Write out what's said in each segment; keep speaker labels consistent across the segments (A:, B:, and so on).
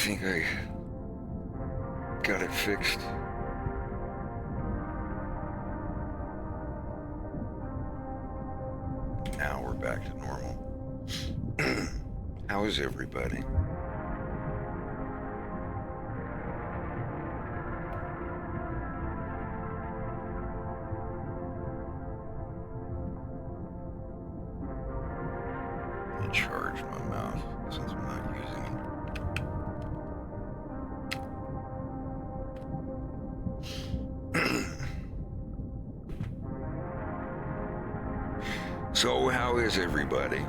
A: think I got it fixed. Now we're back to normal. How is everybody? Let me charge my mouse since I'm not using it. So, how is everybody?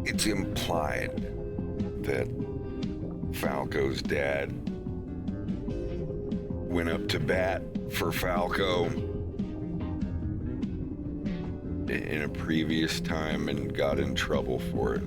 A: It's implied that Falco's dad went up to bat for Falco in a previous time and got in trouble for it.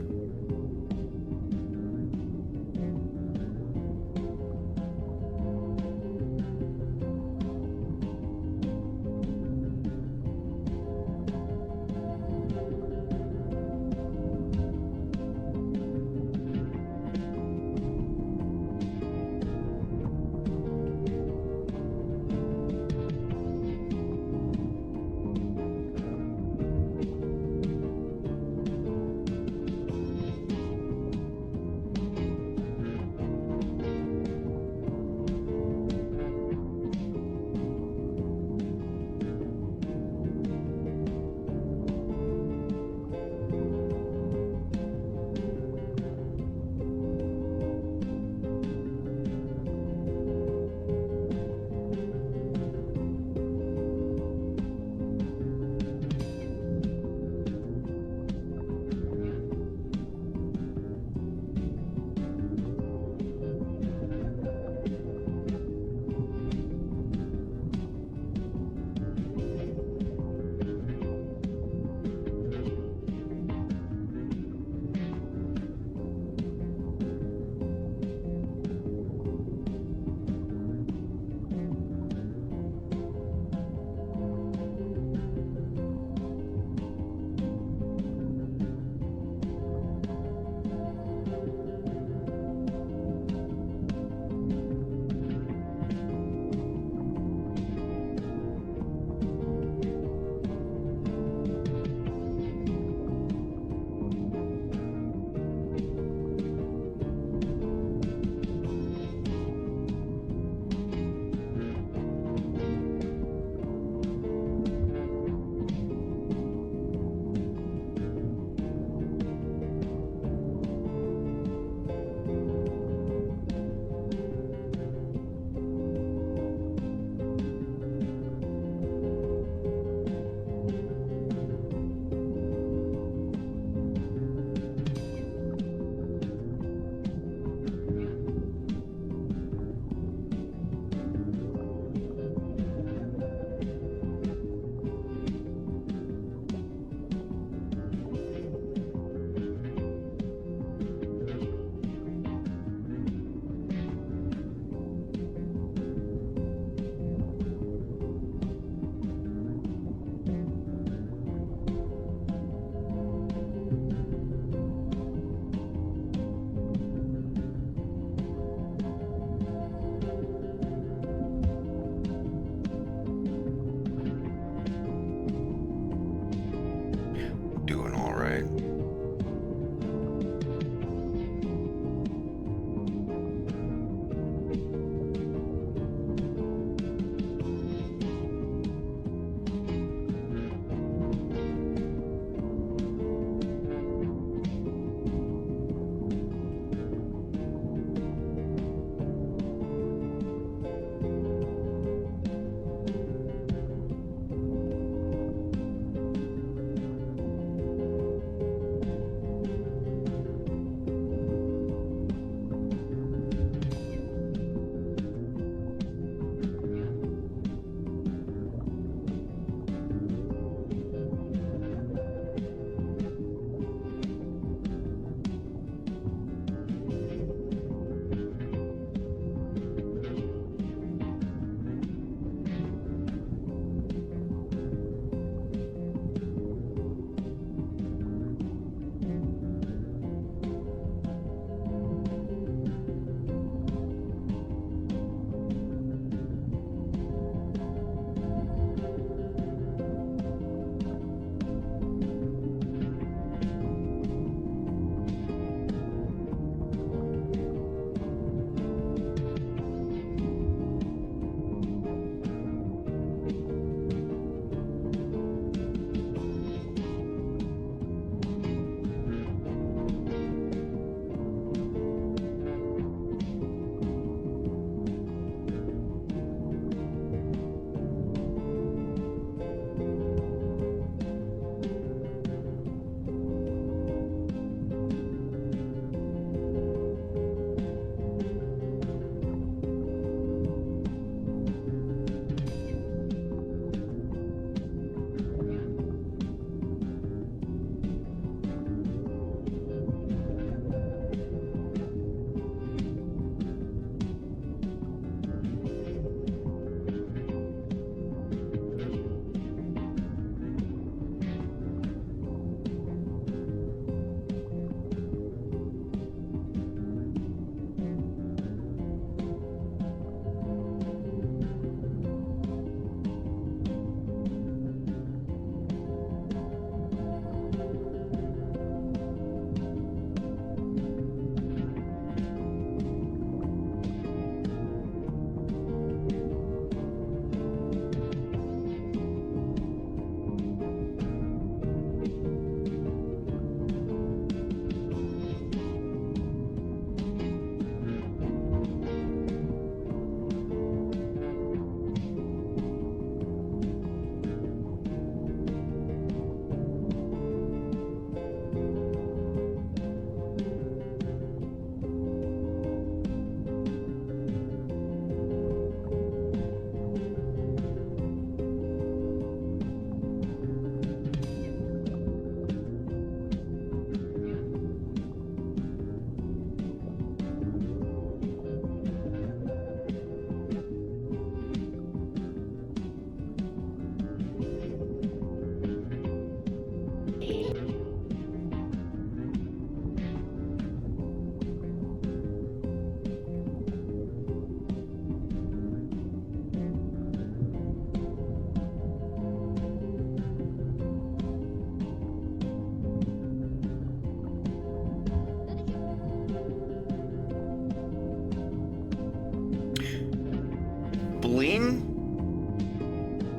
A: блин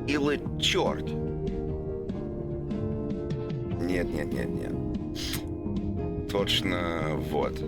A: или черт? Нет. Точно вот.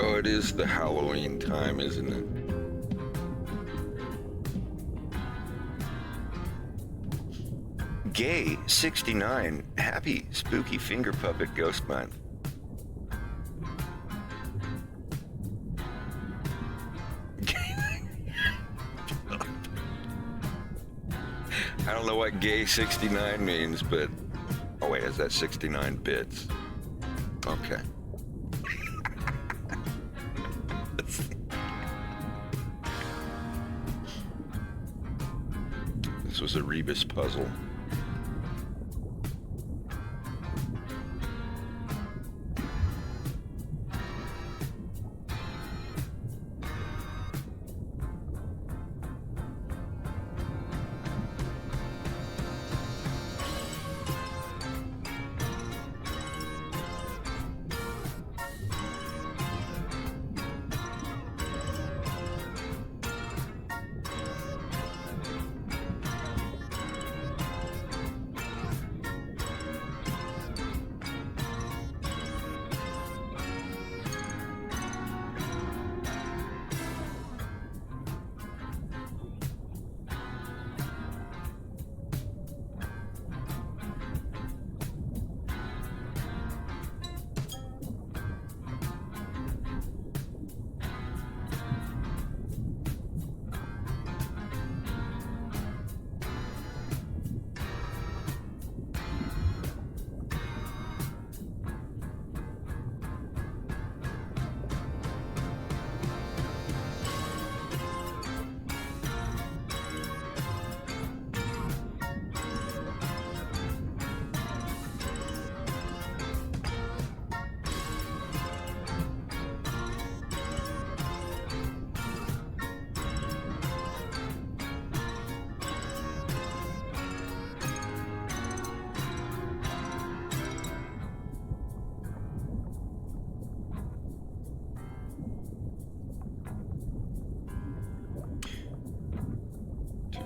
A: Oh, it is the Halloween time, isn't it? Gay 69, happy spooky finger puppet ghost month. I don't know what gay 69 means, but oh wait, is that 69 bits? Okay. This was a Rebus puzzle.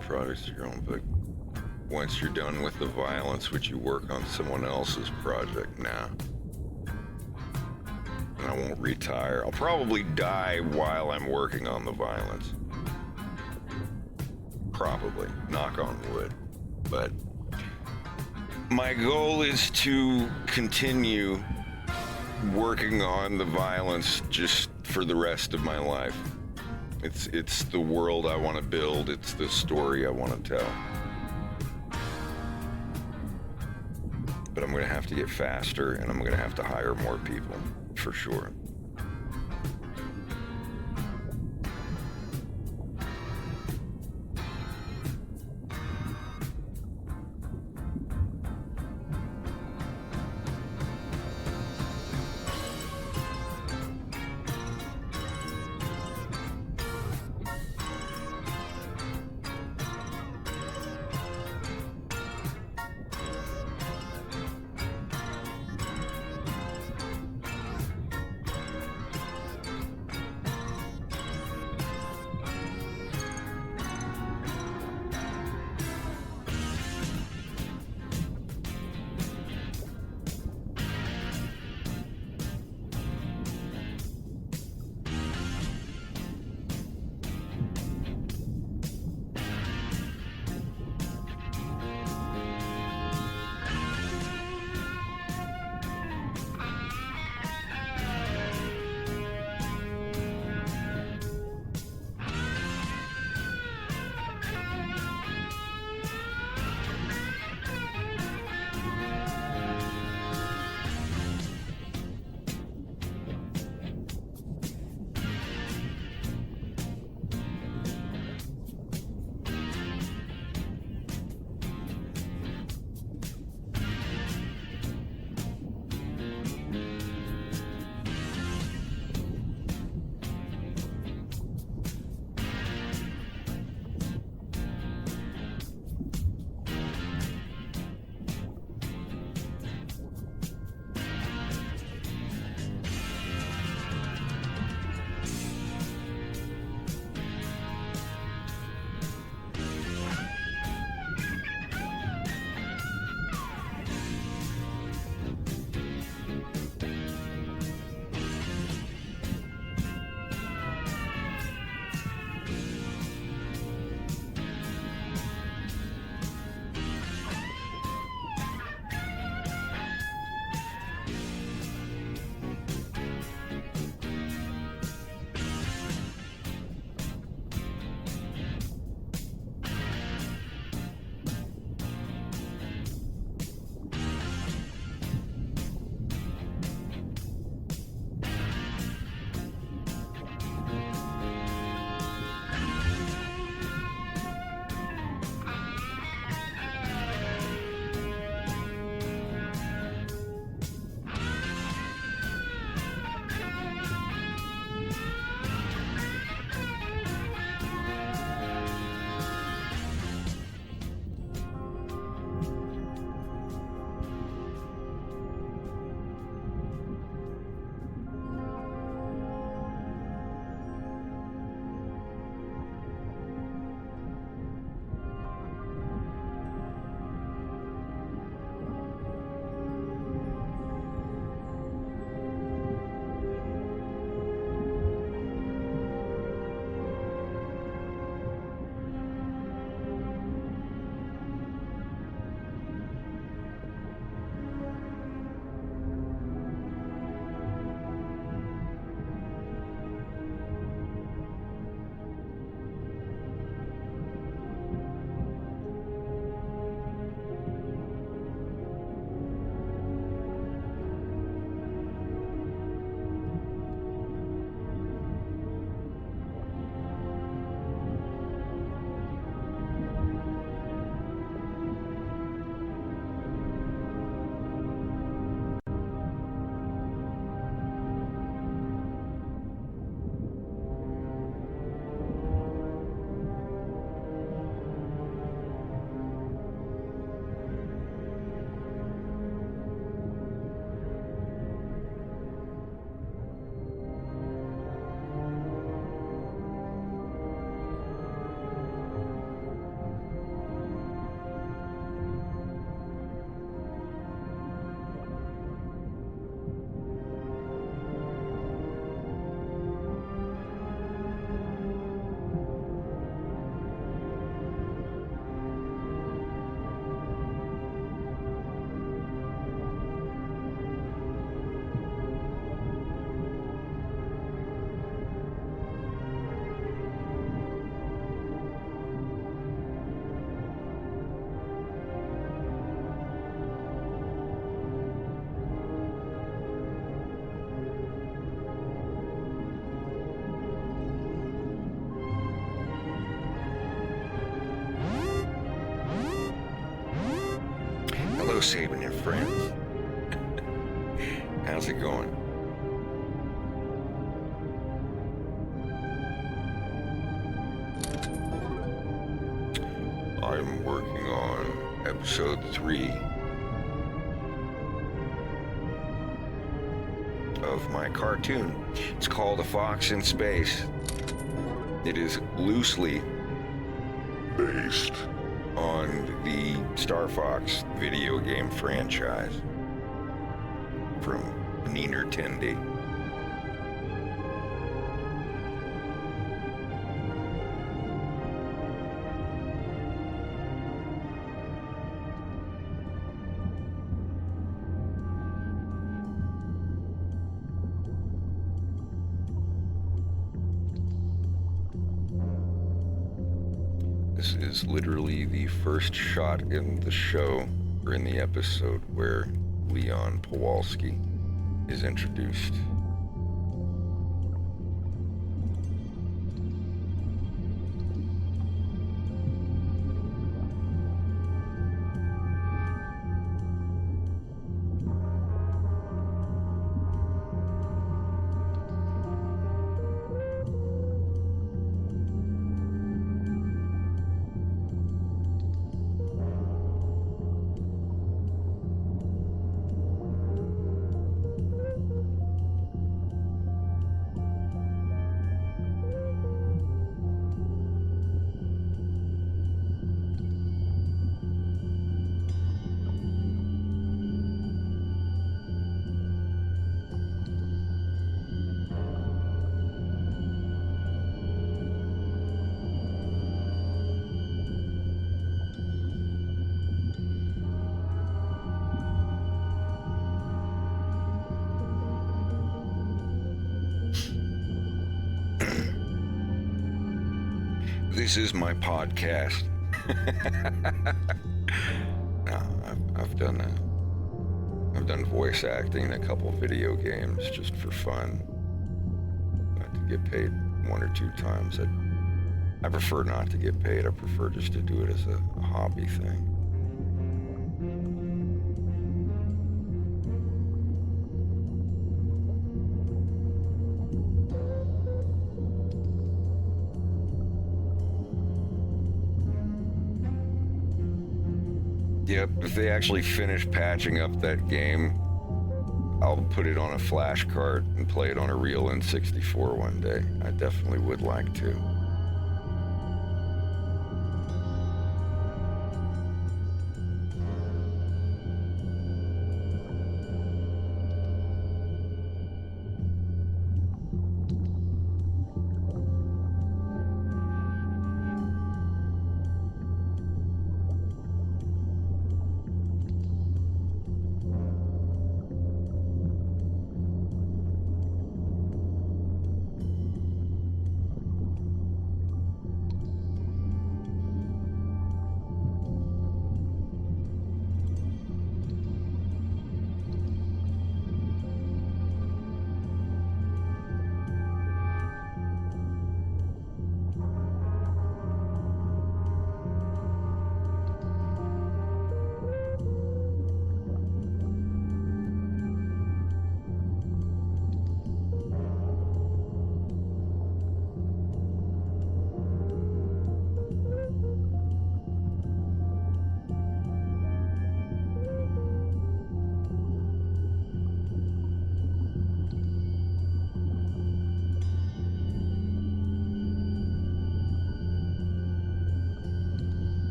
A: Products of your own, but once you're done with the violence, would you work on someone else's project now? And I won't retire. I'll probably die while I'm working on the violence. Probably. Knock on wood. But my goal is to continue working on the violence just for the rest of my life. It's the world I want to build. It's the story I want to tell. But I'm going to have to get faster, and I'm going to have to hire more people, for sure. Saban and friends. How's it going? I'm working on episode 3 of my cartoon. It's called A Fox in Space. It is loosely based on the Star Fox video game franchise from Neener Tendi. This is literally the first shot in the show, or in the episode, where Leon Kowalski is introduced. This is my podcast. No, I've done voice acting in a couple video games just for fun. Not to get paid 1 or 2 times. I prefer not to get paid. I prefer just to do it as a hobby thing. Yep, if they actually finish patching up that game, I'll put it on a flash card and play it on a real N64 one day. I definitely would like to.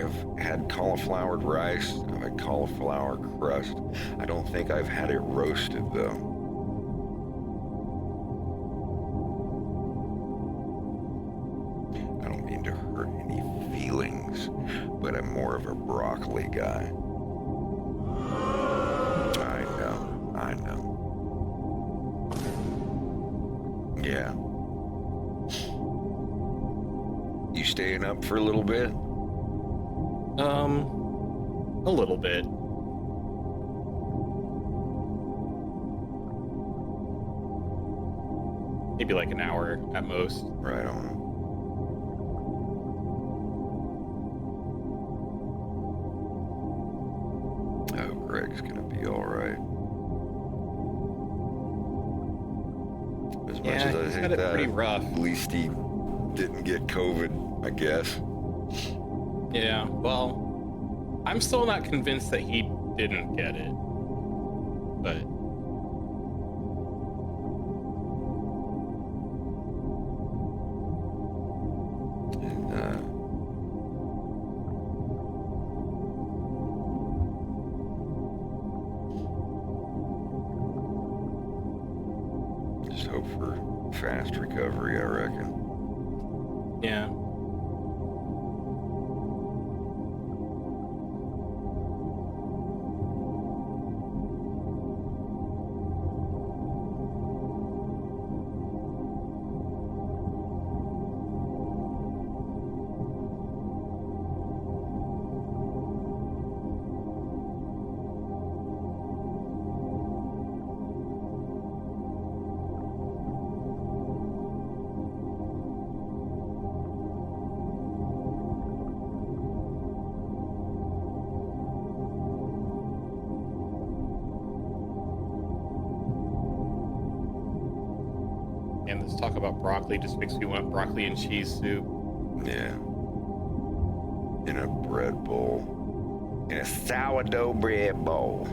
A: I've had cauliflower rice. I've had cauliflower crust. I don't think I've had it roasted though. I don't mean to hurt any feelings, but I'm more of a broccoli guy. I know. Yeah. You staying up for a little bit?
B: A little bit. Maybe like an hour at most.
A: Right on. Oh, Greg's gonna be all right. As much as I
B: he's
A: hate
B: got it
A: that,
B: pretty rough.
A: at least he didn't get COVID, I guess.
B: Yeah, well, I'm still not convinced that he didn't get it. But
A: just hope for fast recovery, I reckon.
B: yeah. And this talk about broccoli just makes me want broccoli and cheese soup.
A: Yeah. In a bread bowl. In a sourdough bread bowl.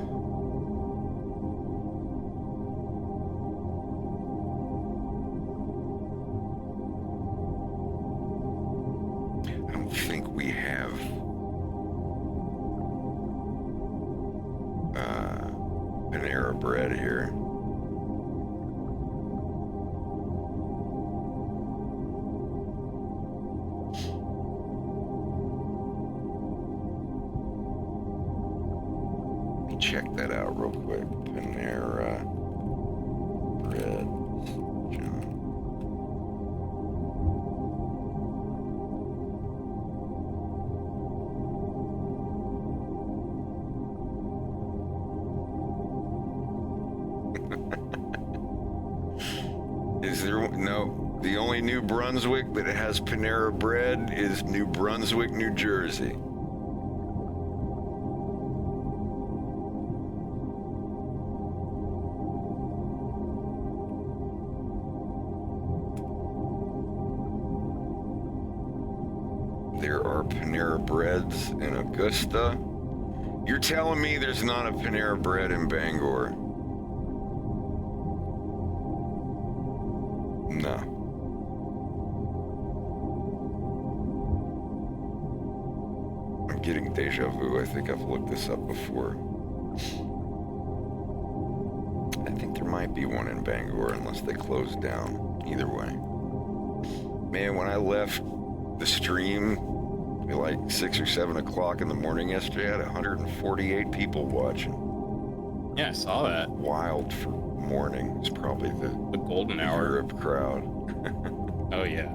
A: I don't think we have Panera bread here. Check that out real quick. Panera bread. Is there no? The only New Brunswick that has Panera bread is New Brunswick, New Jersey. There are Panera breads in Augusta. You're telling me there's not a Panera bread in Bangor? No. I'm getting deja vu. I think I've looked this up before. I think there might be one in Bangor unless they closed down. Either way. Man, when I left the stream at like 6 or 7 o'clock in the morning yesterday, I had 148 people watching.
B: Yeah, I saw that.
A: Wild for morning. It's probably the
B: golden hour.
A: Europe crowd.
B: Oh, yeah.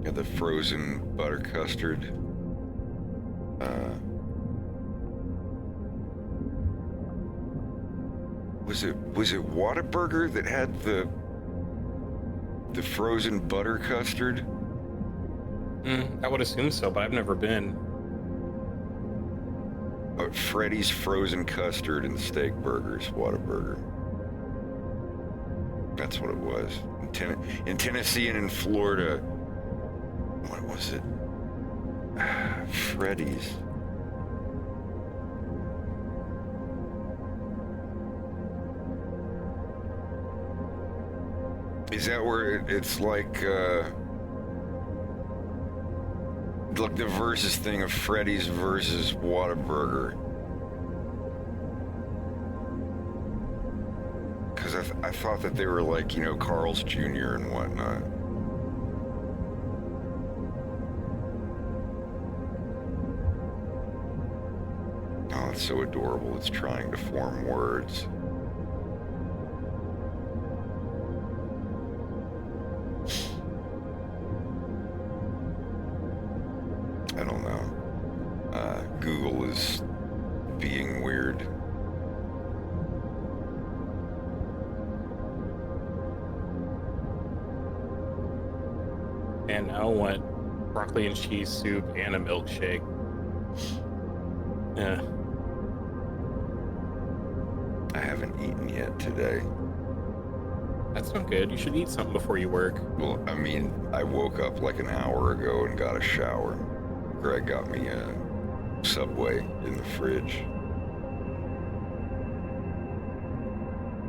A: Yeah, the frozen butter custard. Was it Whataburger that had the frozen butter custard?
B: I would assume so, but I've never been.
A: Freddy's frozen custard and steak burgers, Whataburger. That's what it was. In Tennessee and in Florida. What was it? Freddy's. Is that where it's like the versus thing of Freddy's versus Whataburger? Because I thought that they were like, you know, Carl's Jr. and whatnot. Oh, it's so adorable. It's trying to form words. I don't know. Google is being weird.
B: And now I want broccoli and cheese soup and a milkshake. Yeah.
A: I haven't eaten yet today.
B: That's not good. You should eat something before you work.
A: Well, I mean, I woke up like an hour ago and got a shower. Greg got me a Subway in the fridge.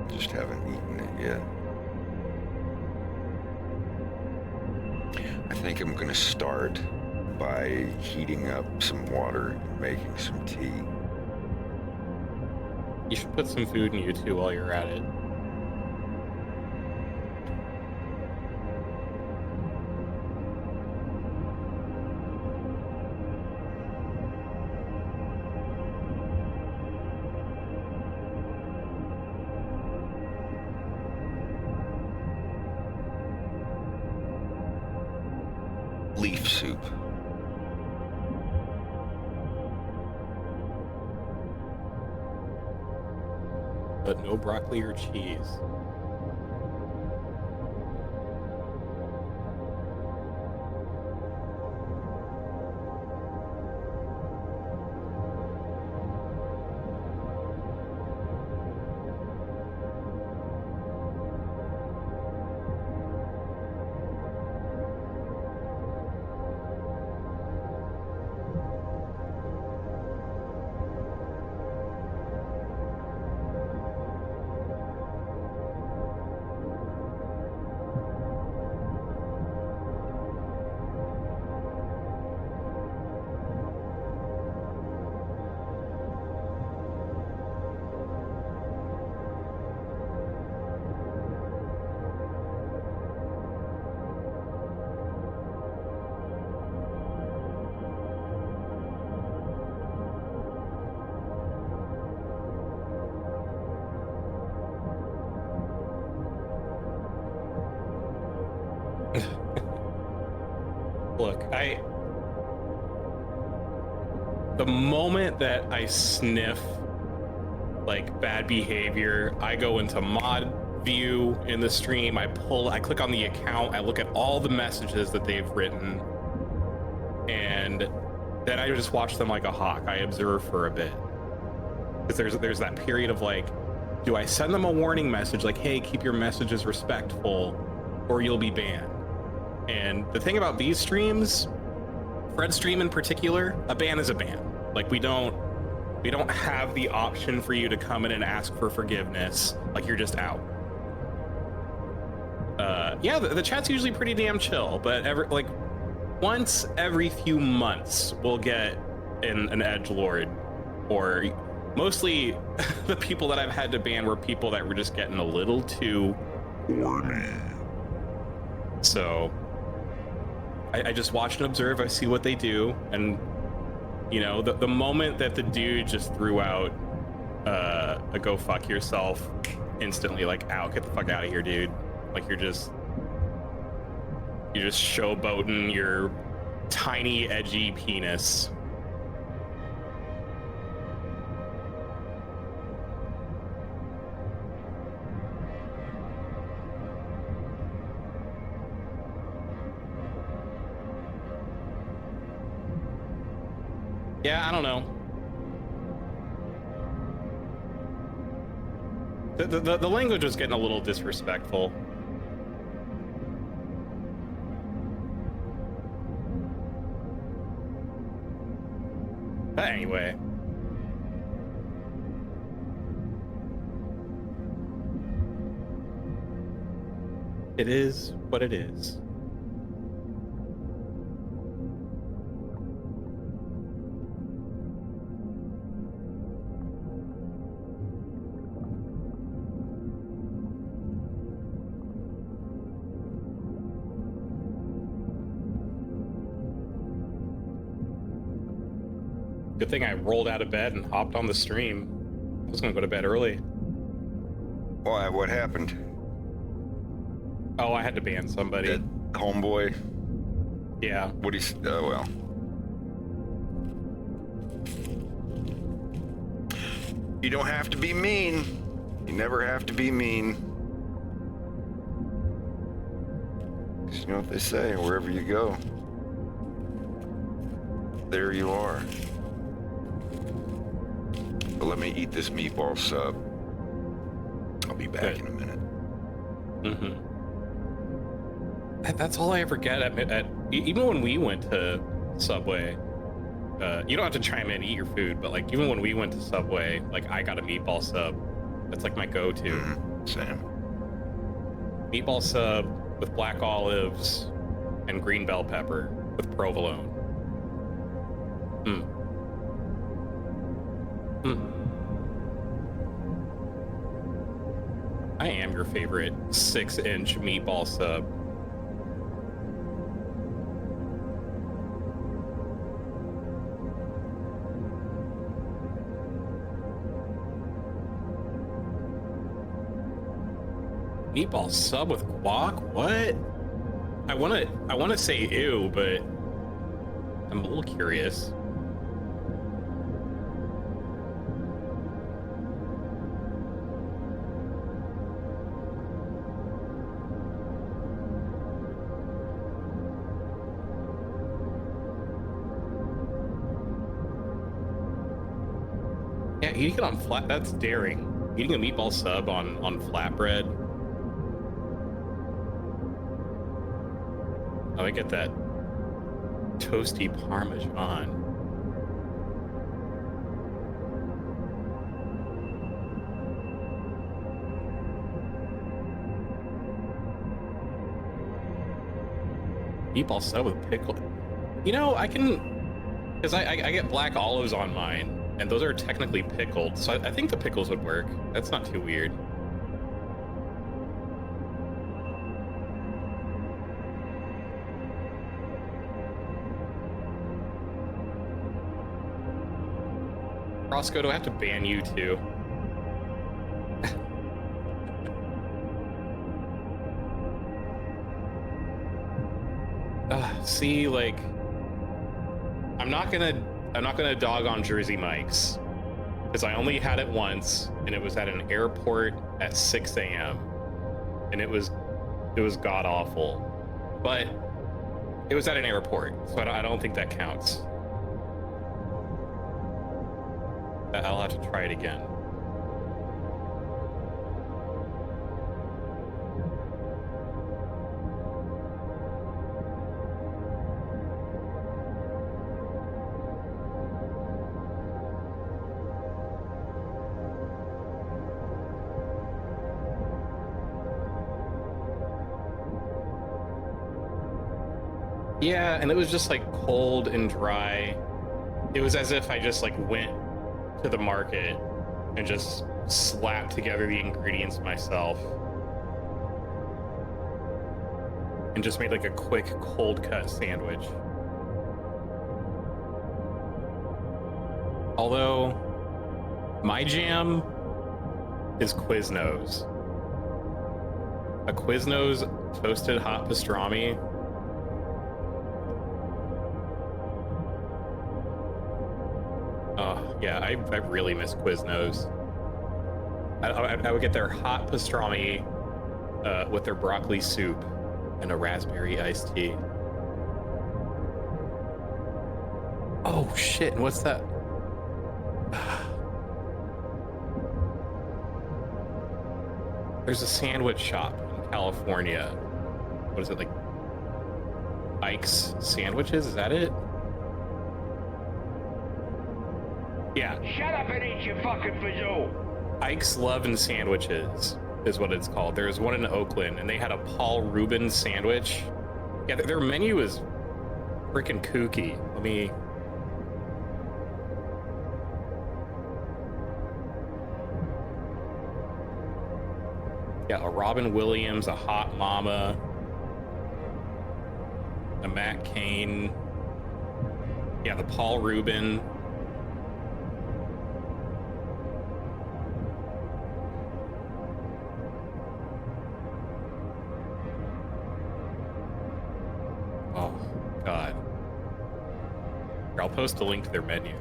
A: Just haven't eaten it yet. I think I'm gonna start by heating up some water and making some tea.
B: You should put some food in you too while you're at it.
A: Leaf soup.
B: But no broccoli or cheese. Look, the moment that I sniff like bad behavior, I go into mod view in the stream, I click on the account, I look at all the messages that they've written, and then I just watch them like a hawk. I observe for a bit. Because there's that period of like, do I send them a warning message like, hey, keep your messages respectful or you'll be banned? And the thing about these streams, Fred's stream in particular, a ban is a ban. Like we don't have the option for you to come in and ask for forgiveness. Like you're just out. Yeah, the chat's usually pretty damn chill, but once every few months we'll get an edgelord, or mostly the people that I've had to ban were people that were just getting a little too horny. So I just watch and observe. I see what they do, and you know, the moment that the dude just threw out a go fuck yourself, instantly like, ow, get the fuck out of here, dude. Like you're just You're just showboating your tiny, edgy penis. Yeah, I don't know. The language was getting a little disrespectful. But anyway. It is what it is. Good thing I rolled out of bed and hopped on the stream. I was gonna go to bed early.
A: Why? What happened?
B: Oh, I had to ban somebody.
A: That homeboy?
B: Yeah.
A: What he's... Oh, well. You don't have to be mean. You never have to be mean. 'Cause you know what they say, wherever you go, there you are. But let me eat this meatball sub. I'll be back in a minute.
B: Mm-hmm. That's all I ever get even when we went to Subway. You don't have to chime in and eat your food, but like even when we went to Subway, like I got a meatball sub. That's like my go-to.
A: Same.
B: Meatball sub with black olives and green bell pepper with provolone. I am your favorite 6-inch meatball sub. Meatball sub with guac? What? I wanna say ew, but I'm a little curious. Yeah, eating it on flat, that's daring. Eating a meatball sub on flatbread. Oh, I get that toasty Parmesan. Meatball sub with pickle. You know, I can, because I get black olives on mine, and those are technically pickled, so I think the pickles would work. That's not too weird. Roscoe, do I have to ban you too? See, like, I'm not gonna dog on Jersey Mike's because I only had it once, and it was at an airport at 6 a.m. and it was god awful, but it was at an airport, so I don't think that counts. I'll have to try it again. Yeah, and it was just like cold and dry. It was as if I just like went to the market and just slapped together the ingredients myself and just made like a quick cold cut sandwich. Although my jam is Quiznos. A Quiznos toasted hot pastrami Oh, yeah, I really miss Quiznos. I would get their hot pastrami with their broccoli soup and a raspberry iced tea. Oh, shit, what's that? There's a sandwich shop in California. What is it, like Ike's Sandwiches? Is that it? Yeah.
C: Shut up and eat your fucking fazoo!
B: Ike's Love and Sandwiches is what it's called. There's one in Oakland, and they had a Paul Rubens sandwich. Yeah, their menu is freaking kooky. Let me... Yeah, a Robin Williams, a Hot Mama, a Matt Cain. Yeah, the Paul Rubin. Oh, God. Here, I'll post a link to their menu.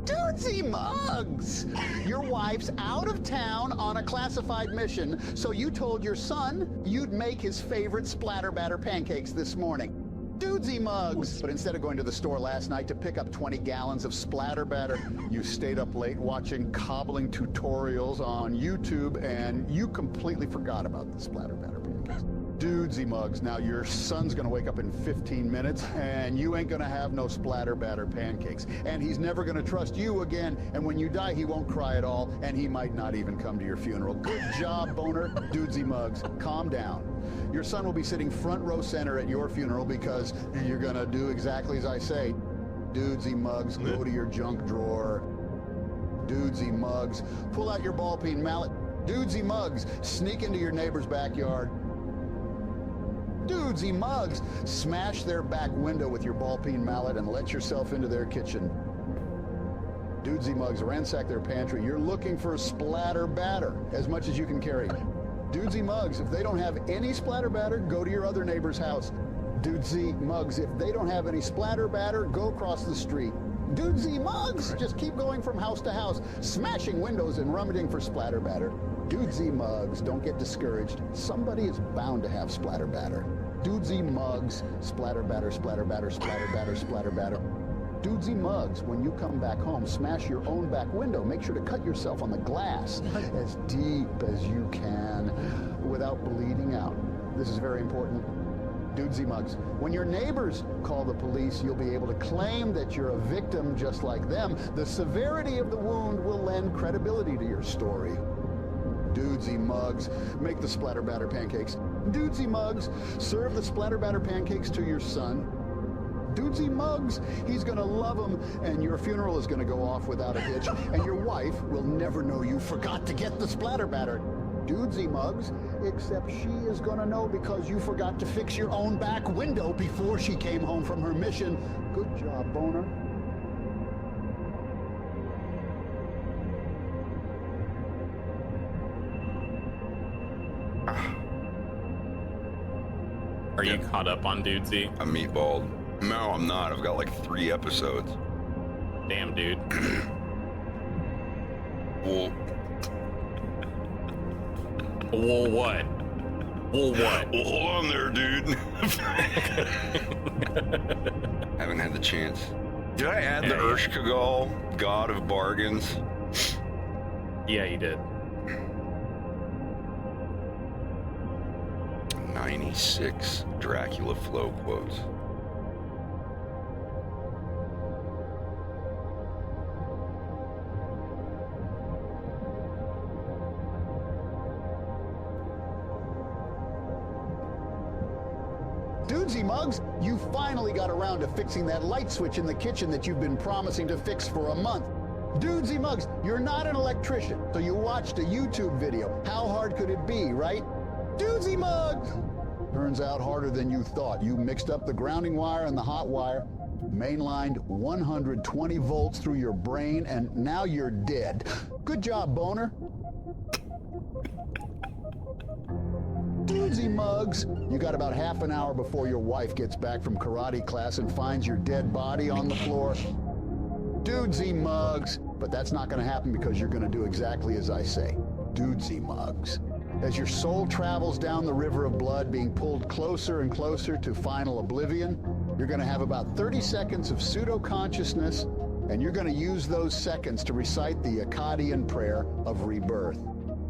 D: Dudesy Muggs! Your wife's out of town on a classified mission, so you told your son you'd make his favorite splatter batter pancakes this morning. Dudesy Muggs! But instead of going to the store last night to pick up 20 gallons of splatter batter, you stayed up late watching cobbling tutorials on YouTube, and you completely forgot about the splatter batter pancakes. Dudesy Muggs, now your son's gonna wake up in 15 minutes, and you ain't gonna have no splatter batter pancakes. And he's never gonna trust you again, and when you die, he won't cry at all, and he might not even come to your funeral. Good job, Boner. Dudesy Muggs, calm down. Your son will be sitting front row center at your funeral because you're gonna do exactly as I say. Dudesy Muggs, go to your junk drawer. Dudesy Muggs, pull out your ball peen mallet. Dudesy Muggs, sneak into your neighbor's backyard. Dudesy Muggs, smash their back window with your ball peen mallet and let yourself into their kitchen. Dudesy Muggs, ransack their pantry. You're looking for splatter batter, as much as you can carry. Dudesy Muggs, if they don't have any splatter batter, go to your other neighbor's house. Dudesy Muggs, if they don't have any splatter batter, go across the street. Dudesy Muggs, just keep going from house to house, smashing windows and rummaging for splatter batter. Dudesy Muggs, don't get discouraged. Somebody is bound to have splatter batter. Dudesy Muggs, splatter batter, splatter batter, splatter batter, splatter batter. Dudesy Muggs, when you come back home, smash your own back window. Make sure to cut yourself on the glass as deep as you can without bleeding out. This is very important. Dudesy Muggs, when your neighbors call the police, you'll be able to claim that you're a victim just like them. The severity of the wound will lend credibility to your story. Dudesy Muggs, make the splatter batter pancakes. Dudesy Muggs, serve the splatter batter pancakes to your son. Dudesy Muggs, he's gonna love them, and your funeral is gonna go off without a hitch, and your wife will never know you forgot to get the splatter batter. Dudesy Muggs, except she is gonna know because you forgot to fix your own back window before she came home from her mission. Good job, Boner.
B: Are you caught up on Dudesy?
A: I'm meatballed. No, I'm not. I've got like 3 episodes.
B: Damn, dude.
A: Well,
B: Well, what? Well, what?
A: well, hold on there, dude. Haven't had the chance. Did I add the Urshkagal, God of Bargains?
B: Yeah, you did.
A: 96 Dracula flow quotes.
D: Dudesy Muggs, you finally got around to fixing that light switch in the kitchen that you've been promising to fix for a month. Dudesy Muggs, you're not an electrician, so you watched a YouTube video. How hard could it be, right? Dudesy Muggs! Turns out harder than you thought. You mixed up the grounding wire and the hot wire, mainlined 120 volts through your brain, and now you're dead. Good job, Boner. Dudesy Muggs, you got about half an hour before your wife gets back from karate class and finds your dead body on the floor. Dudesy Muggs. But that's not going to happen because you're going to do exactly as I say. Dudesy Muggs. As your soul travels down the river of blood, being pulled closer and closer to final oblivion, you're going to have about 30 seconds of pseudo-consciousness, and you're going to use those seconds to recite the Akkadian prayer of rebirth.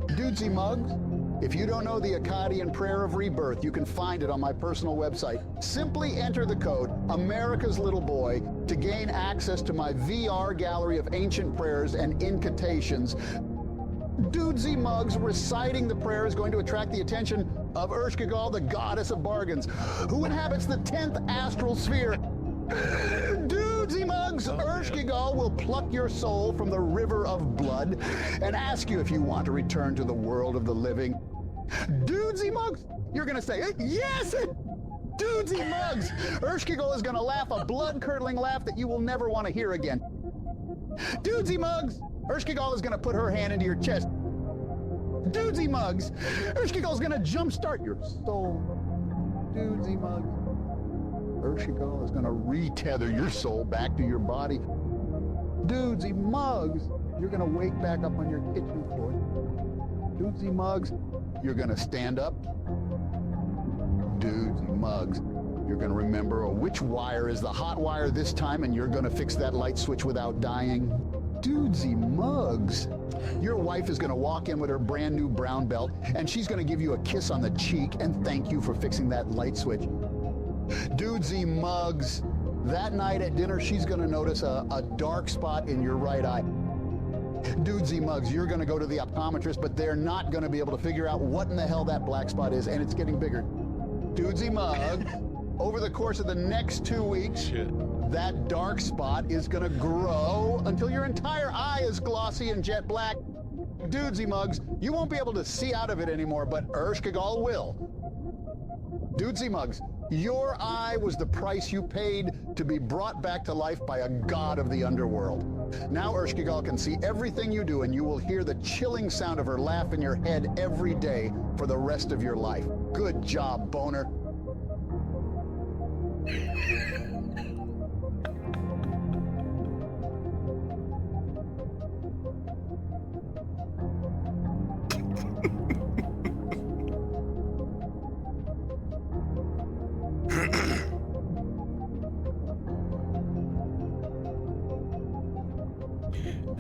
D: Dudesy Muggs, if you don't know the Akkadian prayer of rebirth, you can find it on my personal website. Simply enter the code America's Little Boy to gain access to my VR gallery of ancient prayers and incantations. Dudesy Muggs reciting the prayer is going to attract the attention of Ershkigal, the goddess of bargains, who inhabits the 10th astral sphere. Dudesy Muggs, Ershkigal will pluck your soul from the river of blood and ask you if you want to return to the world of the living. Dudesy Muggs, you're going to say, yes! Dudesy Muggs! Ershkigal is going to laugh a blood-curdling laugh that you will never want to hear again. Dudesy Muggs! Ershkigal is going to put her hand into your chest. Dudesy Muggs! Ershkigal is going to jumpstart your soul. Dudesy Muggs. Ershkigal is going to retether your soul back to your body. Dudesy Muggs! You're going to wake back up on your kitchen floor. Dudesy Muggs! You're going to stand up. Dudesy Muggs! You're going to remember which wire is the hot wire this time, and you're going to fix that light switch without dying. Dudesy Muggs. Your wife is going to walk in with her brand new brown belt, and she's going to give you a kiss on the cheek and thank you for fixing that light switch. Dudesy Muggs. That night at dinner, she's going to notice a dark spot in your right eye. Dudesy Muggs, you're going to go to the optometrist, but they're not going to be able to figure out what in the hell that black spot is, and it's getting bigger. Dudesy Muggs, over the course of the next 2 weeks, that dark spot is going to grow until your entire eye is glossy and jet black. Dudesy Muggs, you won't be able to see out of it anymore, but Ershkigal will. Dudesy Muggs, your eye was the price you paid to be brought back to life by a god of the underworld. Now Ershkigal can see everything you do, and you will hear the chilling sound of her laugh in your head every day for the rest of your life. Good job, Boner.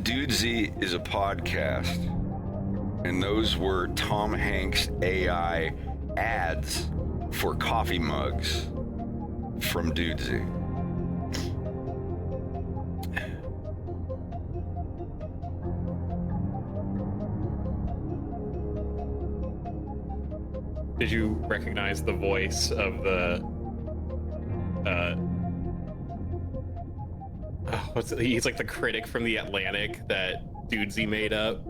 A: Dudesy is a podcast, and those were Tom Hanks' AI ads for coffee mugs from Dudesy.
B: Did you recognize the voice of the he's like the critic from The Atlantic that Dudesy made up,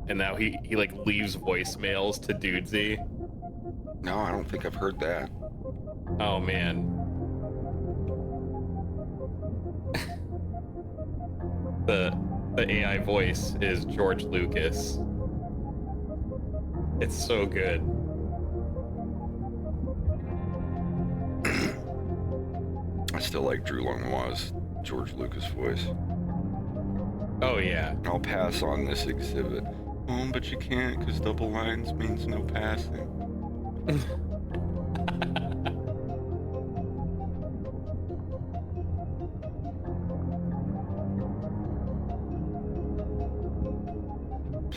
B: and now he like leaves voicemails to Dudesy.
A: No, I don't think I've heard that.
B: Oh man. the AI voice is George Lucas. It's so good.
A: I still like Drew Lanois' George Lucas voice.
B: Oh yeah.
A: I'll pass on this exhibit. Oh, but you can't, because double lines means no passing.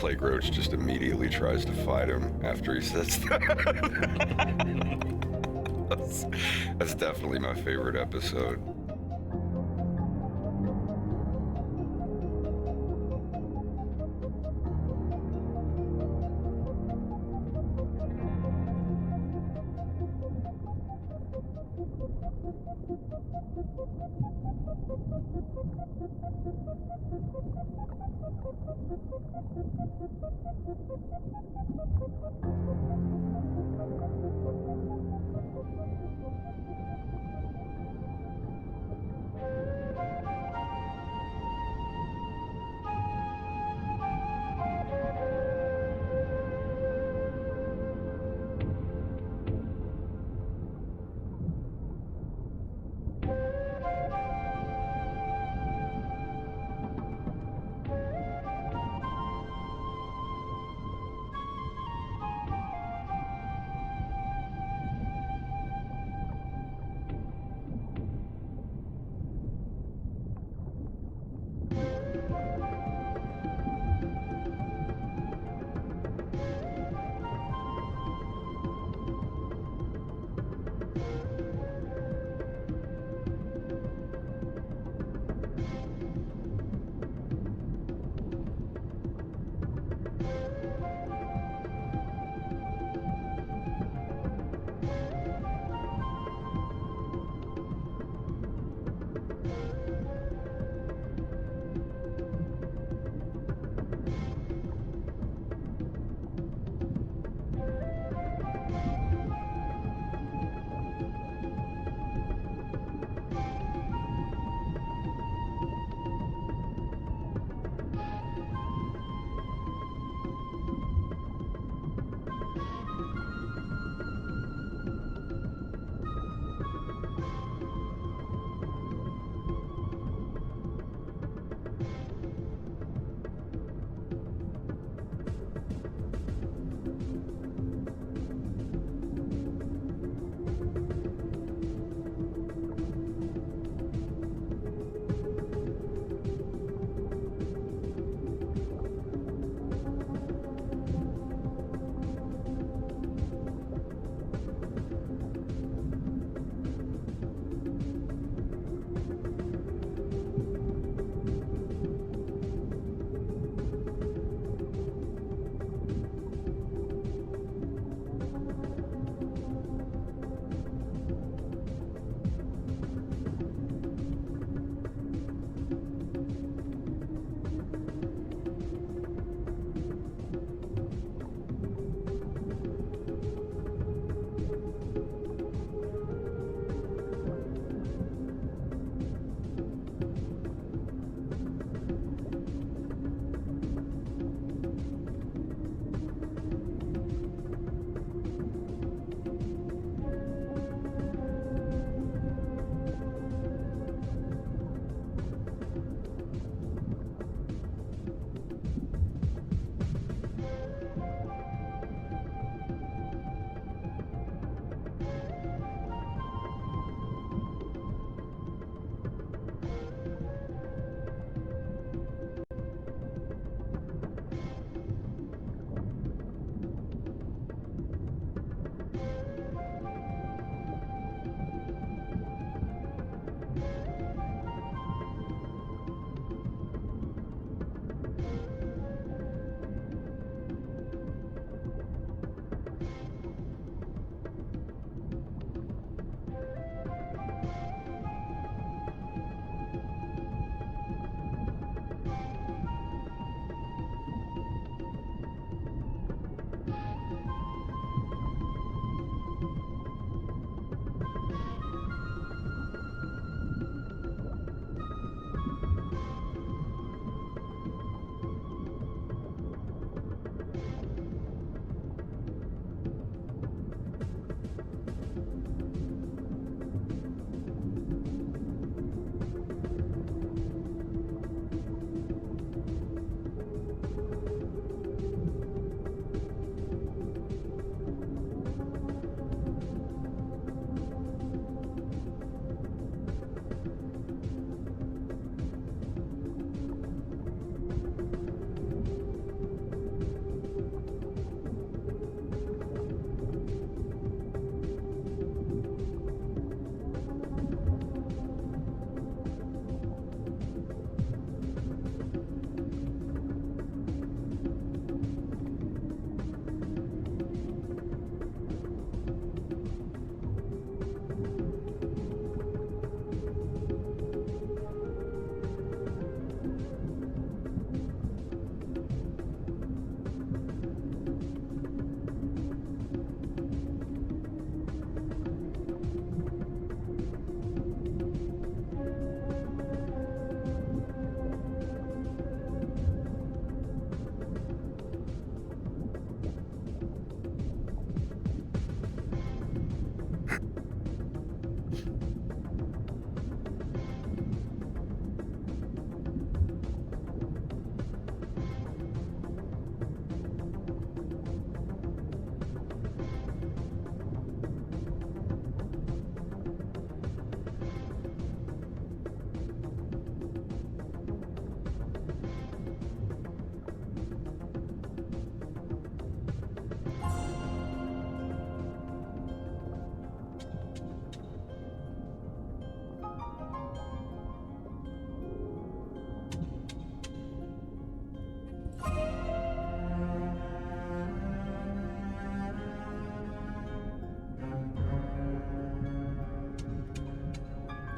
A: Plague Roach just immediately tries to fight him after he says that. That's definitely my favorite episode.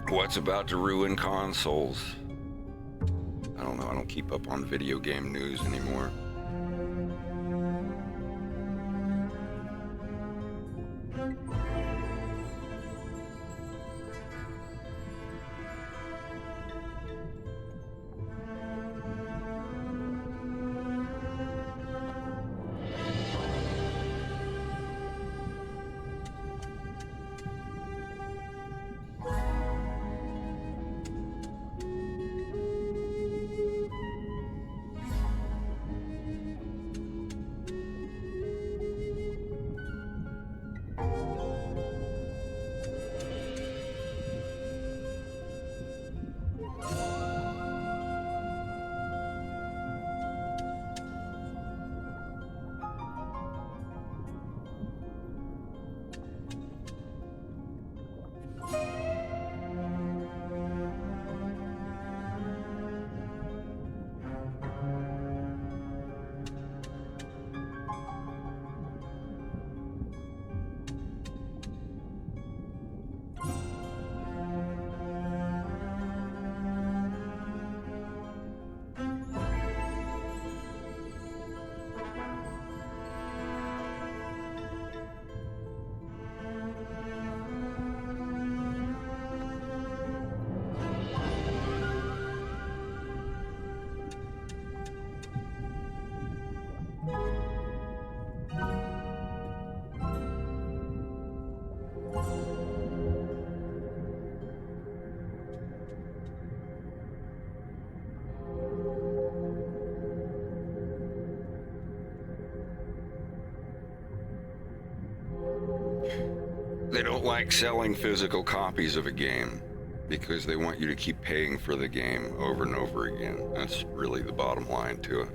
A: What's about to ruin consoles? I don't know. I don't keep up on video game news anymore. They don't like selling physical copies of a game because they want you to keep paying for the game over and over again. That's really the bottom line to it.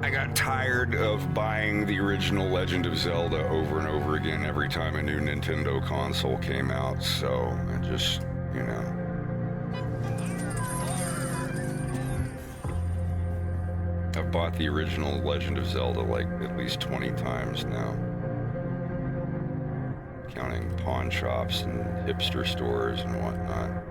A: I got tired of buying the original Legend of Zelda over and over again every time a new Nintendo console came out, so I just, you know. I've bought the original Legend of Zelda like at least 20 times now. Counting pawn shops and hipster stores and whatnot.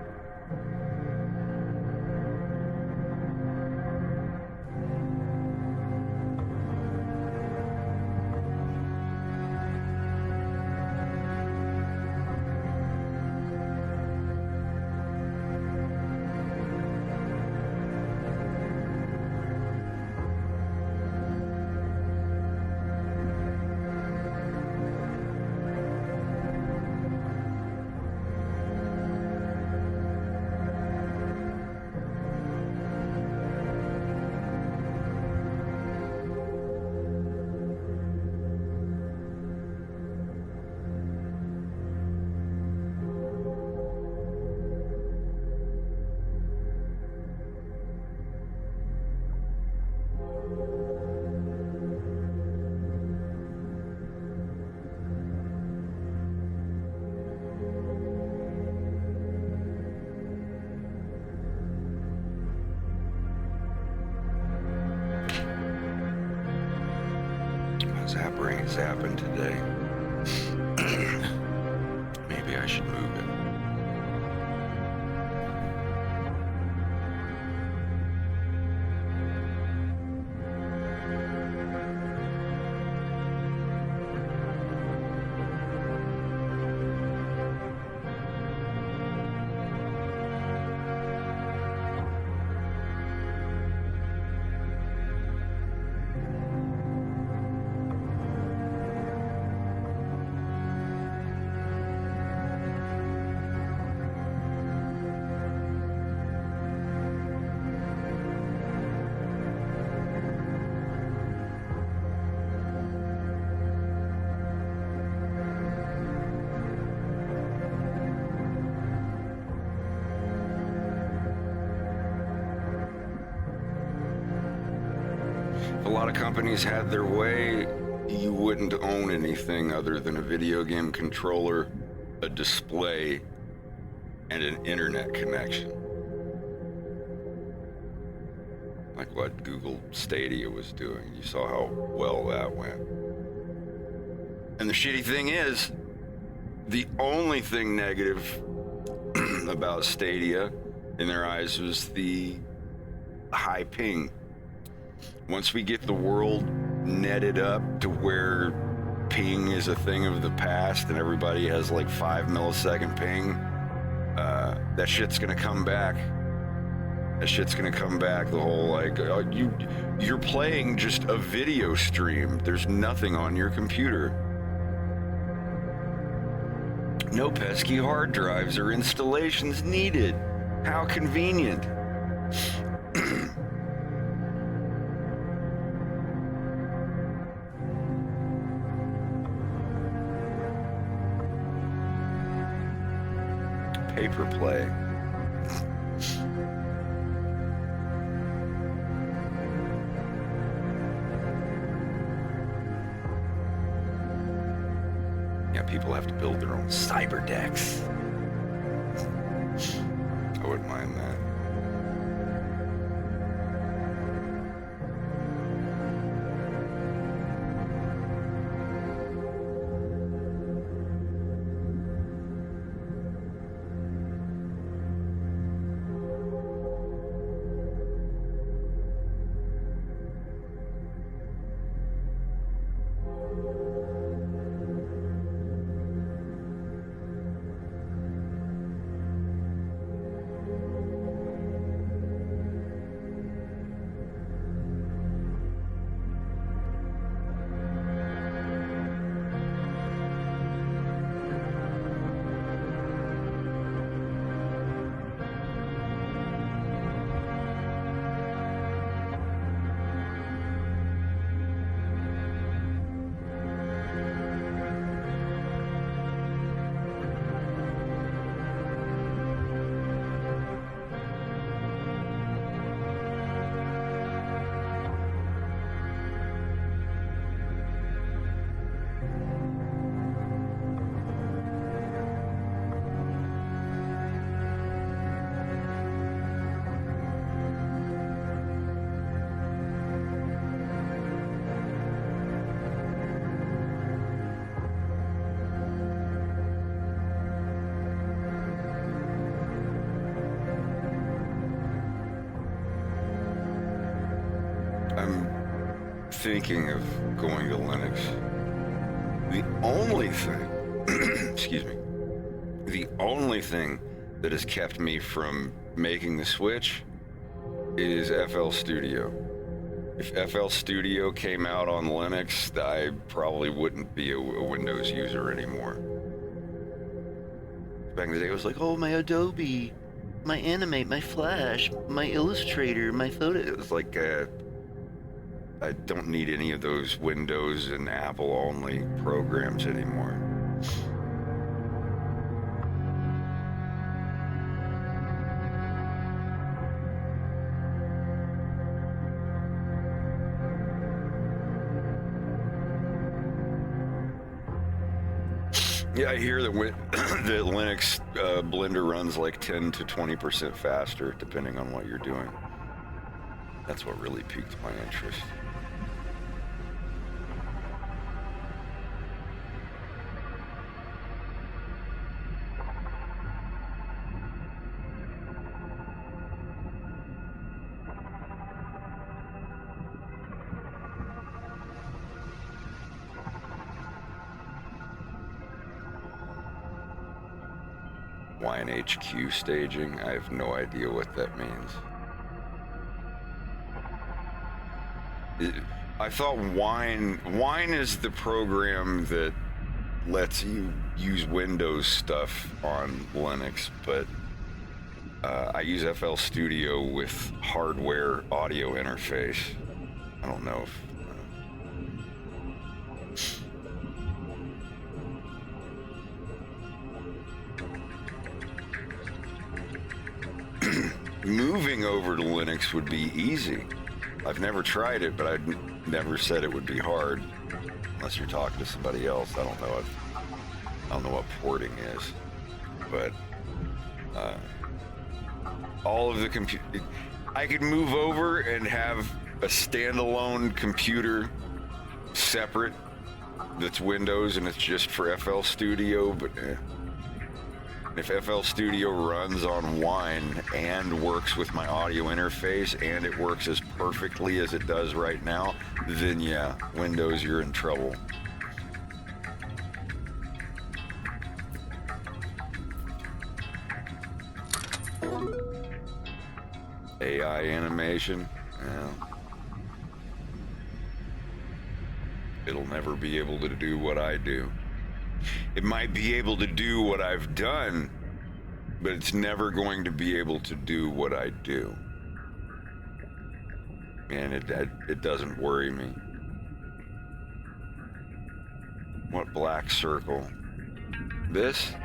A: Zapping today. Maybe I should move it. A lot of companies had their way, you wouldn't own anything other than a video game controller, a display, and an internet connection. Like what Google Stadia was doing. You saw how well that went. And the shitty thing is, the only thing negative about Stadia in their eyes was the high ping. Once we get the world netted up to where ping is a thing of the past and everybody has like 5 millisecond ping, that shit's gonna come back. That shit's gonna come back. The whole like, you're playing just a video stream. There's nothing on your computer. No pesky hard drives or installations needed. How convenient. Paper play. Yeah, people have to build their own cyber decks. I wouldn't mind that. I'm thinking of going to Linux. The only thing, excuse me, the only thing that has kept me from making the switch is FL Studio. If FL Studio came out on Linux, I probably wouldn't be a Windows user anymore. Back in the day, it was like, oh, my Adobe, my Animate, my Flash, my Illustrator, my photo. It was like, I don't need any of those Windows and Apple only programs anymore. Yeah, I hear that that Linux Blender runs like 10 to 20% faster depending on what you're doing. That's what really piqued my interest. Wine HQ staging, I have no idea what that means. I thought Wine is the program that lets you use Windows stuff on Linux, but I use FL Studio with hardware audio interface. I don't know if moving over to Linux would be easy. I've never tried it, but I've never said it would be hard unless you're talking to somebody else. I don't know what porting is, but all of the I could move over and have a standalone computer separate that's Windows and it's just for FL Studio, but if FL Studio runs on Wine and works with my audio interface and it works as perfectly as it does right now, then yeah, Windows, you're in trouble. AI animation, yeah. It'll never be able to do what I do. It might be able to do what I've done, but it's never going to be able to do what I do. And it doesn't worry me. What black circle? This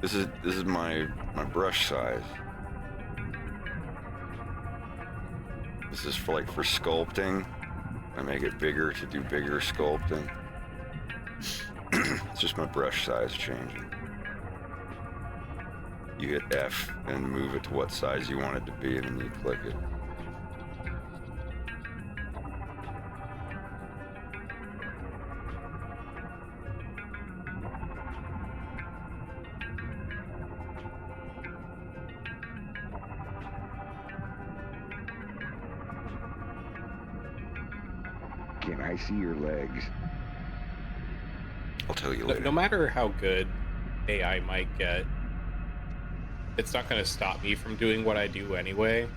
A: is my brush size. This is for sculpting. I make it bigger to do bigger sculpting. It's just my brush size changing. You hit F and move it to what size you want it to be, and then you click it.
C: Can I see your legs?
A: I'll tell you later.
B: No matter how good AI might get, it's not going to stop me from doing what I do anyway.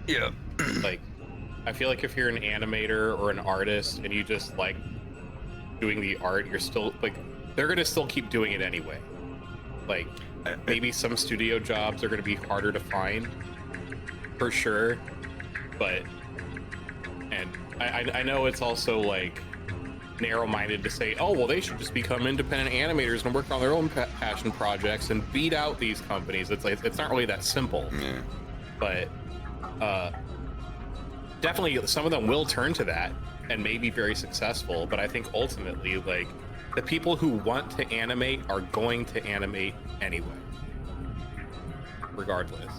A: Yeah.
B: Like, I feel like if you're an animator or an artist and you just like doing the art, you're still like, they're going to still keep doing it anyway. Like, maybe some studio jobs are going to be harder to find, for sure. But, and I know it's also like narrow-minded to say, oh, well, they should just become independent animators and work on their own passion projects and beat out these companies. It's like, it's not really that simple.
A: Yeah.
B: But definitely some of them will turn to that and may be very successful. But I think ultimately, like, the people who want to animate are going to animate anyway, regardless.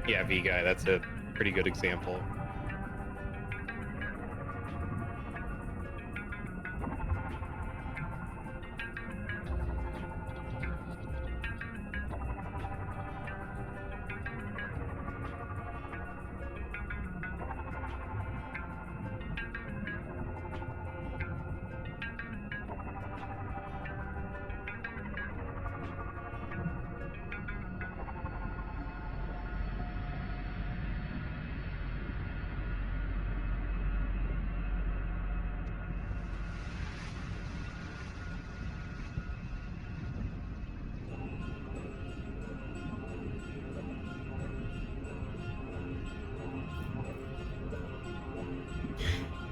B: Yeah, V-Guy, that's a pretty good example.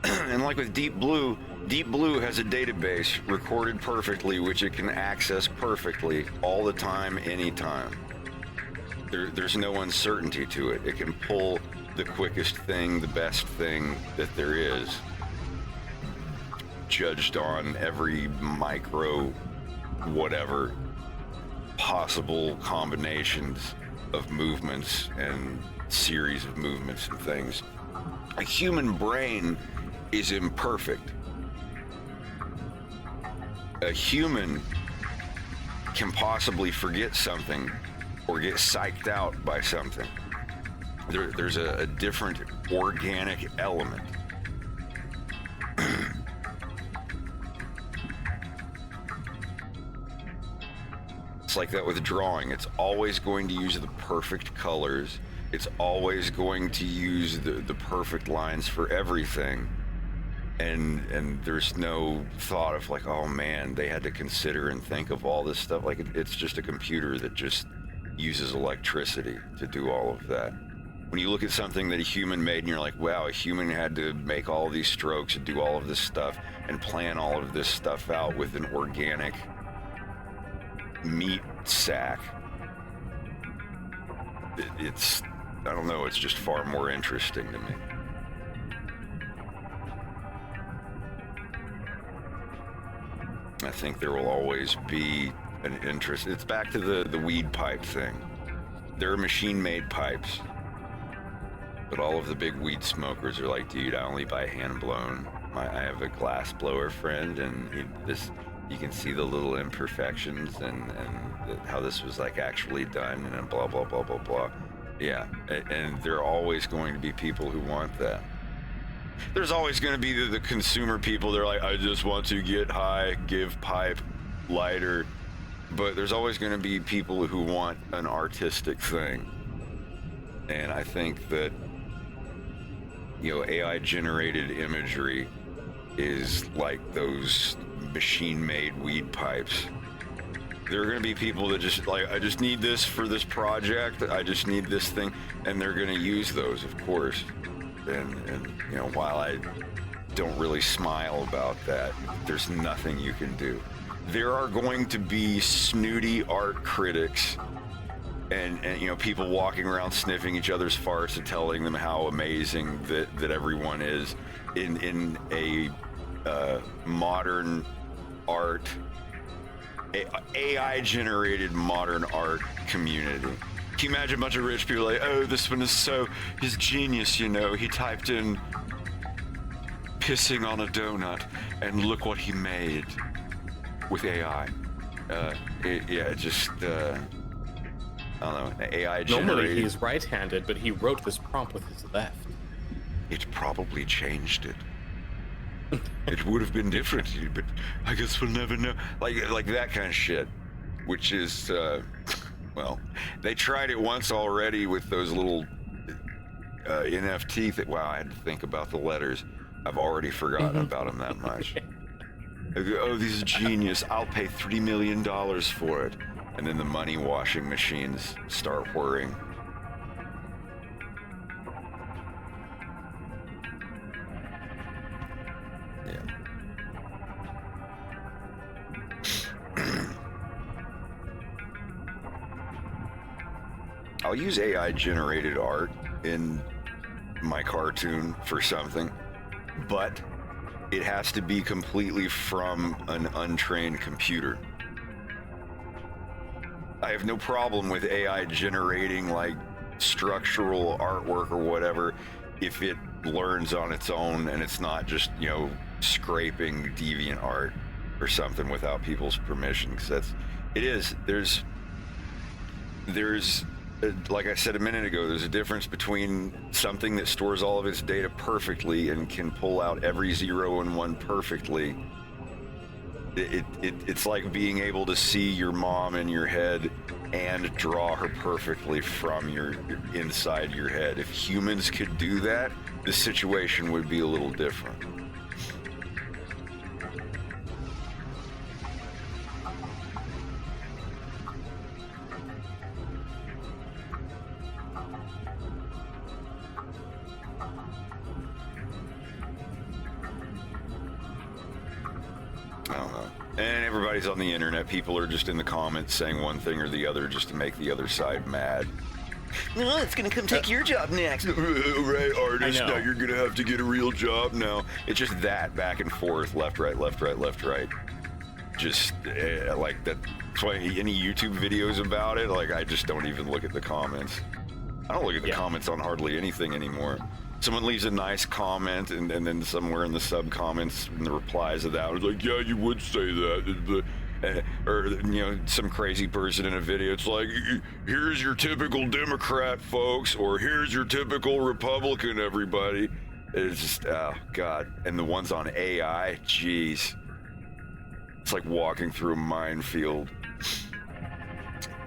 A: And like with Deep Blue has a database recorded perfectly, which it can access perfectly all the time, anytime. There's no uncertainty to it. It can pull the quickest thing, the best thing that there is, judged on every micro, whatever, possible combinations of movements and series of movements and things. A human brain is imperfect. A human can possibly forget something or get psyched out by something. There's a different organic element. It's like that with drawing. It's always going to use the perfect colors. It's always going to use the perfect lines for everything. And there's no thought of like, oh man, they had to consider and think of all this stuff. Like it's just a computer that just uses electricity to do all of that. When you look at something that a human made and you're like, wow, a human had to make all these strokes and do all of this stuff and plan all of this stuff out with an organic meat sack. It's, I don't know, it's just far more interesting to me. I think there will always be an interest. It's back to the weed pipe thing. There are machine-made pipes, but all of the big weed smokers are like, dude, I only buy hand-blown. I have a glass blower friend, and you can see the little imperfections and how this was like actually done, and blah, blah, blah, blah, blah. Yeah, and there are always going to be people who want that. There's always going to be the consumer people. They're like, I just want to get high, give pipe, lighter. But there's always going to be people who want an artistic thing. And I think that, you know, AI-generated imagery is like those machine-made weed pipes. There are going to be people that just like, I just need this for this project. I just need this thing. And they're going to use those, of course. And you know, while I don't really smile about that, there's nothing you can do. There are going to be snooty art critics and you know, people walking around sniffing each other's farts and telling them how amazing that everyone is in a modern art, AI-generated modern art community. Can you imagine a bunch of rich people like, oh, this one is so, his genius, you know, he typed in pissing on a donut and look what he made with AI. I don't know, AI generated.
B: Normally he's right-handed, but he wrote this prompt with his left.
A: It probably changed it. It would have been different, but I guess we'll never know. Like that kind of shit, which is, well, they tried it once already with those little NFT. Wow, I had to think about the letters. I've already forgotten about them that much. Oh, this is genius. I'll pay $3 million for it. And then the money washing machines start whirring. Yeah. I'll use AI generated art in my cartoon for something, but it has to be completely from an untrained computer. I have no problem with AI generating like structural artwork or whatever if it learns on its own and it's not just, you know, scraping deviant art or something without people's permission, because there's like I said a minute ago, there's a difference between something that stores all of its data perfectly and can pull out every 0 and 1 perfectly. It's like being able to see your mom in your head and draw her perfectly from your inside your head. If humans could do that, the situation would be a little different. I don't know. And everybody's on the internet. People are just in the comments saying one thing or the other just to make the other side mad. No, it's gonna come take your job next. Right, artist, now you're gonna have to get a real job now. It's just that back and forth, left, right, left, right, left, right. Just like that. That's why any YouTube videos about it, like I just don't even look at the comments. I don't look at the comments on hardly anything anymore. Someone leaves a nice comment, and then somewhere in the sub-comments, in the replies of that, it's like, yeah, you would say that. Or, you know, some crazy person in a video, it's like, here's your typical Democrat, folks, or here's your typical Republican, everybody. It's just, oh, God. And the ones on AI, jeez. It's like walking through a minefield.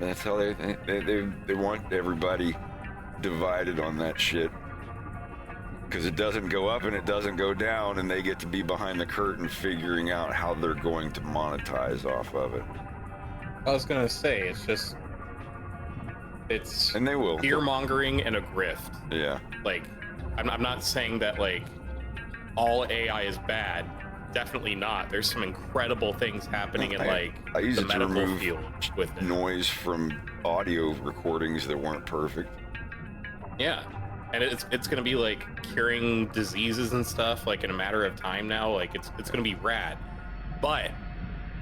A: That's how they want everybody divided on that shit. Because it doesn't go up and it doesn't go down, and they get to be behind the curtain figuring out how they're going to monetize off of it.
B: I was gonna say, it's
A: And they will.
B: fear mongering and a grift.
A: Yeah.
B: Like, I'm not saying that like all AI is bad. Definitely not. There's some incredible things happening in like
A: I use
B: the
A: it to
B: medical
A: remove
B: field with it.
A: noise from audio recordings that weren't perfect.
B: Yeah, and it's gonna be like curing diseases and stuff like in a matter of time now. Like it's gonna be rad. But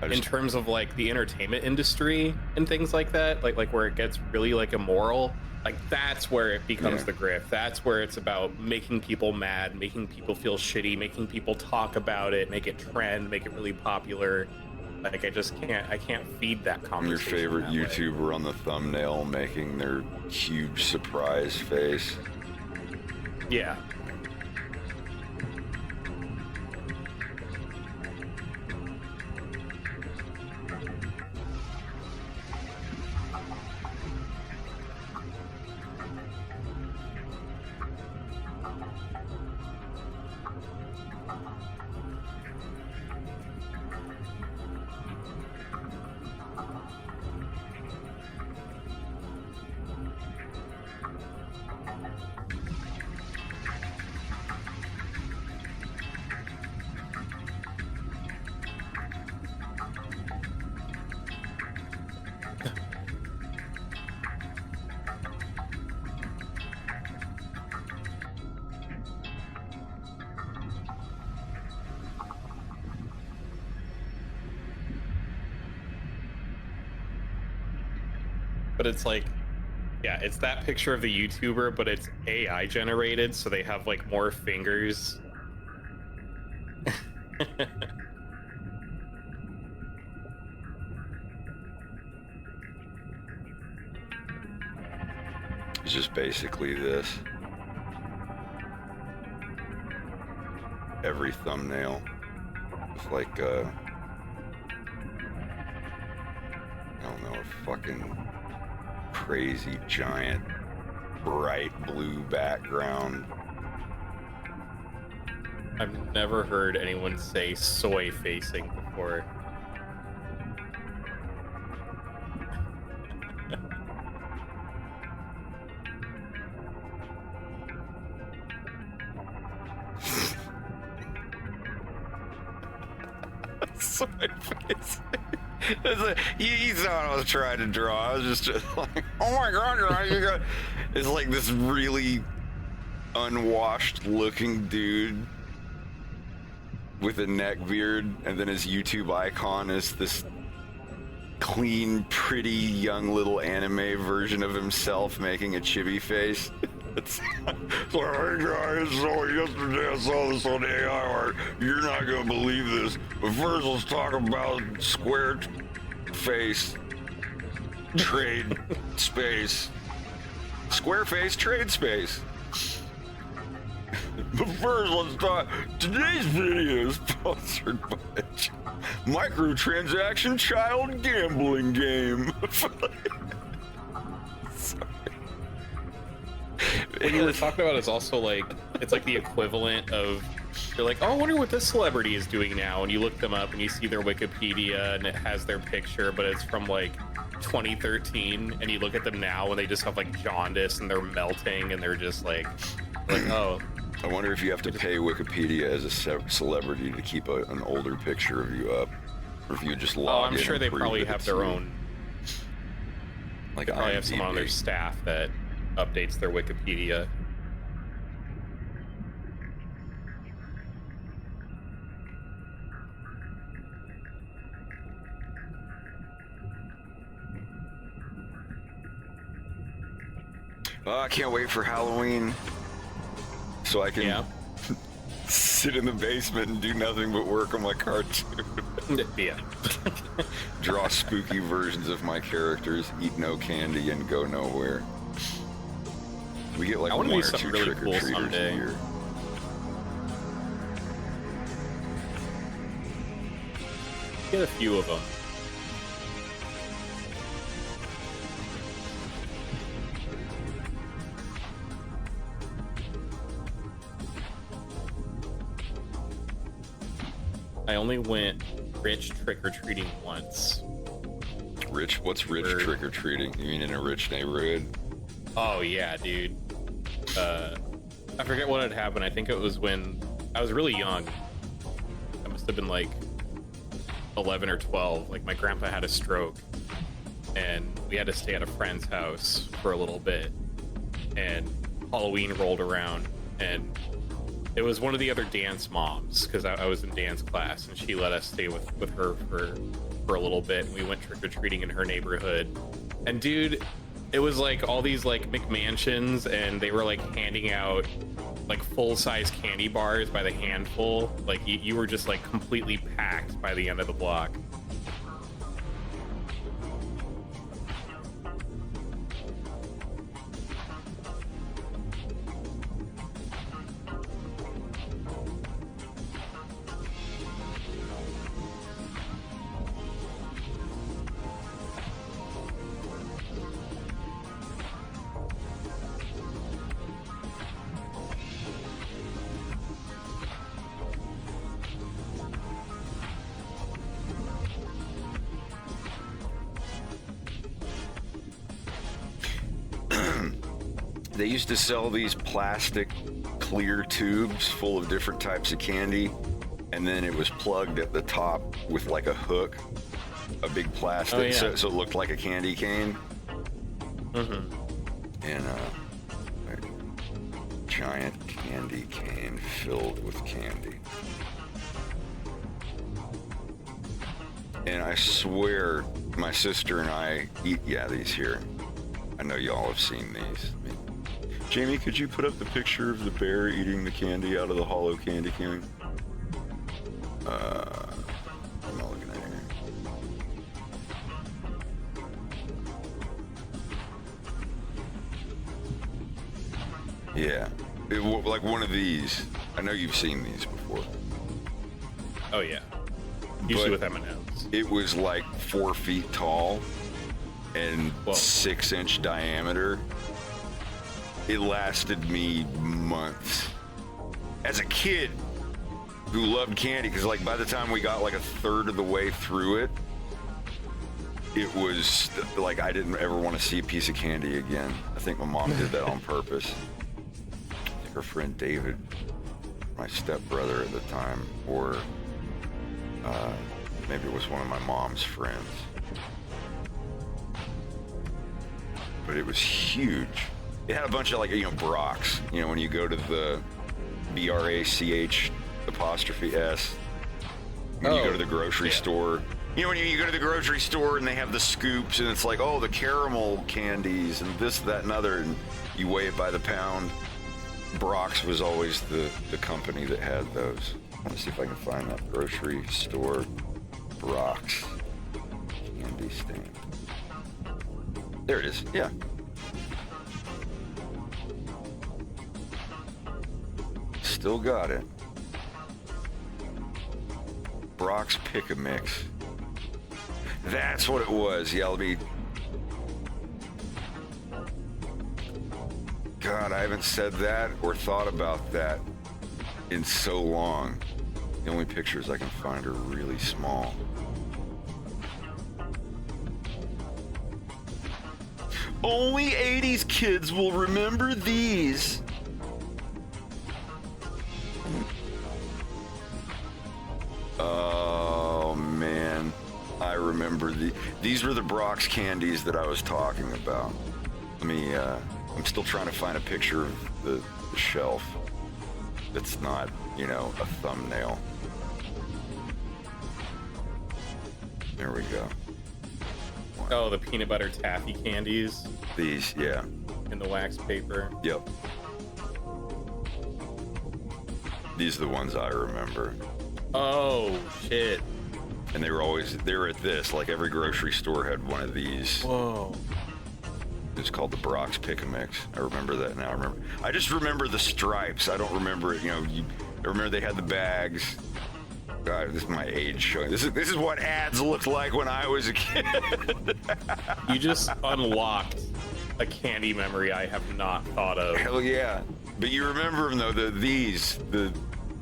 B: in terms of like the entertainment industry and things like that, like where it gets really like immoral, like that's where it becomes the grift. That's where it's about making people mad, making people feel shitty, making people talk about it, make it trend, make it really popular. Like I can't feed that conversation.
A: Your favorite
B: that way.
A: YouTuber on the thumbnail making their huge surprise face.
B: Yeah. But it's like, yeah, it's that picture of the YouTuber, but it's AI generated, so they have like more fingers.
A: It's just basically this. Every thumbnail. It's like, I don't know, a fucking crazy giant bright blue background.
B: I've never heard anyone say soy facing before.
A: Soy facing. You thought I was trying to draw. I was just like, oh my god, you got. It's like this really unwashed looking dude with a neck beard, and then his YouTube icon is this clean, pretty, young little anime version of himself making a chibi face. It's like, hey guys, so yesterday I saw this on AI art. You're not gonna believe this. But first, let's talk about Square Face Trade Space. Squareface Trade Space. But first, let's talk. Today's video is sponsored by microtransaction child gambling game. Sorry.
B: What you were talking about is also like, it's like the equivalent of, you're like, oh, I wonder what this celebrity is doing now, and you look them up and you see their Wikipedia and it has their picture, but it's from like 2013, and you look at them now and they just have like jaundice and they're melting and they're just like oh.
A: I wonder if you have to pay Wikipedia as a celebrity to keep an older picture of you up, or if you just log in.
B: I'm sure
A: and
B: they
A: prove
B: probably
A: that
B: have
A: it's
B: their
A: you.
B: own.
A: Like
B: They probably have
A: IMDb.
B: someone on their staff that updates their Wikipedia.
A: Oh, I can't wait for Halloween, so I can sit in the basement and do nothing but work on my cartoon.
B: Yeah.
A: Draw spooky versions of my characters, eat no candy, and go nowhere. We get like
B: I
A: one
B: wanna
A: or
B: do something
A: two
B: really
A: trick or
B: cool
A: treaters
B: someday.
A: a year.
B: Get a few of them. I only went rich trick-or-treating once.
A: Rich? What's rich trick-or-treating? You mean in a rich neighborhood?
B: Oh yeah, dude. I forget what had happened. I think it was when I was really young. I must have been like 11 or 12. Like my grandpa had a stroke and we had to stay at a friend's house for a little bit, and Halloween rolled around and it was one of the other dance moms, because I was in dance class, and she let us stay with her for a little bit, and we went trick-or-treating in her neighborhood. And dude, it was like all these like McMansions, and they were like handing out like full-size candy bars by the handful. Like you were just like completely packed by the end of the block.
A: They used to sell these plastic clear tubes full of different types of candy, and then it was plugged at the top with like a hook, a big plastic,
B: Oh, yeah.
A: so it looked like a candy cane.
B: Mm-hmm.
A: And a giant candy cane filled with candy. And I swear my sister and I eat, yeah, these here. I know y'all have seen these. Jamie, could you put up the picture of the bear eating the candy out of the hollow candy cane? I'm not looking at it here. Yeah, like one of these. I know you've seen these before.
B: Oh yeah, usually
A: But
B: with M&Ms.
A: it was like 4 feet tall and
B: Whoa.
A: 6-inch diameter. It lasted me months. As a kid who loved candy, because like by the time we got like a third of the way through it, it was like I didn't ever want to see a piece of candy again. I think my mom did that on purpose. I think her friend David, my stepbrother at the time, or maybe it was one of my mom's friends. But it was huge. It had a bunch of like, Brock's, when you go to the BRACH apostrophe S, when you go to the grocery store, when you go to the grocery store and they have the scoops and it's like, oh, the caramel candies and this, that, and other, and you weigh it by the pound. Brock's was always the company that had those. Let's see if I can find that grocery store Brock's candy stand. There it is, yeah. Still got it. Brock's Pick-a-Mix. That's what it was. Yeah, God, I haven't said that or thought about that in so long. The only pictures I can find are really small. Only 80s kids will remember these. Oh man, I remember these were the Brock's candies that I was talking about. I'm still trying to find a picture of the shelf that's not, a thumbnail. There we go.
B: Oh, the peanut butter taffy candies.
A: These, yeah.
B: In the wax paper.
A: Yep. These are the ones I remember.
B: Oh, shit.
A: And they were at this, like every grocery store had one of these.
B: Whoa.
A: It's called the Brock's Pick-a-Mix. I remember that now. I just remember the stripes. I don't remember it, I remember they had the bags. God, this is my age showing. This is what ads looked like when I was a kid.
B: You just unlocked a candy memory I have not thought of.
A: Hell yeah. But you remember them though, the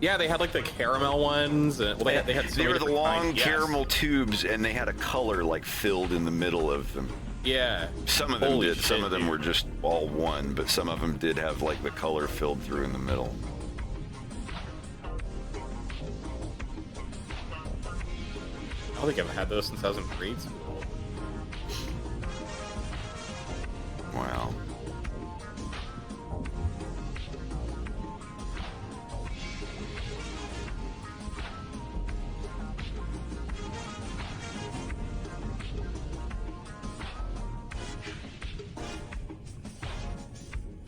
B: Yeah, they had like the caramel ones. Well, they had. So
A: They
B: many
A: were the
B: different
A: long
B: kinds, yes.
A: caramel tubes, and they had a color like filled in the middle of them.
B: Yeah.
A: Some of them
B: Holy
A: did.
B: shit,
A: Some of them
B: dude.
A: were just all one, but some of them did have like the color filled through in the middle.
B: I don't think I've had those since I was in grade school.
A: Wow.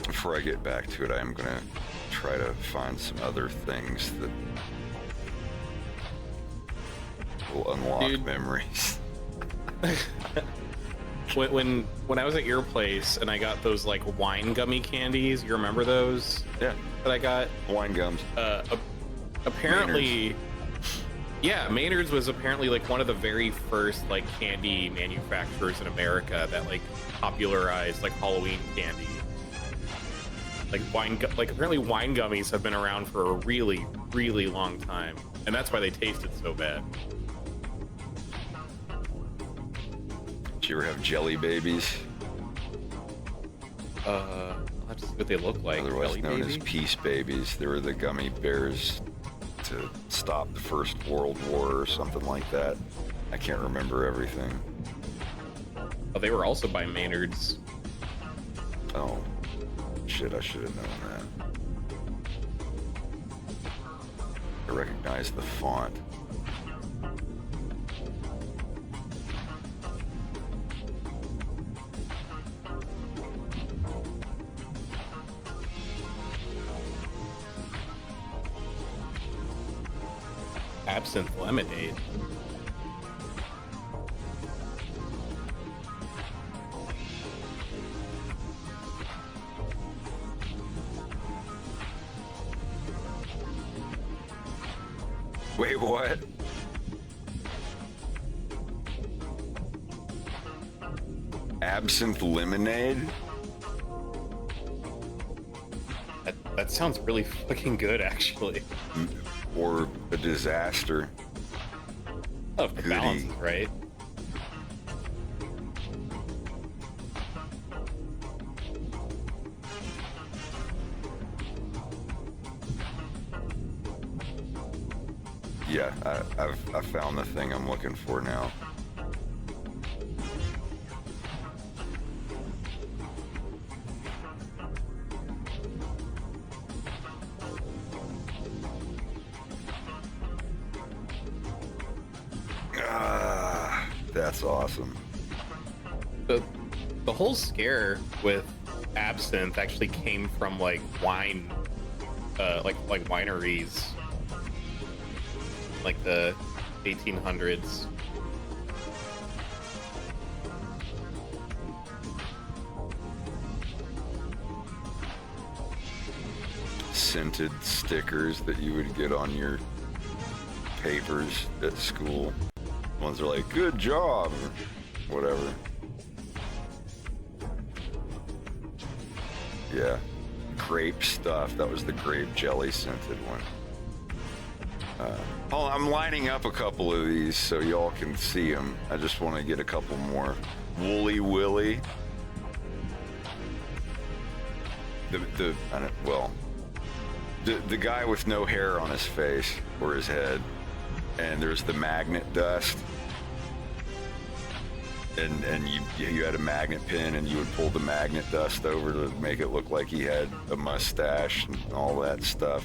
A: Before I get back to it, I am going to try to find some other things that will unlock
B: Dude.
A: memories.
B: When I was at your place and I got those like wine gummy candies, you remember those
A: Yeah,
B: that I got?
A: wine gums.
B: Apparently, yeah, Maynard's was apparently like one of the very first like candy manufacturers in America that like popularized like Halloween candy. Like apparently wine gummies have been around for a really, really long time, and that's why they tasted so bad.
A: Did you ever have jelly babies?
B: I'll have to see what they look like.
A: Otherwise
B: Jelly
A: known
B: baby?
A: as peace babies. They were the gummy bears to stop the First World War or something like that. I can't remember everything.
B: Oh, they were also by Maynard's.
A: Oh, shit, I should have known that. I recognize the font.
B: Absinthe lemonade.
A: Wait, what? Absinthe lemonade?
B: That sounds really fucking good, actually.
A: Or a disaster?
B: Oh, the
A: Goody.
B: balance, right?
A: Yeah, I found the thing I'm looking for now. Ah, that's awesome.
B: The whole scare with absinthe actually came from like wine, like wineries, like the 1800s.
A: Scented stickers that you would get on your papers at school. Ones are like, good job, or whatever. Yeah, grape stuff. That was the grape jelly scented one. Oh, I'm lining up a couple of these so y'all can see them. I just want to get a couple more. Woolly Willy. The guy with no hair on his face or his head, and there's the magnet dust. And you had a magnet pin, and you would pull the magnet dust over to make it look like he had a mustache and all that stuff.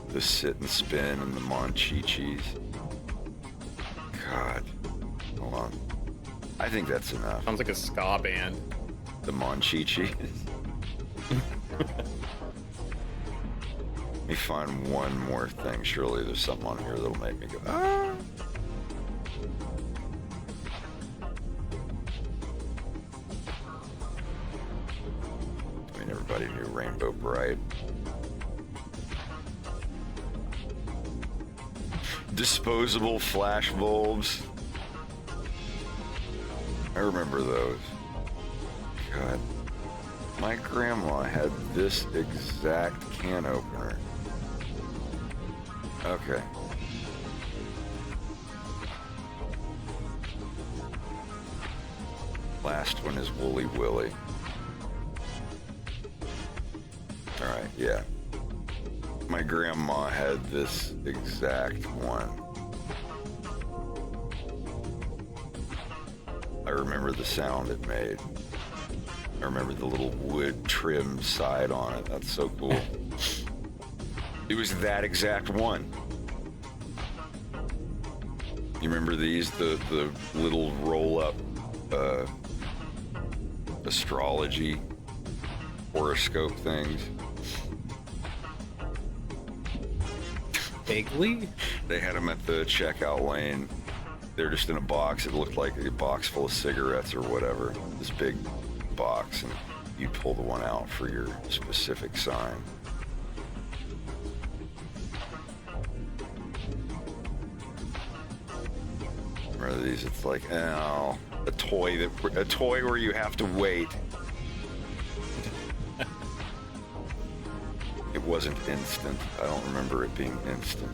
A: The sit and spin and the Monchichis. God, hold on. I think that's enough.
B: Sounds like a ska band.
A: The Monchichis. Let me find one more thing. Surely there's something on here that'll make me go, ah. I mean, everybody knew Rainbow Bright. Disposable flash bulbs. I remember those. God. My grandma had this exact can opener. Okay. Last one is Wooly Willy. Alright, yeah. My grandma had this exact one. I remember the sound it made. I remember the little wood trim side on it. That's so cool. It was that exact one. You remember these? The little roll-up astrology horoscope things?
B: Vaguely?
A: They had them at the checkout lane. They're just in a box. It looked like a box full of cigarettes or whatever. This big box, and you pull the one out for your specific sign. Remember these? It's like, oh, a toy where you have to wait. It wasn't instant. I don't remember it being instant.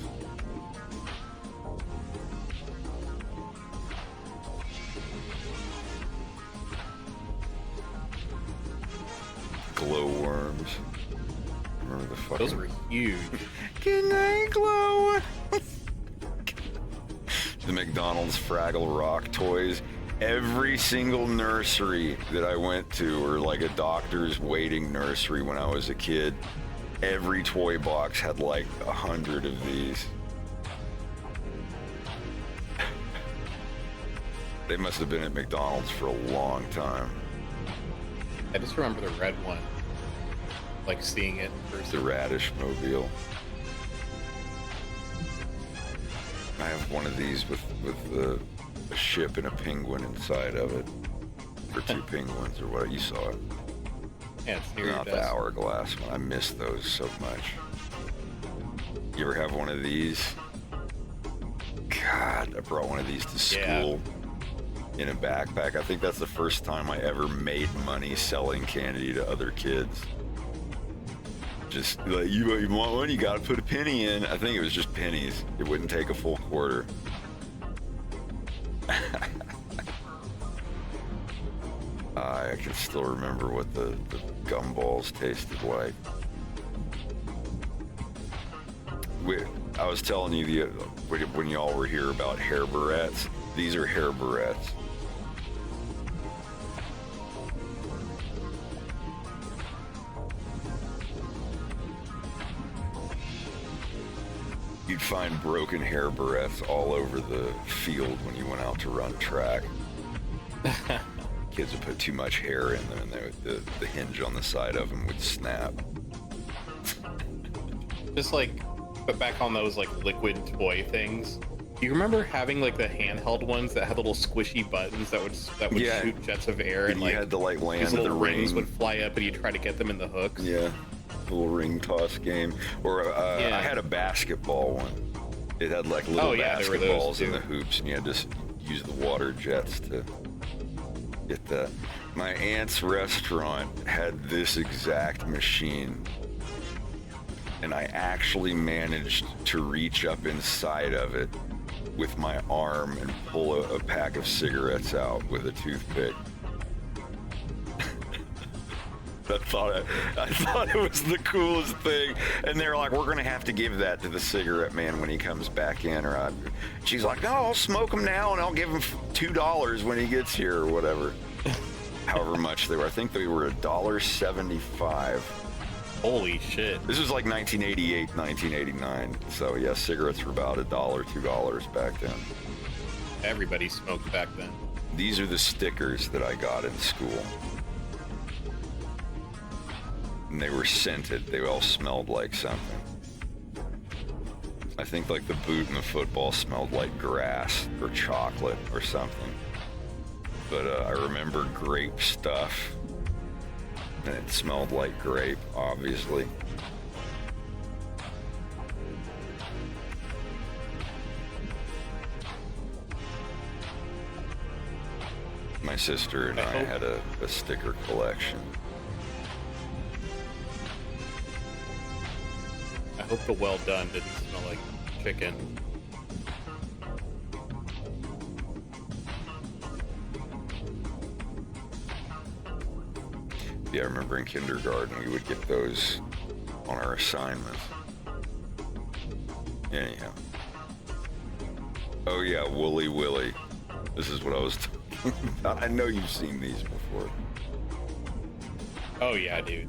A: Glowworms. Remember the fucking...
B: Those were huge.
A: Good night, glowworms. The McDonald's Fraggle Rock toys. Every single nursery that I went to, or like a doctor's waiting nursery when I was a kid, every toy box had like 100 of these. They must have been at McDonald's for a long time.
B: I just remember the red one, like seeing it first.
A: The Radish Mobile. I have one of these with a ship and a penguin inside of it. Or two penguins or what, you saw it.
B: Yeah, it's near
A: Not
B: your
A: the
B: desk.
A: hourglass one. I miss those so much. You ever have one of these? God, I brought one of these to school in a backpack. I think that's the first time I ever made money selling candy to other kids. Just like, you want one? You gotta put a penny in. I think it was just pennies. It wouldn't take a full quarter. I can still remember what the gumballs tasted like. I was telling you when y'all were here about hair barrettes. These are hair barrettes. You'd find broken hair barrettes all over the field when you went out to run track. Kids would put too much hair in them, and the hinge on the side of them would snap.
B: Just like, but back on those like liquid toy things. Do you remember having like the handheld ones that had little squishy buttons that would
A: Yeah.
B: shoot jets of air, and
A: And
B: like
A: you had to like land
B: these
A: the
B: little rings
A: ring.
B: would fly up, and you try to get them in the hooks?
A: Yeah, little ring toss game. Or I had a basketball one. It had like little
B: there were those
A: basketballs in
B: too.
A: the hoops, and you had to use the water jets to get that. My aunt's restaurant had this exact machine, and I actually managed to reach up inside of it with my arm and pull a pack of cigarettes out with a toothpick. I thought it was the coolest thing, and they're like, "We're gonna have to give that to the cigarette man when he comes back in." She's like, "No, I'll smoke him now, and I'll give him $2 when he gets here, or whatever." However much they were, I think they were $1.75.
B: Holy shit!
A: This was like 1988, 1989. So yeah, cigarettes were about $1, $2 back then.
B: Everybody smoked back then.
A: These are the stickers that I got in school. And they were scented. They all smelled like something. I think like the boot and the football smelled like grass or chocolate or something. But I remember grape stuff. And it smelled like grape, obviously. My sister and I had a sticker collection.
B: hope the well done didn't smell like chicken.
A: Yeah, I remember in kindergarten we would get those on our assignments. Anyhow. Oh yeah, Wooly Willy. This is what I was talking about. I know you've seen these before.
B: Oh yeah, dude.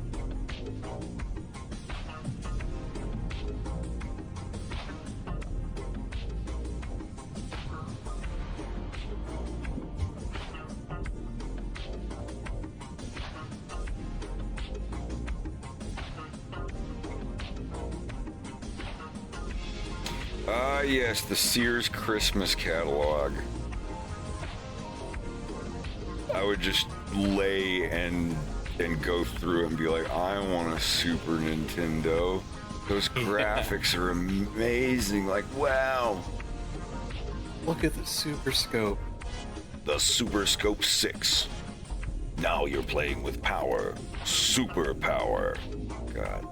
A: Ah, yes, the Sears Christmas catalog. I would just lay and go through and be like, I want a Super Nintendo. Those graphics are amazing. Like, wow.
B: Look at the Super Scope.
A: The Super Scope 6. Now you're playing with power. Super power. God.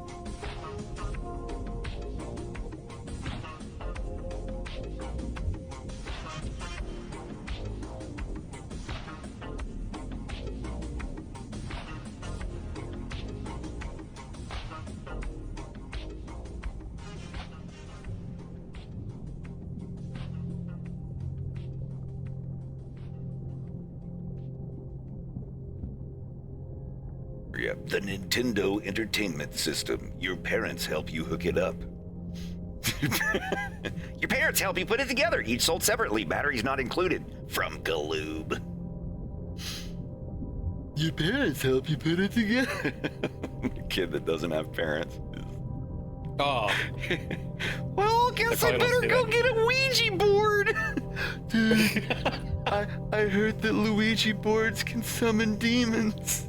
A: Yep, the Nintendo Entertainment System. Your parents help you hook it up. Your parents help you put it together. Each sold separately. Batteries not included. From Galoob. Your parents help you put it together. Kid that doesn't have parents.
B: Oh.
A: Well, guess I better go get a Ouija board. Dude, I heard that Luigi boards can summon demons.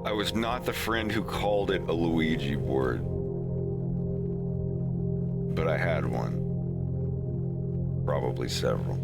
A: I was not the friend who called it a Luigi board, but I had one. Probably several.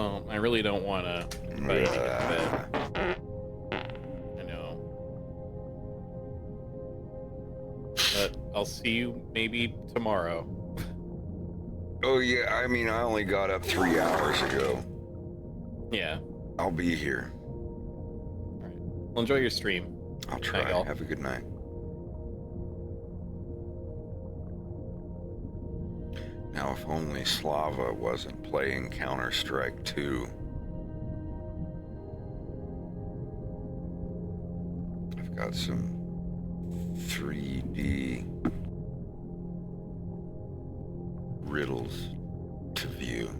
B: Well, I really don't want to. But I know. But I'll see you maybe tomorrow.
A: Oh yeah, I mean, I only got up 3 hours ago.
B: Yeah.
A: I'll be here.
B: All right. Well, enjoy your stream.
A: I'll try.
B: Night, y'all.
A: Have a good night. Now, if only Slava wasn't playing Counter-Strike 2. I've got some 3D riddles to view.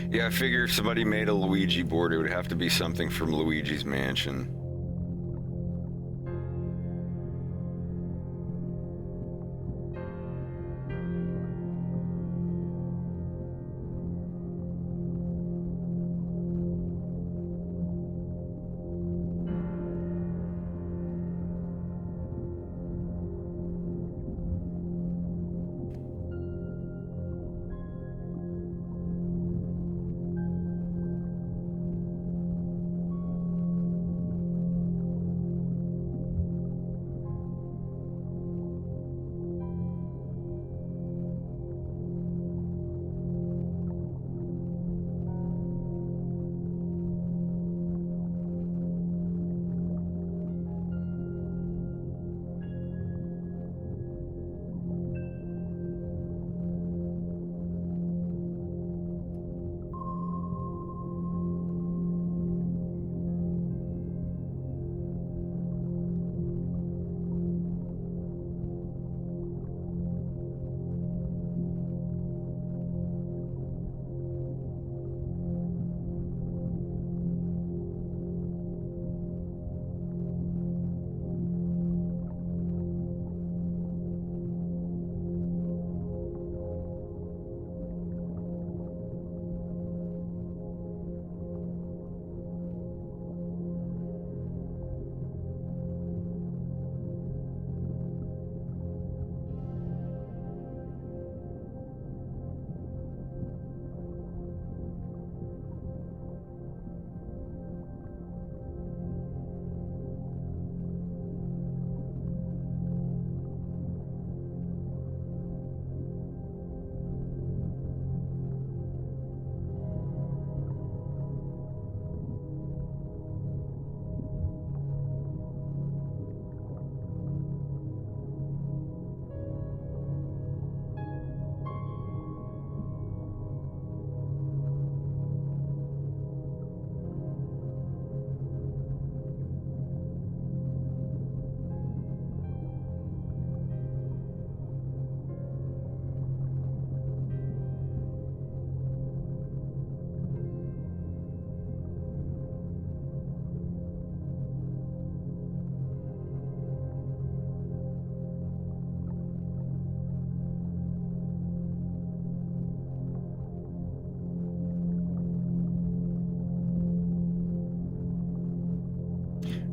A: Yeah, I figure if somebody made a Luigi board, it would have to be something from Luigi's Mansion.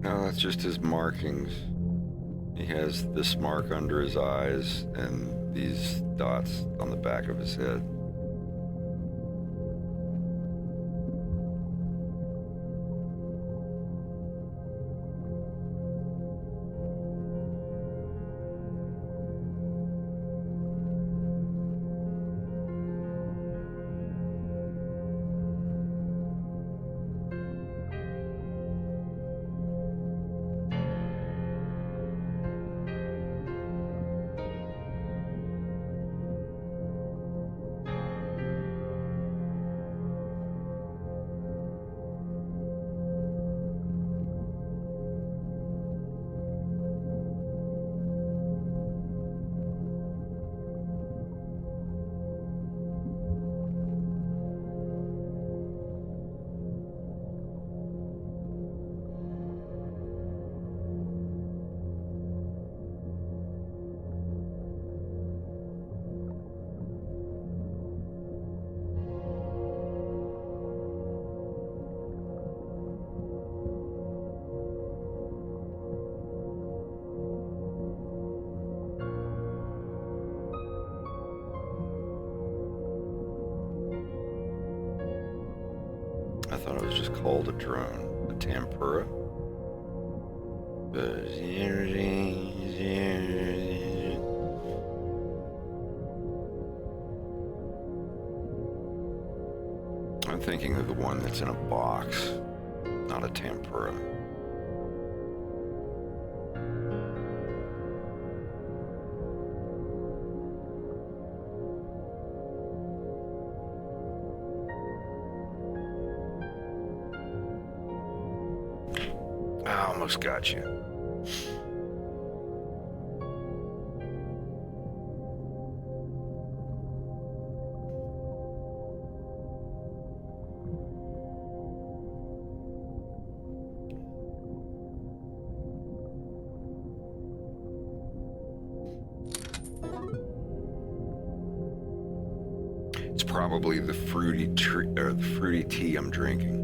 A: No, that's just his markings. He has this mark under his eyes and these dots on the back of his head. I thought it was just called a drone, a tempura. I'm thinking of the one that's in a box, not a tempura. I almost got you. It's probably the fruity tree or the fruity tea I'm drinking.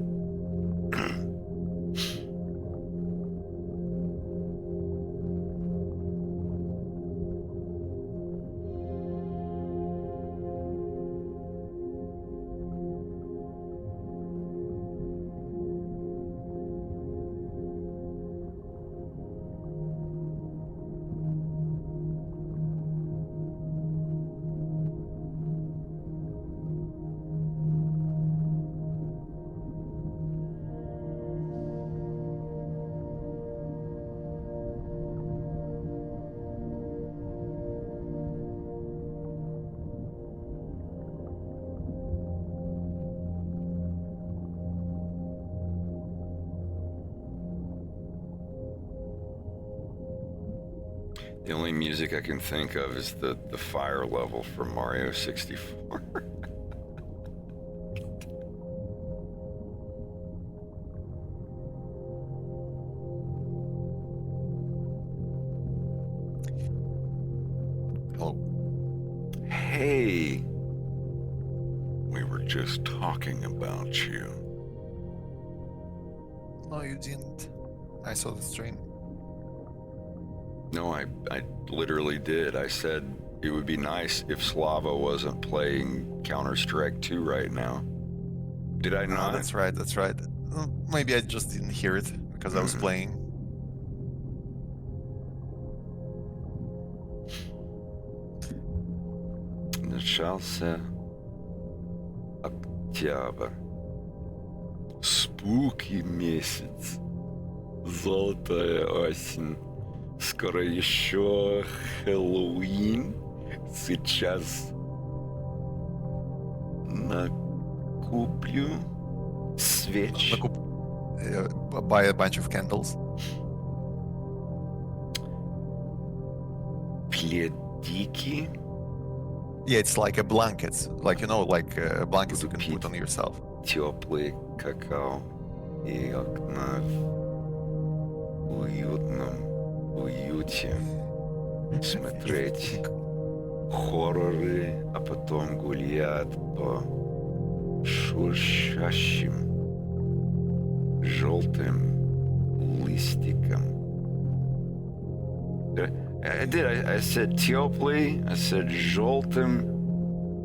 A: The only music I can think of is the fire level from Mario 64.
E: Oh,
A: Hey, we were just talking about you.
E: no, you didn't. I saw the stream.
A: No, I literally did. I said it would be nice if Slava wasn't playing Counter-Strike 2 right now. Did I
E: No,
A: not?
E: that's right, that's right. Maybe I just didn't hear it because I was playing.
A: Начался октябрь. Спуки месяц. Золотая осень. Скоро еще Хэллоуин. Сейчас накуплю свеч.
E: Buy a bunch of candles.
A: Пледики.
E: Yeah, it's like a blanket, like like blankets you can put on yourself.
A: Теплый какао и окна в уютном уюте. Смотреть хорроры, а потом гулять по шуршащим желтым listikum. I did. I said teopli. I said joltim,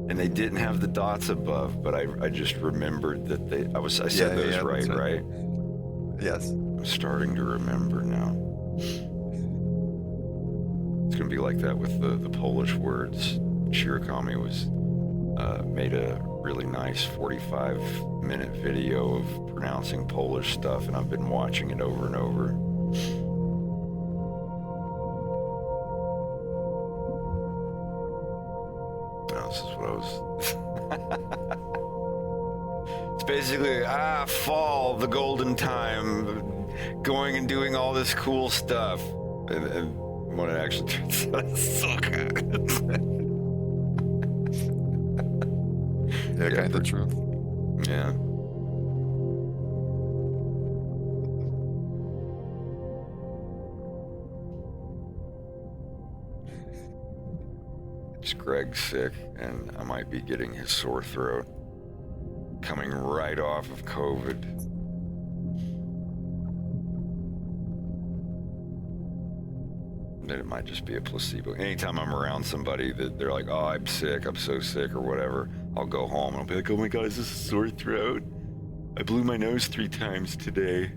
A: and they didn't have the dots above. But I just remembered that they. I said those right,
E: that's
A: right?
E: Yes.
A: I'm starting to remember now. It's gonna be like that with the Polish words. Shirakami was made a really nice 45-minute video of pronouncing Polish stuff, and I've been watching it over and over. No, this is what I was. It's basically fall, the golden time, going and doing all this cool stuff, and when it actually turns out, it's so good.
E: Yeah, kind of true.
A: Yeah. It's Greg's sick, and I might be getting his sore throat coming right off of COVID. Then it might just be a placebo. Anytime I'm around somebody that they're like, oh, I'm sick, I'm so sick or whatever, I'll go home and I'll be like, oh my God, is this a sore throat? I blew my nose 3 times today.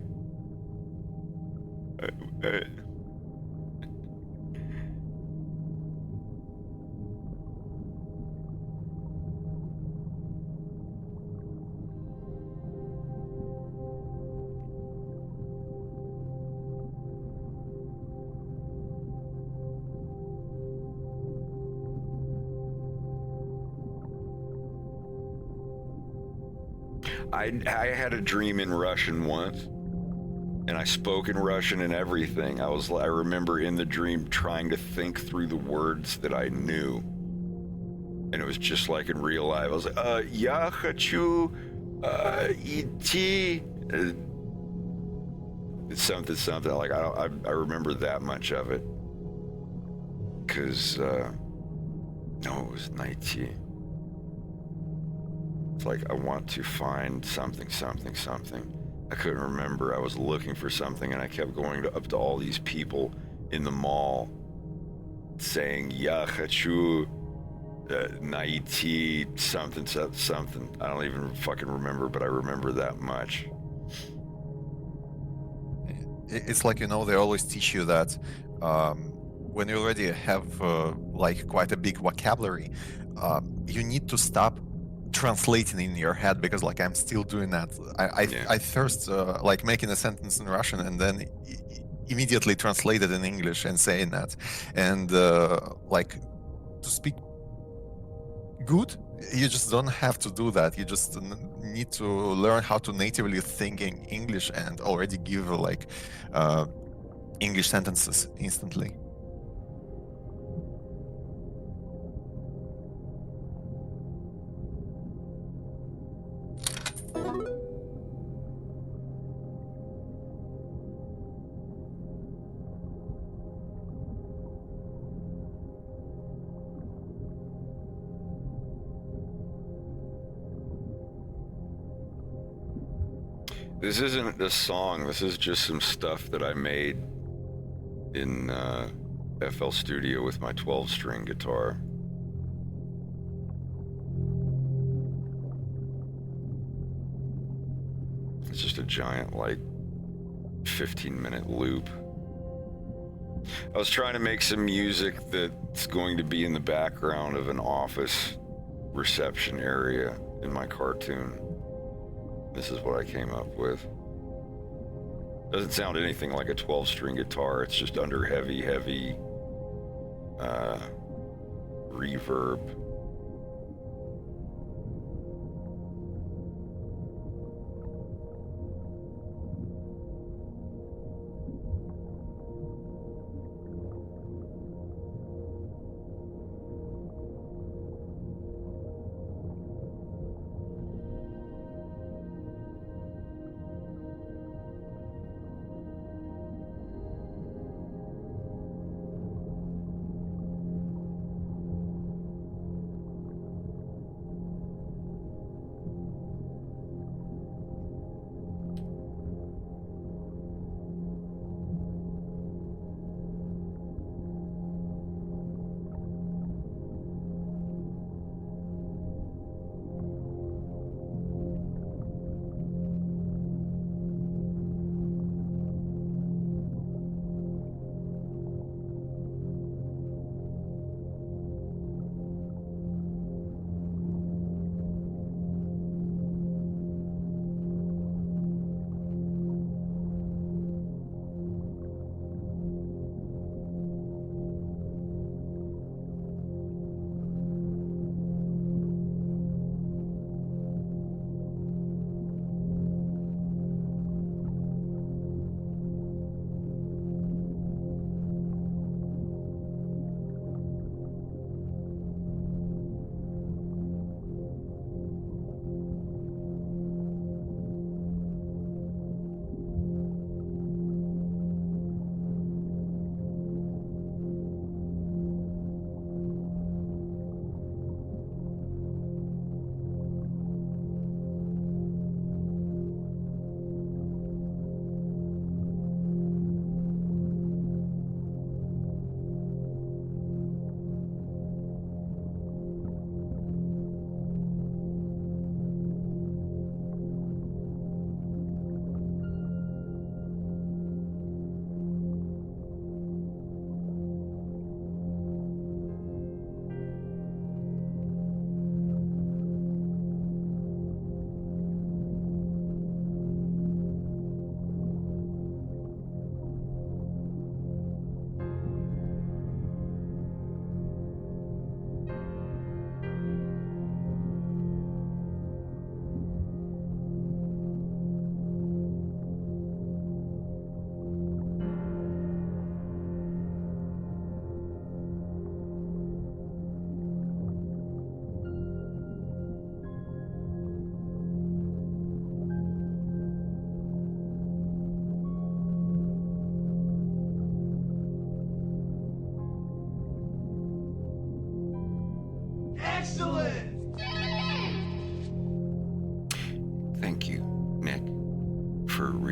A: I had a dream in Russian once, and I spoke in Russian and everything. I remember in the dream trying to think through the words that I knew, and it was just like in real life. I was like, "Я хочу идти." Something like I remember that much of it, because no, it was найти. It's like I want to find something. I couldn't remember. I was looking for something, and I kept going up to all these people in the mall saying "Я хочу найти something." I don't even fucking remember, but I remember that much.
E: It's like, you know, they always teach you that when you already have like quite a big vocabulary, you need to stop translating in your head, because like I'm still doing that. I first like making a sentence in Russian and then immediately translate it in English and saying that. And like to speak good, you just don't have to do that. You just need to learn how to natively think in English and already give like English sentences instantly.
A: This isn't a song. This is just some stuff that I made in FL Studio with my 12-string guitar. It's just a giant, like, 15-minute loop. I was trying to make some music that's going to be in the background of an office reception area in my cartoon. This is what I came up with. Doesn't sound anything like a 12-string guitar. It's just under heavy reverb.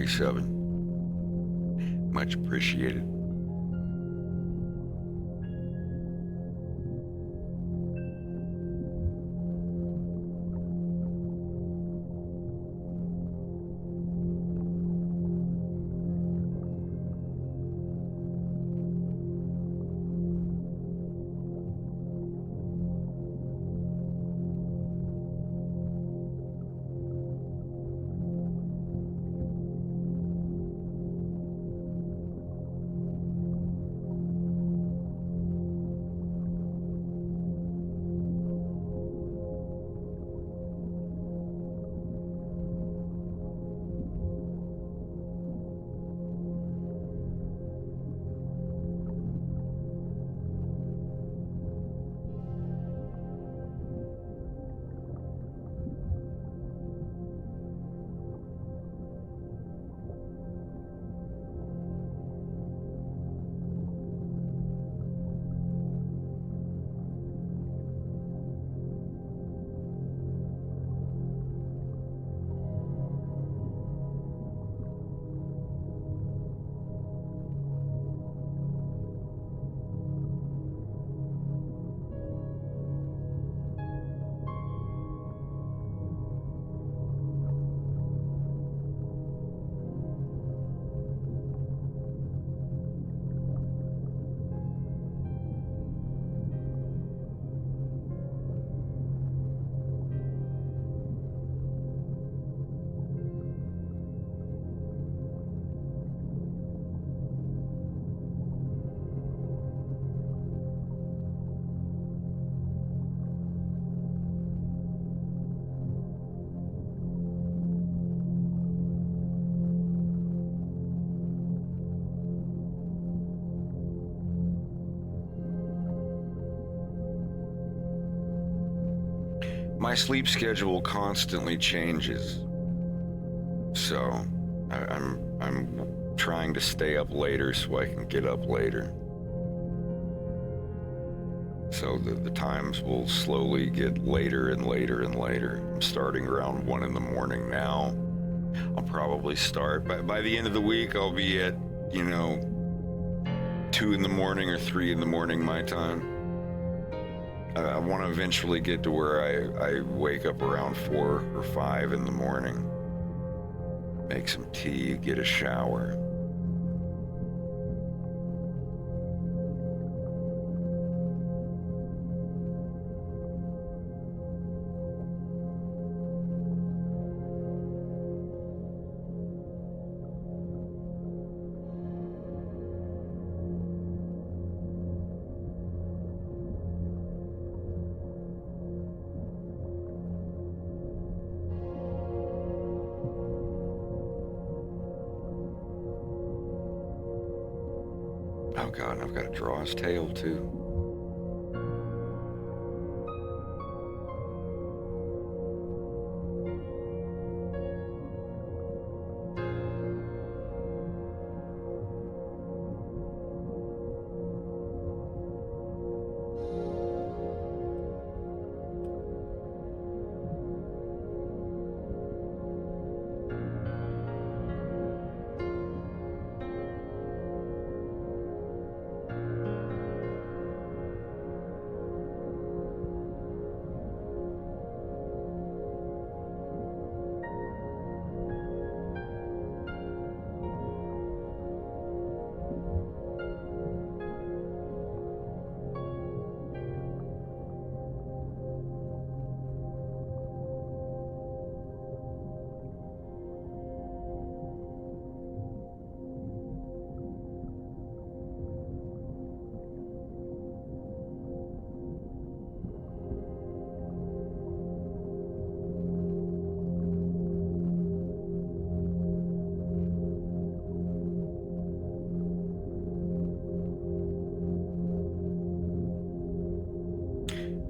A: resub. Much appreciated. My sleep schedule constantly changes, so I'm trying to stay up later so I can get up later. So the times will slowly get later and later and later. I'm starting around 1 in the morning now. I'll probably start by the end of the week. I'll be at 2 in the morning or 3 in the morning my time. I want to eventually get to where I wake up around 4 or 5 in the morning, make some tea, get a shower. Oh God, and I've got to draw his tail too.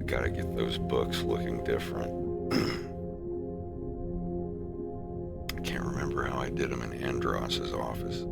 A: Gotta get those books looking different. I can't remember how I did them in Andros's office.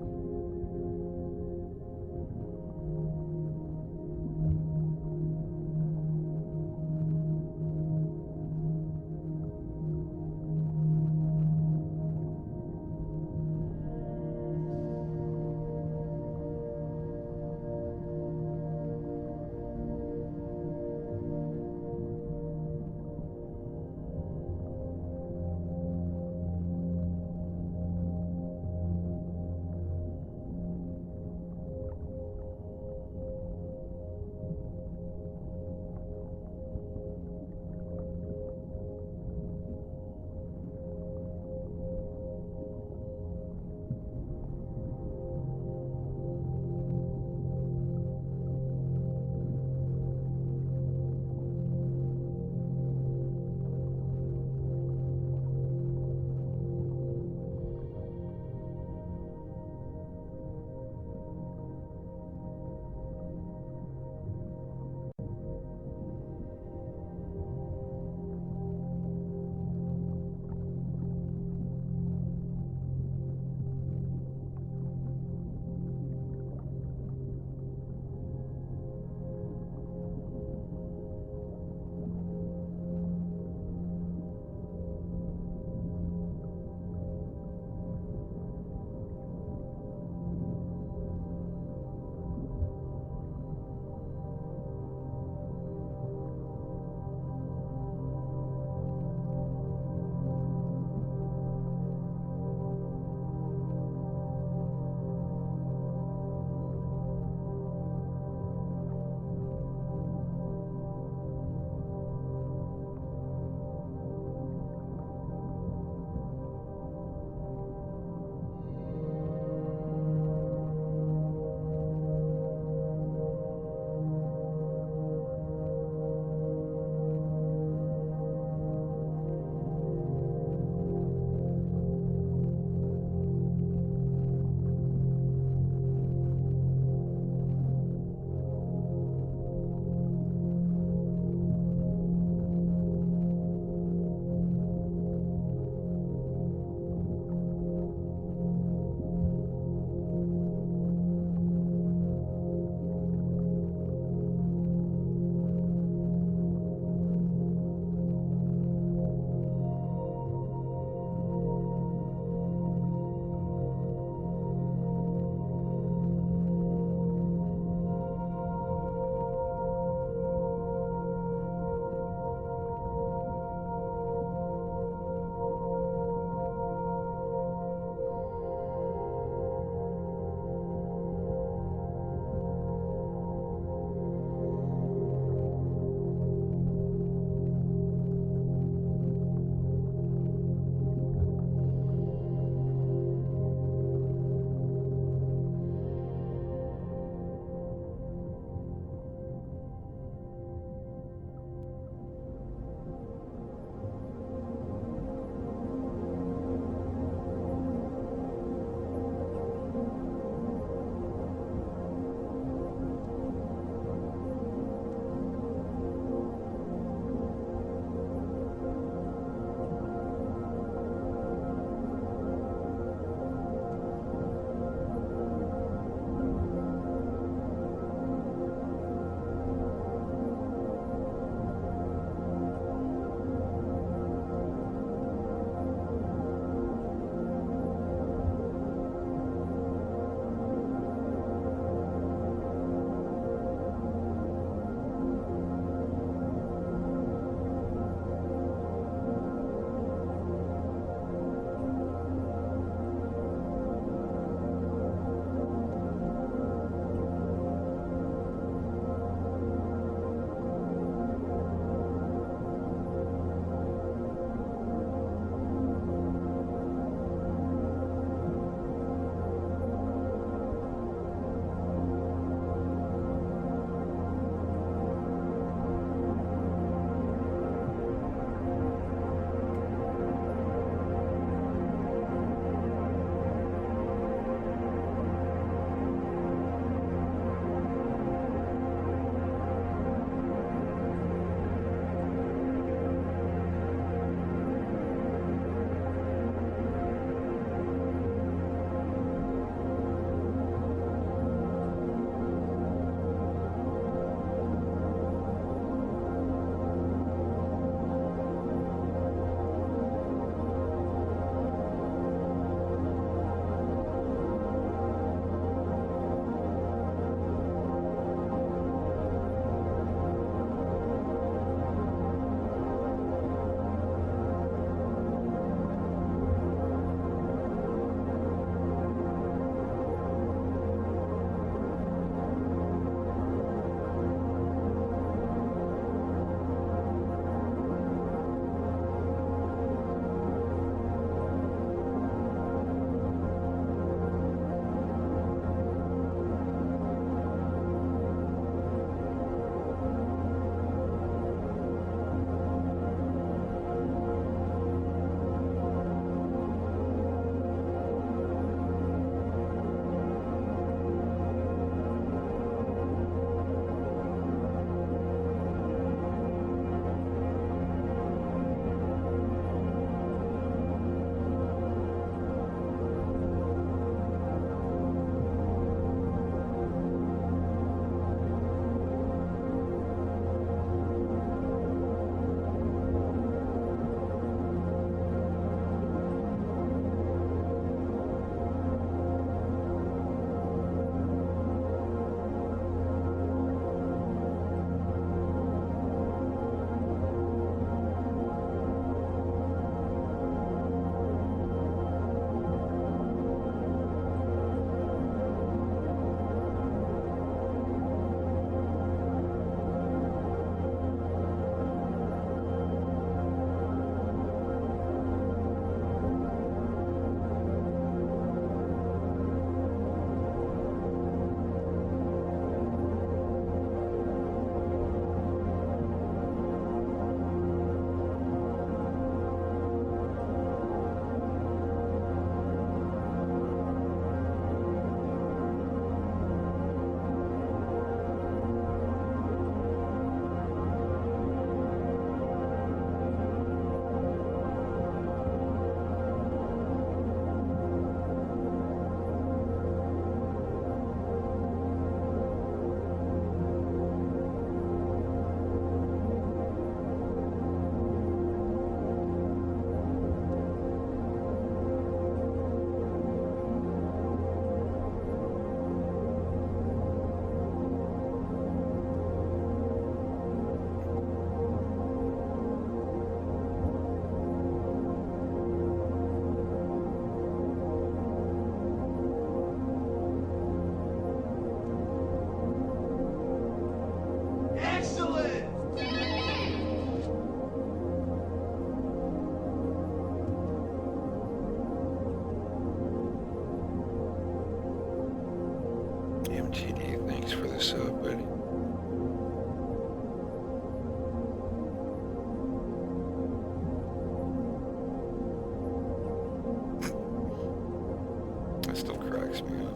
A: me up.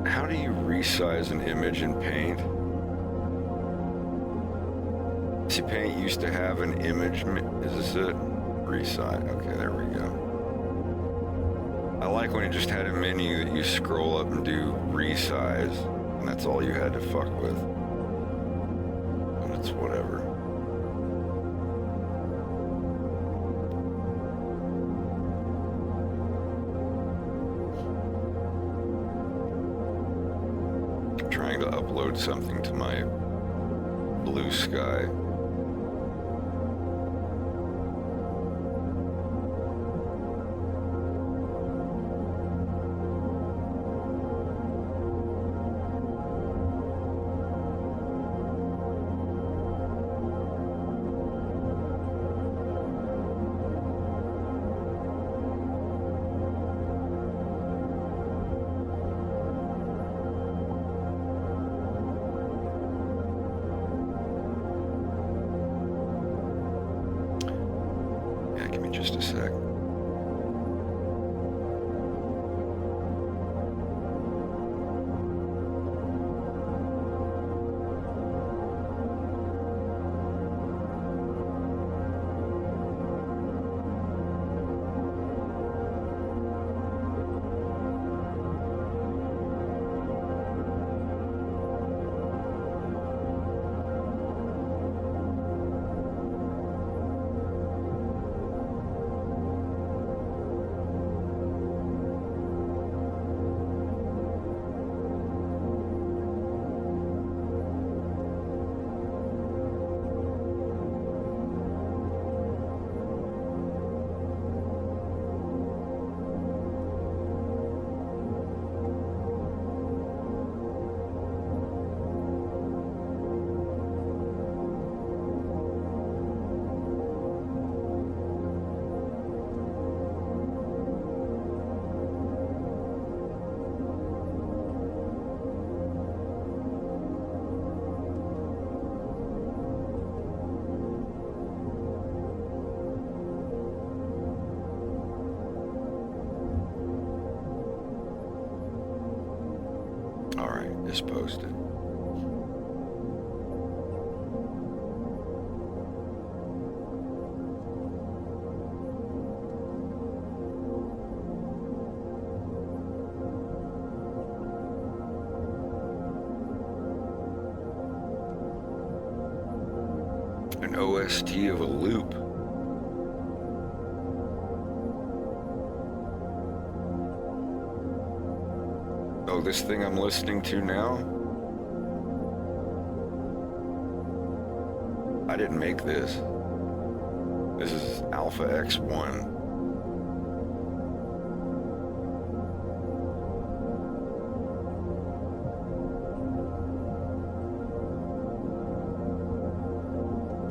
A: How do you resize an image in Paint? See, Paint used to have an image. Is this it? Resize. Okay, there we go. I like when it just had a menu that you scroll up and do resize, and that's all you had to fuck with. And it's whatever. Trying to upload something to my Blue Sky. Give me just a sec. All right, it's posted. an OST of a loop. Oh, this thing I'm listening to now? I didn't make this. This is Alpha X1.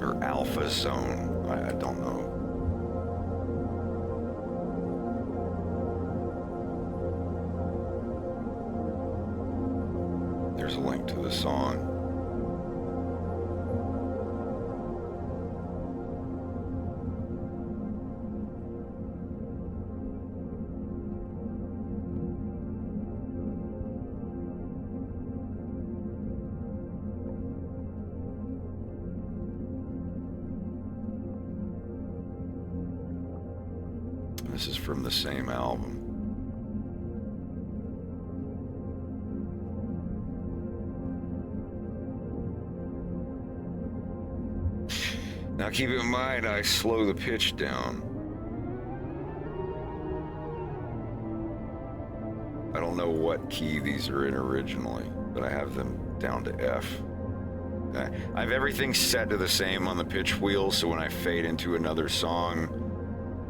A: Or Alpha Zone. I don't know. There's a link to the song. This is from the same album. Now keep in mind, I slow the pitch down. I don't know what key these are in originally, but I have them down to F. I have everything set to the same on the pitch wheel, so when I fade into another song,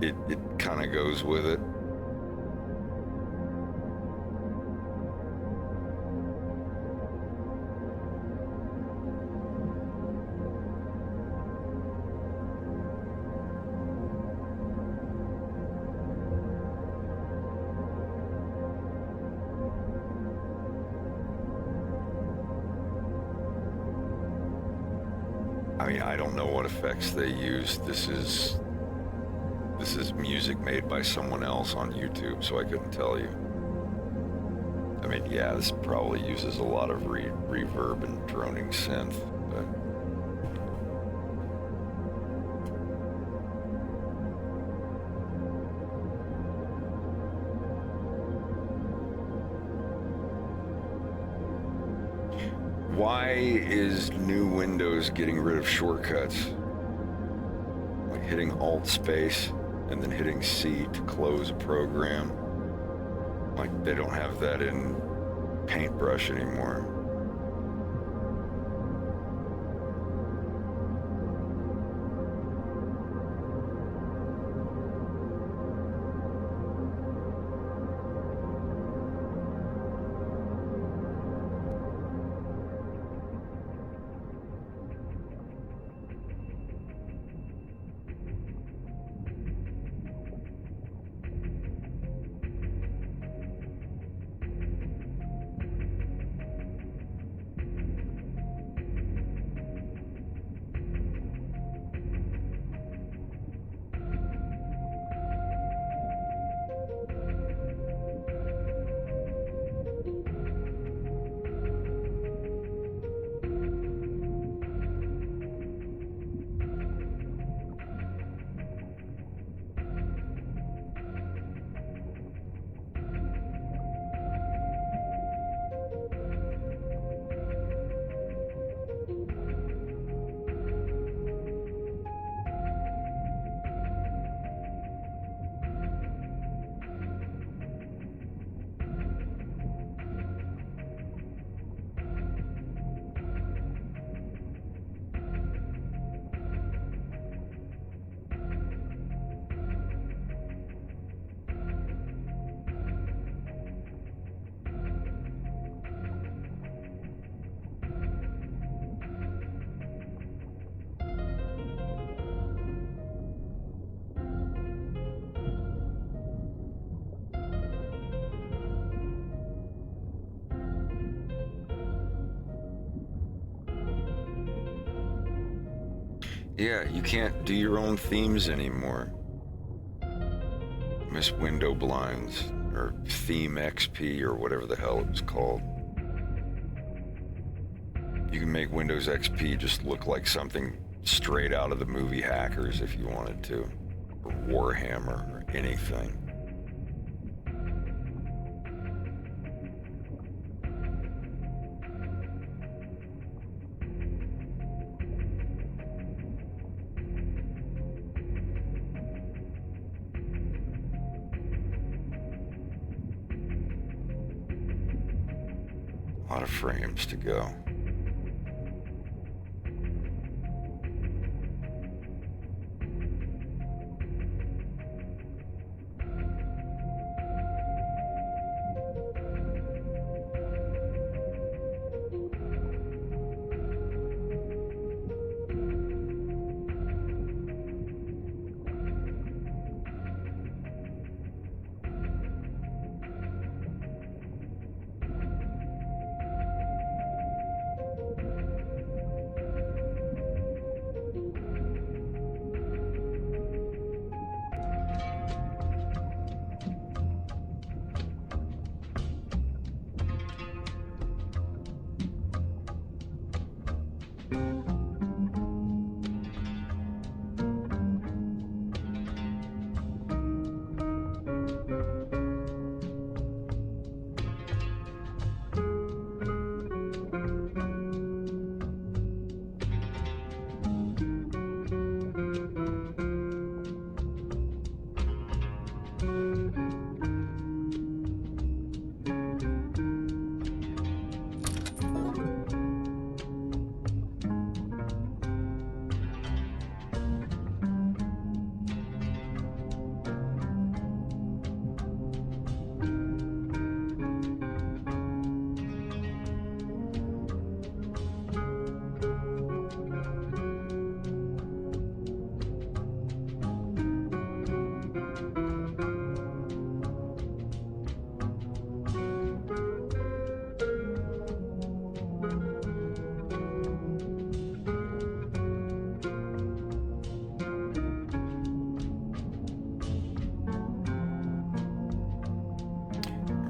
A: it kind of goes with it. I mean, I don't know what effects they use. This is music made by someone else on YouTube, so I couldn't tell you. I mean, yeah, this probably uses a lot of reverb and droning synth, but why is new Windows getting rid of shortcuts? Like hitting Alt Space and then hitting C to close a program. Like they don't have that in Paintbrush anymore. Yeah, you can't do your own themes anymore. Miss Window Blinds, or Theme XP, or whatever the hell it was called. You can make Windows XP just look like something straight out of the movie Hackers if you wanted to, or Warhammer, or anything. A lot of frames to go.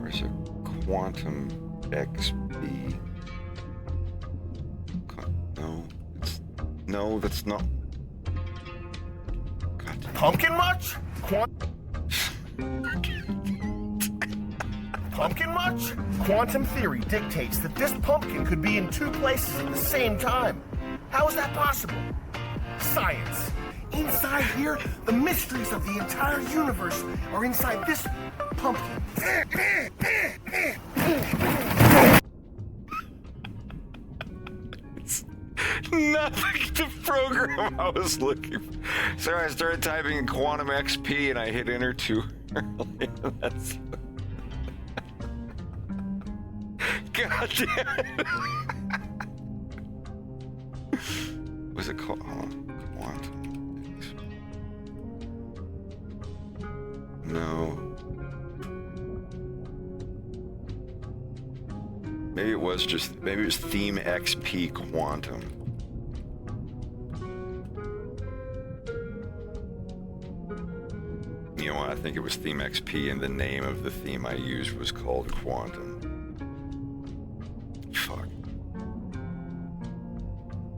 A: There's a quantum XP. No, that's not. God damn.
F: Pumpkin much? Pumpkin much? Quantum theory dictates that this pumpkin could be in two places at the same time. How is that possible? Science. Inside here, the mysteries of the entire universe are inside this pumpkin.
A: It's nothing to program I was looking for. Sorry, I started typing in quantum XP and I hit enter too early. That's... God damn it. Was it called? Hold on. Quantum XP. No. Maybe it was Theme XP Quantum. You know what? I think it was Theme XP, and the name of the theme I used was called Quantum. Fuck.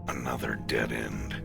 A: Another dead end.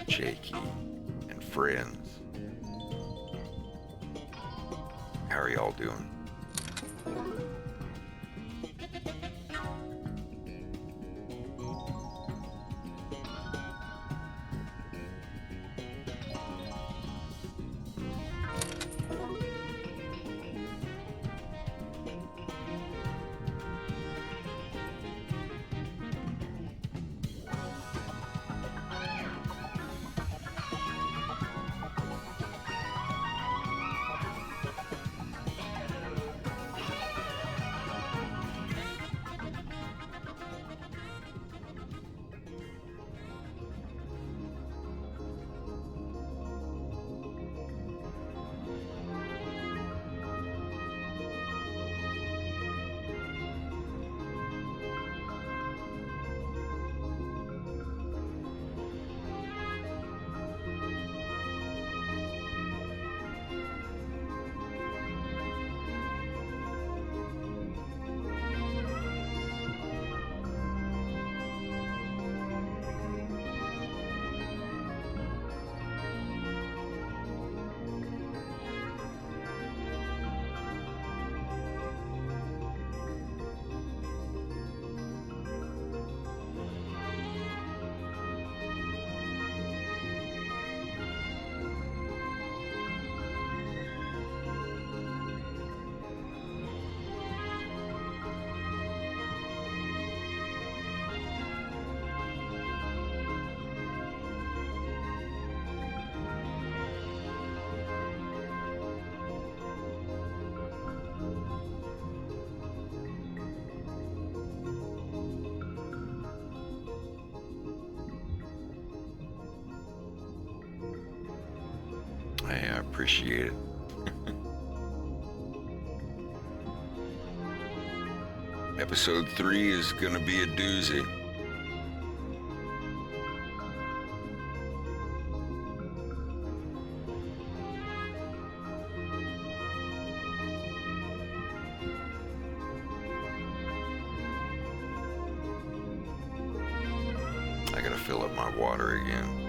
A: Jakey, and friends. How are y'all doing? I appreciate it. Episode 3 is gonna be a doozy. I gotta fill up my water again.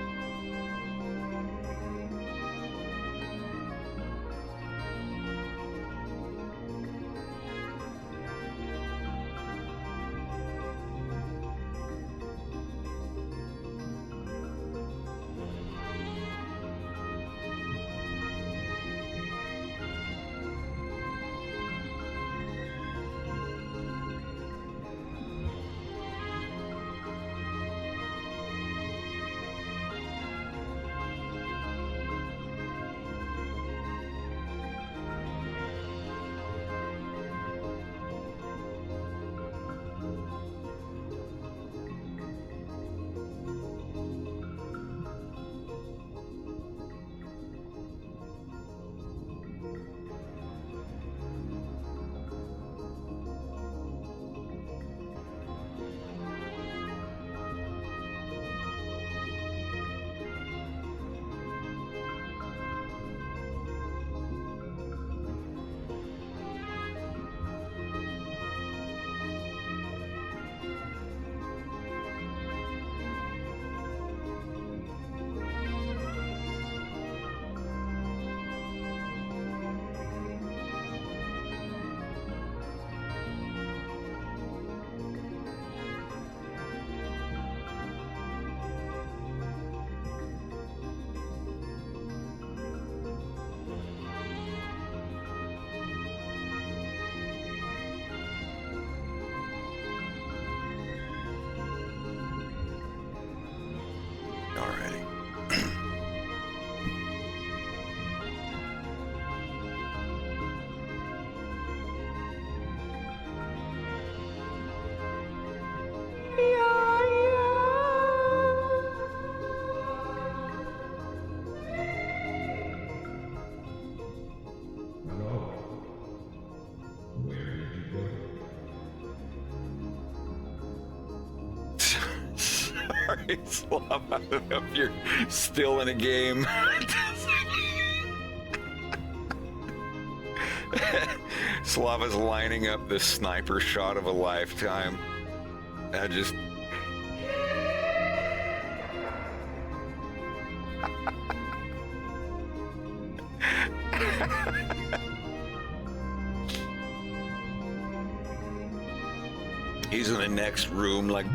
A: Alrighty. Sorry, Slav, I don't know if you're still in a game. Slava's lining up the sniper shot of a lifetime. I just... He's in the next room, like.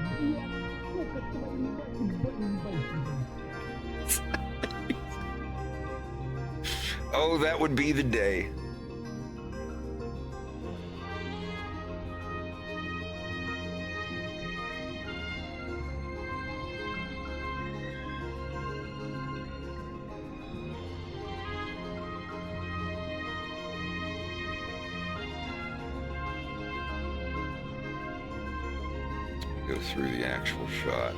A: Oh, that would be the day. Go through the actual shot.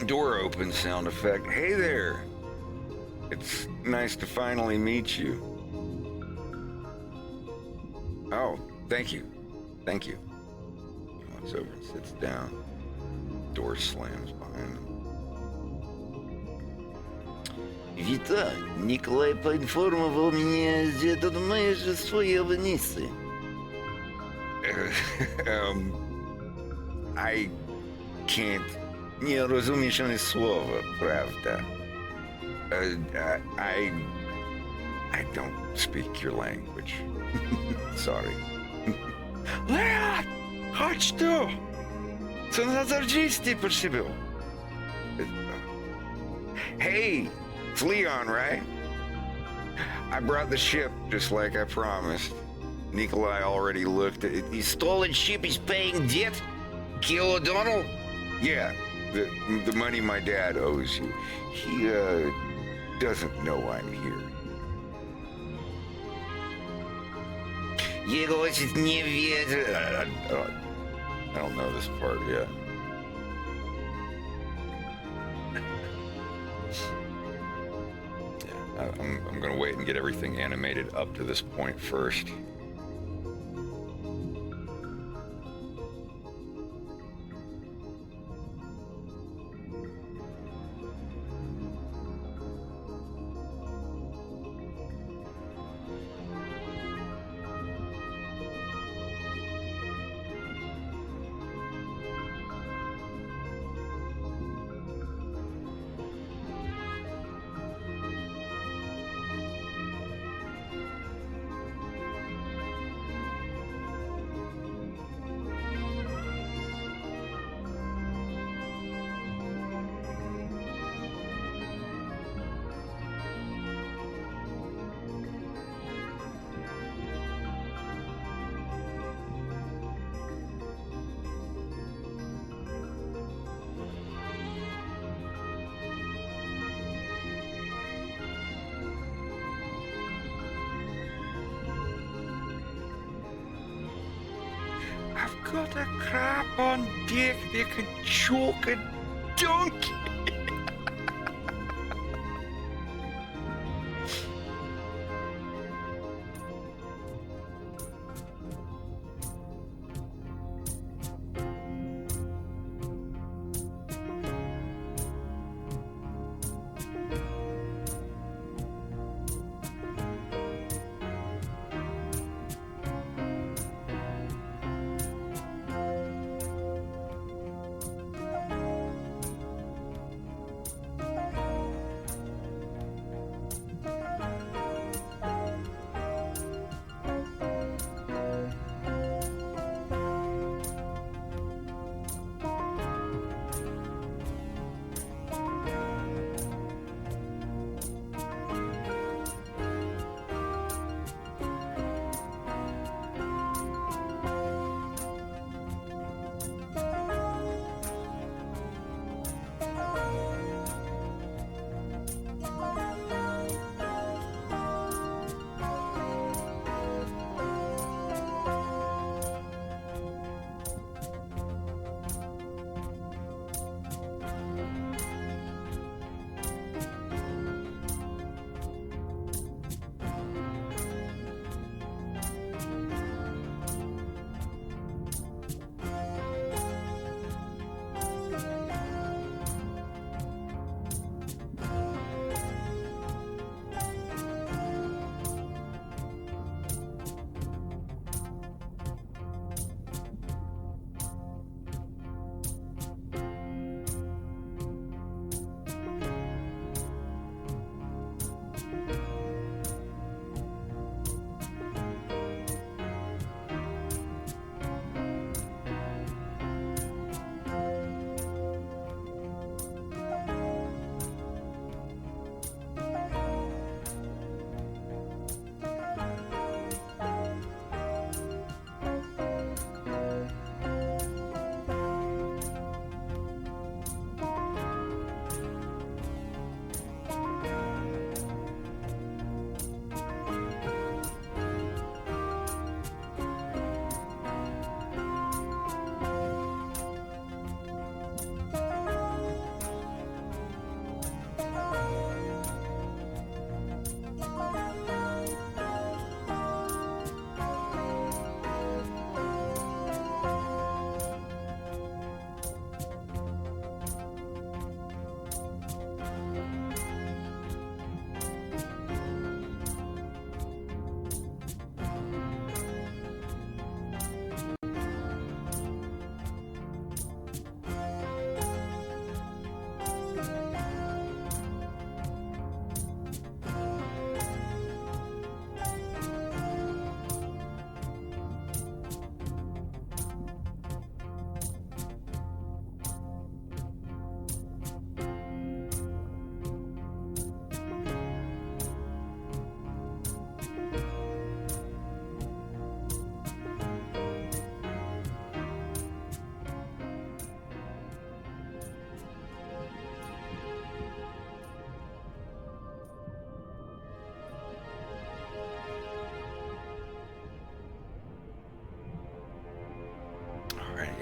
A: Door open sound effect. Hey there. It's nice to finally meet you. Oh, thank you. Thank you. He walks over and sits down. Door slams behind him.
G: Вітаю, Ніколай поінформував мене, що ти маєш свої вниси.
A: I can't. Не розумієш ні слова, правда. I don't speak your language. Sorry. Leon! Chodź tu! Co na zardzisty potrzebował? Hey, it's Leon, right? I brought the ship just like I promised. Nikolai already looked at it.
G: The stolen ship is paying debt? Kill O'Donnell?
A: Yeah, the money my dad owes you. He doesn't know I'm here.
G: Jego ojciec nie wie,
A: I don't know this part yet. Yeah, I'm gonna wait and get everything animated up to this point first. I've got a crap on deck that can choke a donkey.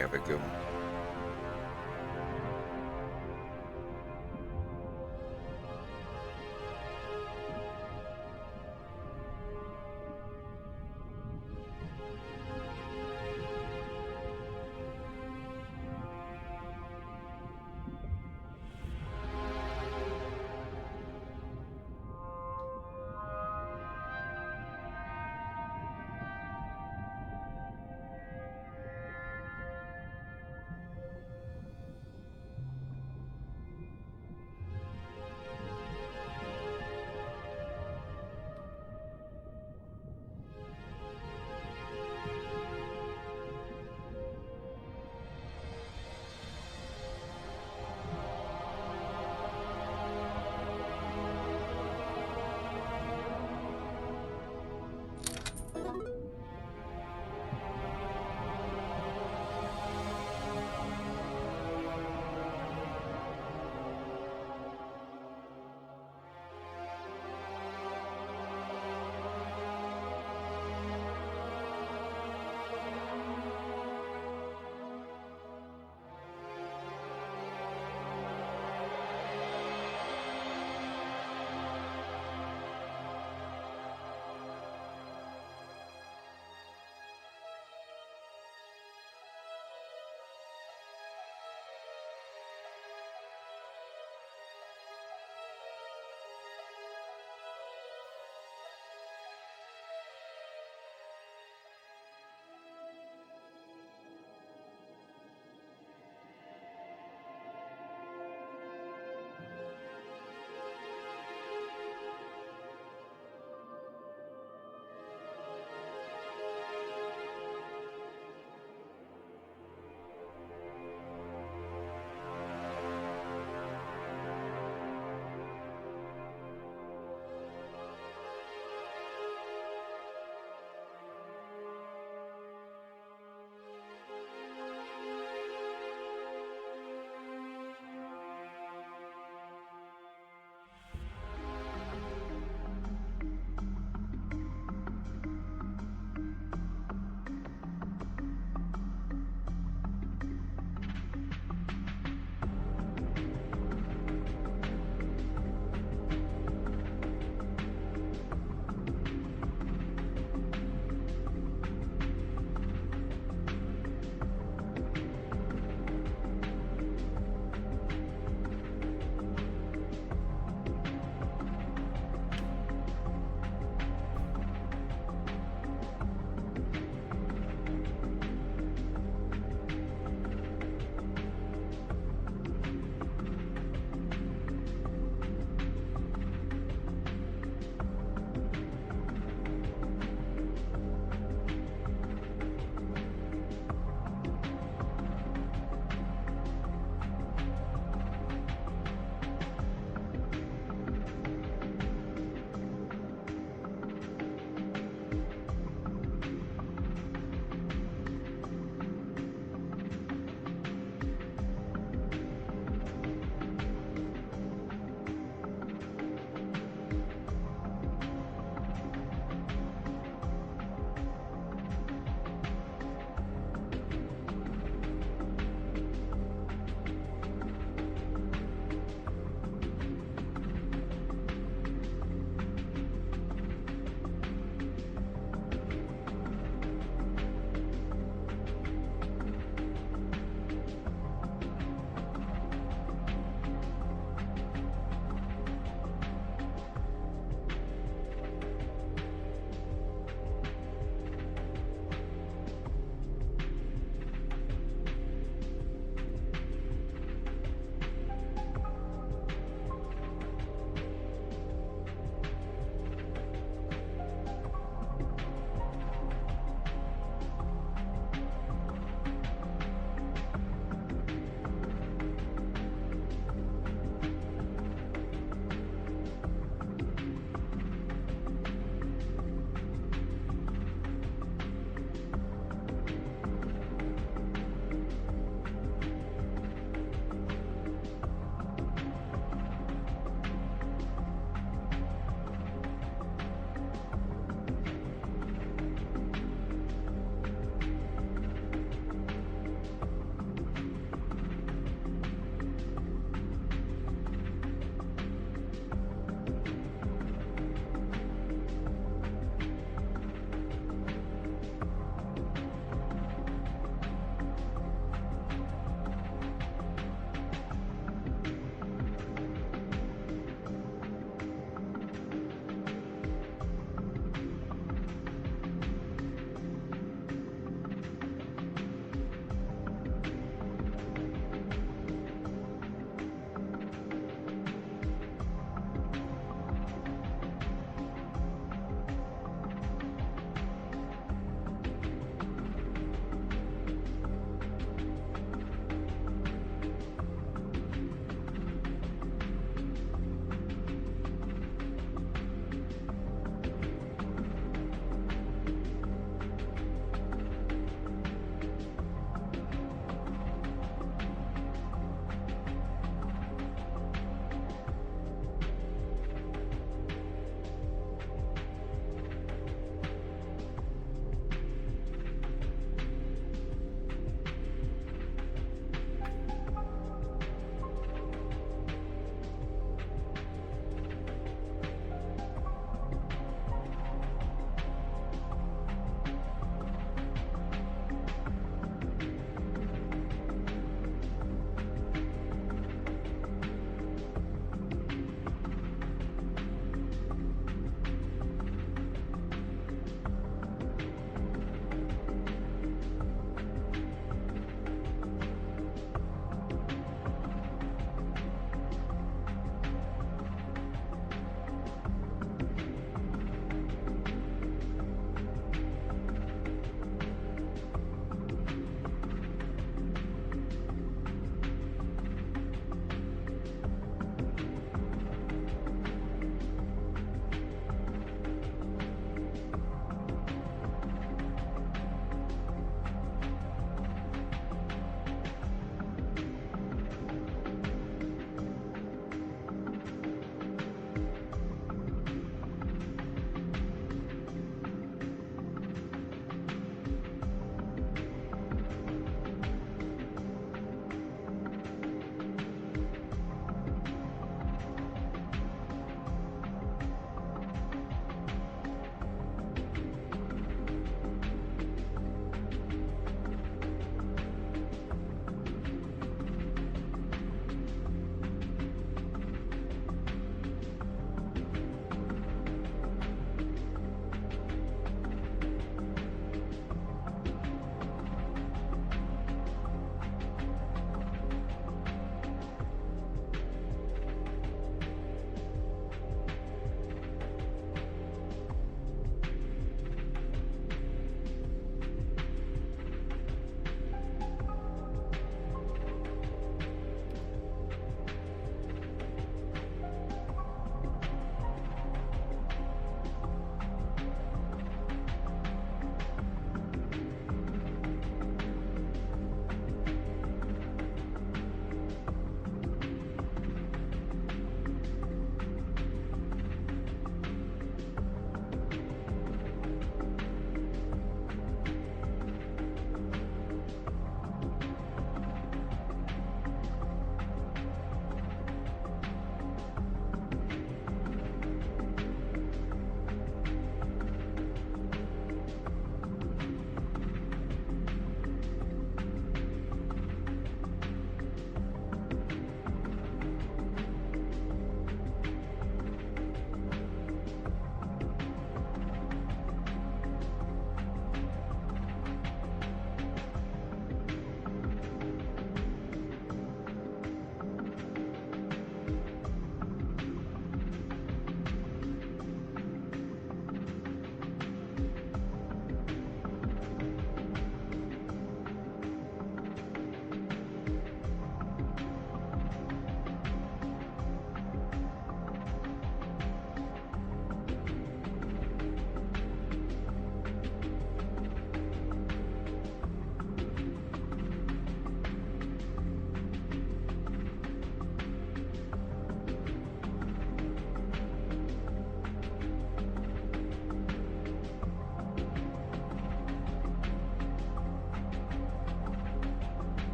A: Have a good one.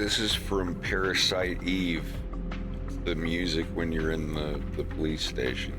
A: This is from Parasite Eve. The music when you're in the police station.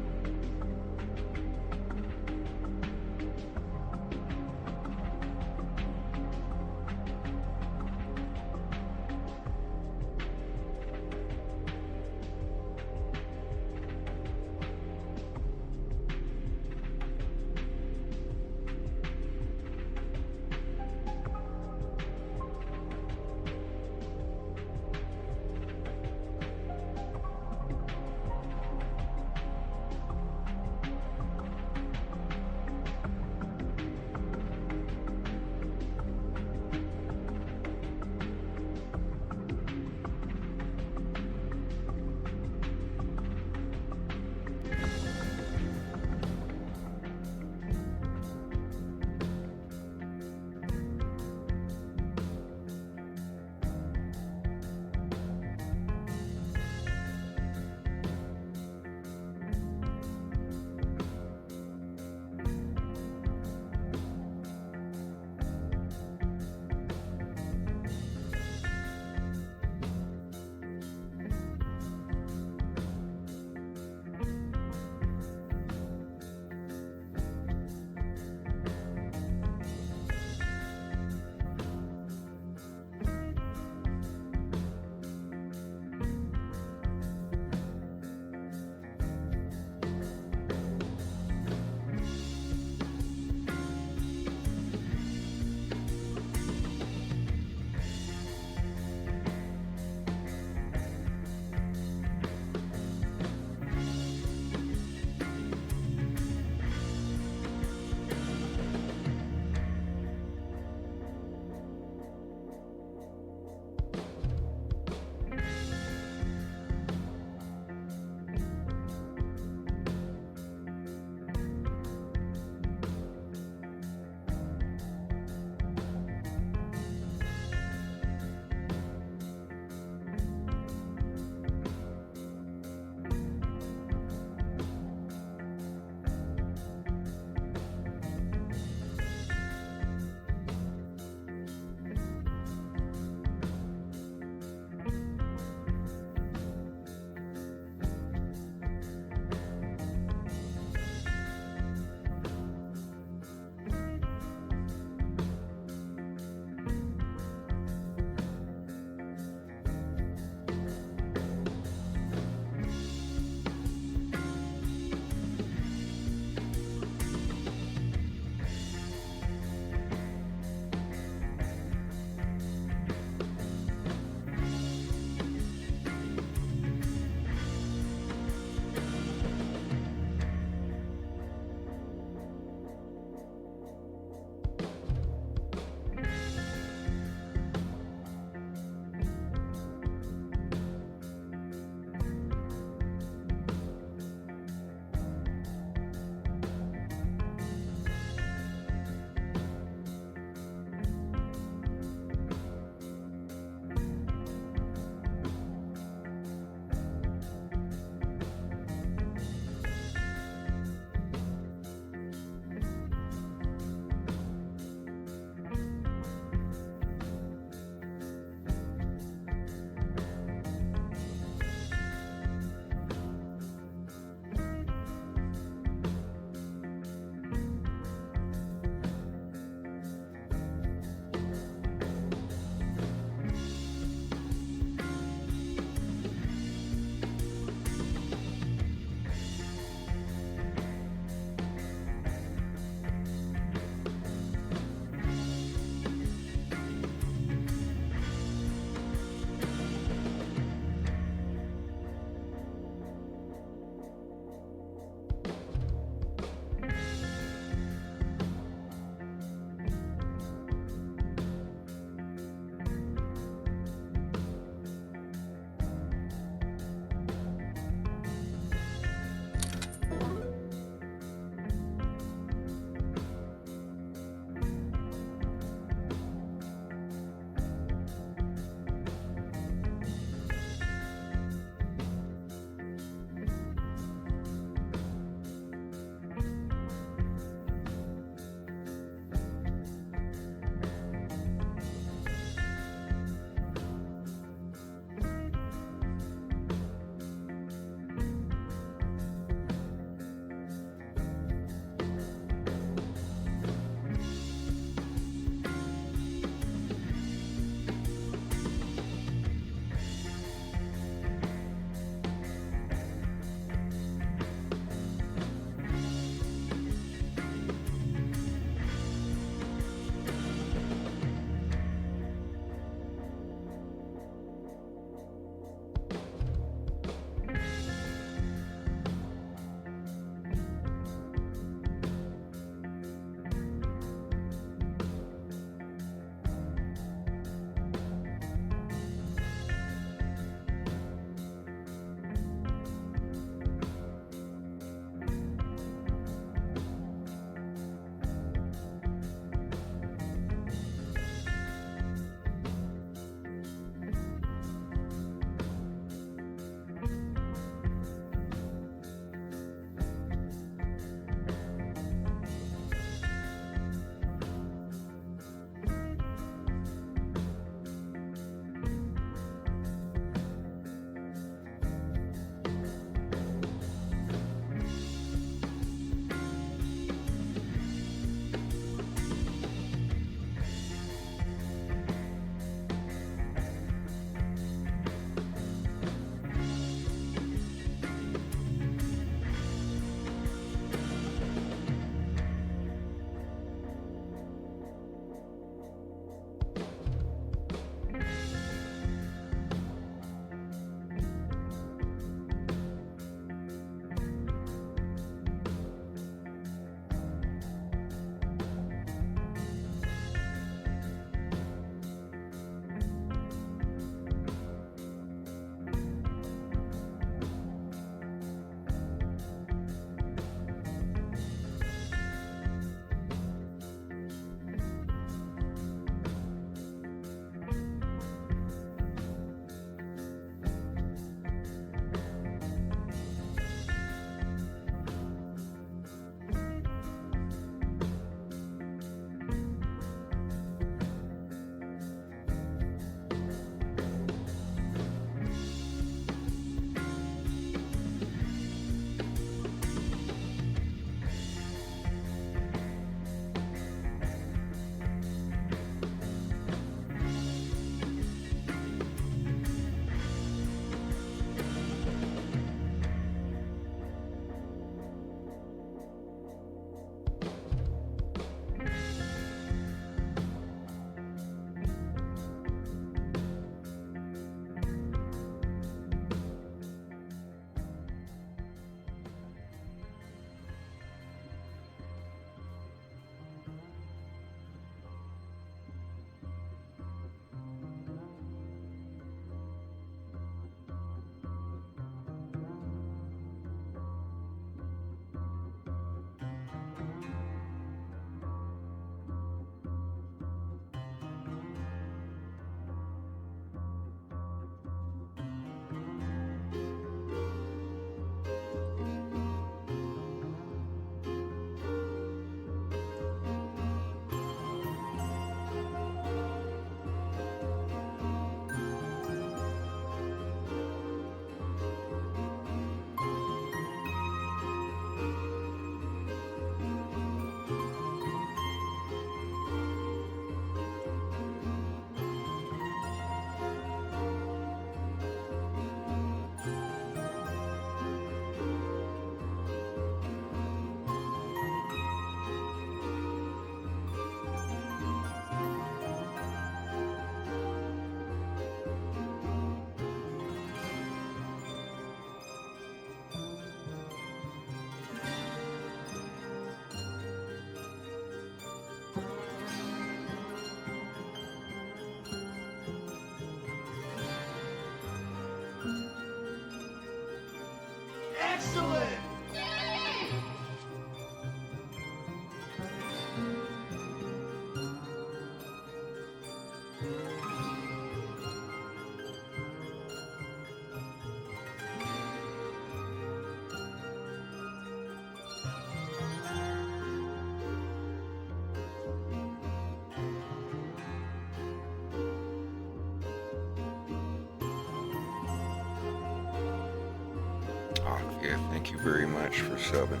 A: Yeah, thank you very much for subbing.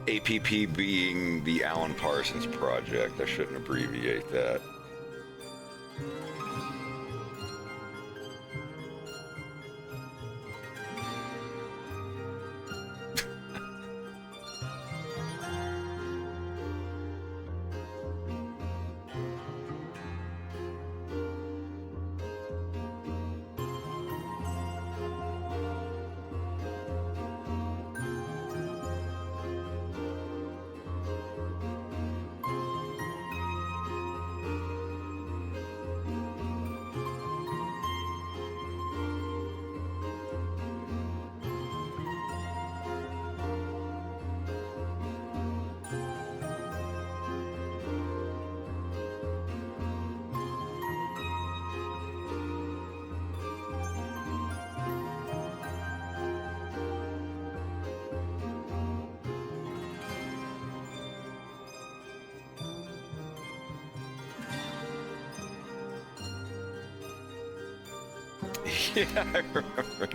A: APP being the Alan Parsons Project. I shouldn't abbreviate that. Yeah, I remember that.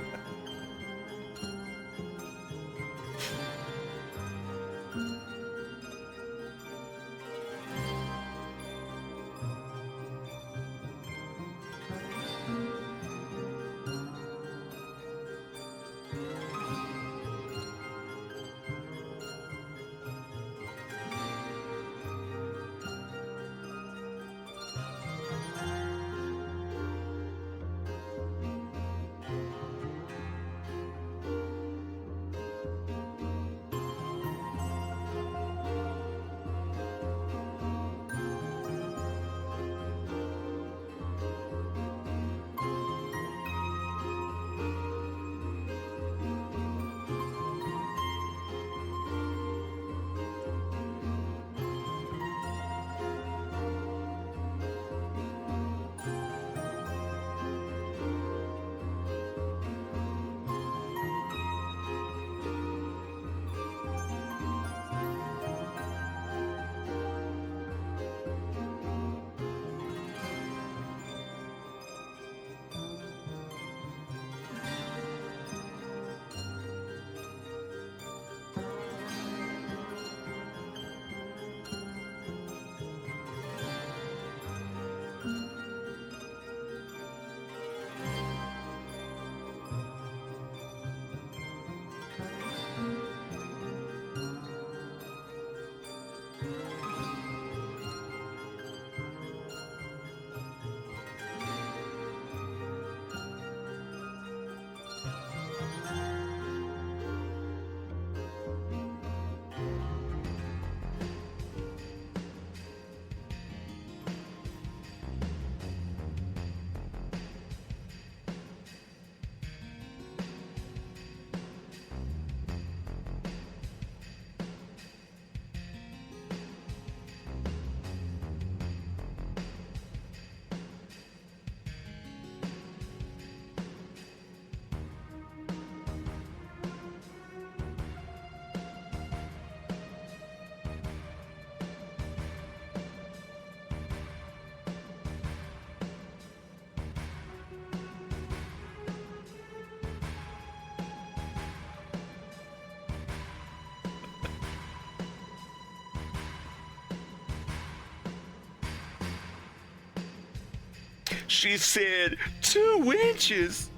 A: She said 2 inches,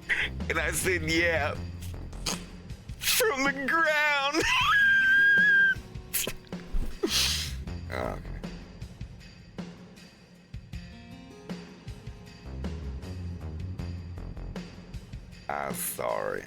A: and I said, yeah, from the ground. Okay. I'm sorry.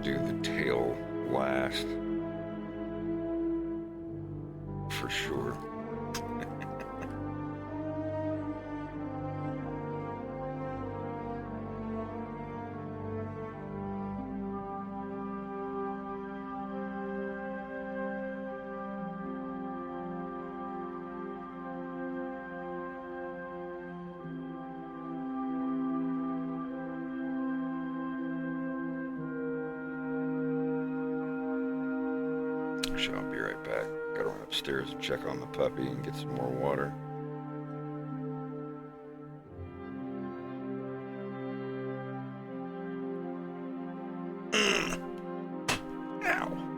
A: do the tail last. For sure. I'll be right back. Gotta run upstairs and check on the puppy and get some more water. Ow.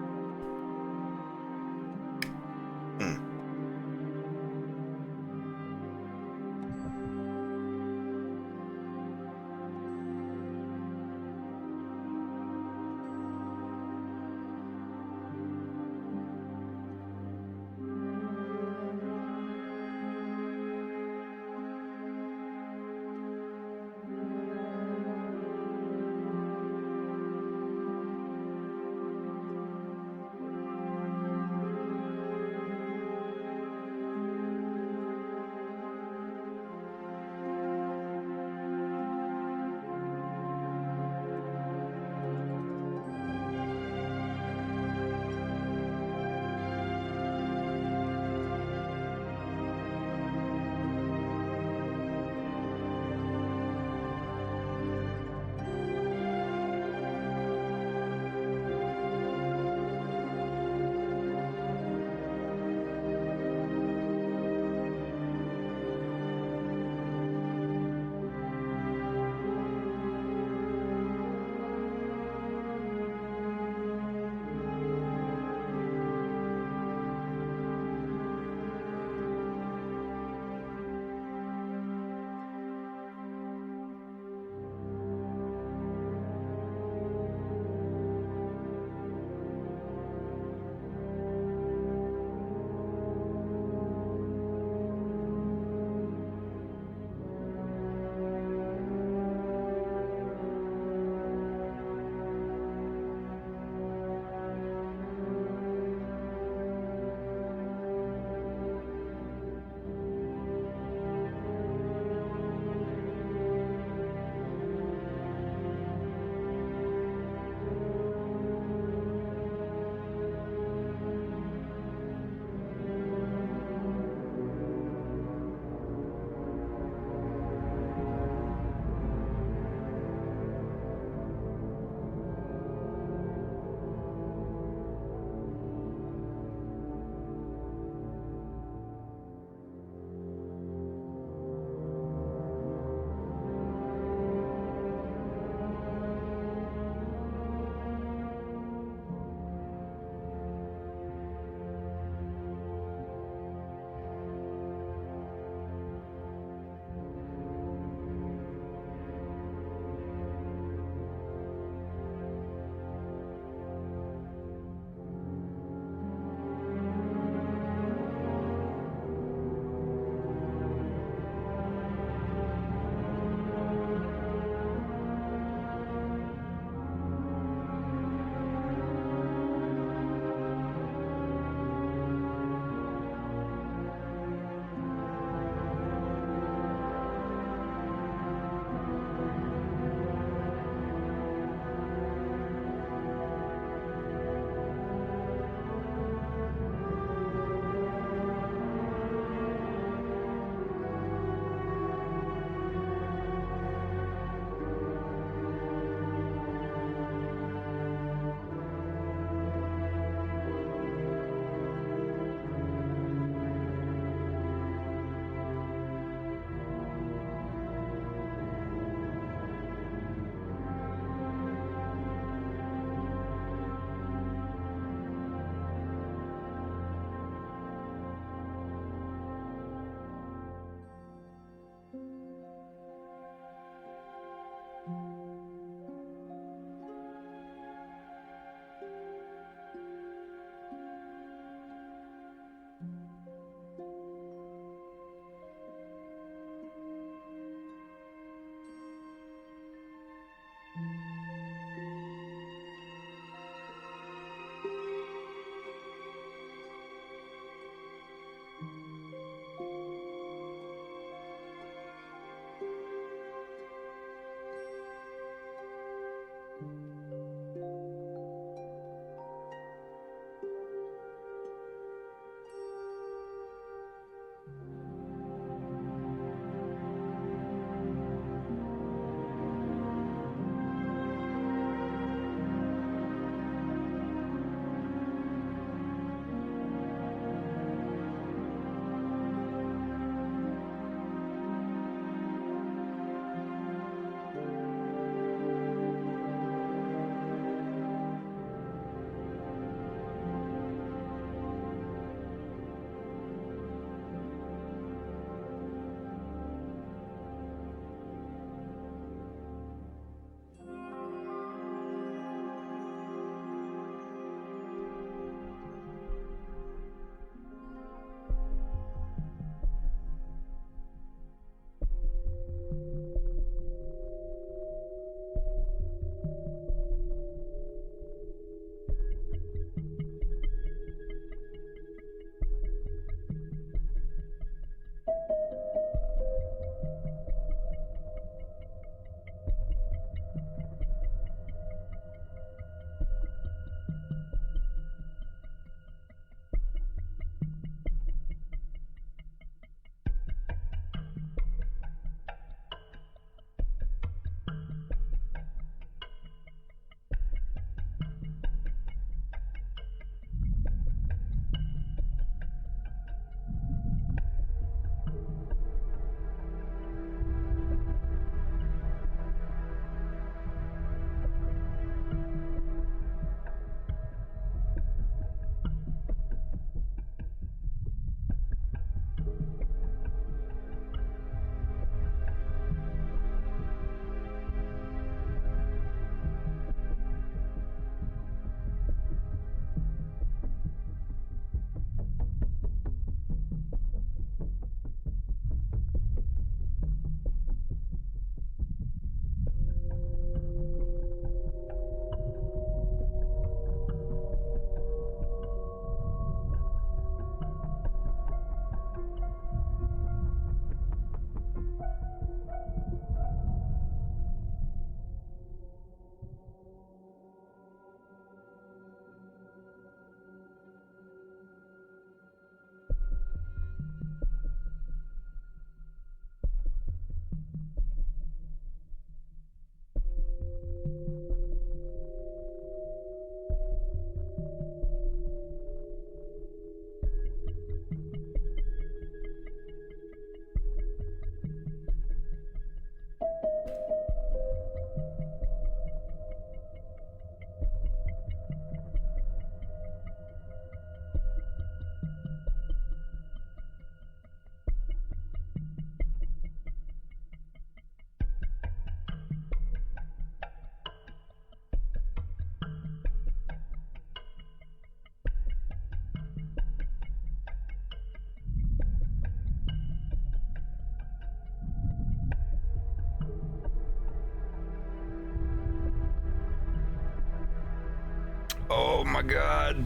A: Oh my god.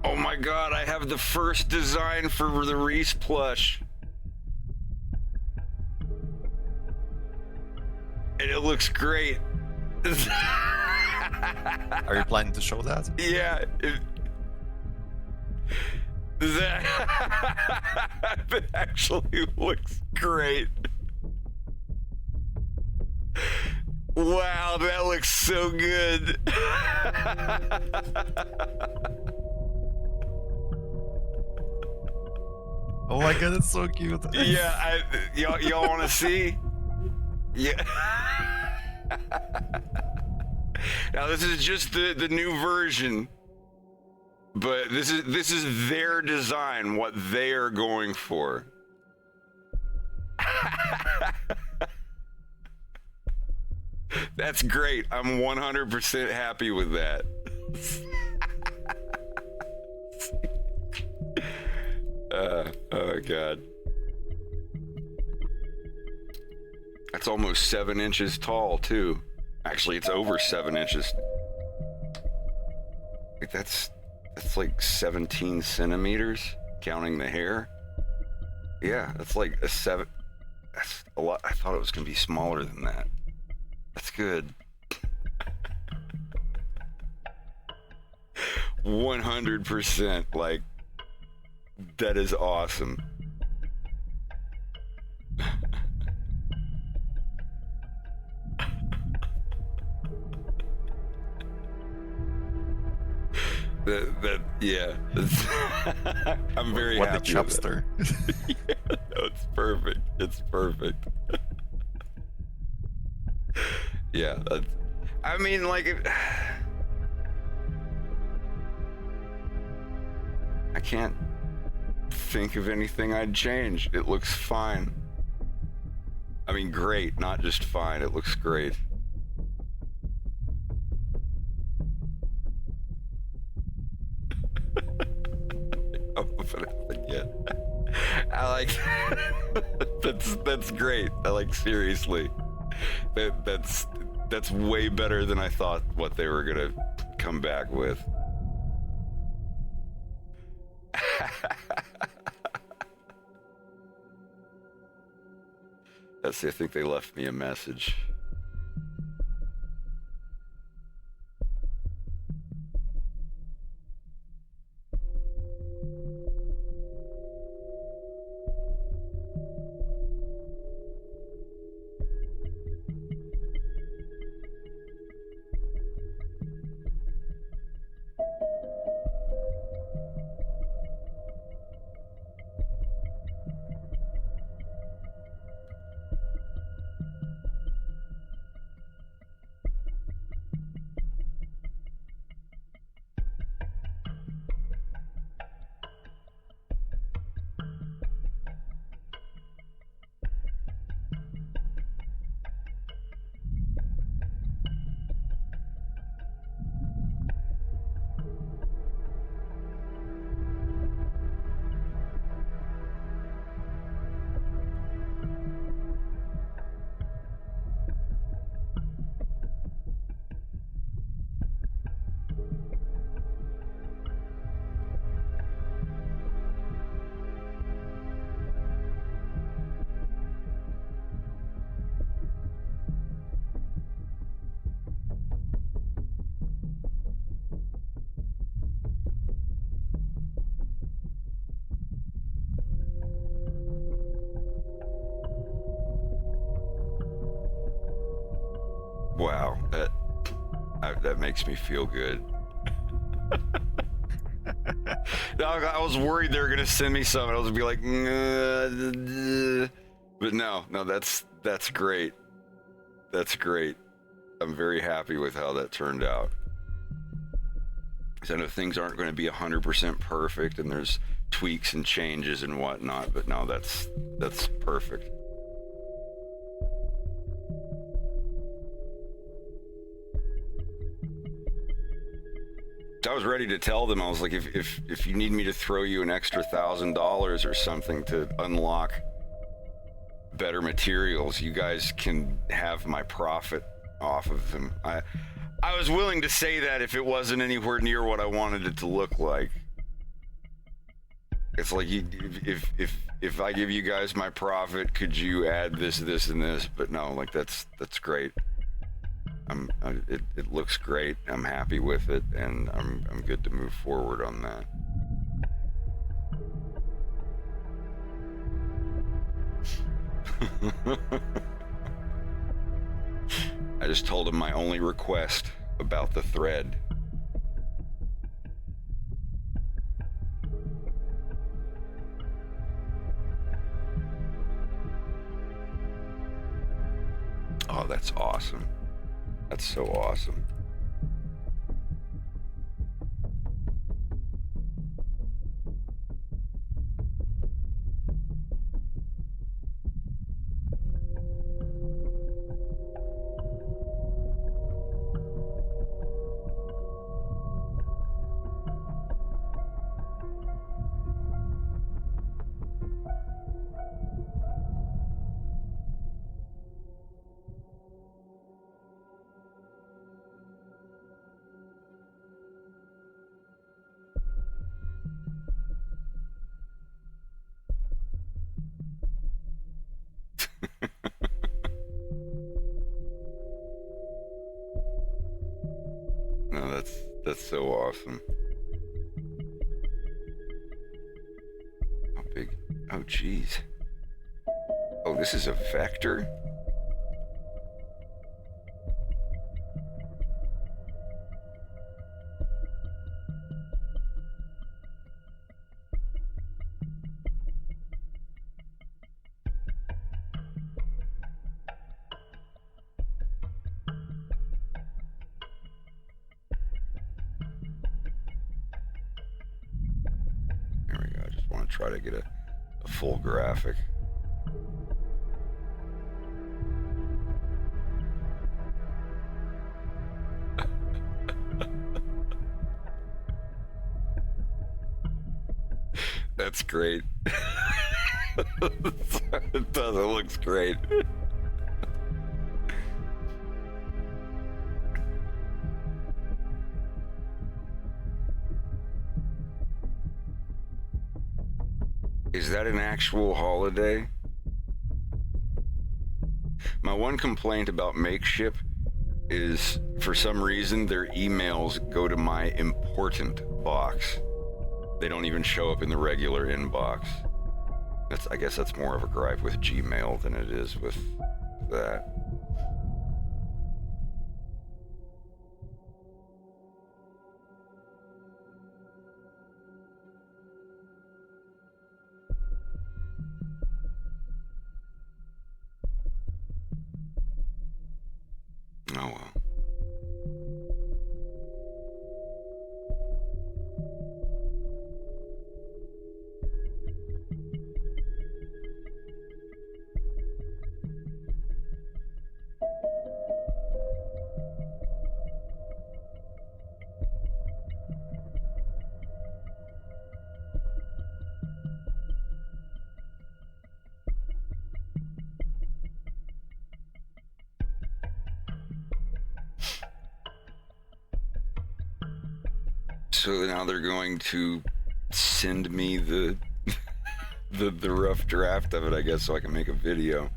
A: Oh my god, I have the first design for the Reese plush. And it looks great.
E: Are you planning to show that?
A: Yeah. That actually looks great. Wow, that looks so good.
E: Oh my god, it's so cute.
A: Yeah, y'all want to see? Yeah. Now this is just the new version, but this is their design, what they are going for. That's great. I'm 100% happy with that. Oh god. That's almost 7 inches tall too. Actually, it's over 7 inches. Like that's like 17 centimeters, counting the hair. Yeah, that's like a 7. That's a lot. I thought it was gonna be smaller than that. That's good. 100%. Like, that is awesome. Yeah. I'm very
E: what
A: happy.
E: the
A: with it.
E: chubster.
A: Yeah, no, it's perfect. It's perfect. Yeah, I mean, like, I can't think of anything I'd change. It looks fine. I mean, great, not just fine. It looks great. Yeah. I like that's great. I like, seriously. That's way better than I thought what they were gonna come back with. Let's see, I think they left me a message. Wow, that makes me feel good. No, I was worried they were gonna send me some, and I was gonna be like, but no, that's great. That's great. I'm very happy with how that turned out. Because I know things aren't going to be 100% perfect, and there's tweaks and changes and whatnot. But no, that's perfect. I was ready to tell them, I was like, if you need me to throw you an extra $1,000 or something to unlock better materials, you guys can have my profit off of them. I was willing to say that if it wasn't anywhere near what I wanted it to look like. It's like if I give you guys my profit, could you add this, this, and this? But no, like that's great. It looks great. I'm happy with it, and I'm good to move forward on that. I just told him my only request about the thread. Oh, that's awesome. That's so awesome. No, that's so awesome. How big? Oh, geez. Oh, this is a vector? There we go. I just want to try to get a full graphic. That's great. It does. It looks great. Is that an actual holiday? My one complaint about Makeship is, for some reason, their emails go to my important box. They don't even show up in the regular inbox. I guess that's more of a gripe with Gmail than it is with that. Oh well. So now they're going to send me the the rough draft of it, I guess, so I can make a video.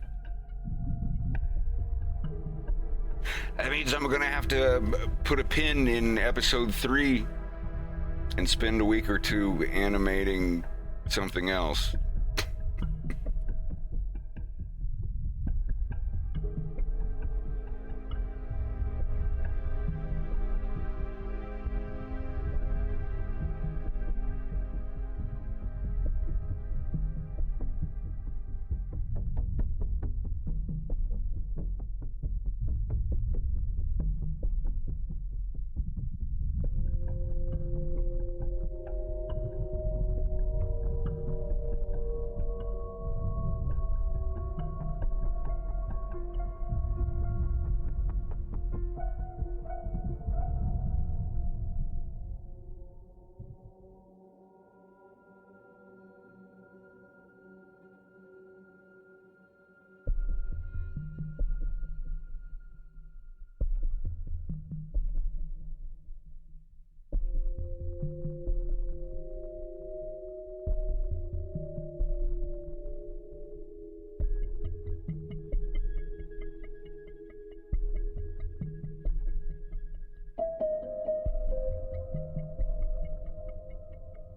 A: That means I'm gonna have to put a pin in episode 3 and spend a week or two animating something else.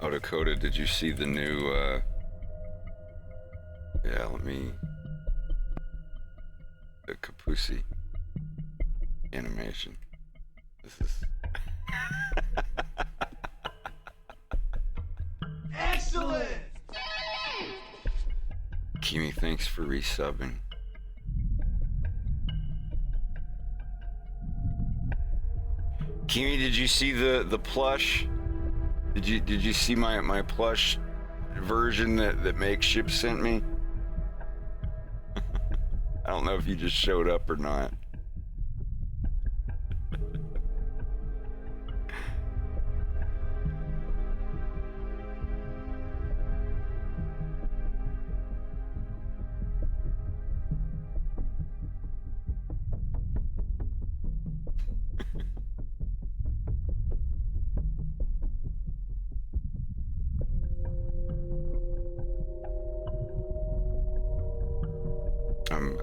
A: Oh, Dakota, did you see the new, yeah, let me... The Kapusi animation. This is...
H: Excellent!
A: Kimi, thanks for resubbing. Kimi, did you see the plush? Did you see my plush version that Makeshift sent me? I don't know if you just showed up or not.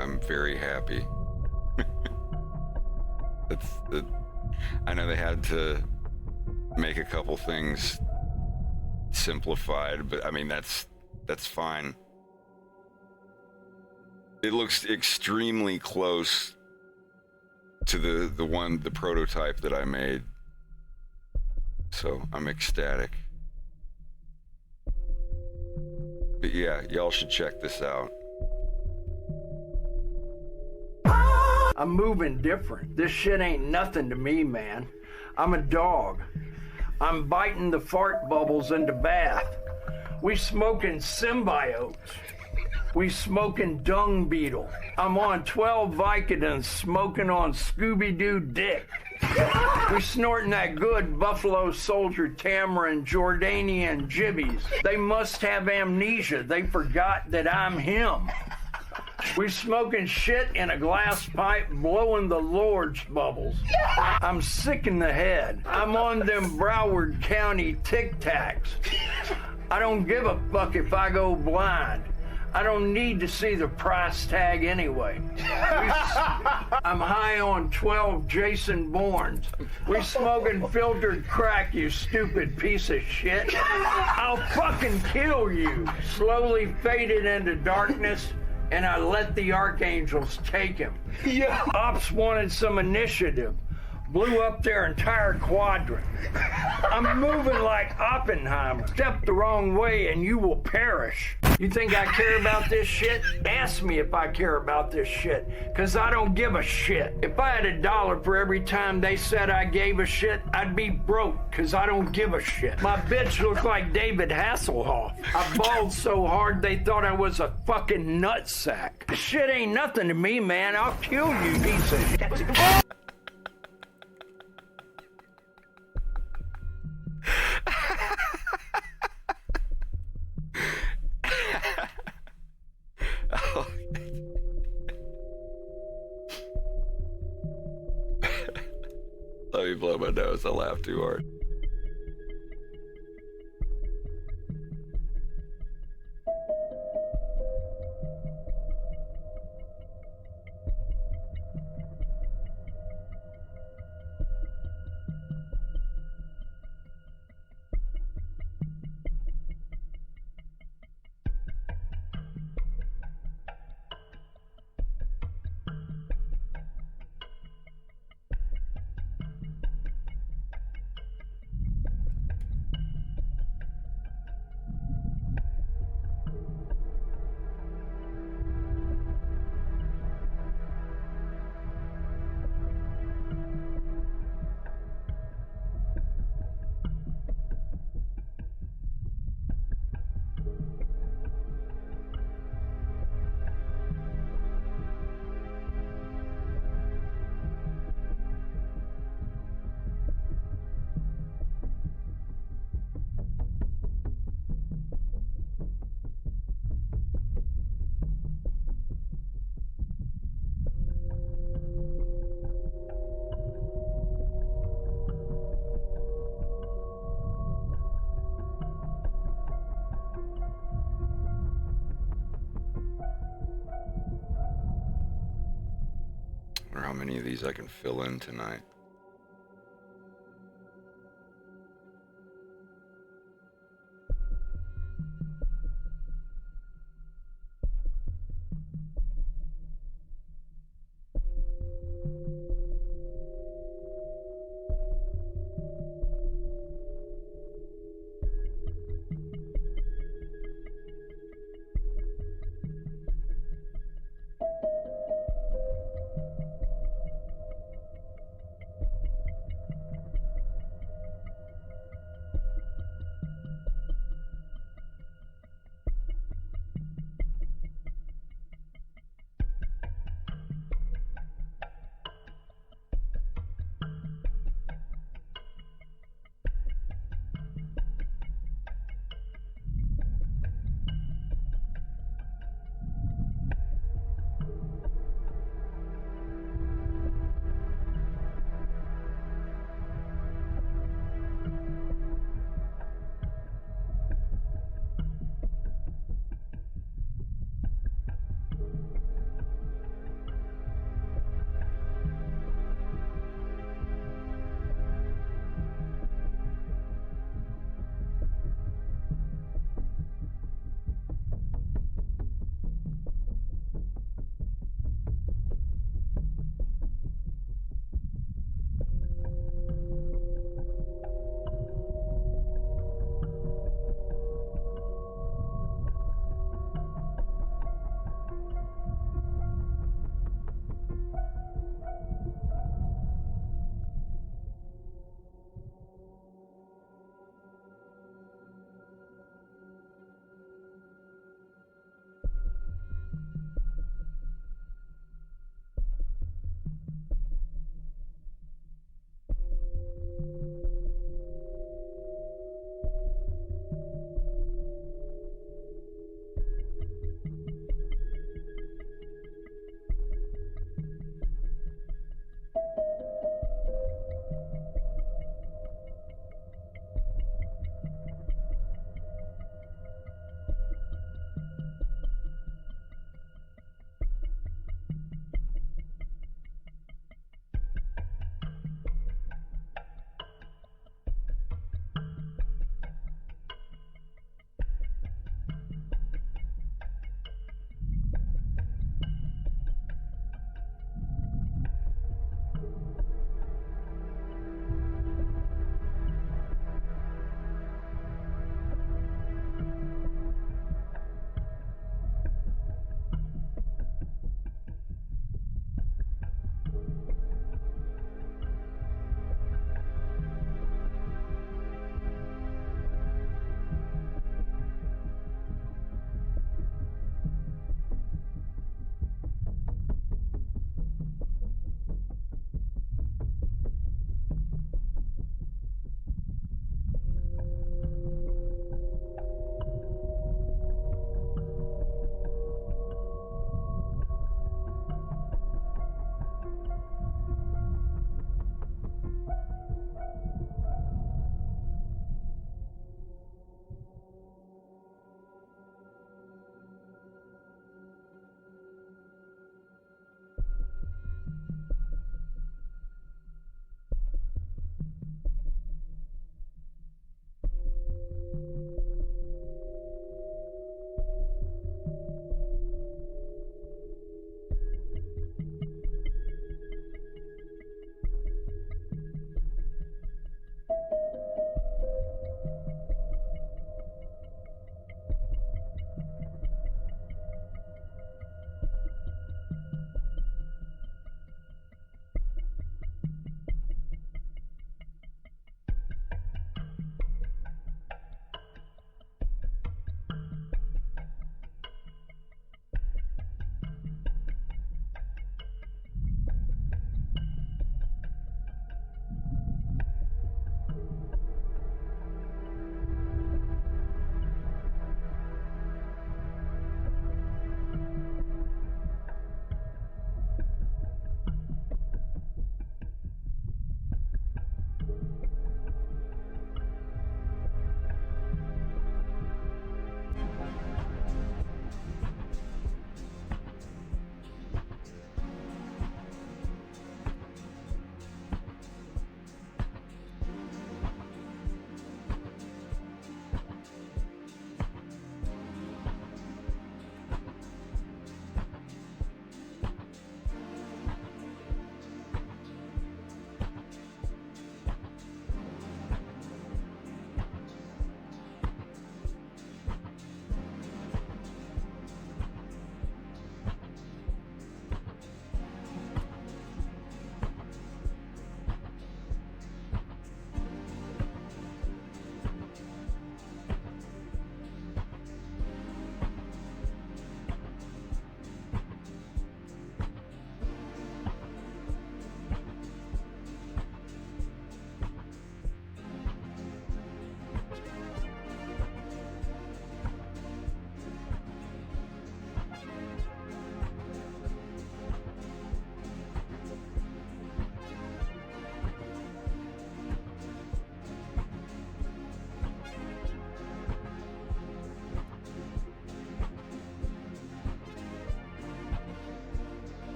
A: I'm very happy. I know they had to make a couple things simplified, but I mean that's fine. It looks extremely close to the prototype that I made. So I'm ecstatic. But yeah, y'all should check this out.
I: I'm moving different. This shit ain't nothing to me, man. I'm a dog. I'm biting the fart bubbles into bath. We smoking symbiotes. We smoking dung beetle. I'm on 12 Vicodins smoking on Scooby-Doo dick. We snorting that good Buffalo Soldier Tamarind Jordanian jibbies. They must have amnesia. They forgot that I'm him. We smoking shit in a glass pipe, blowing the Lord's bubbles. I'm sick in the head. I'm on them Broward County Tic Tacs. I don't give a fuck if I go blind. I don't need to see the price tag anyway. I'm high on 12 Jason Bournes. We smoking filtered crack, you stupid piece of shit. I'll fucking kill you. Slowly faded into darkness, and I let the archangels take him. Yeah. Ops wanted some initiative. Blew up their entire quadrant. I'm moving like Oppenheimer. Step the wrong way and you will perish. You think I care about this shit? Ask me if I care about this shit, because I don't give a shit. If I had $1 for every time they said I gave a shit, I'd be broke, because I don't give a shit. My bitch looked like David Hasselhoff. I bawled so hard they thought I was a fucking nutsack. This shit ain't nothing to me, man. I'll kill you, piece of shit.
A: Oh. Let me blow my nose. I laugh too hard. Or how many of these I can fill in tonight.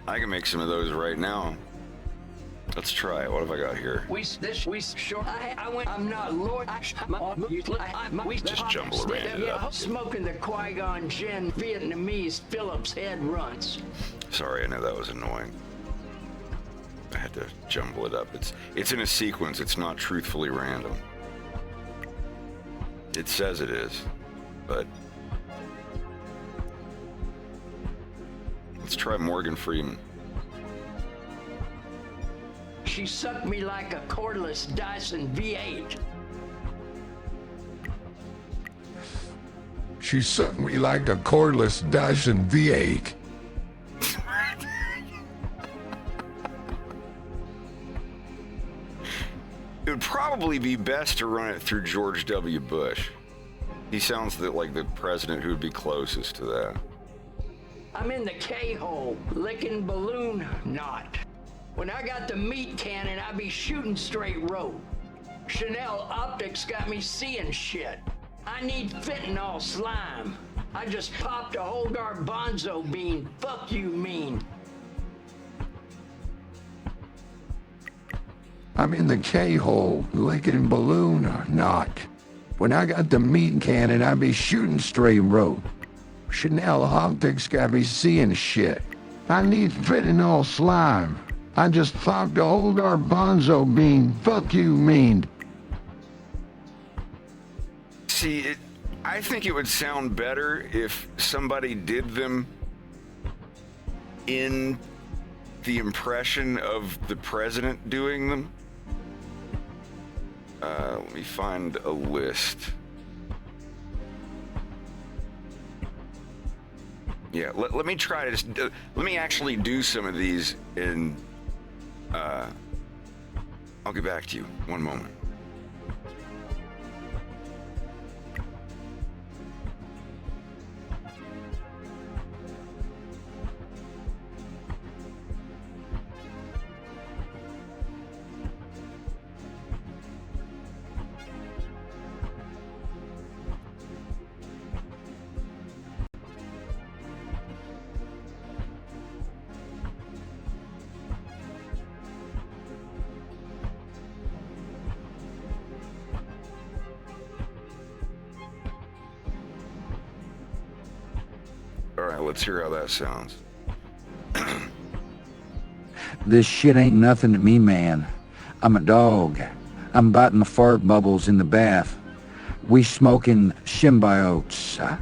A: I can make some of those right now. Let's try it. What have I got here?
I: I'm not Lord.
A: Just jumble around it up.
I: Smoking the Qui-Gon Jinn Vietnamese Phillips head runs.
A: Sorry, I know that was annoying. I had to jumble it up. It's in a sequence. It's not truthfully random. It says it is, but let's try Morgan Freeman.
I: She sucked me like a cordless Dyson V8.
H: She sucked me like a cordless Dyson V8.
A: It would probably be best to run it through George W. Bush. He sounds like the president who would be closest to that.
I: I'm in the K-hole, licking balloon knot. When I got the meat cannon, I be shooting straight rope. Chanel optics got me seeing shit. I need fentanyl slime. I just popped a whole garbanzo bean. Fuck you mean.
H: I'm in the K-hole, licking balloon knot. When I got the meat cannon, I be shooting straight rope. Chanel optics got me seeing shit. I need fentanyl slime. I just popped a whole garbanzo bean. Fuck you mean.
A: See, I think it would sound better if somebody did them in the impression of the president doing them. Let me find a list. Yeah, let me try to just, let me actually do some of these and I'll get back to you. One moment. All right, let's hear how that sounds.
J: This shit ain't nothing to me, man. I'm a dog. I'm biting the fart bubbles in the bath. We smoking symbiotes.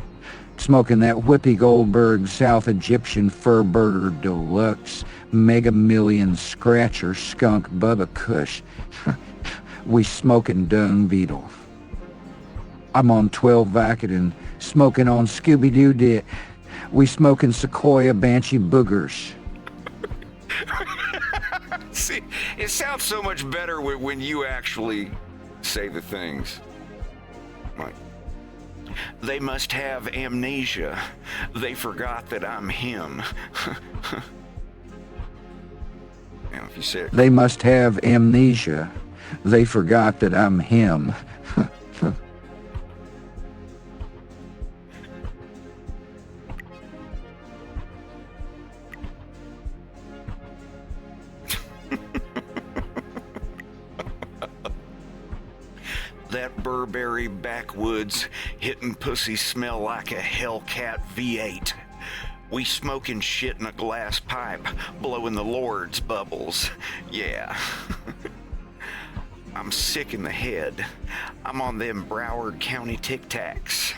J: Smoking that Whoopi Goldberg South Egyptian Fur Burger Deluxe Mega Million Scratcher Skunk Bubba Kush. We smoking dung beetle. I'm on 12 Vicodin, smoking on Scooby-Doo Dick. We smoking Sequoia Banshee Boogers.
A: See, it sounds so much better when you actually say the things. Like, they must have amnesia. They forgot that I'm him. Now, if you say it,
J: They must have amnesia. They forgot that I'm him.
A: that Burberry backwoods hitting pussy smell like a Hellcat V8. We smoking shit in a glass pipe, blowing the Lord's bubbles. Yeah. I'm sick in the head. I'm on them Broward County Tic Tacs.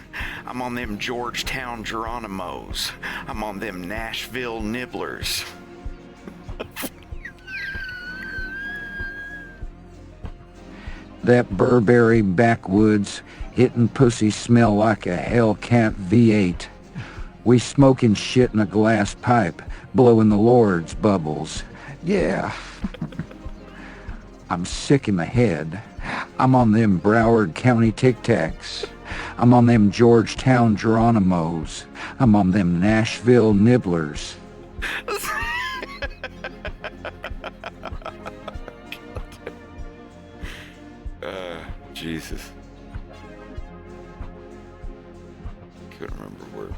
A: I'm on them Georgetown Geronimos. I'm on them Nashville Nibblers.
J: That Burberry backwoods hitting pussy smell like a Hellcat V8. We smoking shit in a glass pipe, blowing the Lord's bubbles. Yeah. I'm sick in the head. I'm on them Broward County Tic Tacs. I'm on them Georgetown Geronimos. I'm on them Nashville Nibblers.
A: Jesus. Couldn't remember where.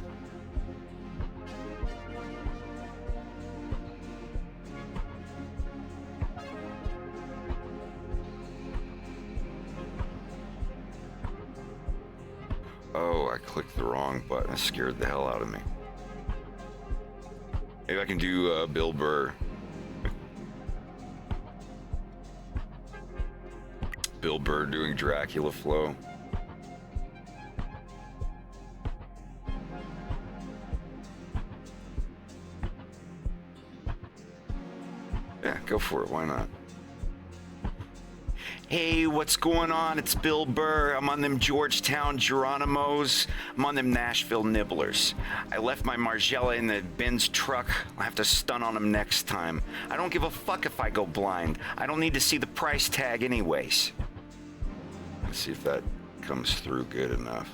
A: Oh, I clicked the wrong button. It scared the hell out of me. Maybe I can do Bill Burr. Bill Burr doing Dracula flow. Yeah, go for it. Why not?
G: Hey, what's going on? It's Bill Burr. I'm on them Georgetown Geronimos. I'm on them Nashville Nibblers. I left my Margiela in the Ben's truck. I'll have to stun on them next time. I don't give a fuck if I go blind. I don't need to see the price tag anyways.
A: Let's see if that comes through good enough.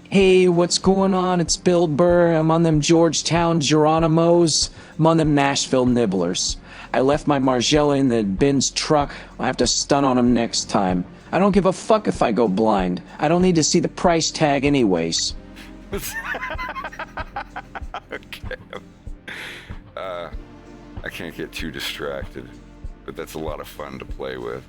K: Hey, what's going on? It's Bill Burr. I'm on them Georgetown Geronimos. I'm on them Nashville Nibblers. I left my Margiela in the Ben's truck. I'll have to stun on him next time. I don't give a fuck if I go blind. I don't need to see the price tag anyways.
A: Okay. I can't get too distracted, but that's a lot of fun to play with.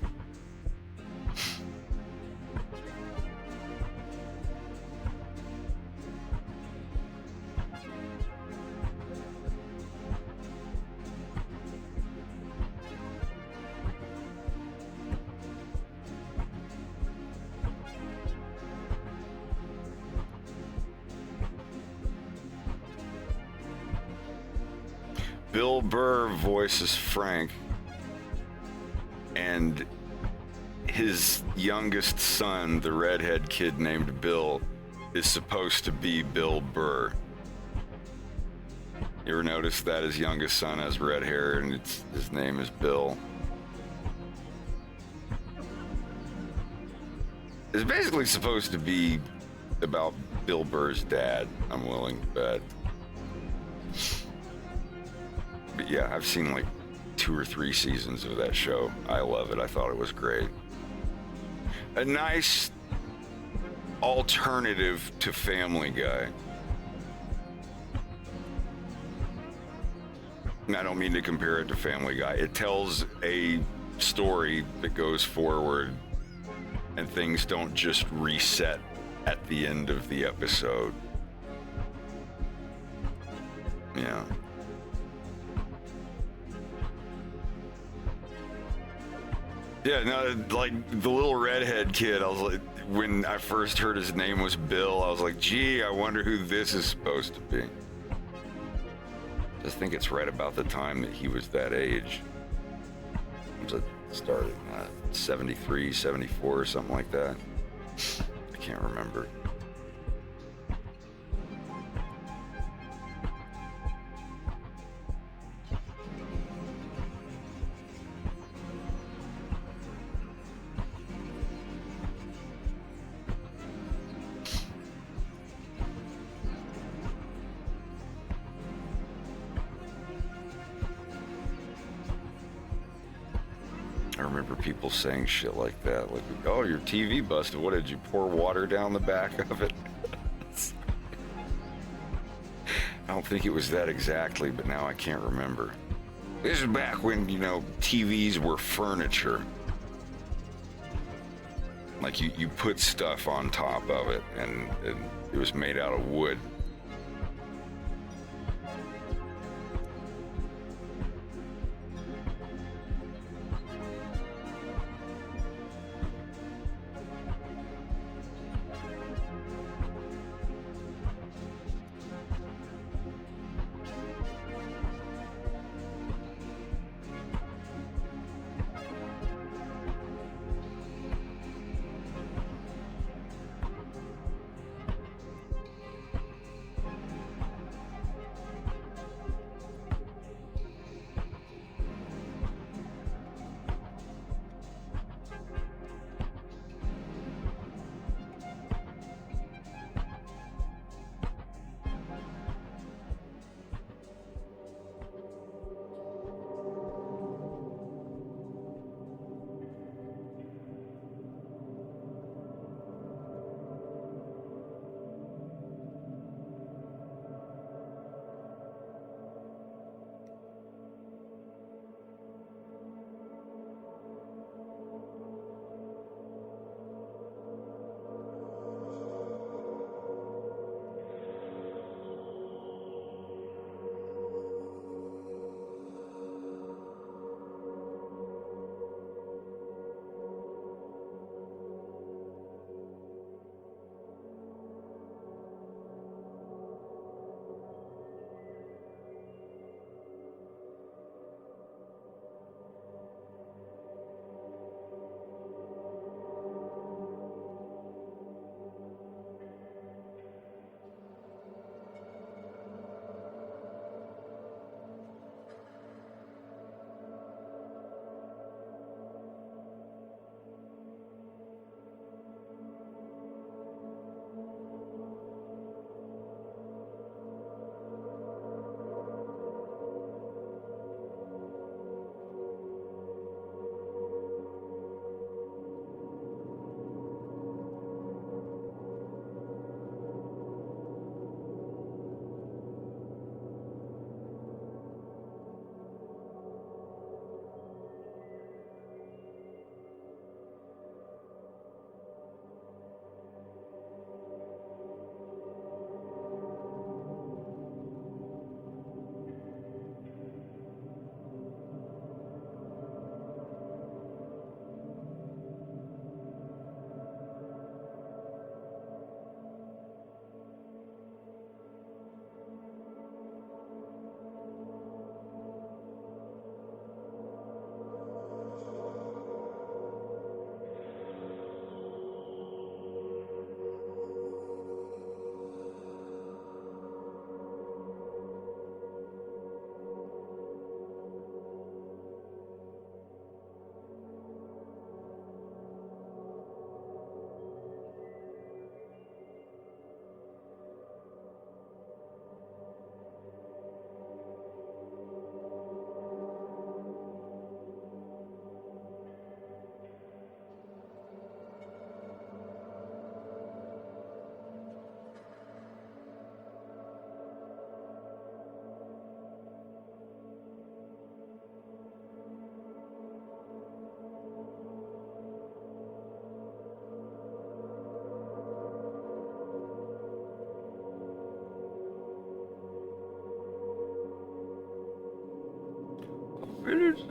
A: Bill Burr voices Frank, and his youngest son, the redhead kid named Bill, is supposed to be Bill Burr. You ever notice that his youngest son has red hair and his name is Bill? It's basically supposed to be about Bill Burr's dad, I'm willing to bet. But yeah, I've seen like 2 or 3 seasons of that show. I love it. I thought it was great. A nice alternative to Family Guy. And I don't mean to compare it to Family Guy. It tells a story that goes forward and things don't just reset at the end of the episode. Yeah. Yeah, no, like the little redhead kid, I was like, when I first heard his name was Bill, I was like, gee, I wonder who this is supposed to be. I just think it's right about the time that he was that age. It started in 73, 74 or something like that. I can't remember. I remember people saying shit like that, like, oh, your TV busted. What, did you pour water down the back of it? I don't think it was that exactly, but now I can't remember. This is back when, you know, TVs were furniture. Like, you put stuff on top of it, and it was made out of wood.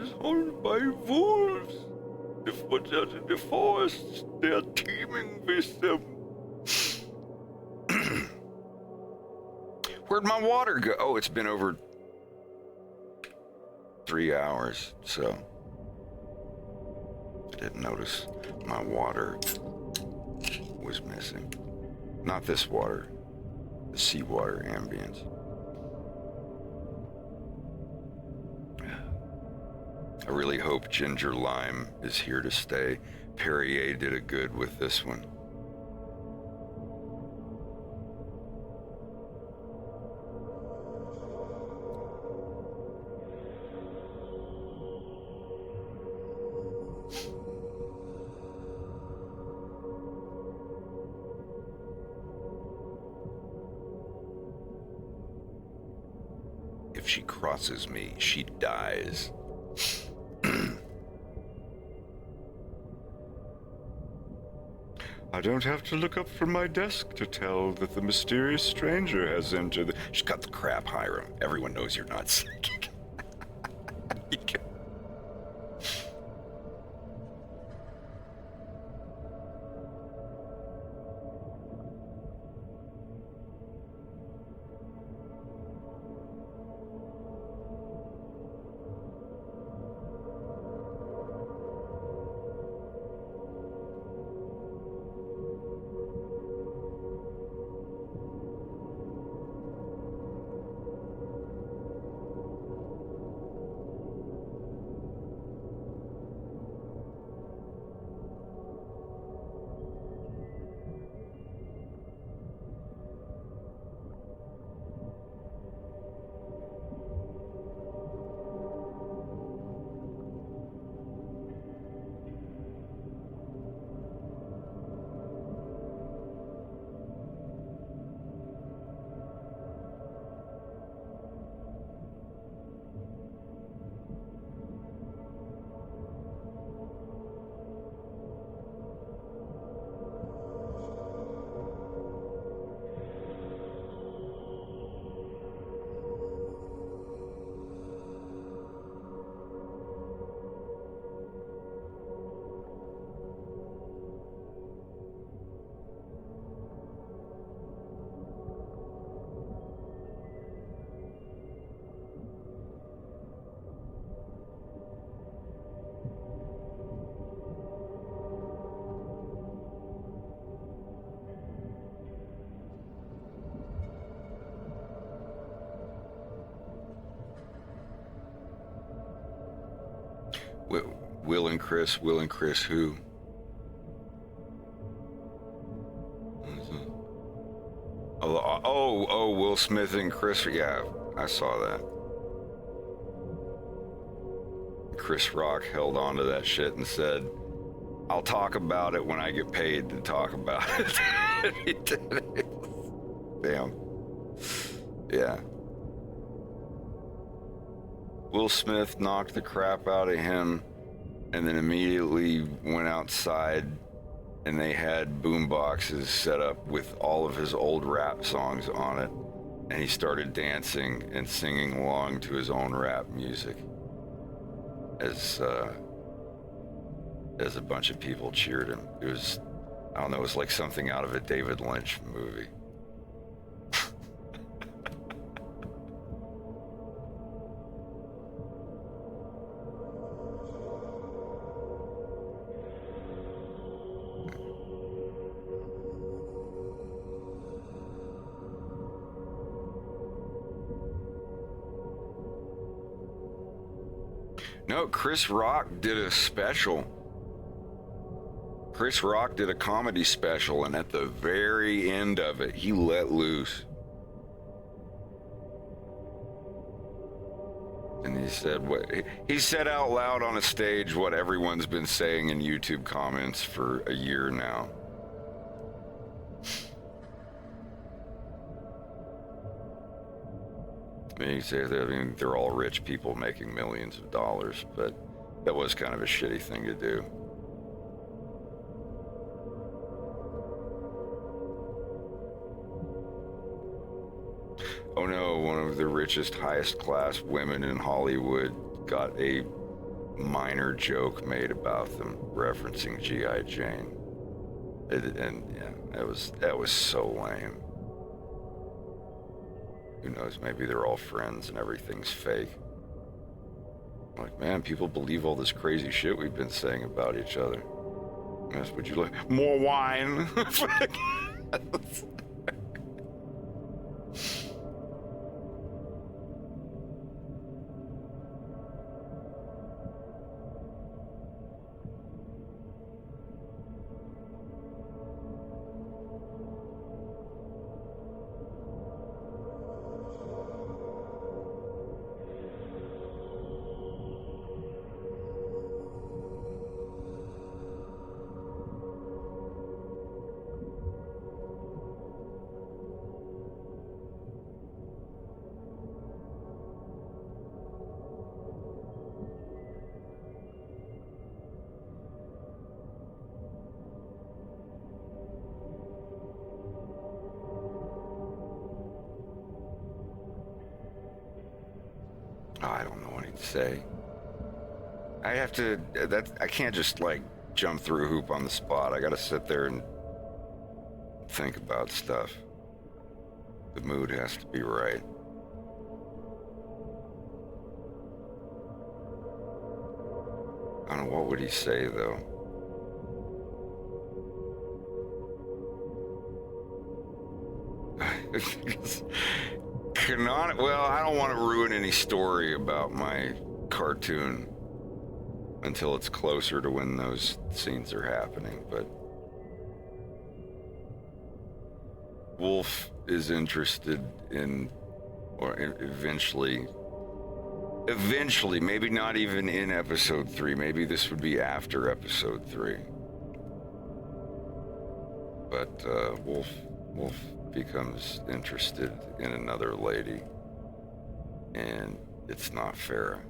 A: is haunted by wolves. The forests, they are teeming with them. Where'd my water go? Oh, it's been over 3 hours, so I didn't notice my water was missing. Not this water, the seawater ambience. I really hope Ginger Lime is here to stay. Perrier did a good with this one. If she crosses me, she dies. I don't have to look up from my desk to tell that the mysterious stranger has entered the... She's got the crap, Hiram. Everyone knows you're not psychic. Will and Chris who? Oh, Will Smith and Chris, yeah, I saw that. Chris Rock held on to that shit and said, I'll talk about it when I get paid to talk about it. He did it. Damn. Yeah. Will Smith knocked the crap out of him and then immediately went outside and they had boom boxes set up with all of his old rap songs on it. And he started dancing and singing along to his own rap music as a bunch of people cheered him. It was, I don't know, it was like something out of a David Lynch movie. No, Chris Rock did a special. Chris Rock did a comedy special, and at the very end of it, he let loose. And he said what he said out loud on a stage what everyone's been saying in YouTube comments for a year now. I mean, you say that, I mean, they're all rich people making millions of dollars, but that was kind of a shitty thing to do. Oh no, one of the richest, highest class women in Hollywood got a minor joke made about them referencing G.I. Jane. And yeah, that was so lame. Who knows, maybe they're all friends and everything's fake. Like, man, people believe all this crazy shit we've been saying about each other. Yes, would you like more wine? I don't know what he'd say. I have to, I can't just like jump through a hoop on the spot. I gotta sit there and think about stuff. The mood has to be right. I don't know, what would he say though? Well, I don't want to ruin any story about my cartoon until it's closer to when those scenes are happening, but Wolf is interested in, or eventually, maybe not even in episode 3, maybe this would be after episode 3. But Wolf becomes interested in another lady, and it's not fair.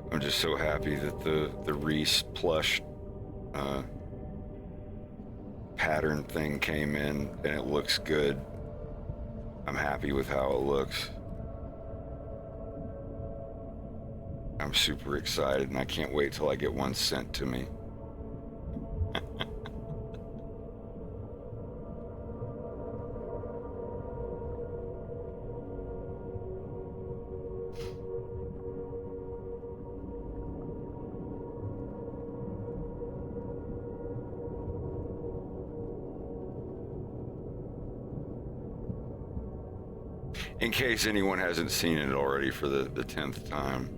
A: I'm just so happy that the Reese plush pattern thing came in and it looks good. I'm happy with how it looks. I'm super excited and I can't wait till I get one sent to me. In case anyone hasn't seen it already for the 10th time.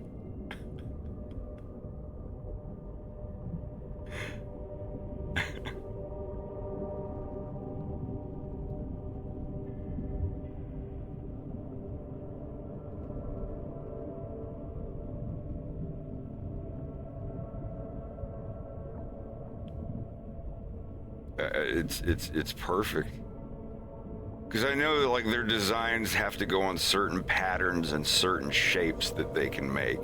A: It's perfect. Because I know that, like, their designs have to go on certain patterns and certain shapes that they can make.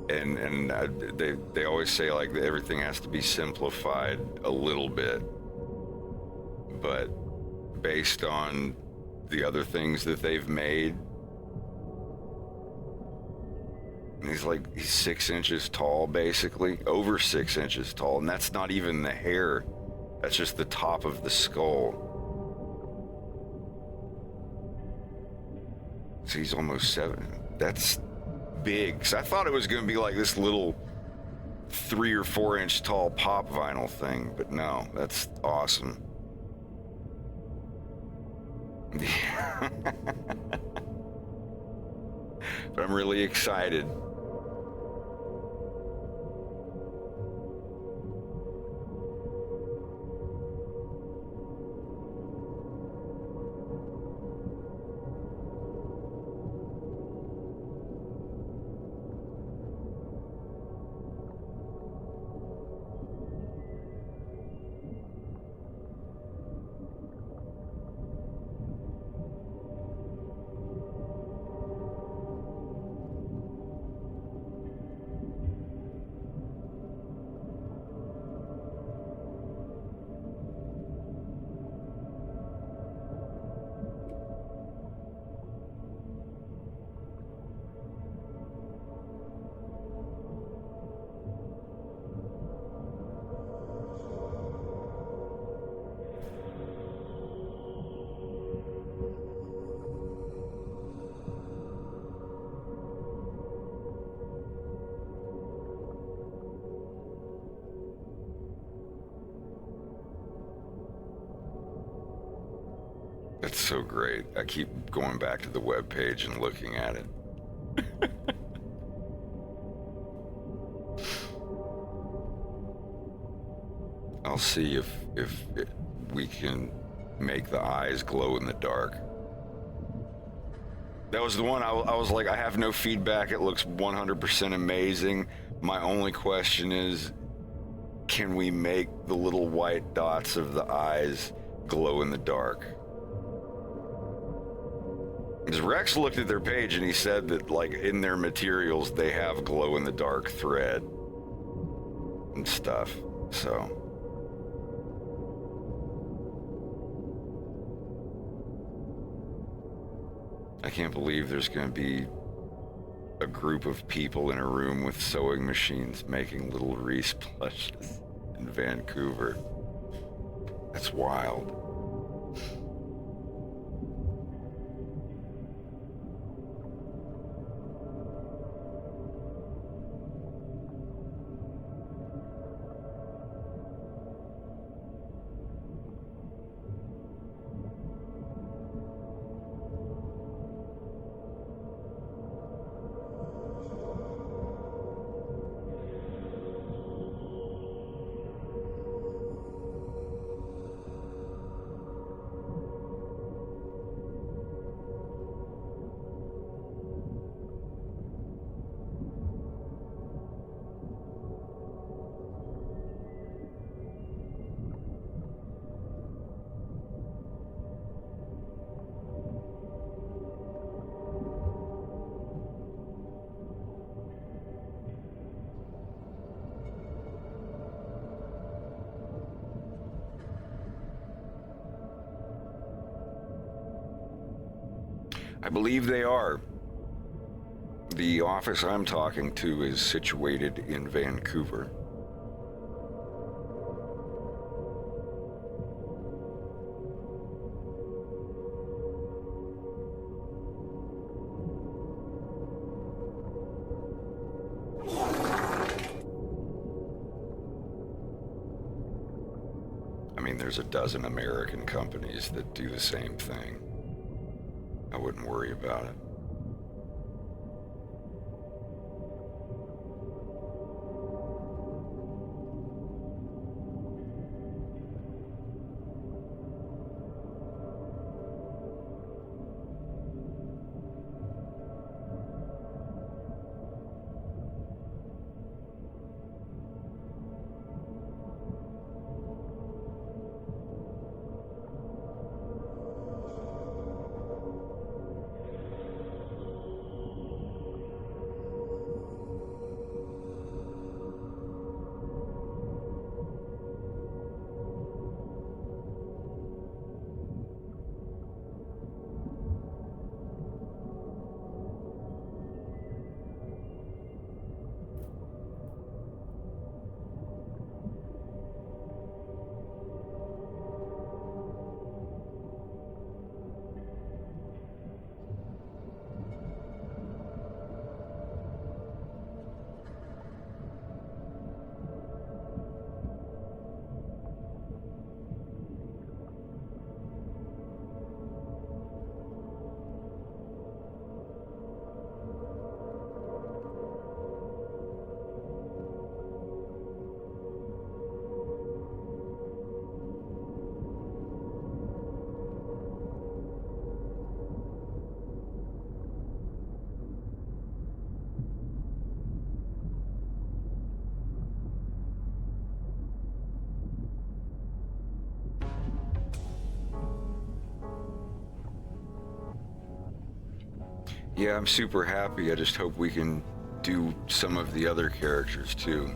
A: And they always say, like, that everything has to be simplified a little bit. But based on the other things that they've made, he's 6 inches tall, basically, over 6 inches tall, and that's not even the hair. That's just the top of the skull. So he's almost 7. That's big. So I thought it was going to be like this little 3 or 4 inch tall pop vinyl thing, but no, that's awesome. But I'm really excited. That's so great. I keep going back to the webpage and looking at it. I'll see if we can make the eyes glow in the dark. That was the one I was like, I have no feedback. It looks 100% amazing. My only question is, can we make the little white dots of the eyes glow in the dark? Because Rex looked at their page and he said that, like, in their materials they have glow in the dark thread and stuff. So I can't believe there's going to be a group of people in a room with sewing machines making little Reese plushes in Vancouver. That's wild. I believe they are. The office I'm talking to is situated in Vancouver. I mean, there's a dozen American companies that do the same thing. I wouldn't worry about it. Yeah, I'm super happy. I just hope we can do some of the other characters too.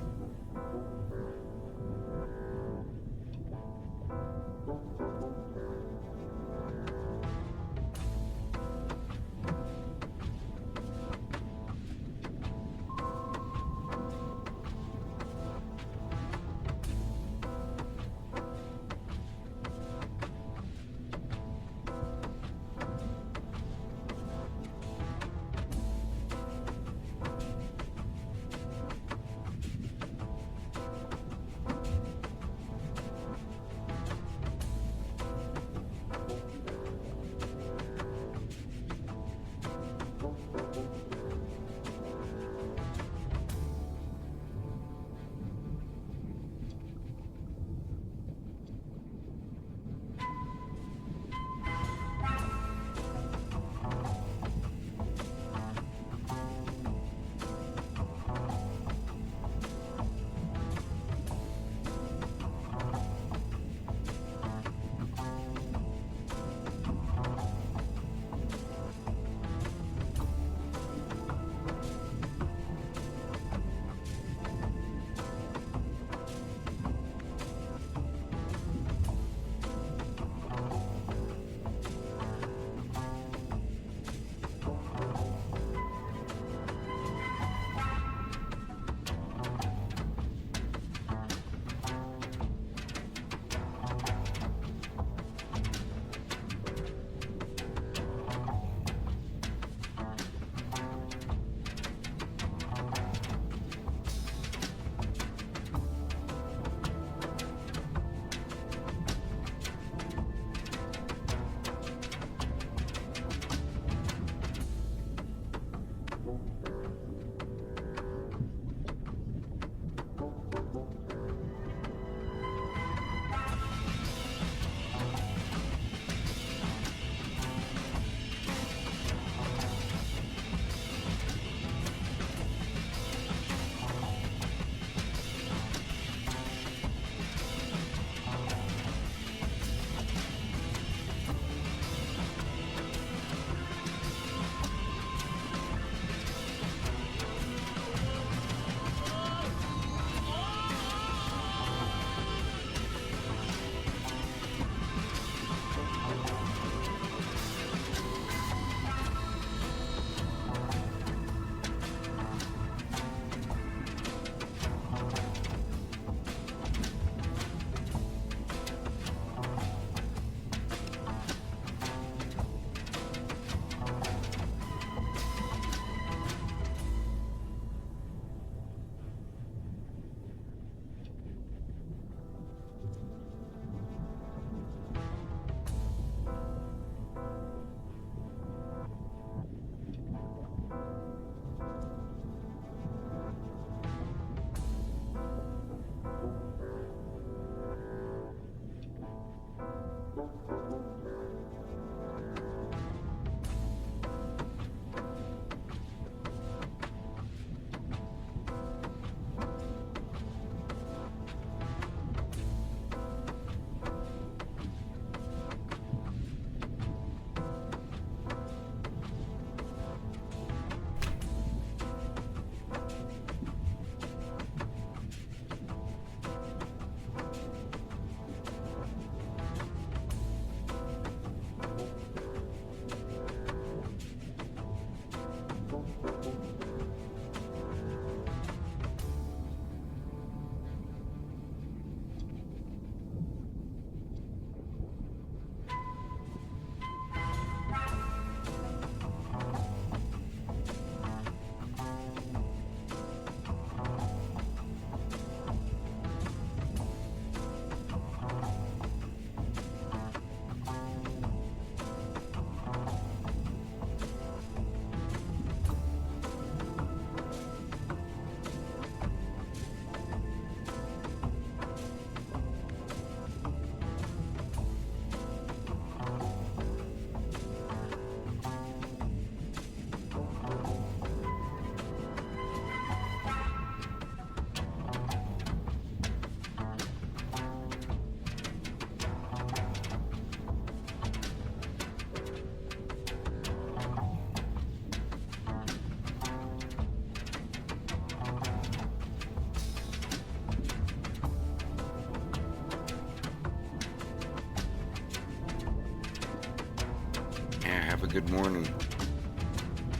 A: good morning.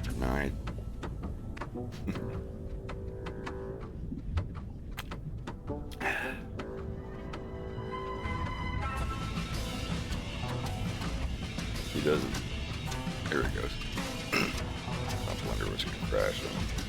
A: Good night. He doesn't. Here it goes. I wonder what's gonna crash on him.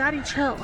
L: Daddy, chill.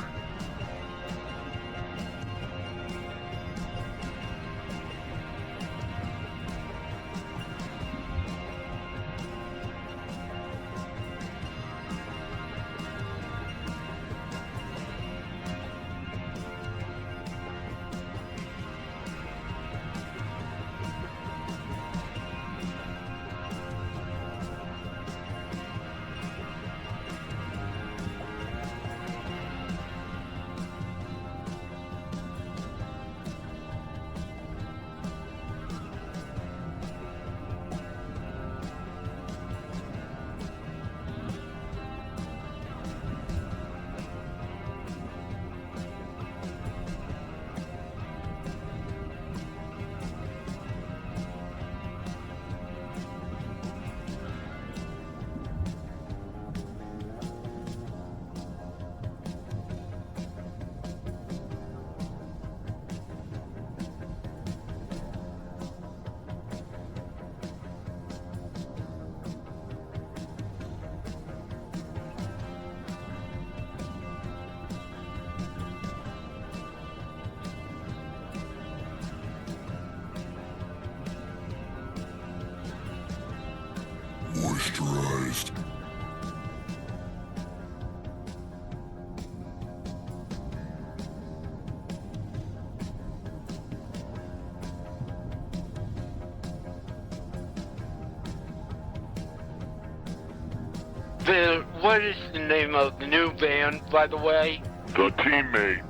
M: Moisturized.
N: What is the name of the new band, by the way?
M: The Teammates.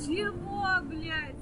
L: Чего, блядь?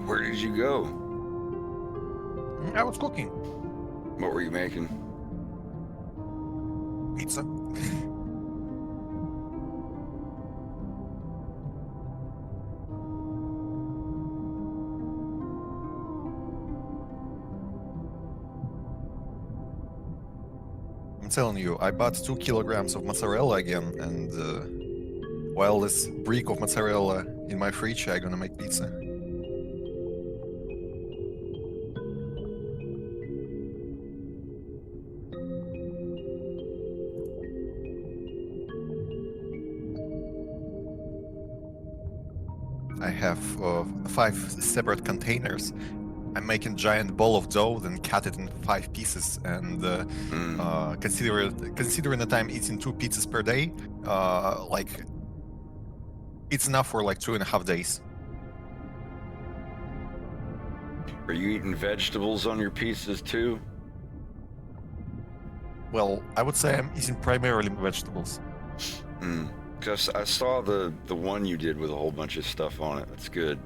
A: Where did you go?
E: I was cooking
A: What were you making?
E: pizza. I'm telling you, I bought 2 kilograms of mozzarella again, and while this brick of mozzarella in my fridge, I'm gonna make pizza. I have 5 separate containers. I'm making giant ball of dough, then cut it in 5 pieces, and considering that I'm eating 2 pizzas per day, like it's enough for like 2.5 days.
A: Are you eating vegetables on your pizzas too?
E: Well, I would say I'm eating primarily vegetables.
A: Because I saw the one you did with a whole bunch of stuff on it. That's good.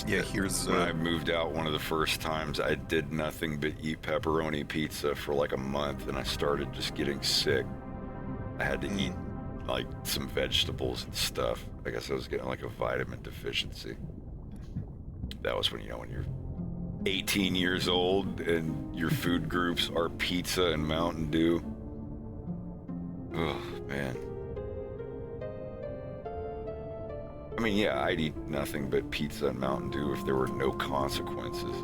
E: Yeah, here's
A: when I moved out one of the first times, I did nothing but eat pepperoni pizza for like a month, and I started just getting sick. I had to eat like some vegetables and stuff. I guess I was getting like a vitamin deficiency. That was when, you know, when you're 18 years old and your food groups are pizza and Mountain Dew. Oh, man. I mean, yeah, I'd eat nothing but pizza and Mountain Dew if there were no consequences.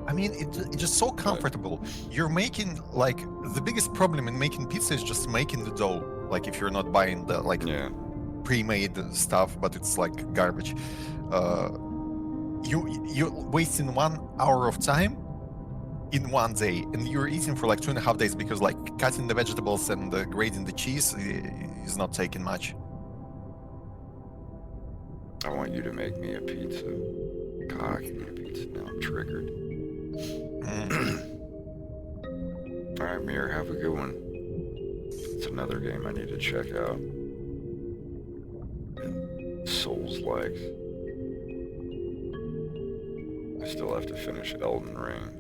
E: I mean, it's just so comfortable. You're making, like, the biggest problem in making pizza is just making the dough. Like, if you're not buying the, like, pre-made stuff, but it's, like, garbage. You're wasting 1 hour of time in one day, and you're eating for, like, 2.5 days because, like, cutting the vegetables and grating the cheese is not taking much.
A: I want you to make me a pizza. God, I can eat a pizza now. I'm triggered. All right, Mir, have a good one. It's another game I need to check out. And Souls-like. I still have to finish Elden Ring.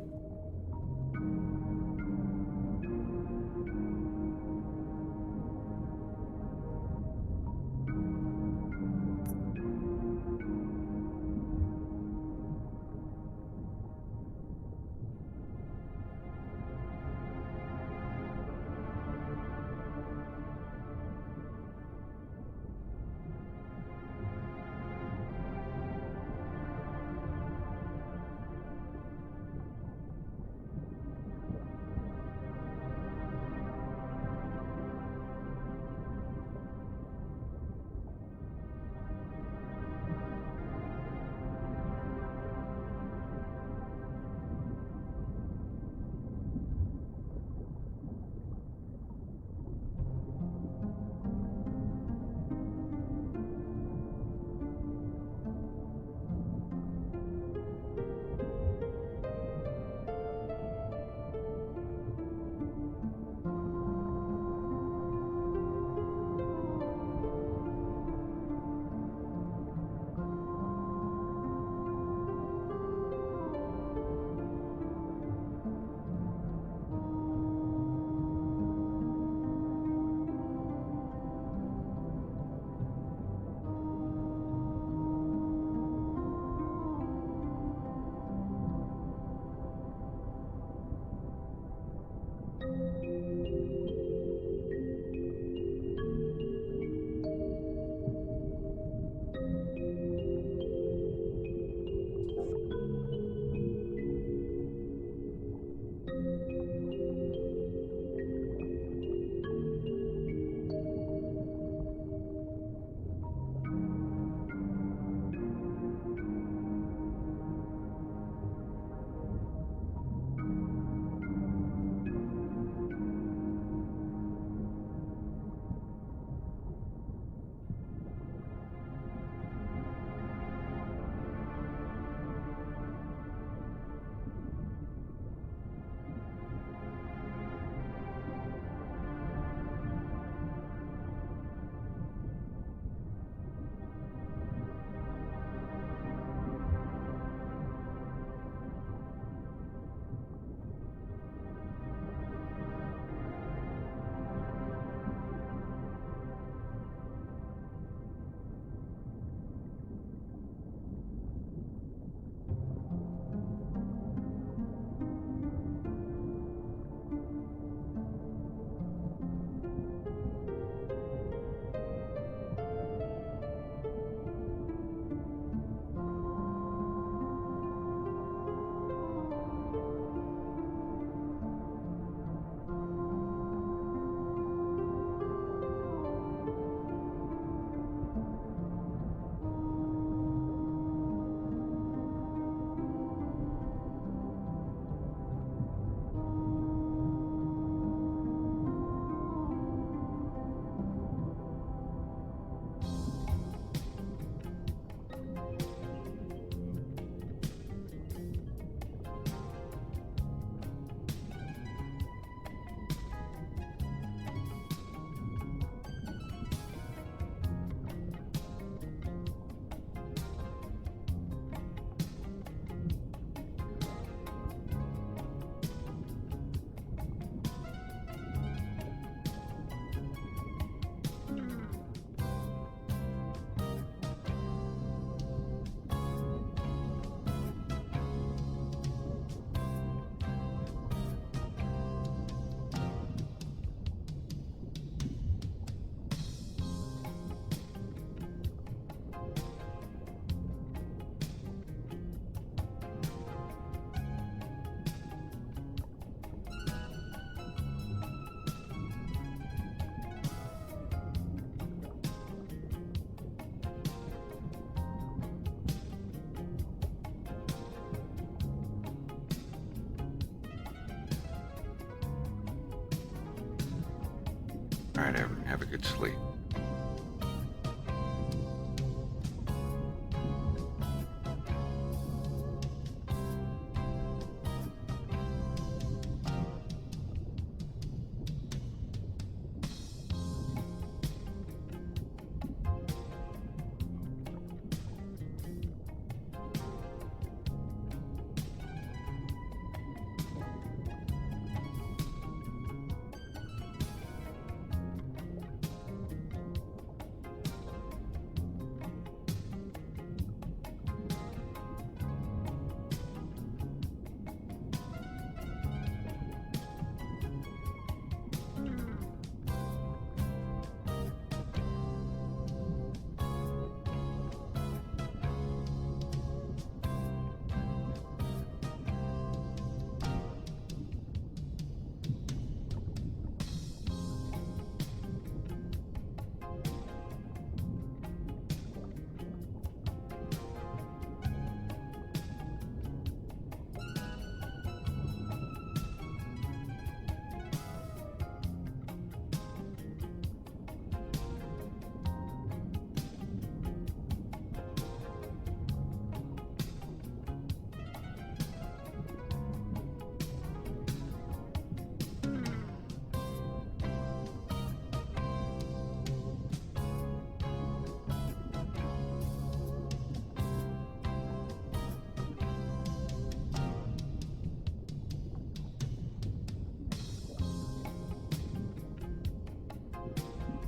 A: All right, have a good sleep.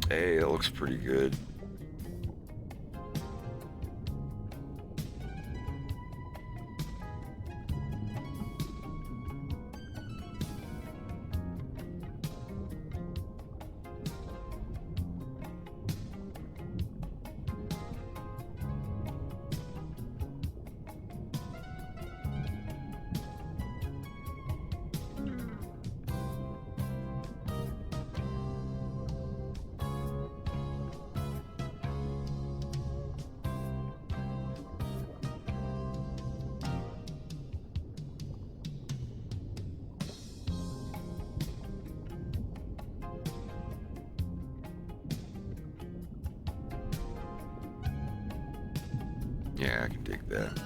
A: Hey, that looks pretty good. Yeah, I can dig that.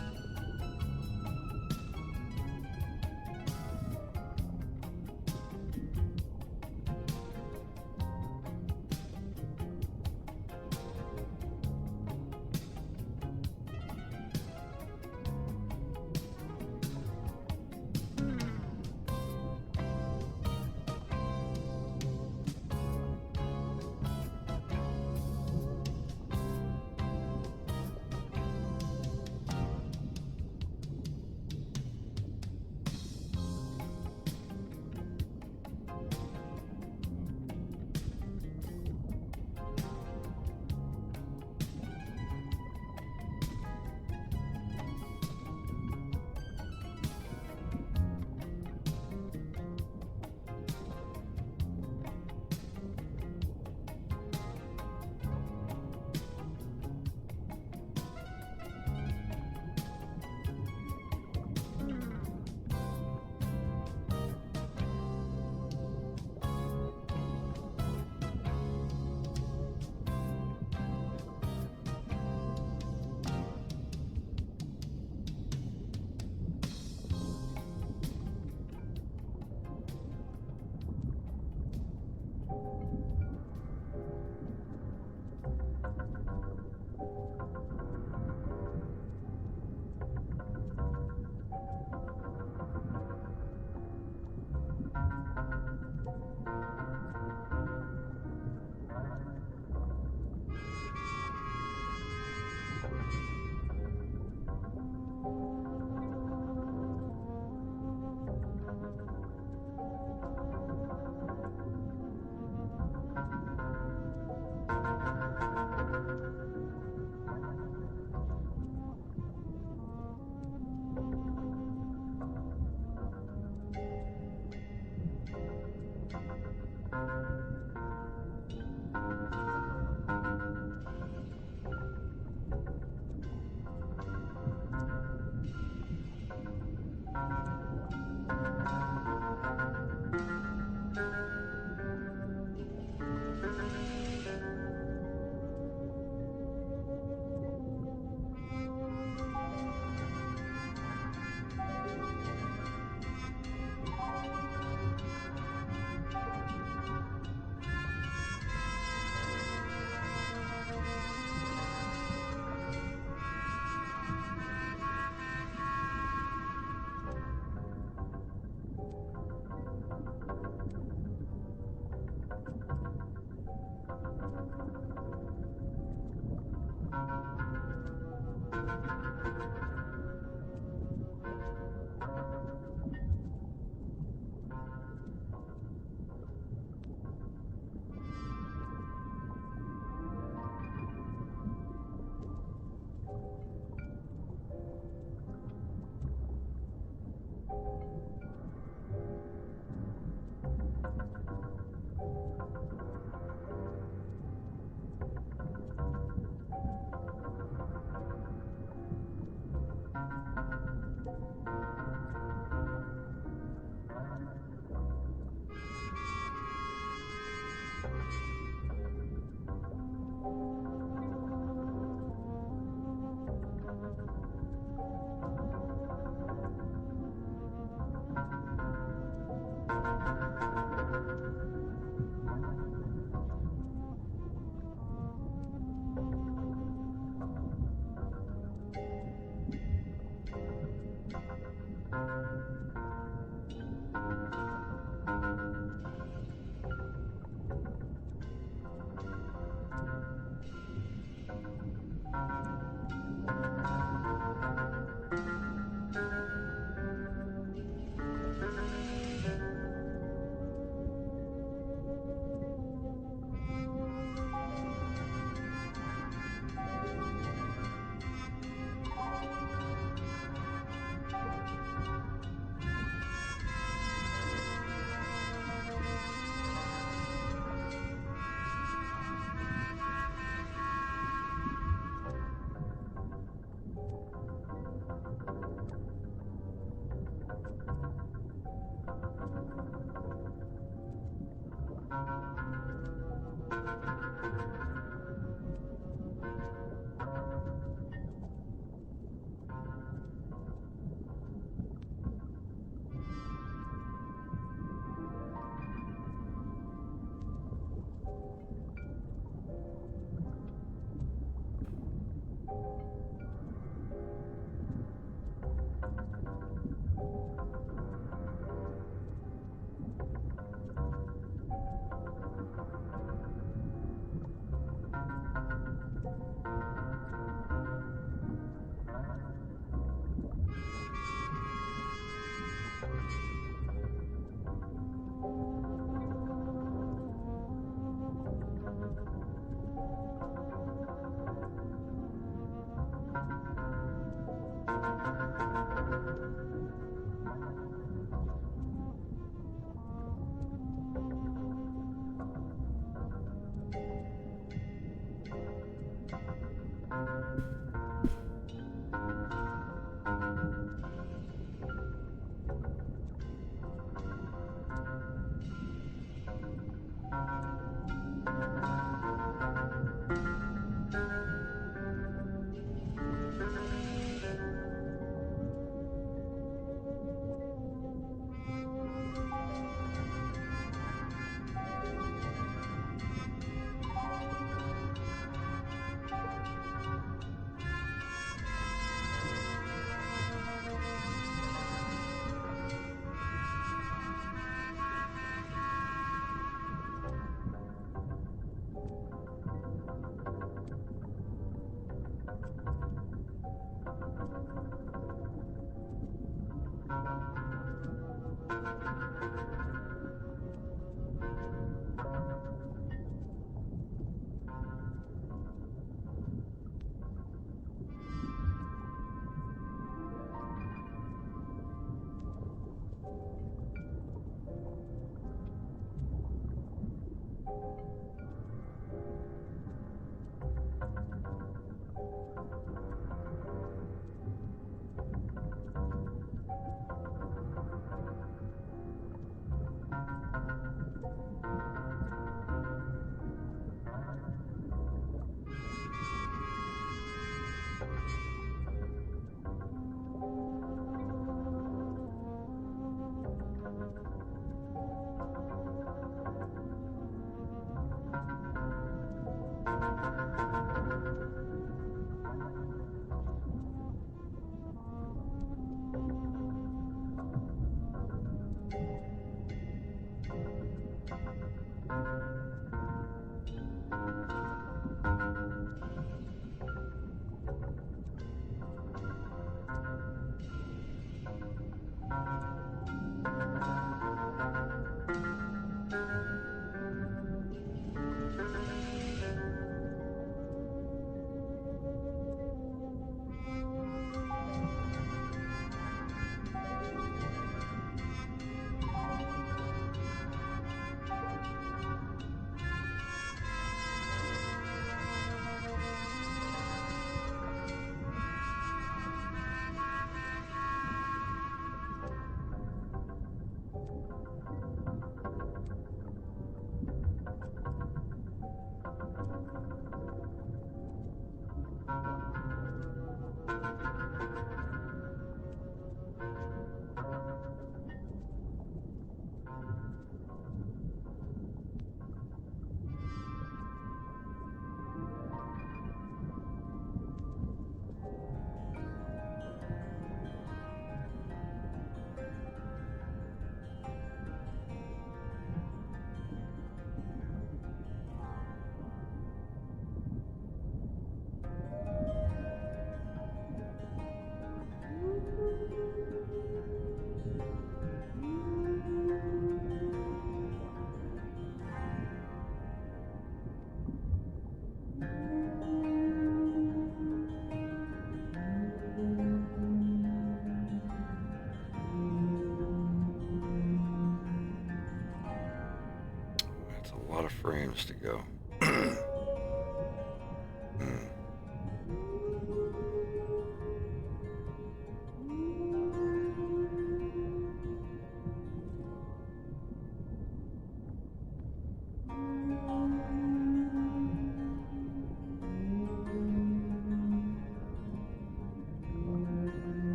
A: That's a lot of frames to go. Hmm.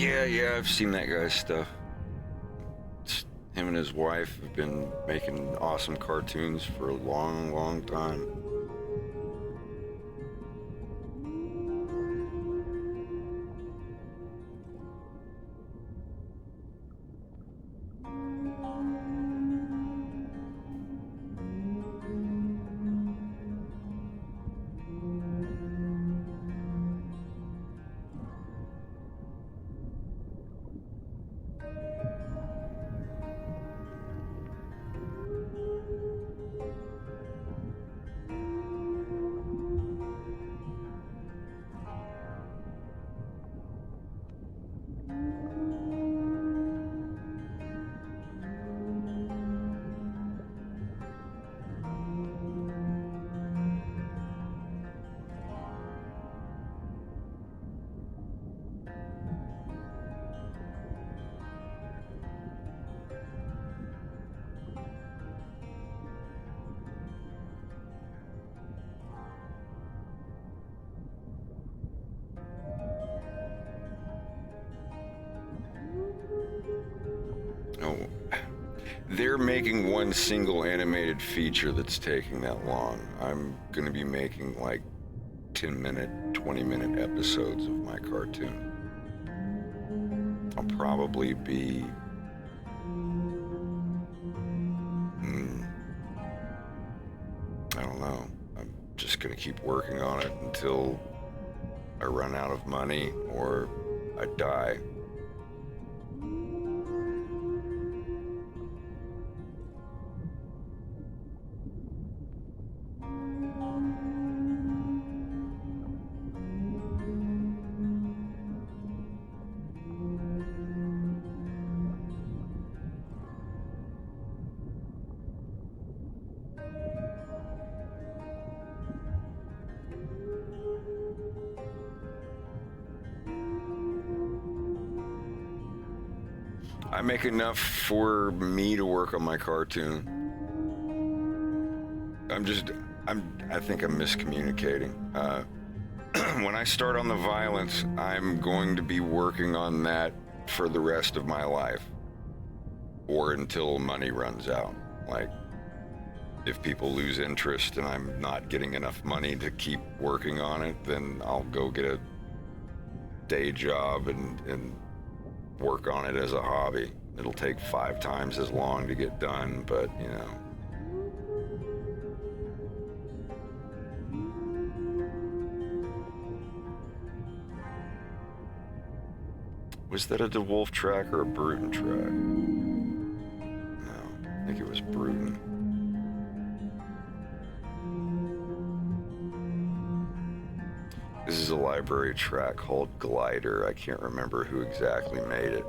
A: Yeah, I've seen that guy's stuff. Him and his wife have been making awesome cartoons for a long time. Oh, they're making one single animated feature that's taking that long. I'm gonna be making like 10-minute, 20-minute episodes of my cartoon. I'll probably be... I don't know. I'm just gonna keep working on it until I run out of money or I die. I make enough for me to work on my cartoon. I think I'm miscommunicating. When I start on the violence, I'm going to be working on that for the rest of my life. Or until money runs out. Like, if people lose interest and I'm not getting enough money to keep working on it, then I'll go get a day job and work on it as a hobby. It'll take 5 times as long to get done, but you know. Was that a DeWolf track or a Bruton track? No, I think it was Bruton. This is a library track called Glider. I can't remember who exactly made it.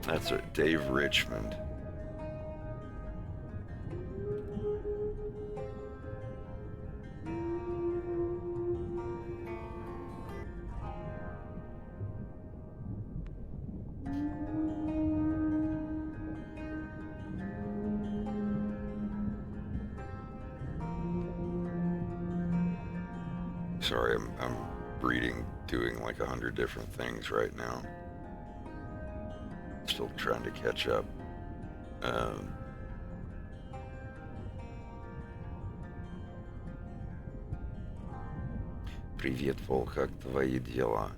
A: That's it, Dave Richmond. Sorry, I'm doing like 100 different things right now. Still trying to catch up. Привет, Волк, как твои дела?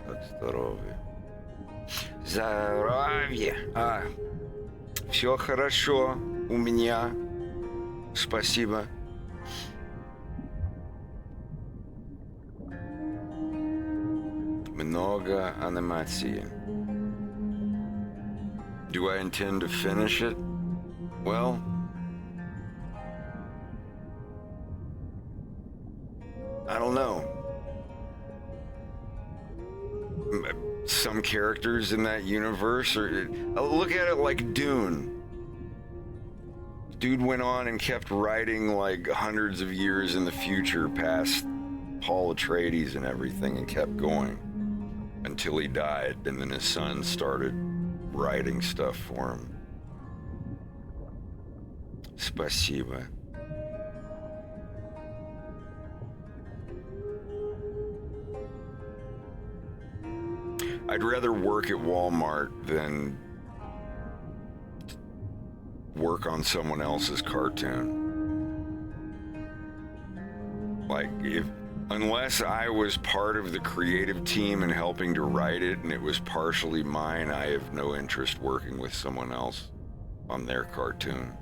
A: Как здоровье? Здоровье! Все хорошо у меня. Спасибо. Много анимации. Do I intend to finish it? Well, I don't know. Some characters in that universe look at it like Dune. Dude went on and kept writing like hundreds of years in the future past Paul Atreides and everything, and kept going until he died, and then his son started writing stuff for him. Спасибо. I'd rather work at Walmart than work on someone else's cartoon. Like, unless I was part of the creative team and helping to write it and it was partially mine, I have no interest working with someone else on their cartoon.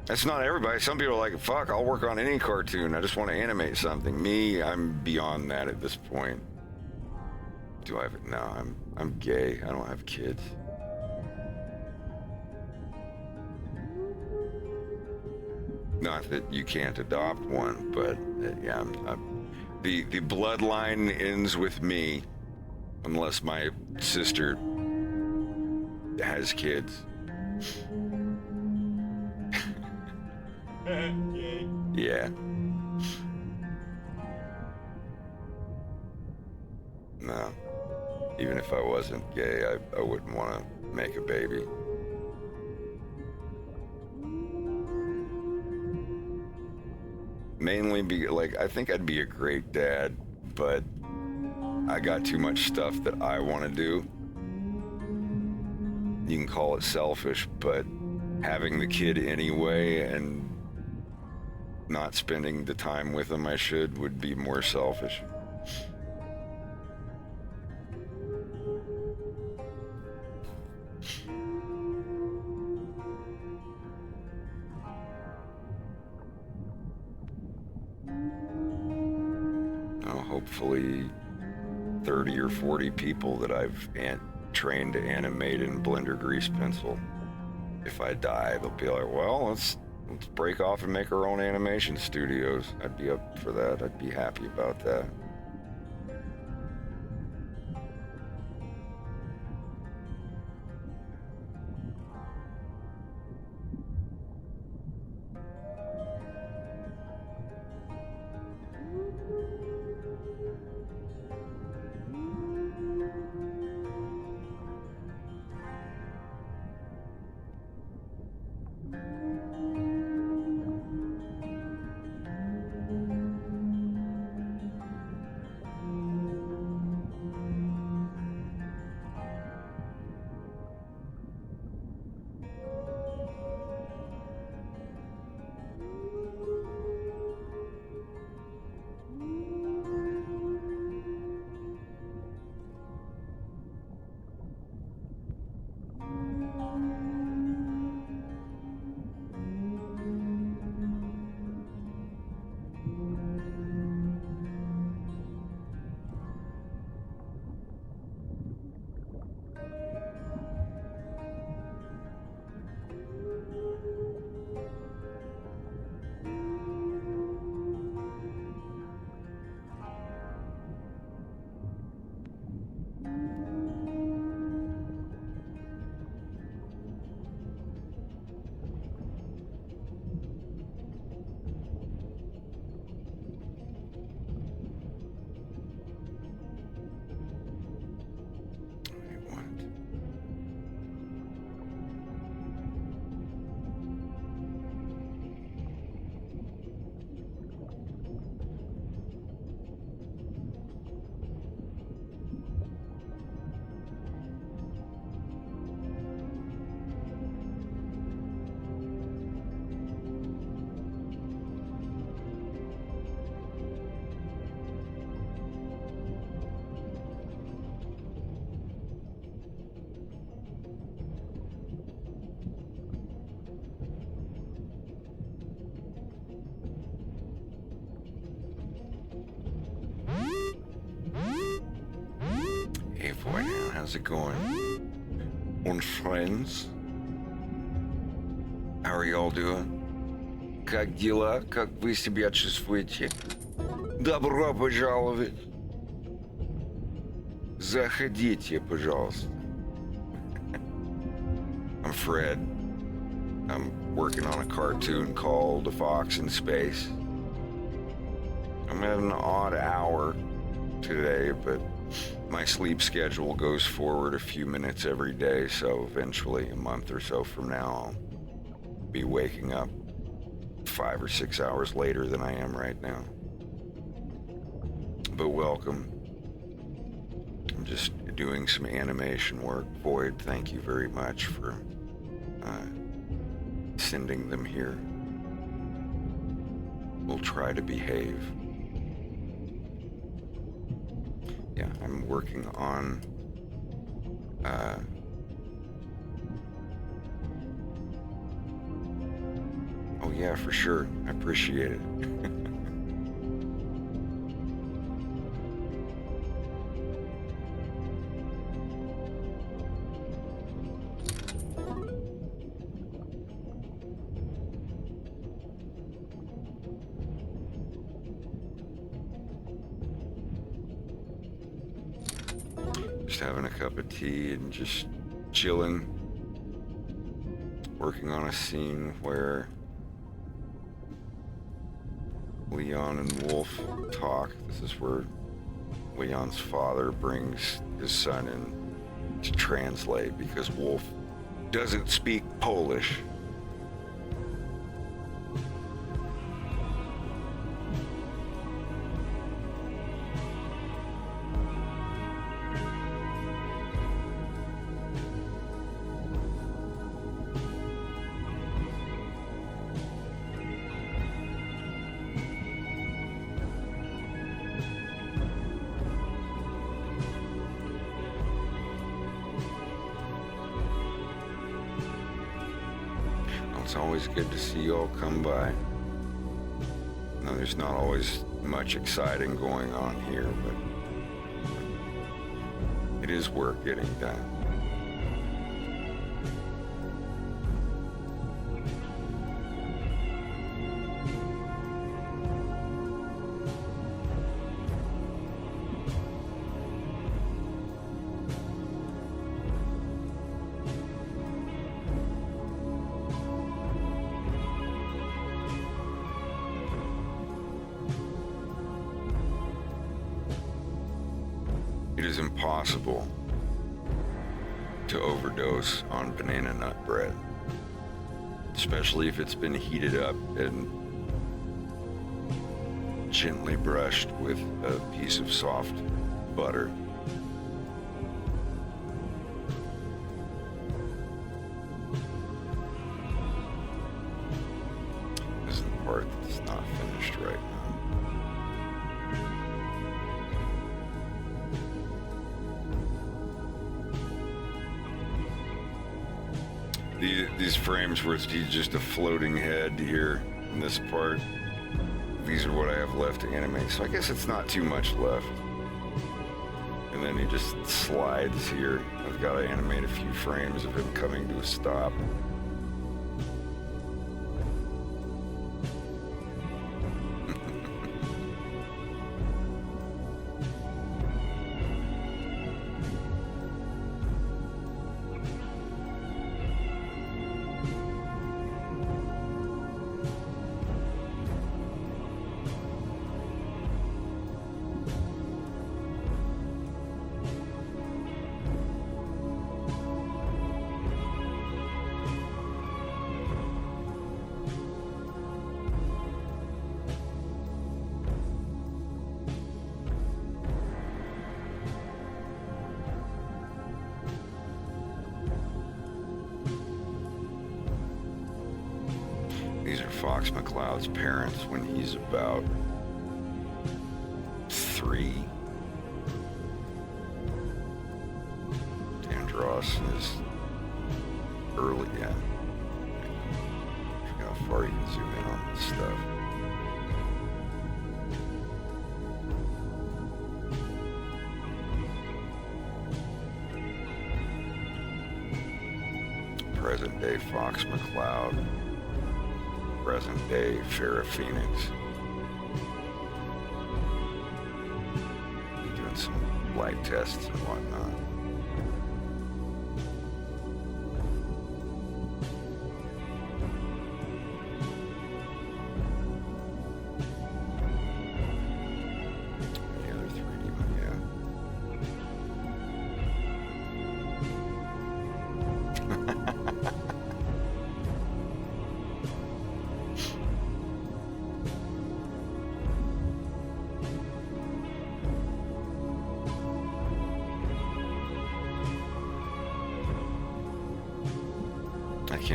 A: That's not everybody. Some people are like, fuck, I'll work on any cartoon. I just want to animate something. Me, I'm beyond that at this point. Do I have it? No, I'm gay. I don't have kids. Not that you can't adopt one, but yeah, the bloodline ends with me, unless my sister has kids. Yeah. No. Even if I wasn't gay, I wouldn't want to make a baby. Mainly like, I think I'd be a great dad, but I got too much stuff that I want to do. You can call it selfish, but having the kid anyway and not spending the time with him I should would be more selfish. Hopefully 30 or 40 people that I've trained to animate in Blender grease pencil. If I die, they'll be like, well, let's break off and make our own animation studios. I'd be up for that. I'd be happy about that. How's it going? And friends? How are y'all doing? Как дела? Как вы себя чувствуете? Добро пожаловать. Заходите, пожалуйста. I'm Fred. I'm working on a cartoon called A Fox in Space. I'm at an odd hour today, but my sleep schedule goes forward a few minutes every day, so eventually, a month or so from now, I'll be waking up 5 or 6 hours later than I am right now. But welcome. I'm just doing some animation work. Void, thank you very much for sending them here. We'll try to behave. Yeah, I'm working on oh yeah, for sure. I appreciate it. Just having a cup of tea and just chilling, working on a scene where Leon and Wolf talk. This is where Leon's father brings his son in to translate because Wolf doesn't speak Polish. It's always good to see you all come by. Now, there's not always much exciting going on here, but it is work getting done. It is impossible to overdose on banana nut bread, especially if it's been heated up and gently brushed with a piece of soft butter. This is the part that's not finished right now. These frames where it's just a floating head here in this part, these are what I have left to animate. So I guess it's not too much left. And then he just slides here. I've got to animate a few frames of him coming to a stop. These are Fox McCloud's parents when he's about 3. Andros is early, yeah. Look how far you can zoom in on this stuff. Present day Fox McCloud. Present day Farrah Phoenix. Doing some light tests and whatnot.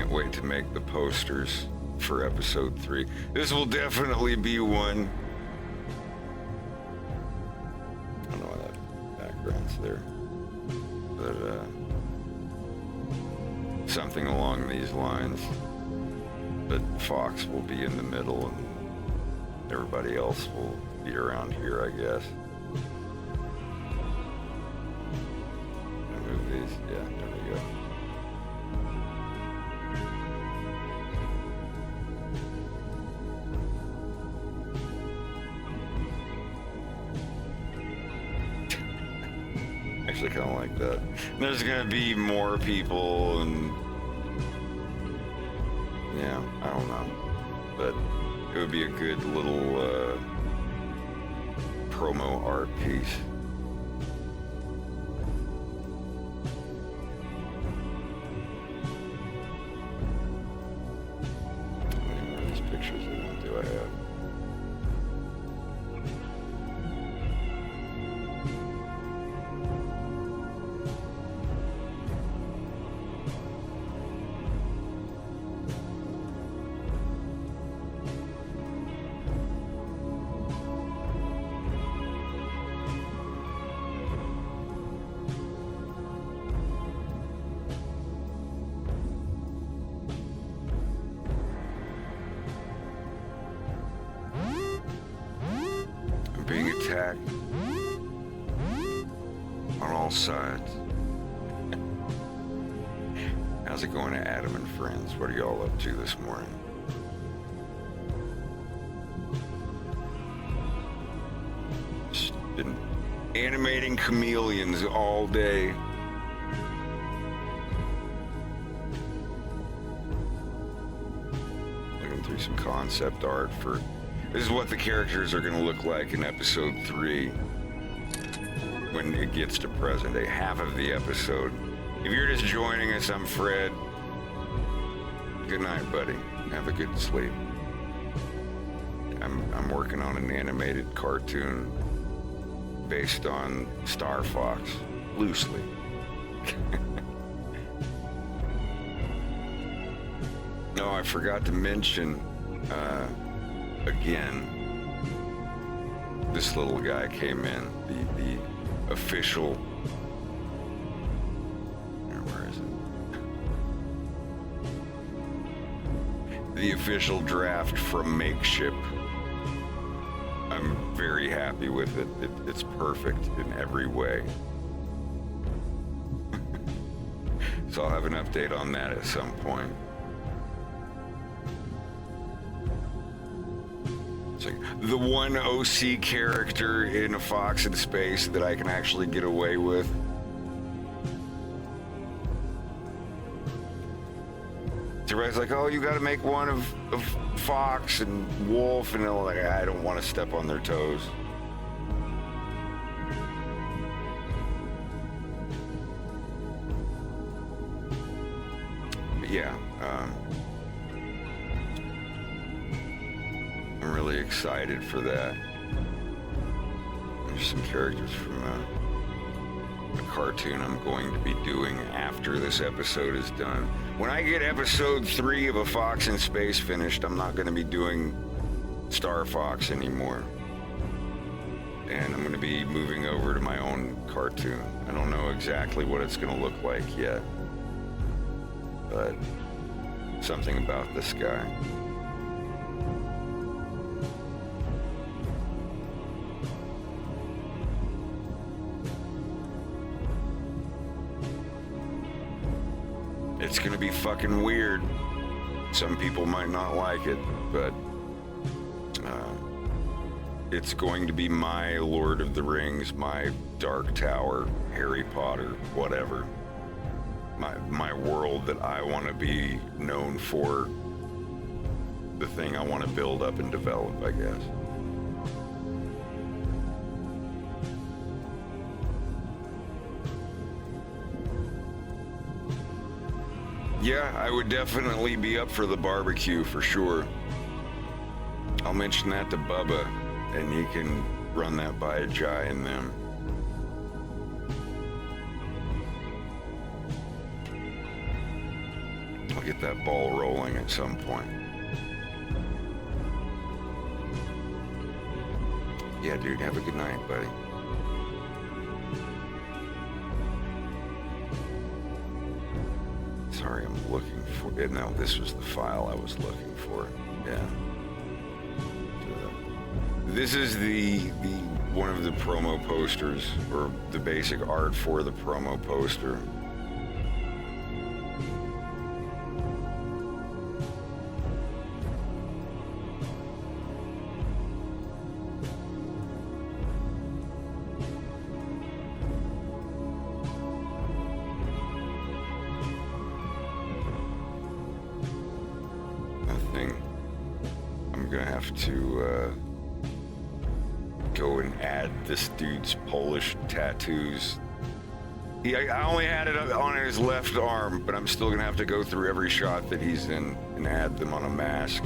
A: can't wait to make the posters for episode 3. This will definitely be one. I don't know why that background's there. But, something along these lines. But Fox will be in the middle and everybody else will be around here, I guess. I move these? Yeah, there we go. Actually kind of like that. There's gonna be more people and yeah, I don't know, but it would be a good little promo art piece. How many more of these pictures do I have? Being attacked on all sides. How's it going to Adam and friends? What are y'all up to this morning? Just been animating chameleons all day. Looking through some concept art for... This is what the characters are going to look like in episode 3 when it gets to present day, half of the episode. If you're just joining us, I'm Fred. Good night, buddy. Have a good sleep. I'm working on an animated cartoon based on Star Fox, loosely. No, I forgot to mention, again, this little guy came in, the official, where is it? The official draft from Makeship. I'm very happy with it. It's perfect in every way. So I'll have an update on that at some point. It's like the one OC character in A Fox in Space that I can actually get away with. Everybody's like, oh, you got to make one of Fox and Wolf, and they're like, I don't want to step on their toes. But yeah, I'm really excited for that. There's some characters from a cartoon I'm going to be doing after this episode is done. When I get episode 3 of A Fox in Space finished, I'm not going to be doing Star Fox anymore. And I'm going to be moving over to my own cartoon. I don't know exactly what it's going to look like yet. But something about this guy. It's gonna be fucking weird. Some people might not like it, but it's going to be my Lord of the Rings, my Dark Tower, Harry Potter, whatever. My world that I want to be known for. The thing I want to build up and develop, I guess. Yeah, I would definitely be up for the barbecue for sure. I'll mention that to Bubba, and he can run that by Jai and them. get that ball rolling at some point. Yeah, dude, have a good night, buddy. Sorry, I'm looking for it. No, this was the file I was looking for. Yeah. This is the one of the promo posters, or the basic art for the promo poster. I'm gonna have to go and add this dude's Polish tattoos. I only had it on his left arm, but I'm still gonna have to go through every shot that he's in and add them on a mask.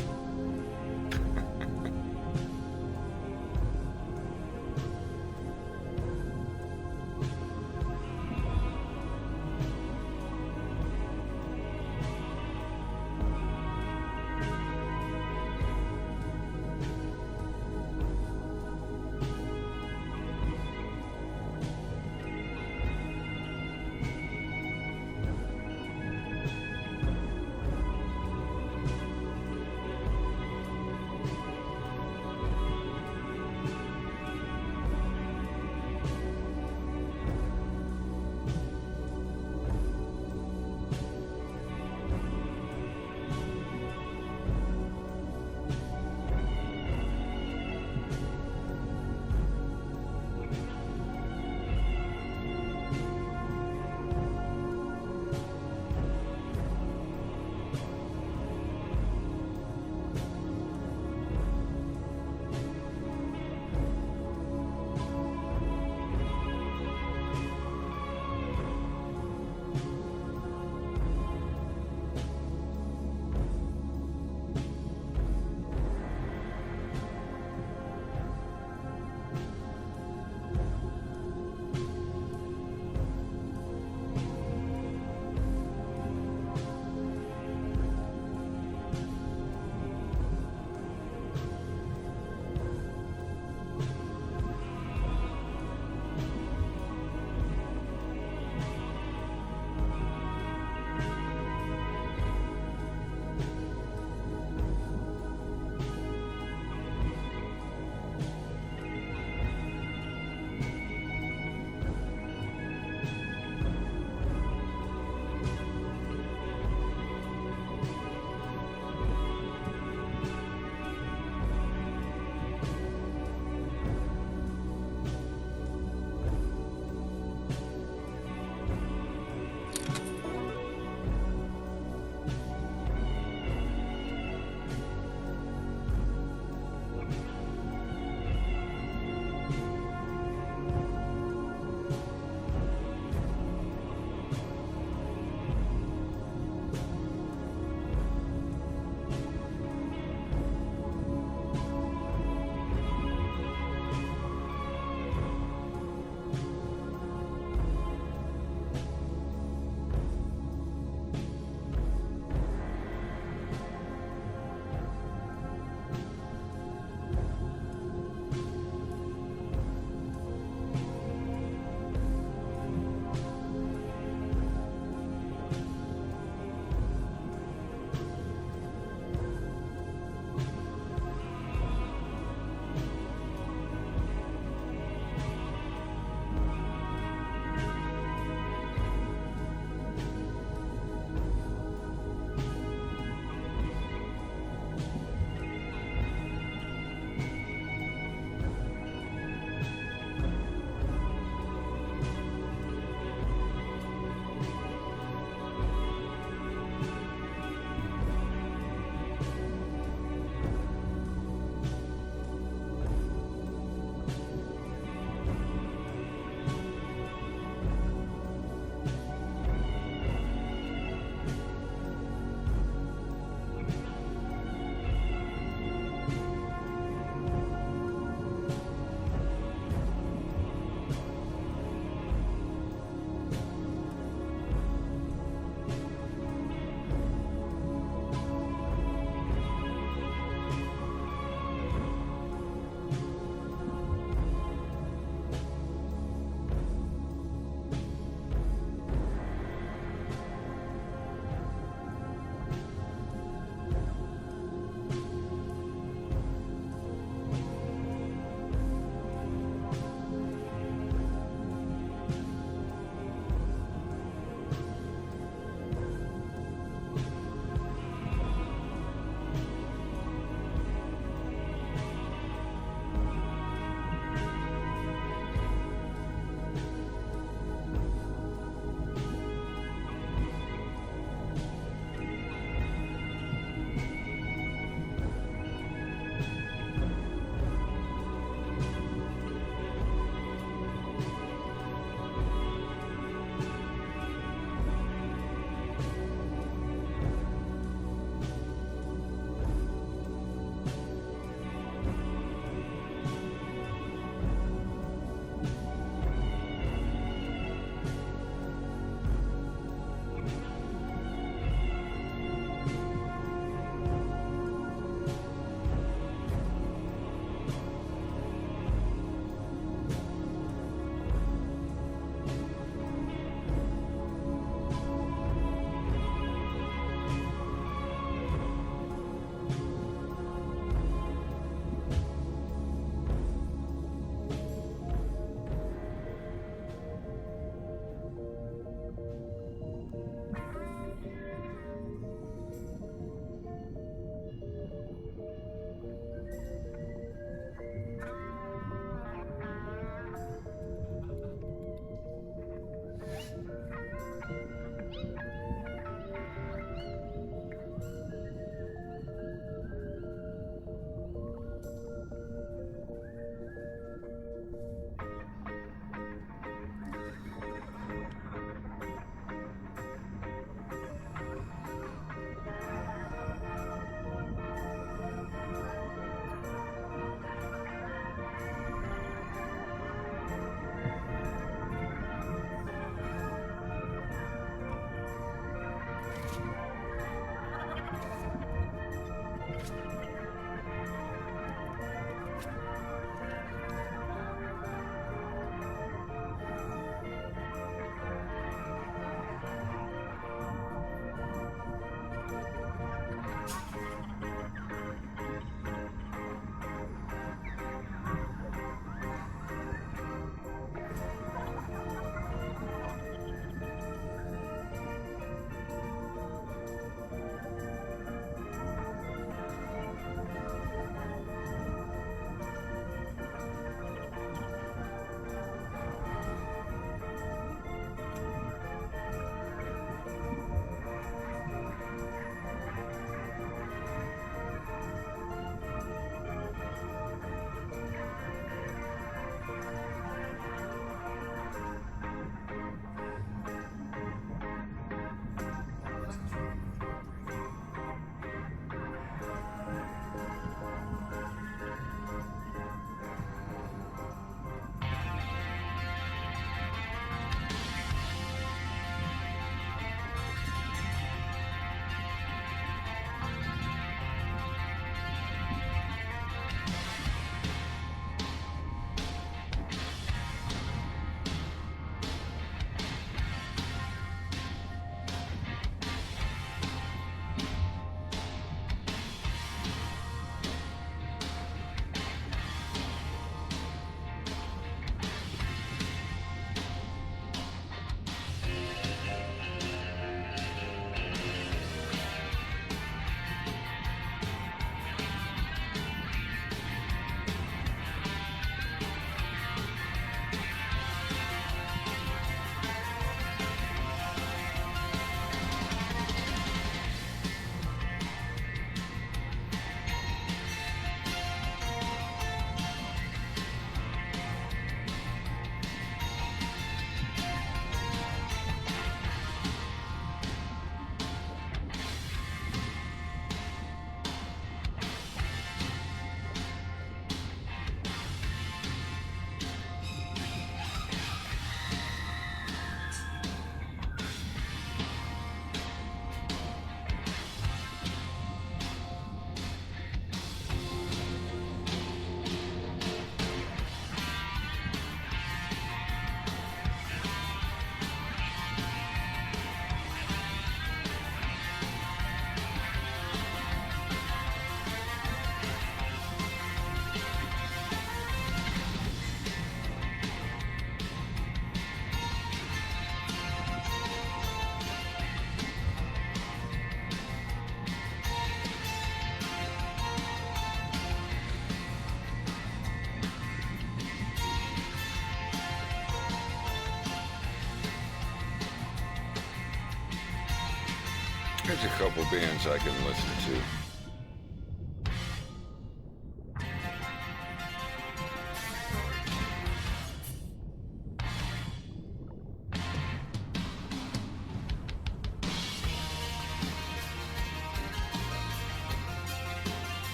A: There's a couple bands I can listen to.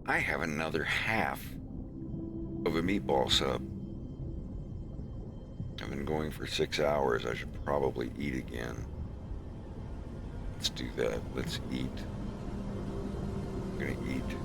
A: I have another half of a meatball sub. I've been going for 6 hours. I should probably eat again. Let's do that. Let's eat. I'm gonna eat.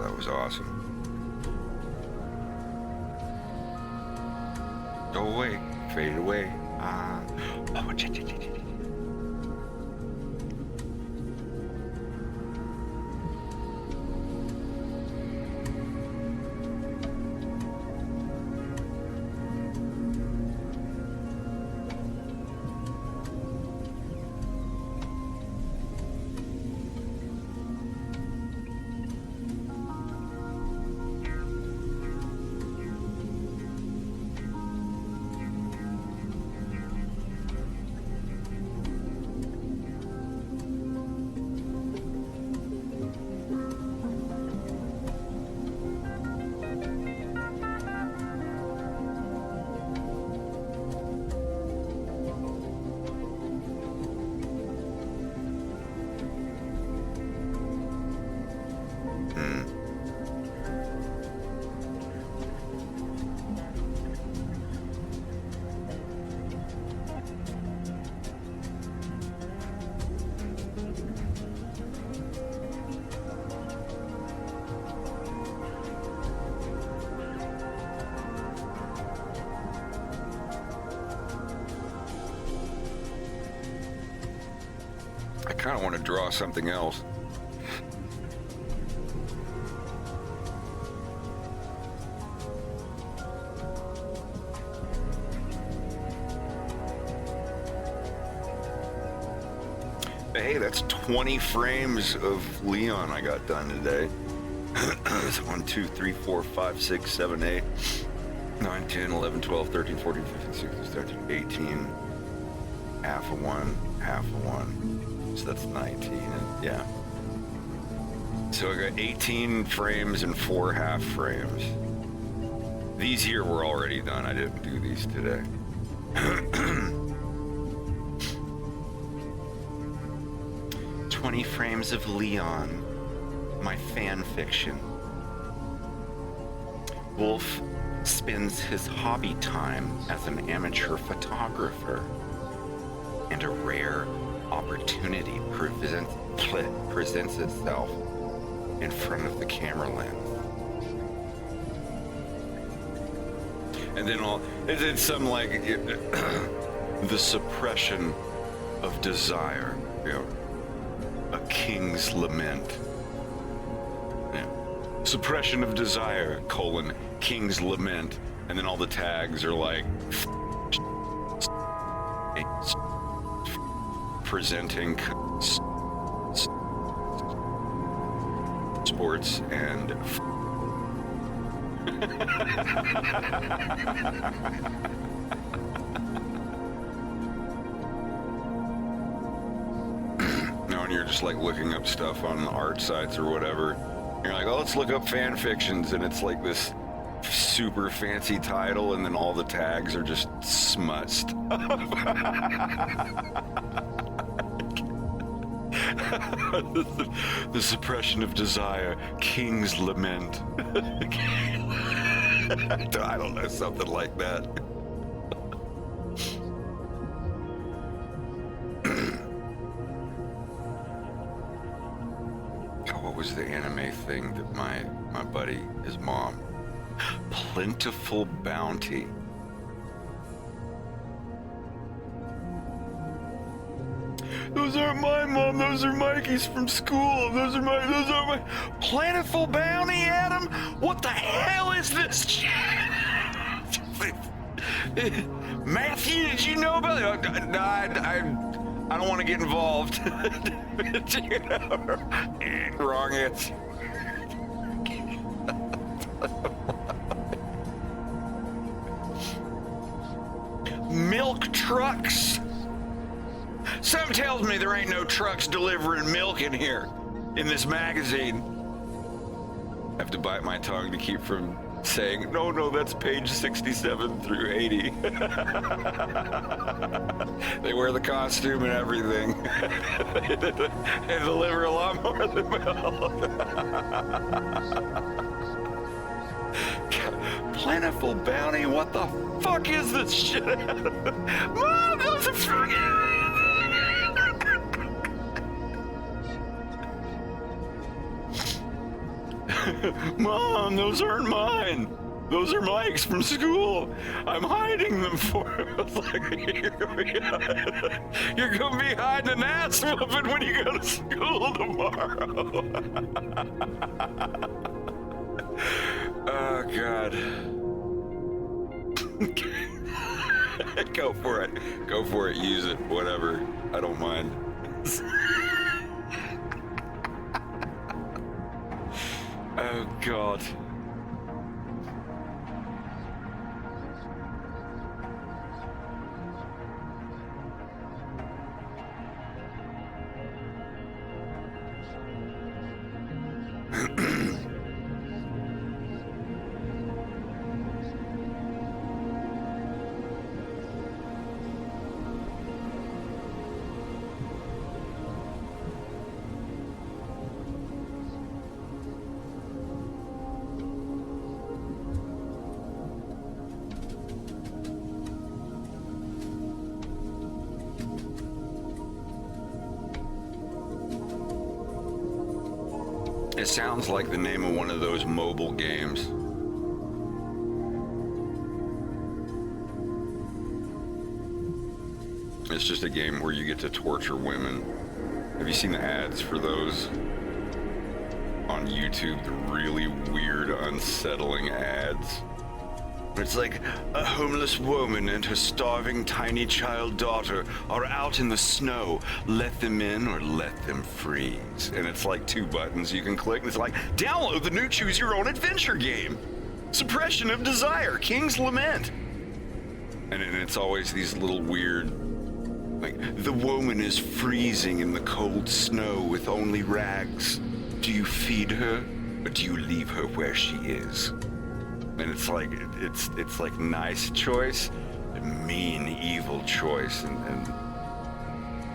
A: that was awesome. Go away, fade away. Oh, I kind of want to draw something else. Hey, that's 20 frames of Leon I got done today. It's 1, 2, 3, 4, 5, 6, 7, 8, 9, 10, 11, 12, 13, 14, 15, 16, 17, 18. Half of one, half of one. So that's 19, and yeah. So I got 18 frames and 4 half frames. These here were already done. I didn't do these today. 20 frames of Leon, my fan fiction. Wolf spends his hobby time as an amateur photographer, and a rare opportunity presents itself in front of the camera lens. And then it's some like the suppression of desire, you know, a king's lament. Yeah. Suppression of desire, king's lament, and then all the tags are like presenting sports and no, and you're just like looking up stuff on the art sites or whatever. You're like, oh, let's look up fan fictions, and it's like this super fancy title, and then all the tags are just smutsed. The suppression of desire, king's lament. I don't know, something like that. What was the anime thing that my buddy, his mom? Plentiful Bounty. Those aren't my mom, those are Mikey's from school. Those are my Plentiful Bounty, Adam? What the hell is this? Matthew, did you know about it? No, I don't want to get involved. Wrong answer. Milk trucks. Something tells me there ain't no trucks delivering milk in here, in this magazine. I have to bite my tongue to keep from saying, no, that's page 67 through 80. They wear the costume and everything. They deliver a lot more than milk. Plentiful Bounty? What the fuck is this shit? Mom, those are fucking...
G: Mom, those aren't mine. Those are Mike's from school. I'm hiding them for him. I was like, you're gonna be hiding an ass whooping when you go to school tomorrow. Oh, God. Go for it. Go for it. Use it. Whatever. I don't mind. Oh, God. It sounds like the name of one of those mobile games. It's just a game where you get to torture women. Have you seen the ads for those on YouTube? The really weird, unsettling ads. It's like a homeless woman and her starving tiny child daughter are out in the snow. Let them in or let them freeze. And it's like 2 buttons you can click. And it's like, download the new Choose Your Own Adventure game. Suppression of Desire, King's Lament. And it's always these little weird, like, the woman is freezing in the cold snow with only rags. Do you feed her or do you leave her where she is? And it's like it's like nice choice, mean evil choice, and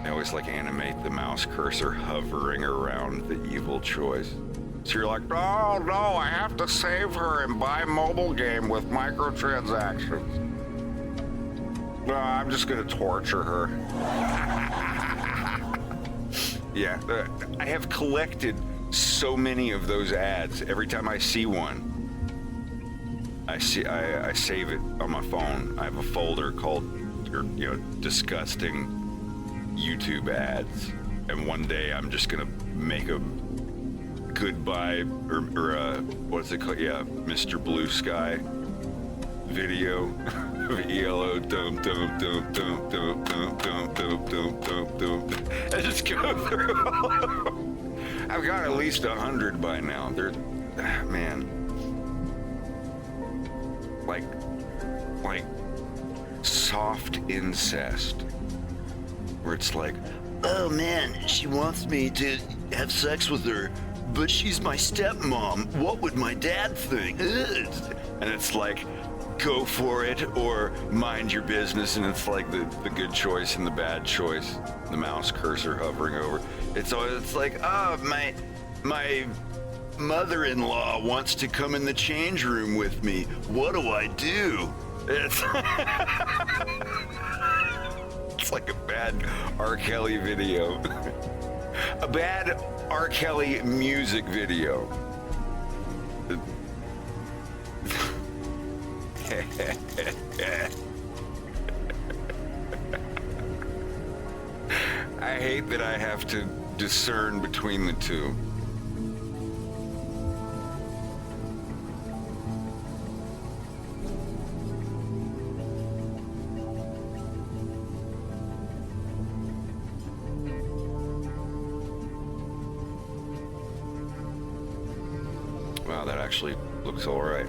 G: they always like animate the mouse cursor hovering around the evil choice. So you're like, oh no, I have to save her and buy a mobile game with microtransactions. No, I'm just gonna torture her. Yeah, I have collected so many of those ads. Every time I see one, I save it on my phone. I have a folder called, disgusting YouTube ads. And one day I'm just gonna make a goodbye or what's it called? Yeah, Mr. Blue Sky video of ELO dum dum dum dum dum dum dum dum dum dum dum. I just go through all of them. I've got at least 100 by now. They're, man. Like soft incest, where it's like, oh man, she wants me to have sex with her, but she's my stepmom. What would my dad think? Ugh. And it's like, go for it or mind your business. And it's like the good choice and the bad choice. The mouse cursor hovering over. It's like, oh, my mother-in-law wants to come in the change room with me. What do I do? It's it's like a bad R. Kelly video. A bad R. Kelly music video. I hate that I have to discern between the two. Wow, that actually looks all right.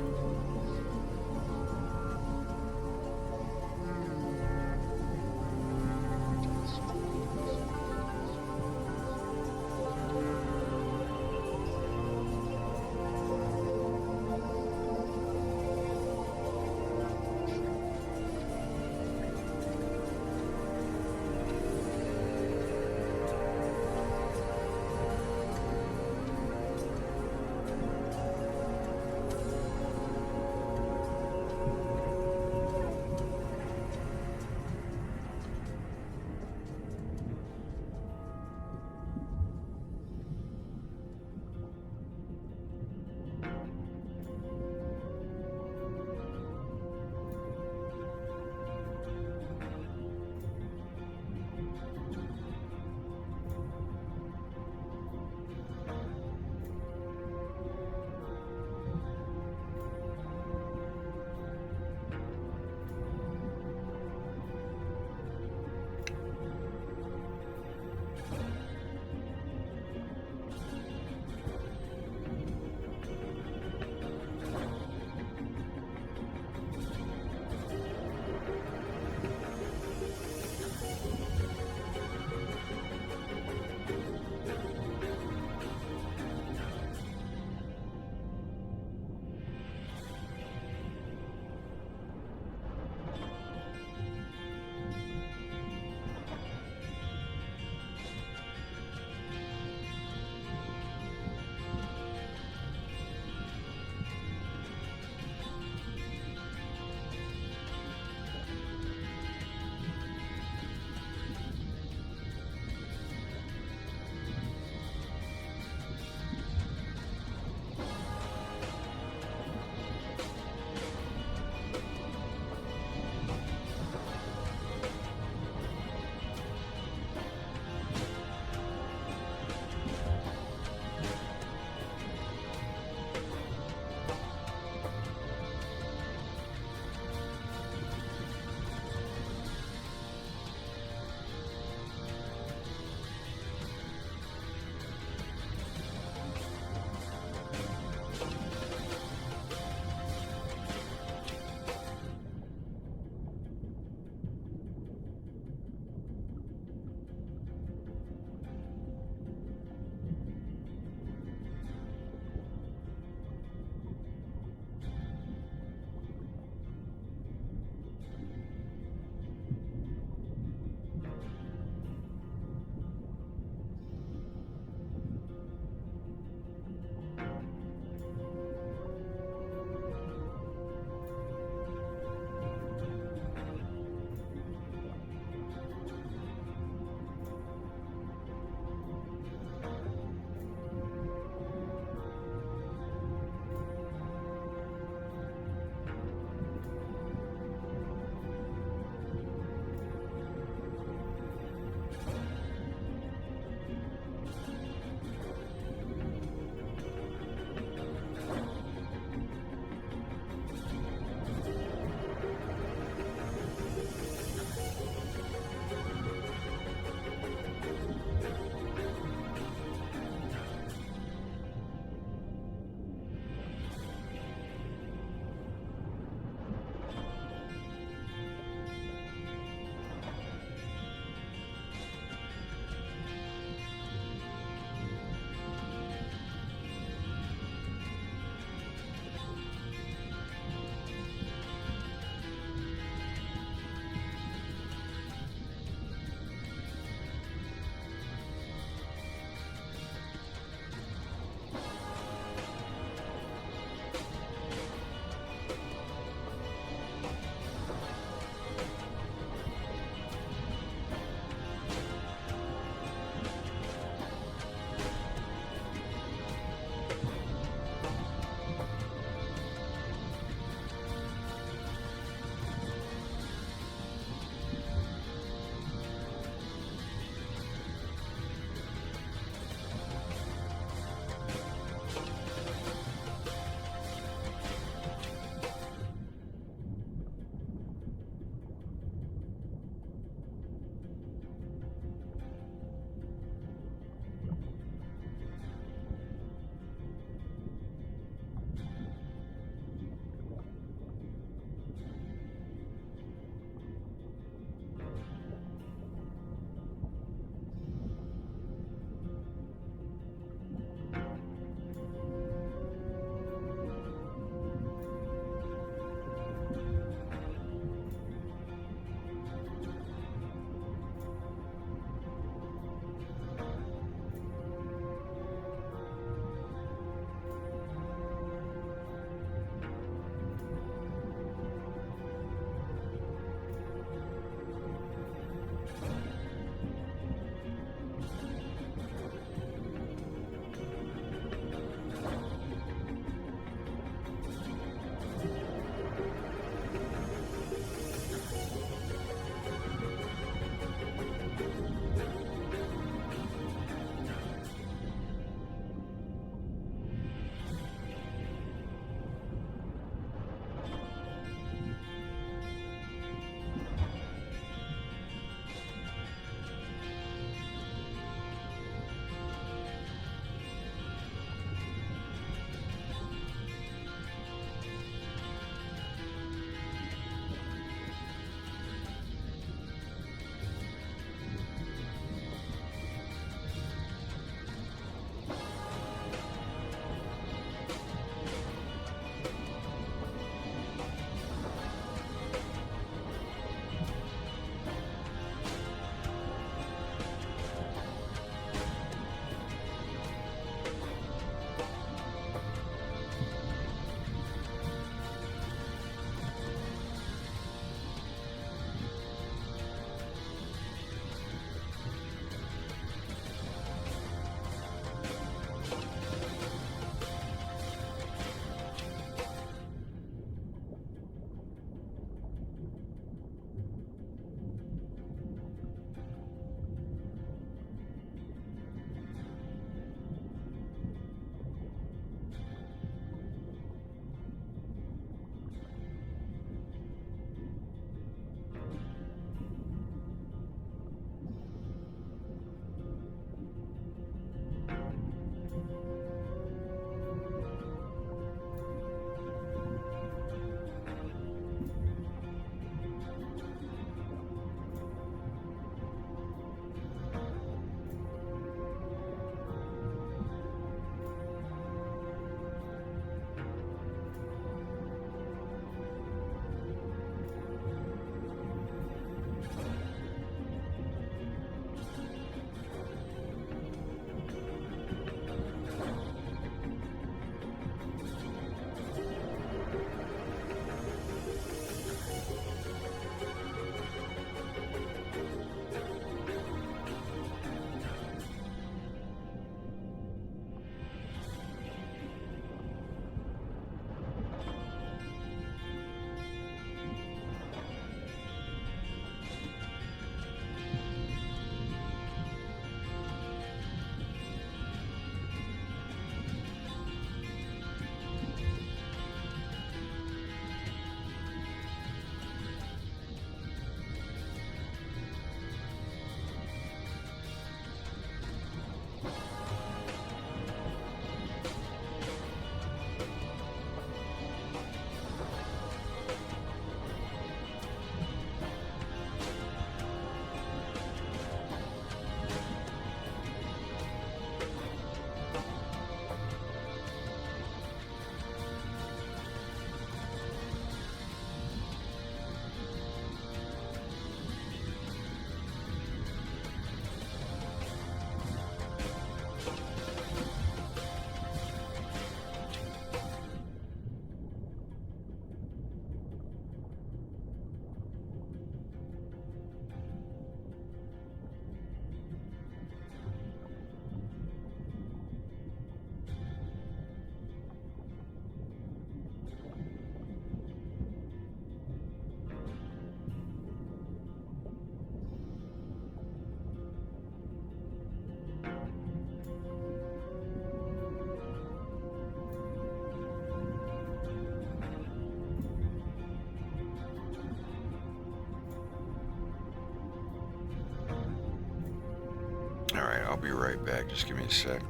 A: Alright, I'll be right back. Just give me a sec.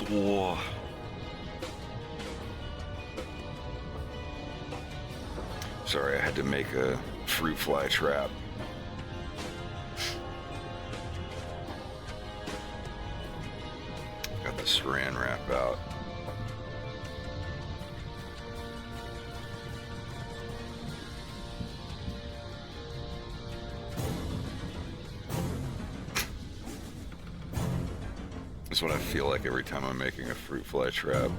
G: Whoa. Sorry, I had to make a fruit fly trap. Got the saran wrap out. That's what I feel like every time I'm making a fruit fly trap.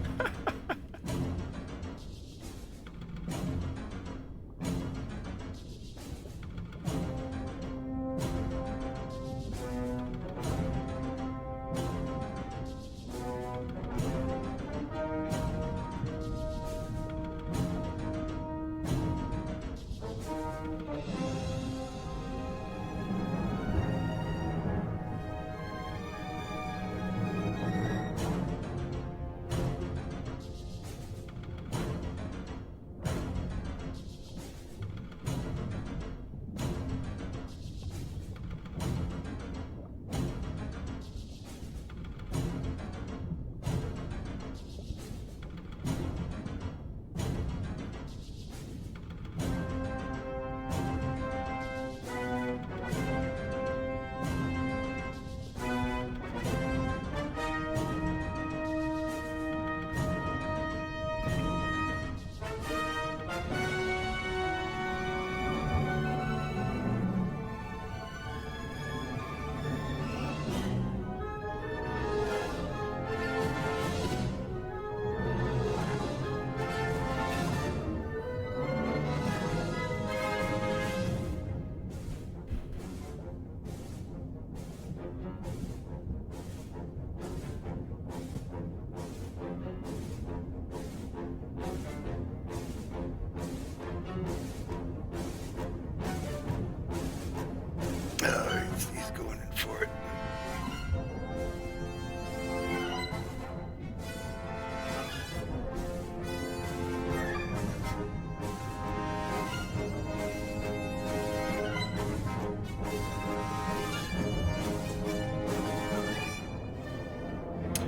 G: He's going in for it.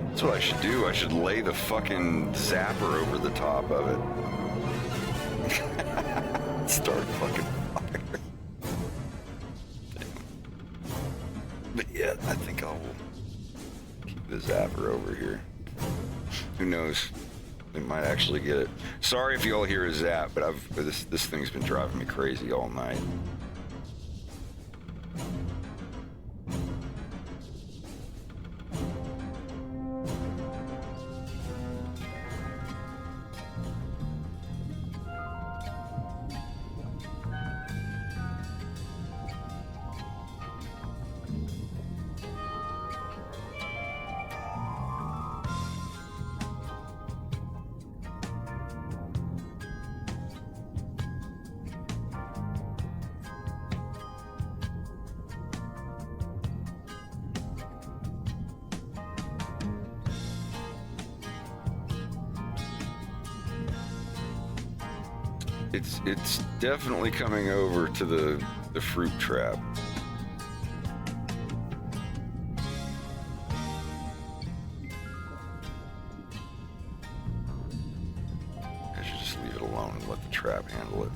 G: That's what I should do. I should lay the fucking zapper over the top of it. Start fucking fire. But yeah, I think I'll keep the zapper over here. Who knows? It might actually get it. Sorry if you all hear a zap, but this thing's been driving me crazy all night. It's definitely coming over to the fruit trap. I should just leave it alone and let the trap handle it.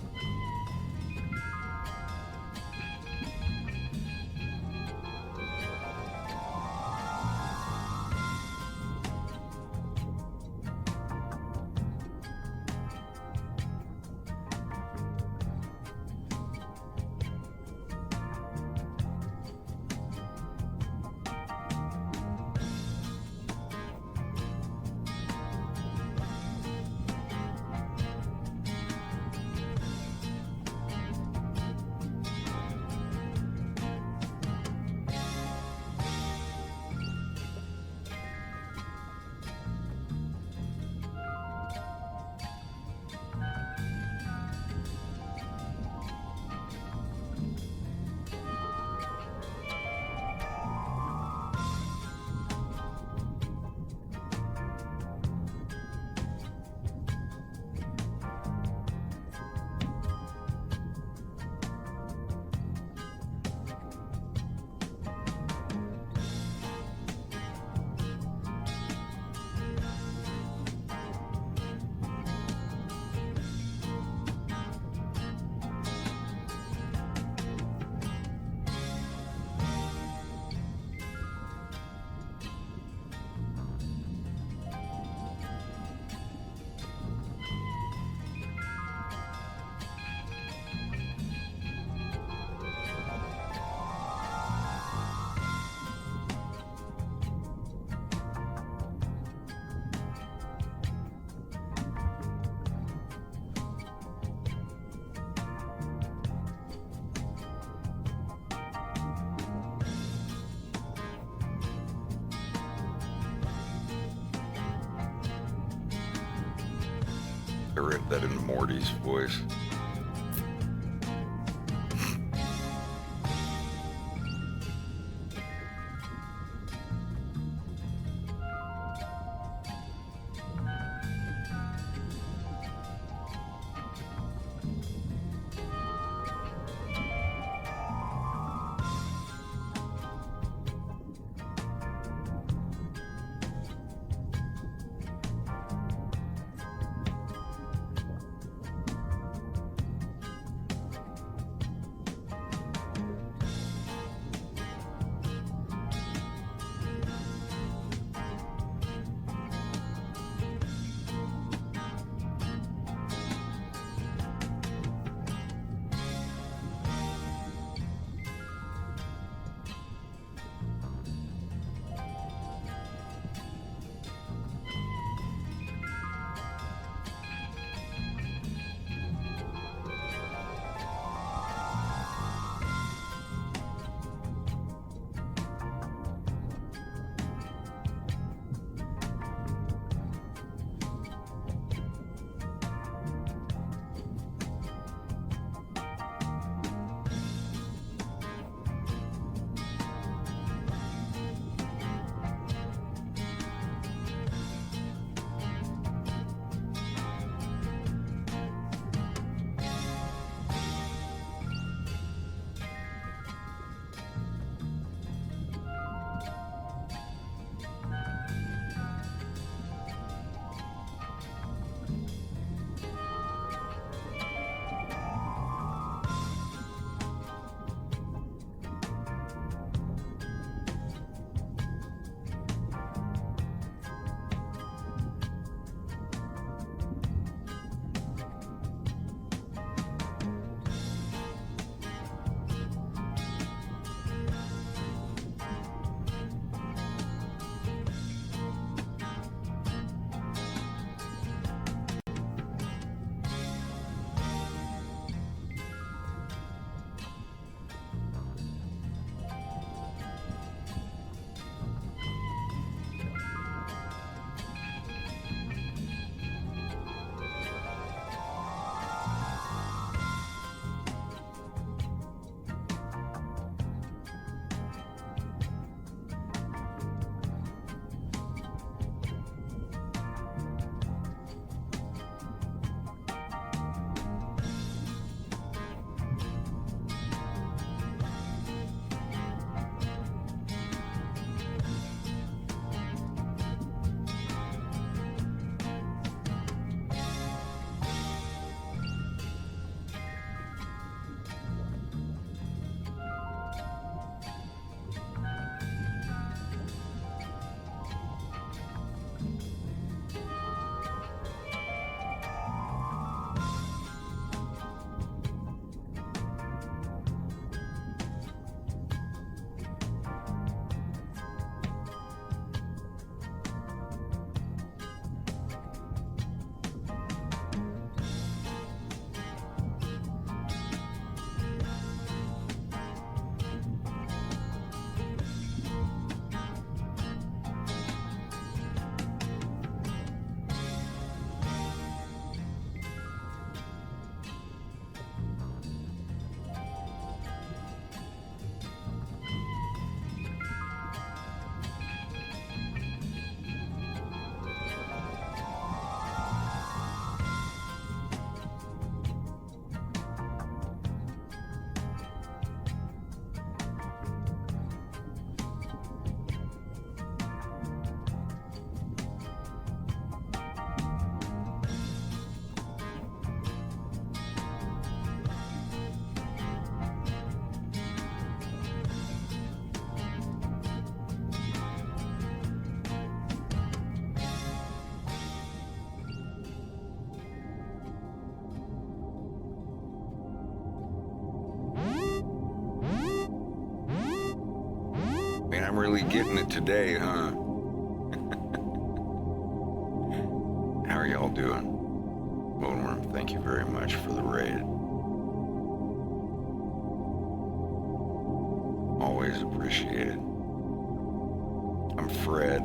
A: I read that in Morty's voice. Man, I'm really getting it today, huh? How are y'all doing? Boneworm, thank you very much for the raid. Always appreciated. I'm Fred.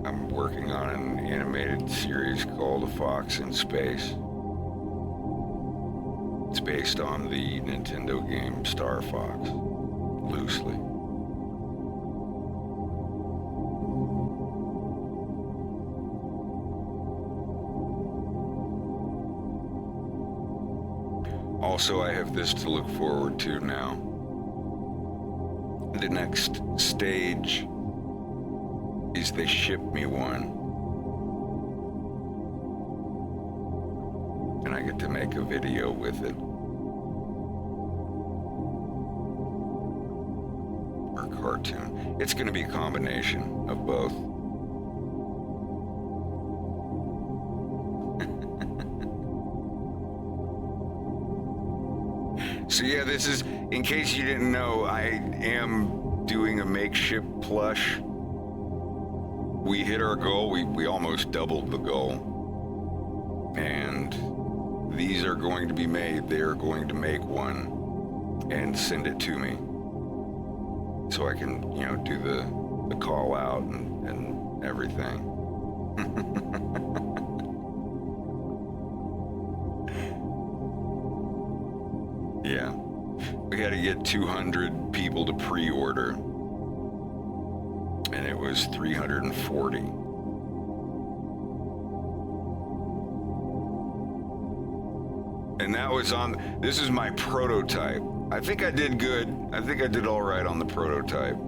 A: I'm I'm working on an animated series called A Fox in Space. It's based on the Nintendo game Star Fox, loosely. Also, I have this to look forward to now. The next stage is they ship me one. And I get to make a video with it. Or cartoon. It's going to be a combination of both. So yeah, this is, in case you didn't know, I am doing a makeshift plush. We hit our goal, we almost doubled the goal. And these are going to be made, they're going to make one and send it to me. So I can, you know, do the call out and everything. Yeah, we had to get 200 people to pre-order, and it was 340. And that was on, this is my prototype. I think I did good. I think I did all right on the prototype.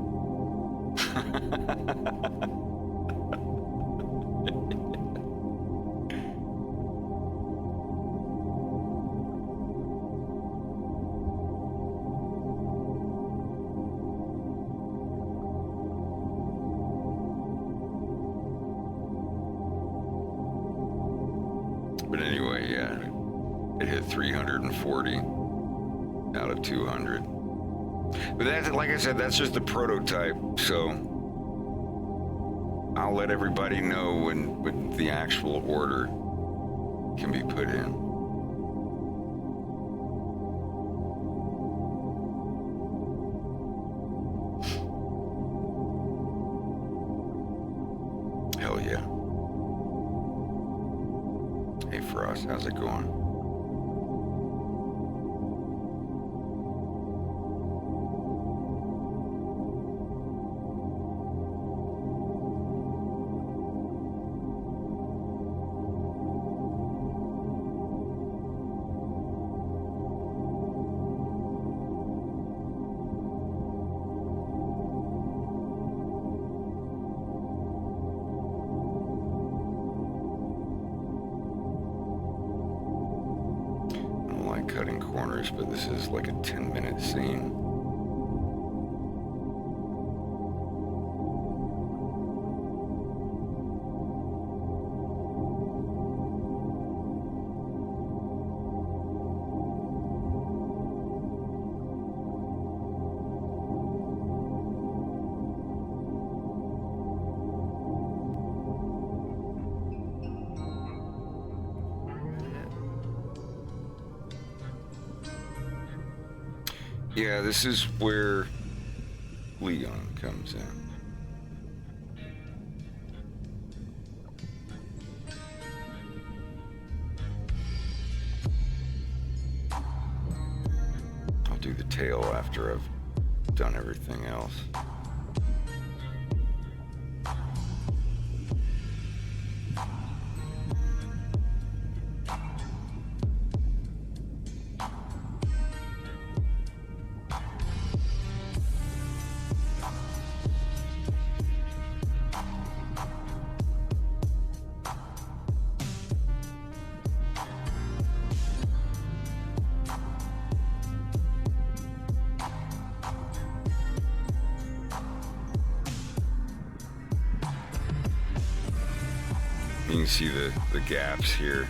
A: But anyway, yeah, it hit 340 out of 200. But that's, like I said, that's just the prototype. So I'll let everybody know when the actual order can be put in. Hell yeah. Hey Frost, how's it going? Cutting corners, but this is like a 10-minute scene. Yeah, this is where Leon comes in. I'll do the tail after I've done everything else. You can see the gaps here.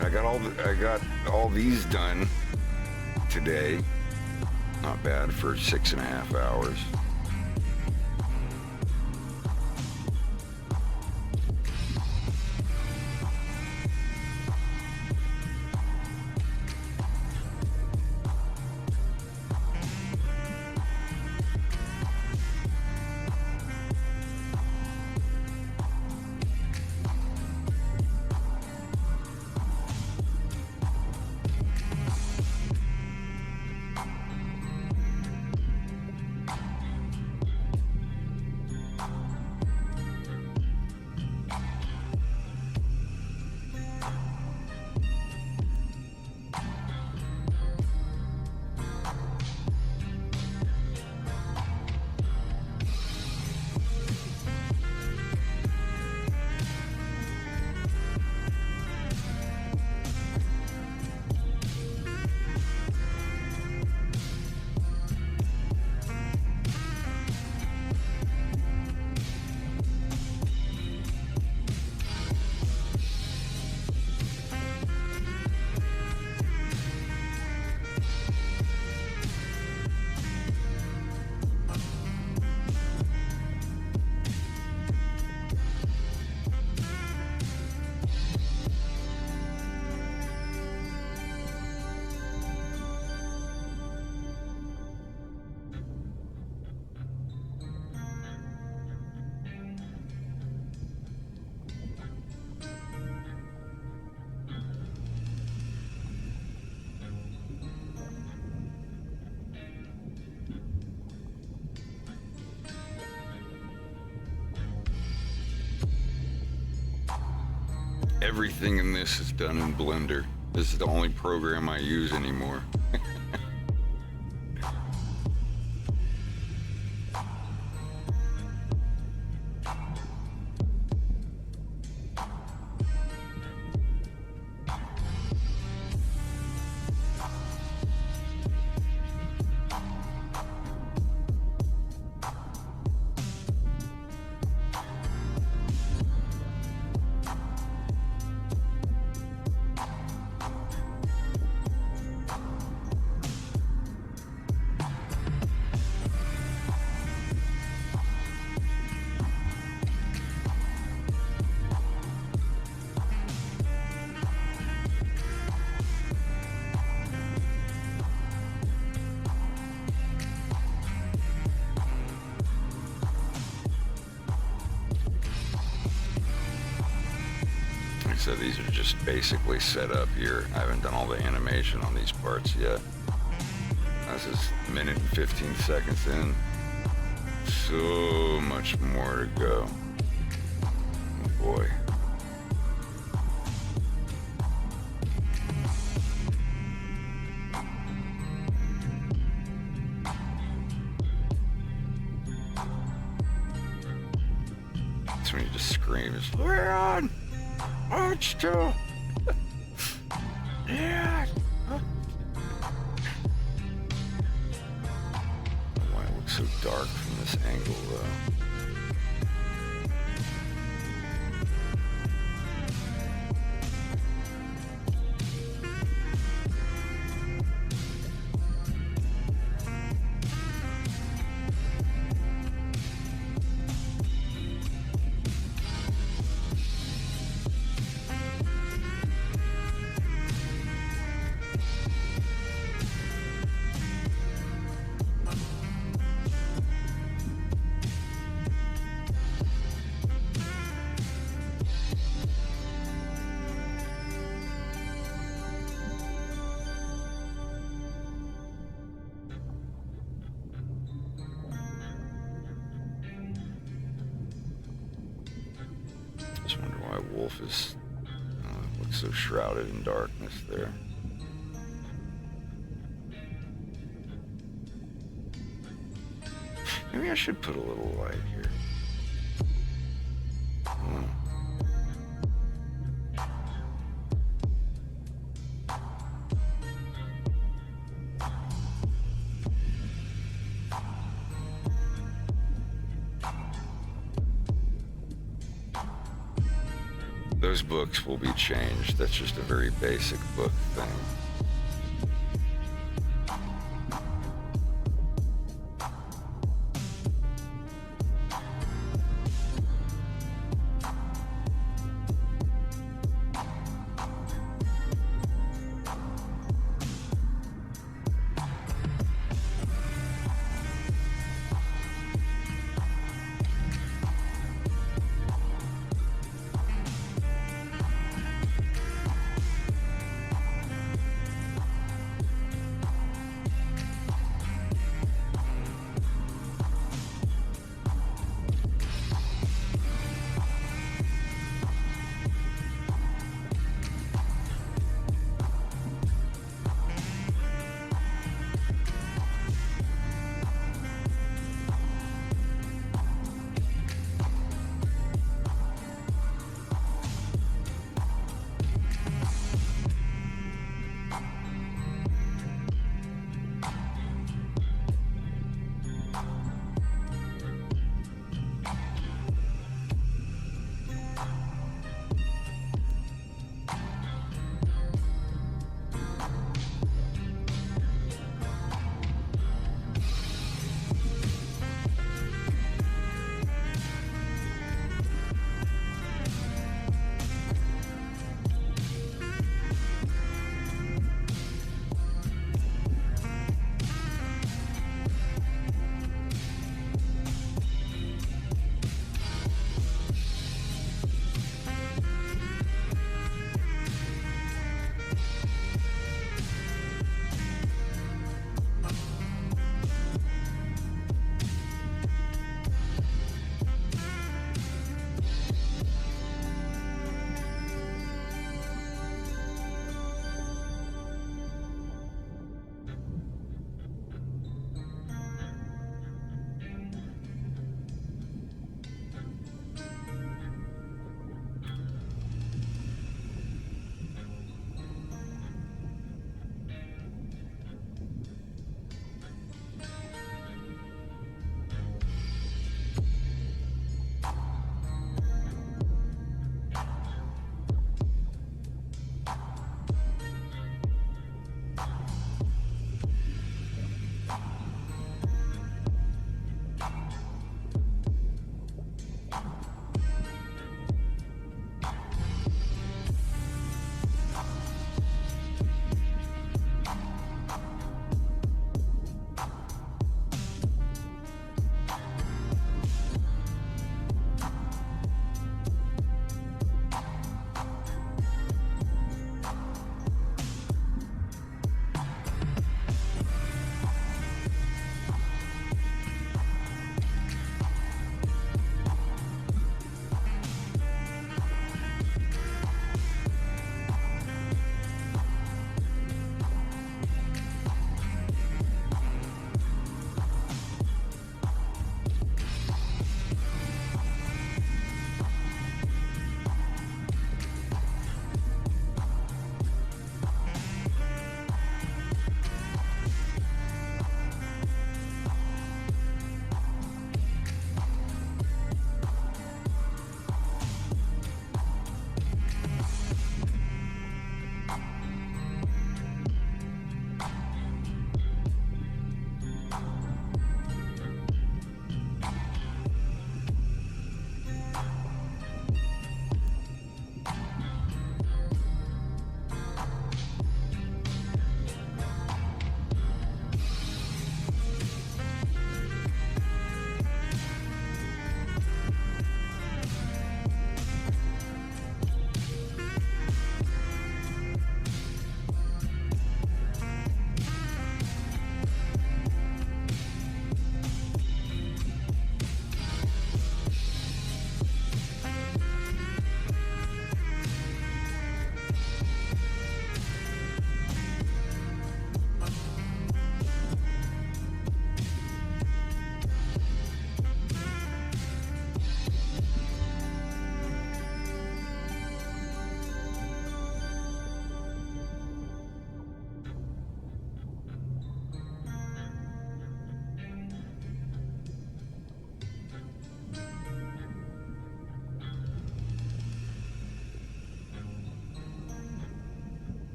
A: I got all these done today. Not bad for 6.5 hours. Everything in this is done in Blender. This is the only program I use anymore. So these are just basically set up here. I haven't done all the animation on these parts yet. This is a minute and 15 seconds in. So much more to go. Oh boy. That's when you just scream, it's Leon! Arch too. Yeah. Why it looks so dark from this angle, though? Just wonder why Wolf is looks so shrouded in darkness there. Maybe I should put a little light here. Those books will be changed. That's just a very basic book thing.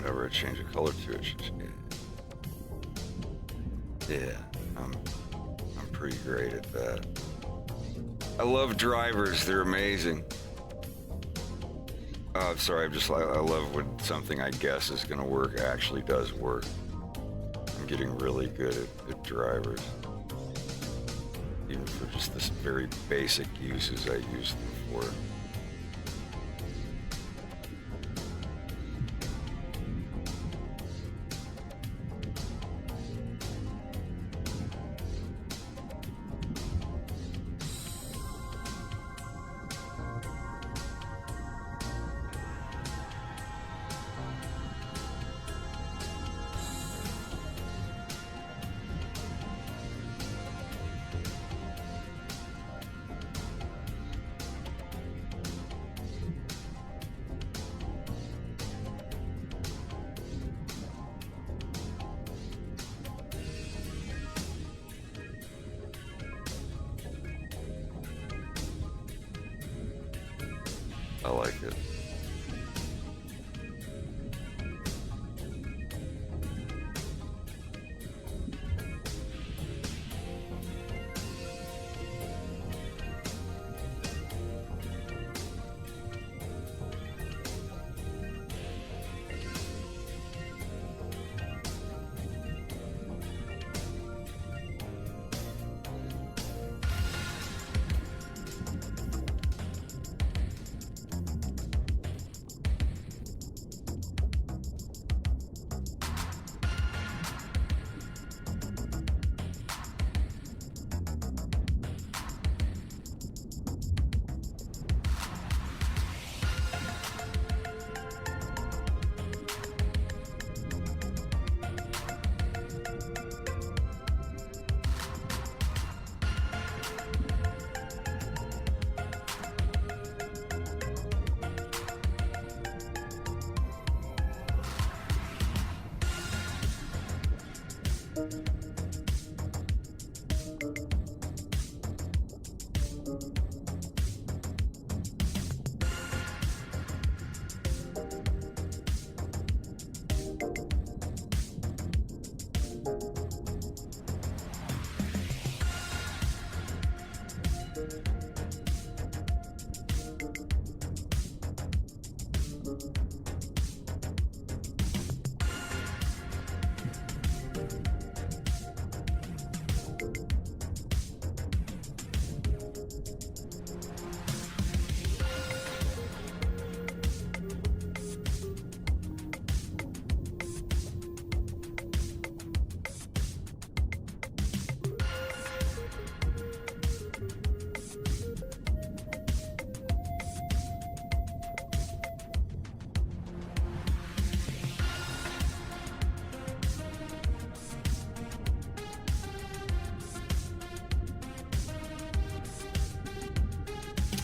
A: whatever I change the color to, it should. Yeah, I'm pretty great at that. I love drivers; they're amazing. Sorry, I love when something I guess is gonna work actually does work. I'm getting really good at drivers, even for just this very basic uses I use them for. I like it.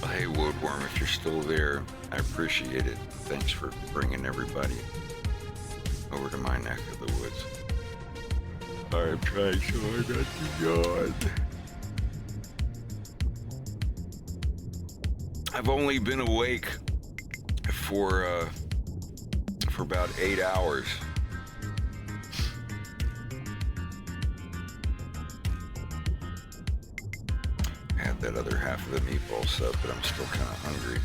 A: Hey, Woodworm, if you're still there, I appreciate it. Thanks for bringing everybody over to my neck of the woods. I'm trying so hard not to yawn. I've only been awake for about 8 hours. I had that other half of the meatball sub, but I'm still kind of hungry.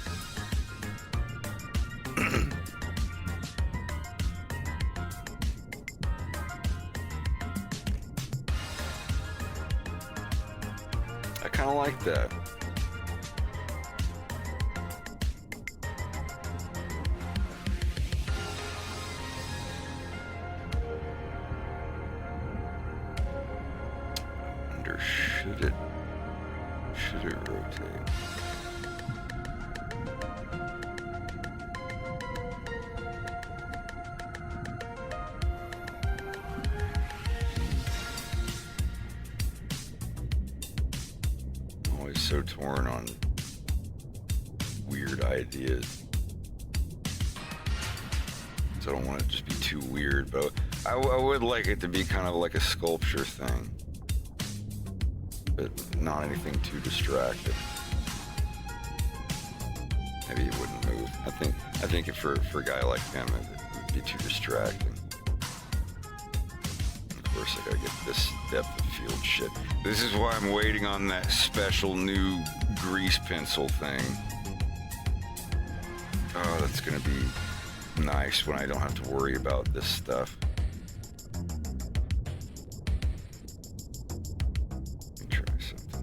A: I kind of like that. I wonder, should it rotate? I'm always so torn on weird ideas. So I don't want it to just be too weird, but I would like it to be kind of like a sculpture thing, but not anything too distracting. Maybe it wouldn't move. I think if for a guy like him, it would be too distracting. Of course, I gotta get this depth of field shit. This is why I'm waiting on that special new grease pencil thing. Oh, that's gonna be nice when I don't have to worry about this stuff. Let me try something.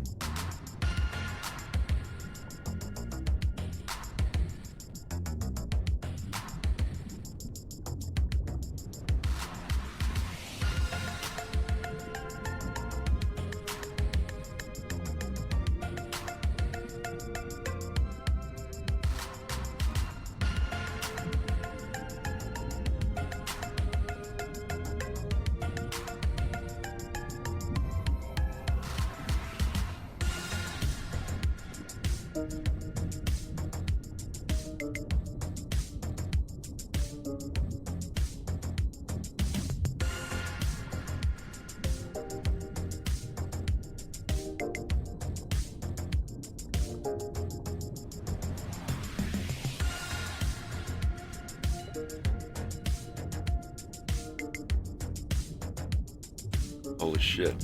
A: Holy shit.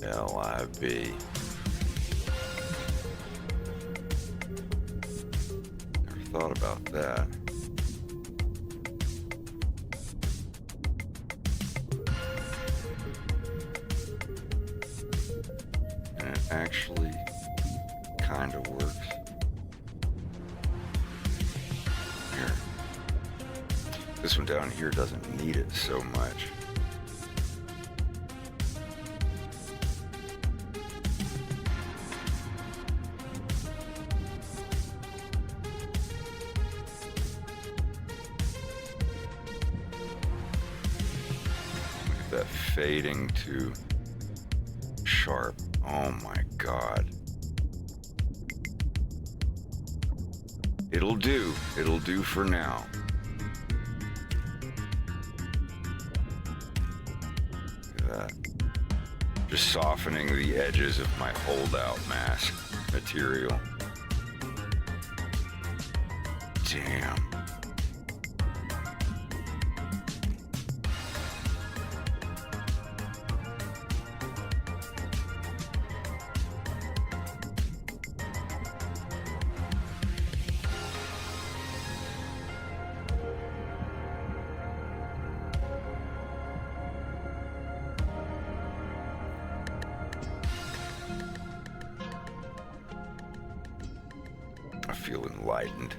A: LIB. Never thought about that. And it actually kind of works. Here. This one down here doesn't need it so much. That fading to sharp. Oh my god. It'll do. It'll do for now. Look at that. Just softening the edges of my holdout mask material. Damn. I feel enlightened.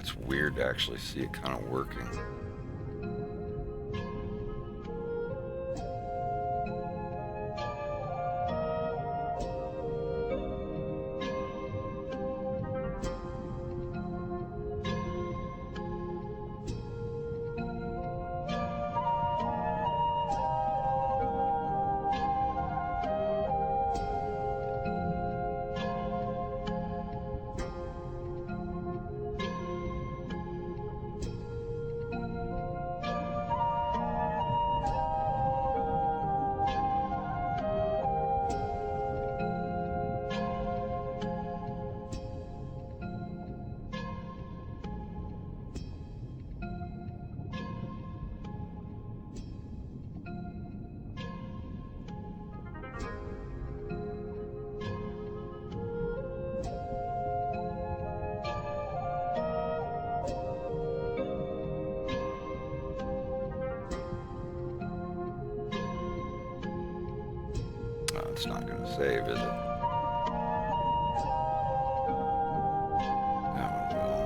A: It's weird to actually see it kind of working. It's not going to save, is it? That one will.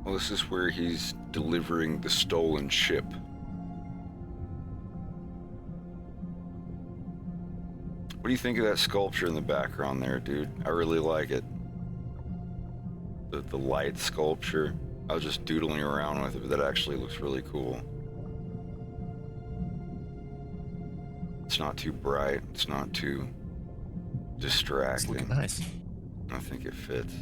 A: Well, this is where he's delivering the stolen ship. What do you think of that sculpture in the background there, dude? I really like it. The light sculpture. I was just doodling around with it, but that actually looks really cool. It's not too bright. It's not too distracting.
E: It's looking nice.
A: I think it fits.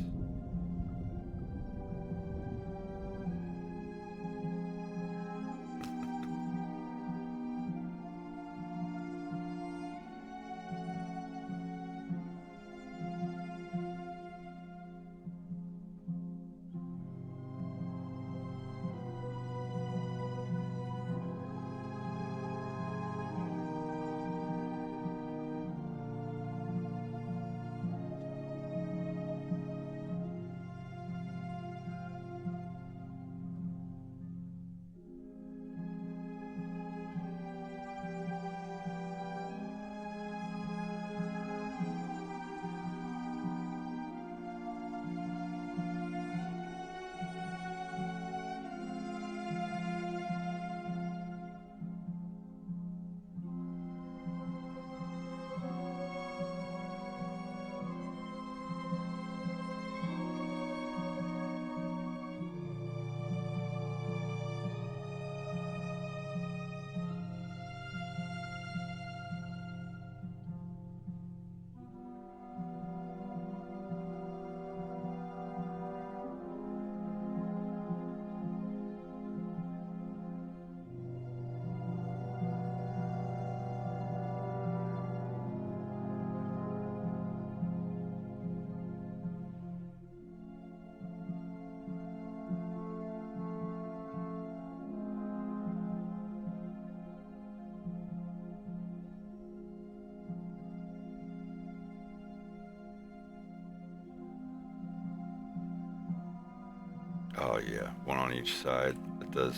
A: Oh yeah, one on each side. It does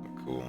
A: look cool.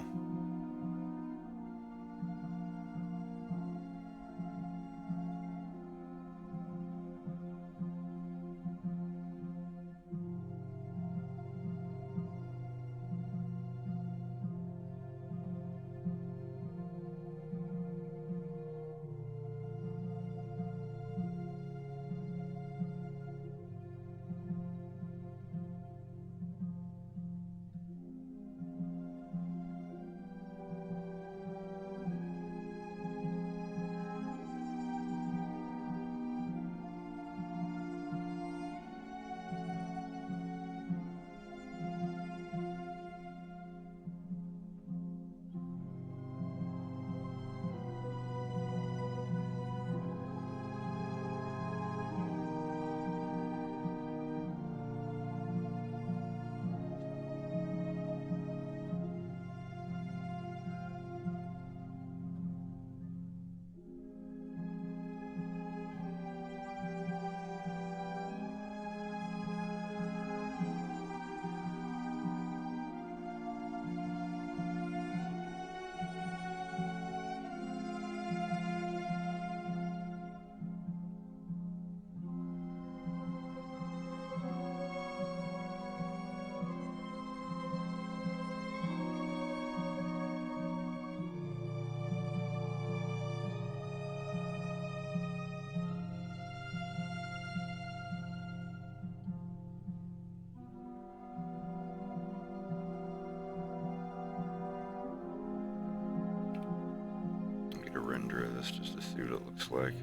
A: Get a render of this just to see what it looks like.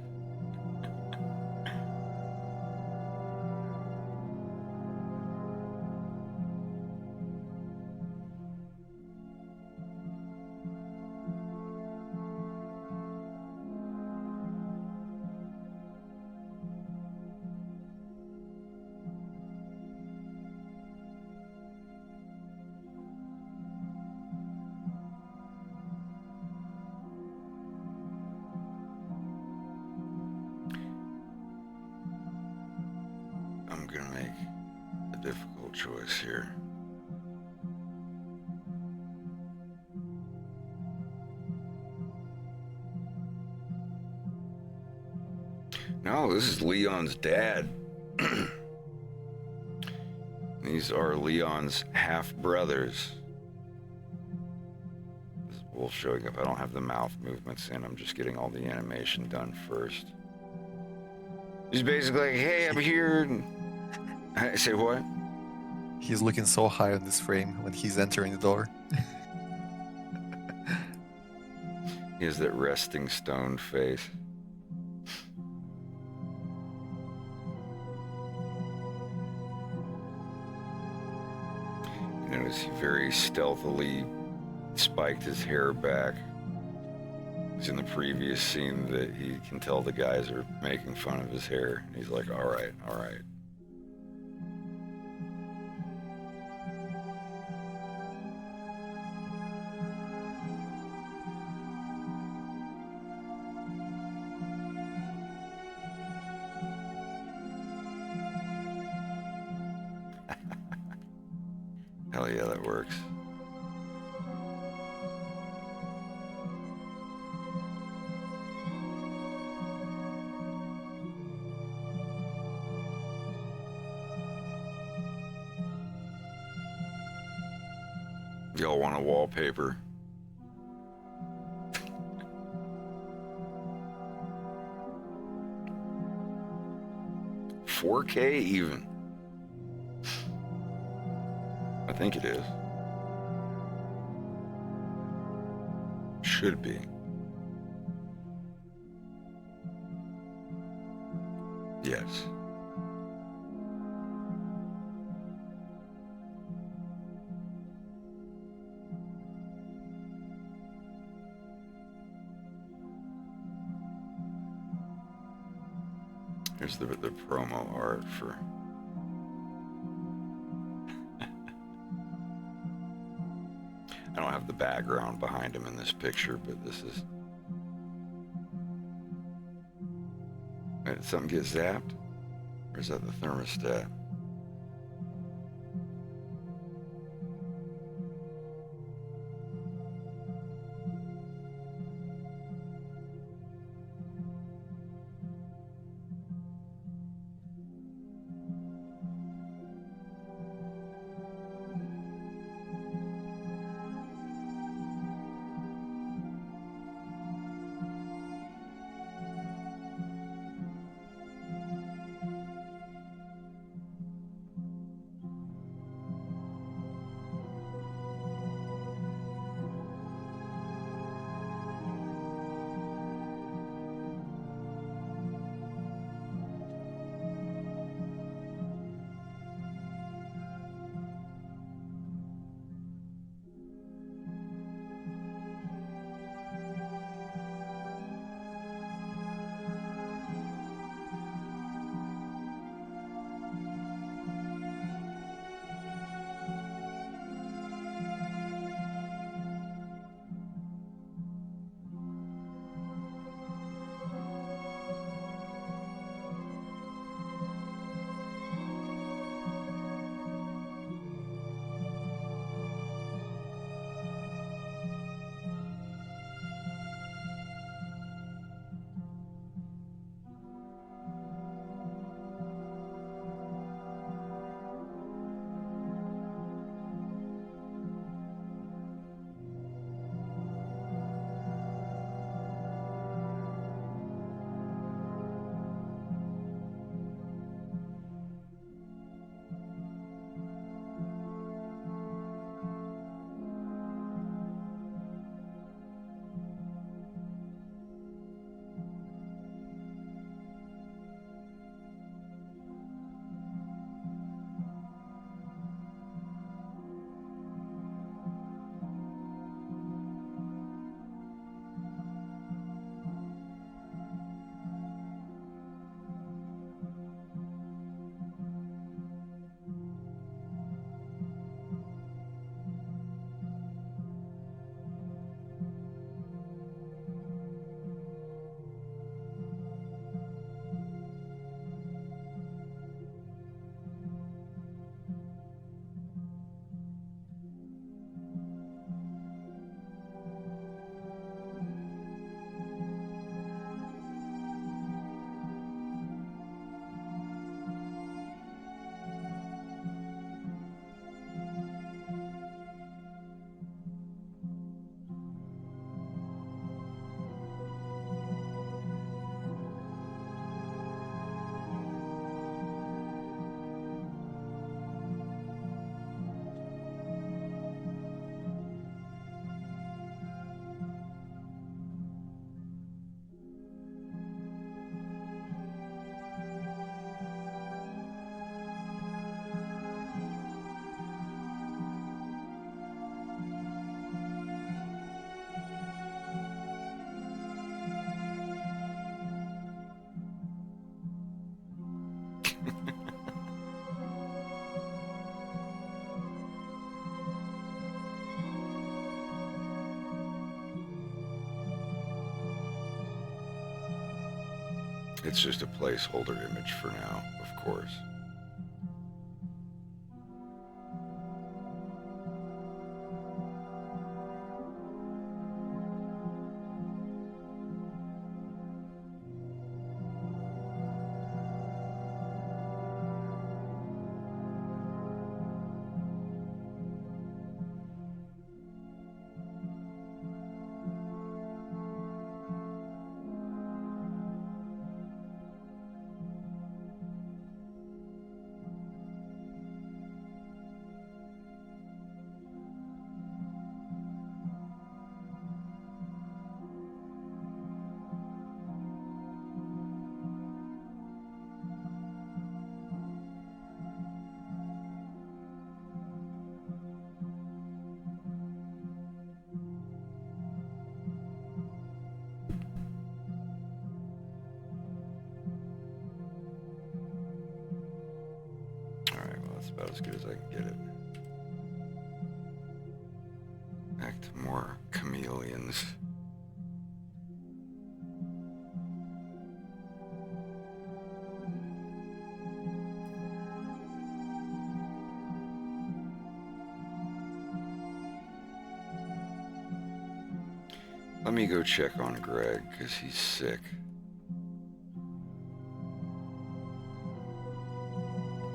A: I'm gonna make a difficult choice here. No, this is Leon's dad. These are Leon's half-brothers. This is Wolf showing up. I don't have the mouth movements in. I'm just getting all the animation done first. He's basically like, hey, I'm here. I say what?
E: He's looking so high on this frame when he's entering the door.
A: He has that resting stone face. You notice he very stealthily spiked his hair back. It's in the previous scene that he can tell the guys are making fun of his hair. He's like, all right, all right. Hell yeah, that works. Y'all want a wallpaper? $4K even. I think it is. Should be. Yes. Here's the promo art for. I don't have the background behind him in this picture, but this is. Wait, did something get zapped? Or is that the thermostat? It's just a placeholder image for now, of course. About as good as I can get it. Back to more chameleons. Let me go check on Greg, because he's sick.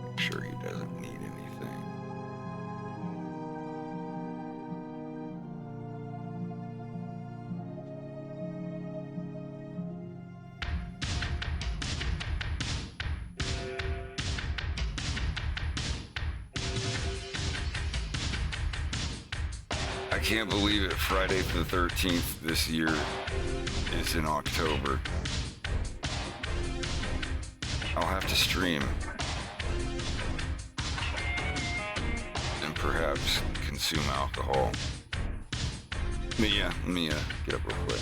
A: Make sure he doesn't need anything. I can't believe it. Friday the 13th this year is in October. I'll have to stream. And perhaps consume alcohol. But yeah, let me get up real quick.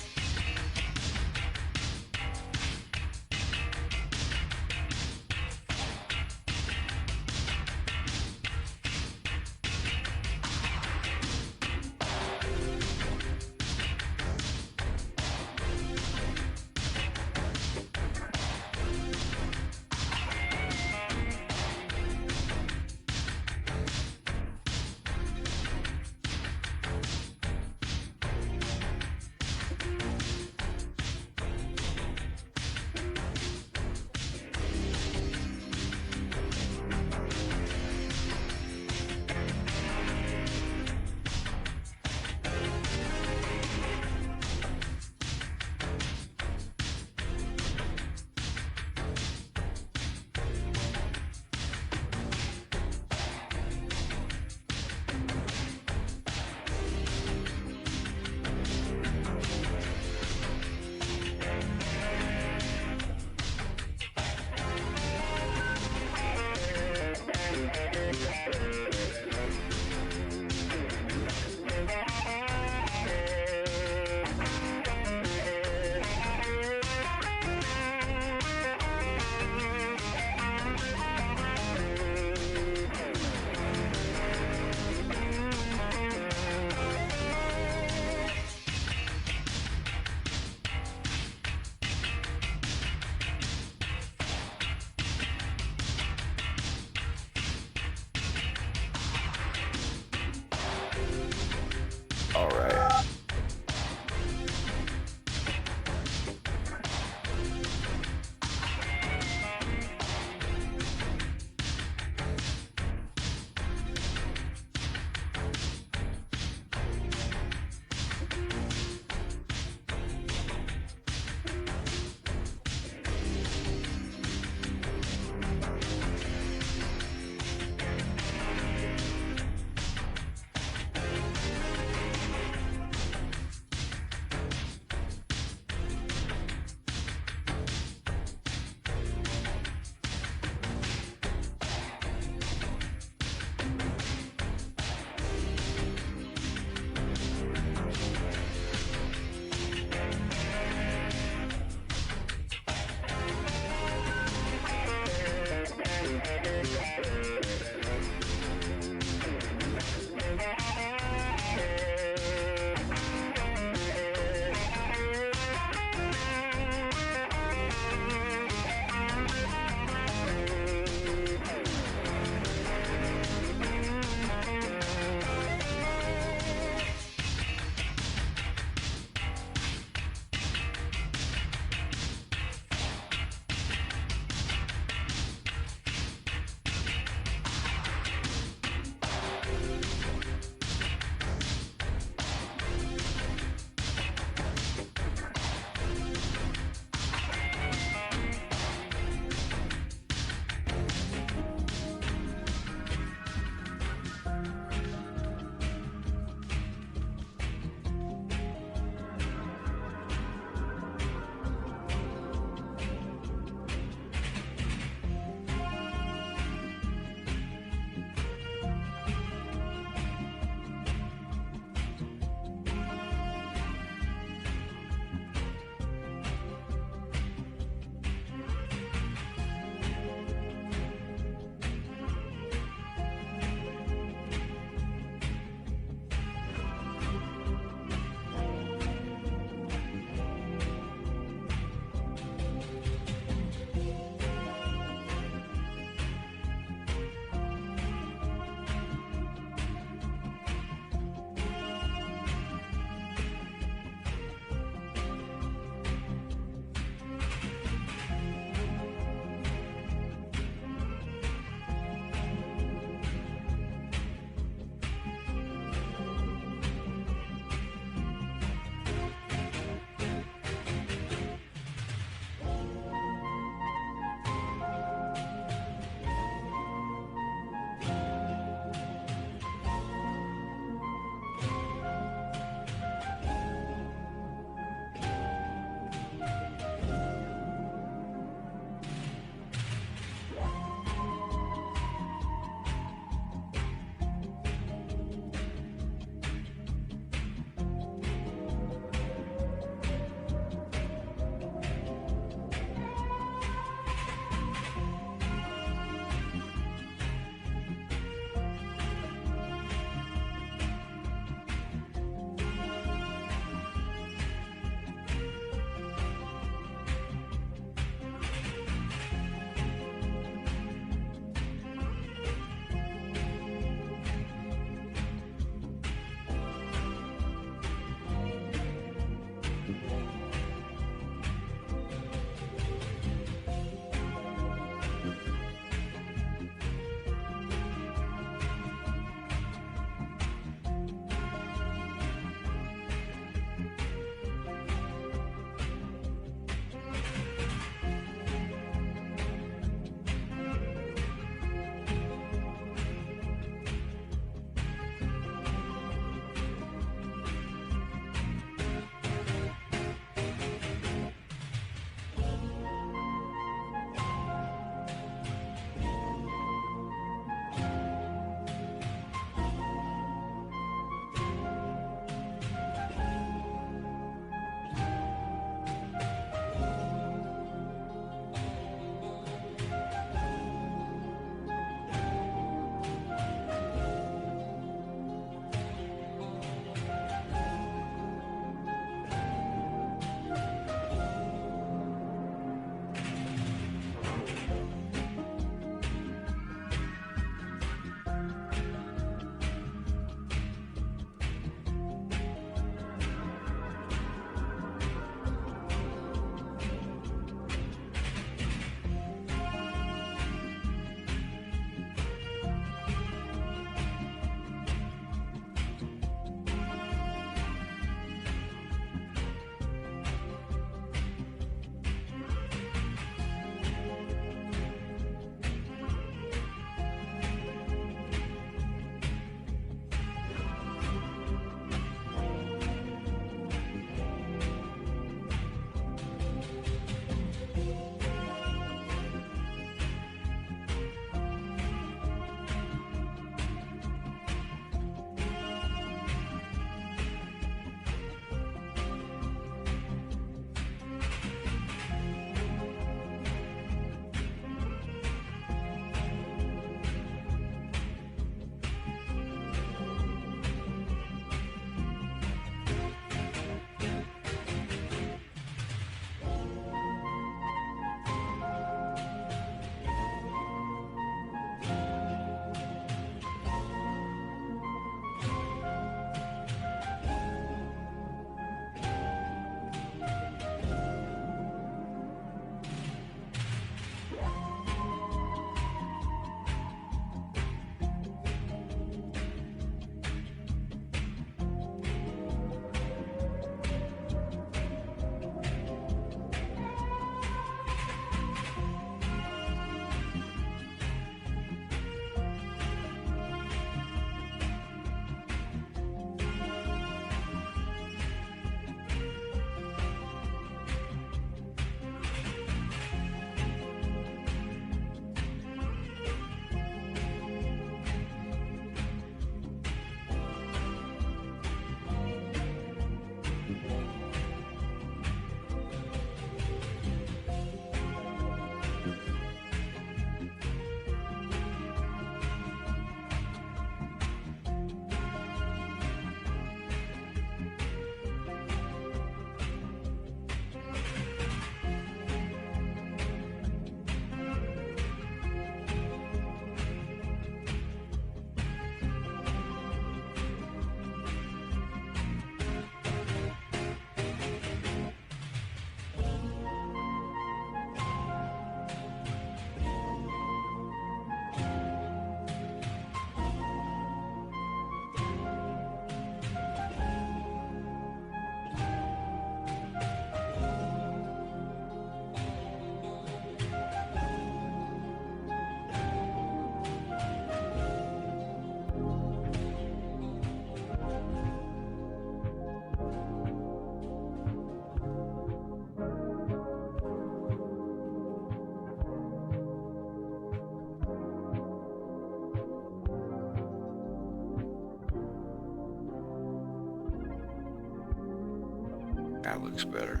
A: That looks better.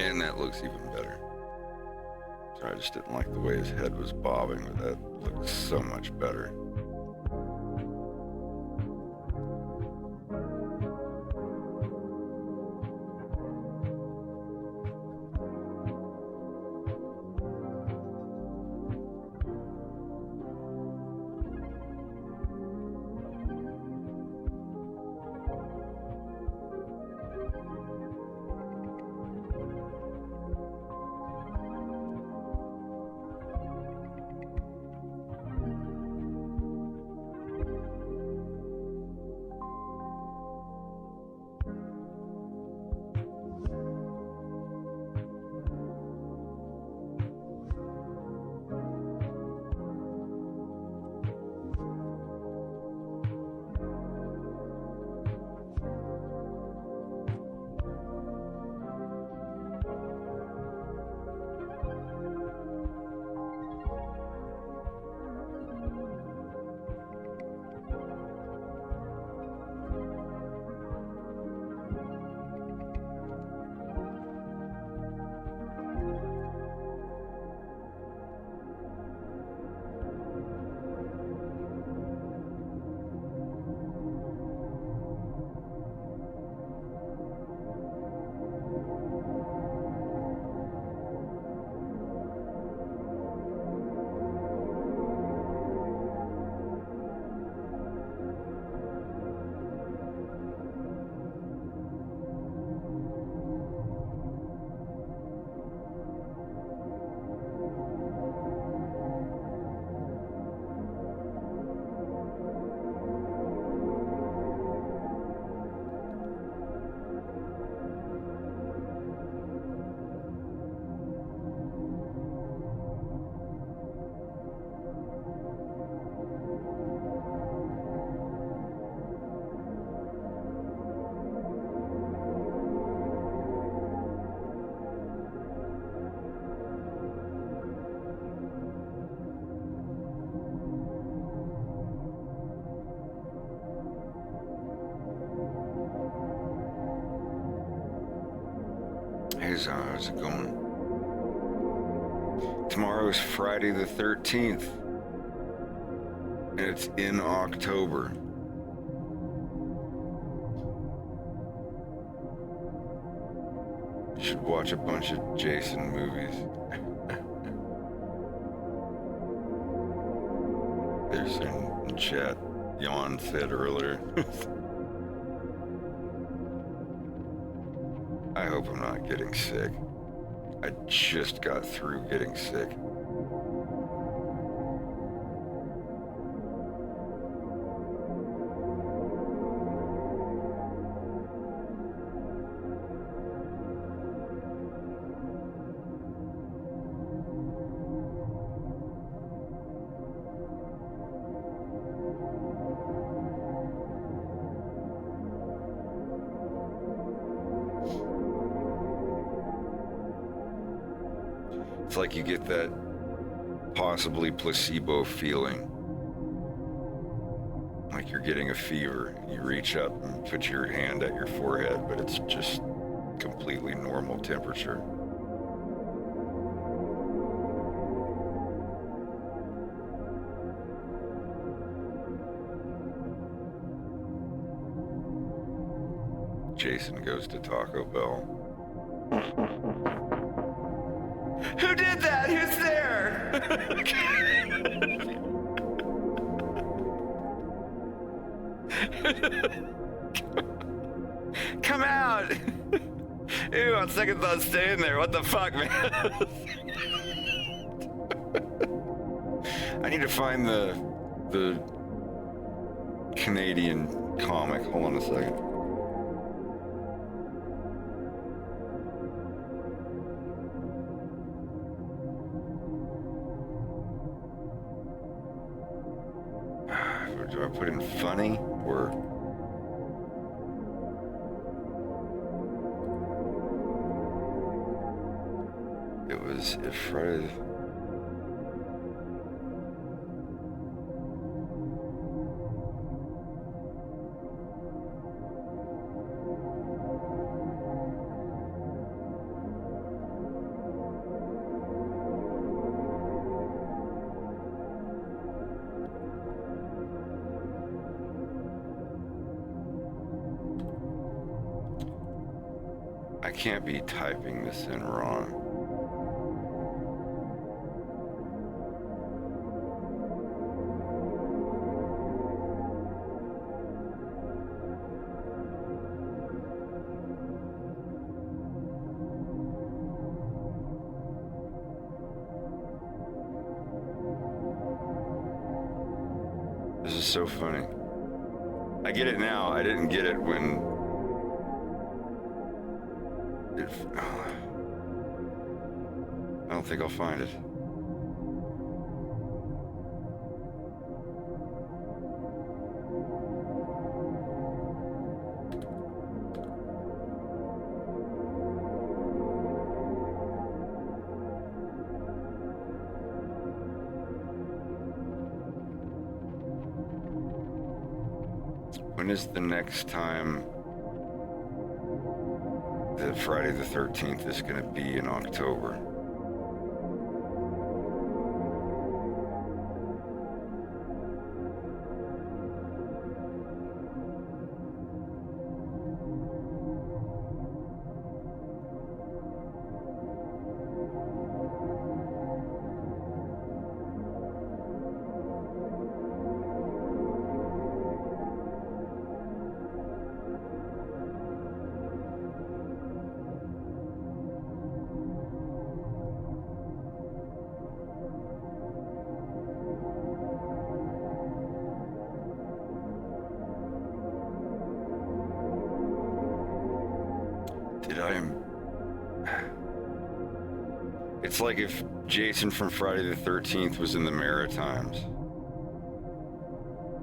A: And that looks even better. So I just didn't like the way his head was bobbing, but that looks so much better. boys? How's it going? Tomorrow's Friday the 13th. And it's in October. You should watch a bunch of Jason movies. There's in chat, Jan said earlier. I hope I'm not getting sick. I just got through getting sick. It's like you get that possibly placebo feeling. Like you're getting a fever. You reach up and put your hand at your forehead, but it's just completely normal temperature. Jason goes to Taco Bell. Who did that? Who's there? Come out! Ew, on second thought, stay in there. What the fuck, man? I need to find the Canadian comic. Hold on a second. Do I put in funny or? It was Friday. I can't be typing this in wrong. This is so funny. I get it now. I didn't get it when I don't think I'll find it. When is the next time that Friday the 13th is going to be in October? It's like if Jason from Friday the 13th was in the Maritimes.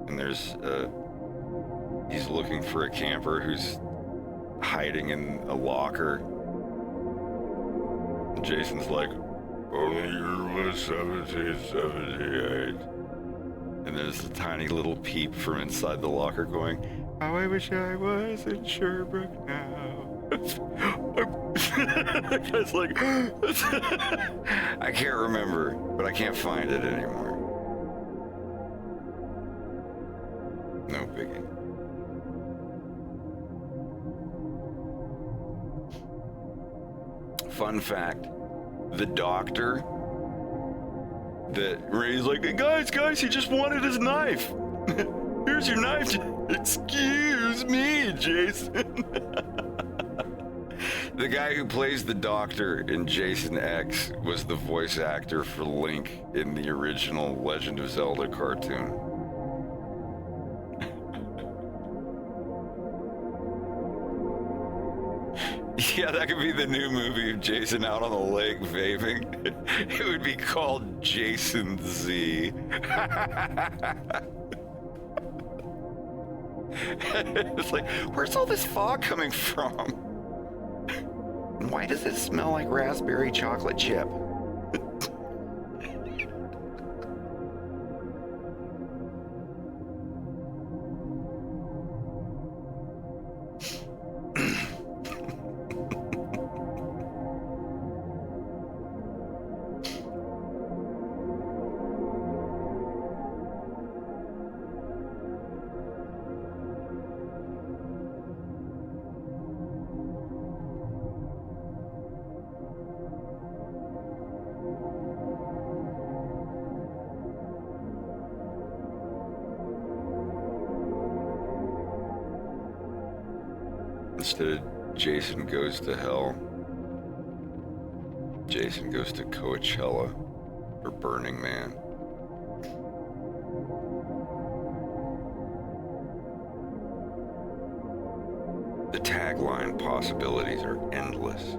A: And there's he's looking for a camper who's hiding in a locker. And Jason's like, only year was 1778. And there's a tiny little peep from inside the locker going, how I wish I was in Sherbrooke now.
G: The guy's like, I can't remember, but I can't find it anymore. No biggie. Fun fact, the doctor he's like, guys, he just wanted his knife. Here's your knife. Excuse me, Jason. The guy who plays the doctor in Jason X was the voice actor for Link in the original Legend of Zelda cartoon. Yeah, that could be the new movie of Jason out on the lake vaping. It would be called Jason Z. It's like, where's all this fog coming from? Why does it smell like raspberry chocolate chip? Instead of Jason Goes to Hell, Jason Goes to Coachella or Burning Man. The tagline possibilities are endless.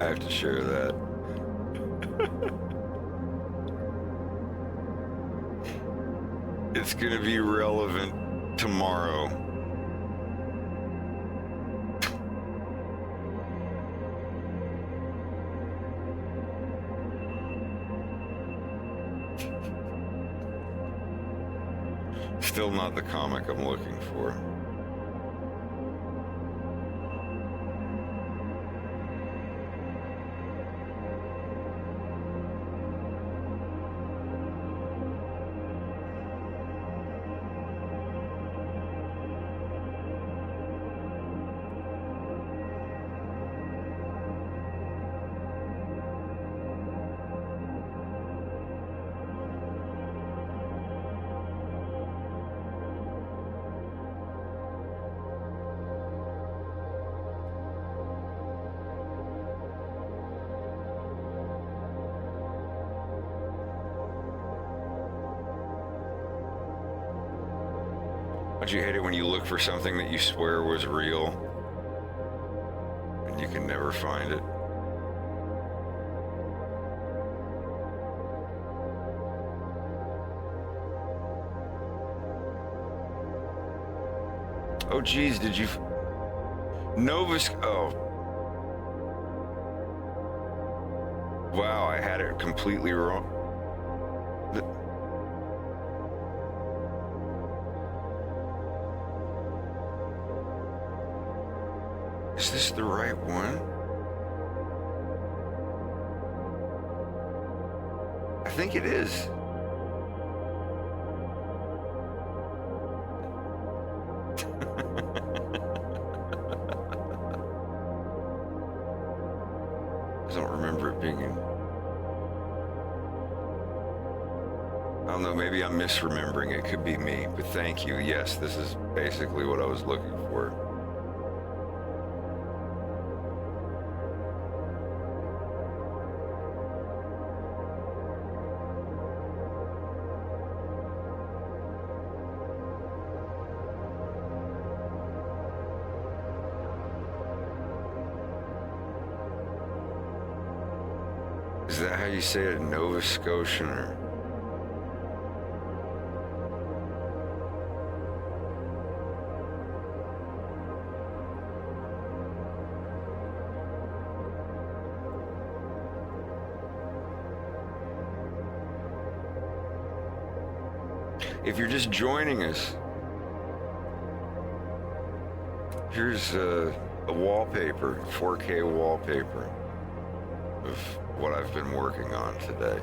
A: I have to share that. It's gonna be relevant tomorrow. Still not the comic I'm looking for. Don't you hate it when you look for something that you swear was real and you can never find it? Oh geez, did you... Oh. Wow, I had it completely wrong. Is this the right one? I think it is. I don't remember it being in... I don't know, maybe I'm misremembering. It could be me, but thank you. Yes, this is basically what I was looking for. Is that how you say it, Nova Scotian? Or... If you're just joining us, here's a wallpaper, 4K wallpaper of what I've been working on today.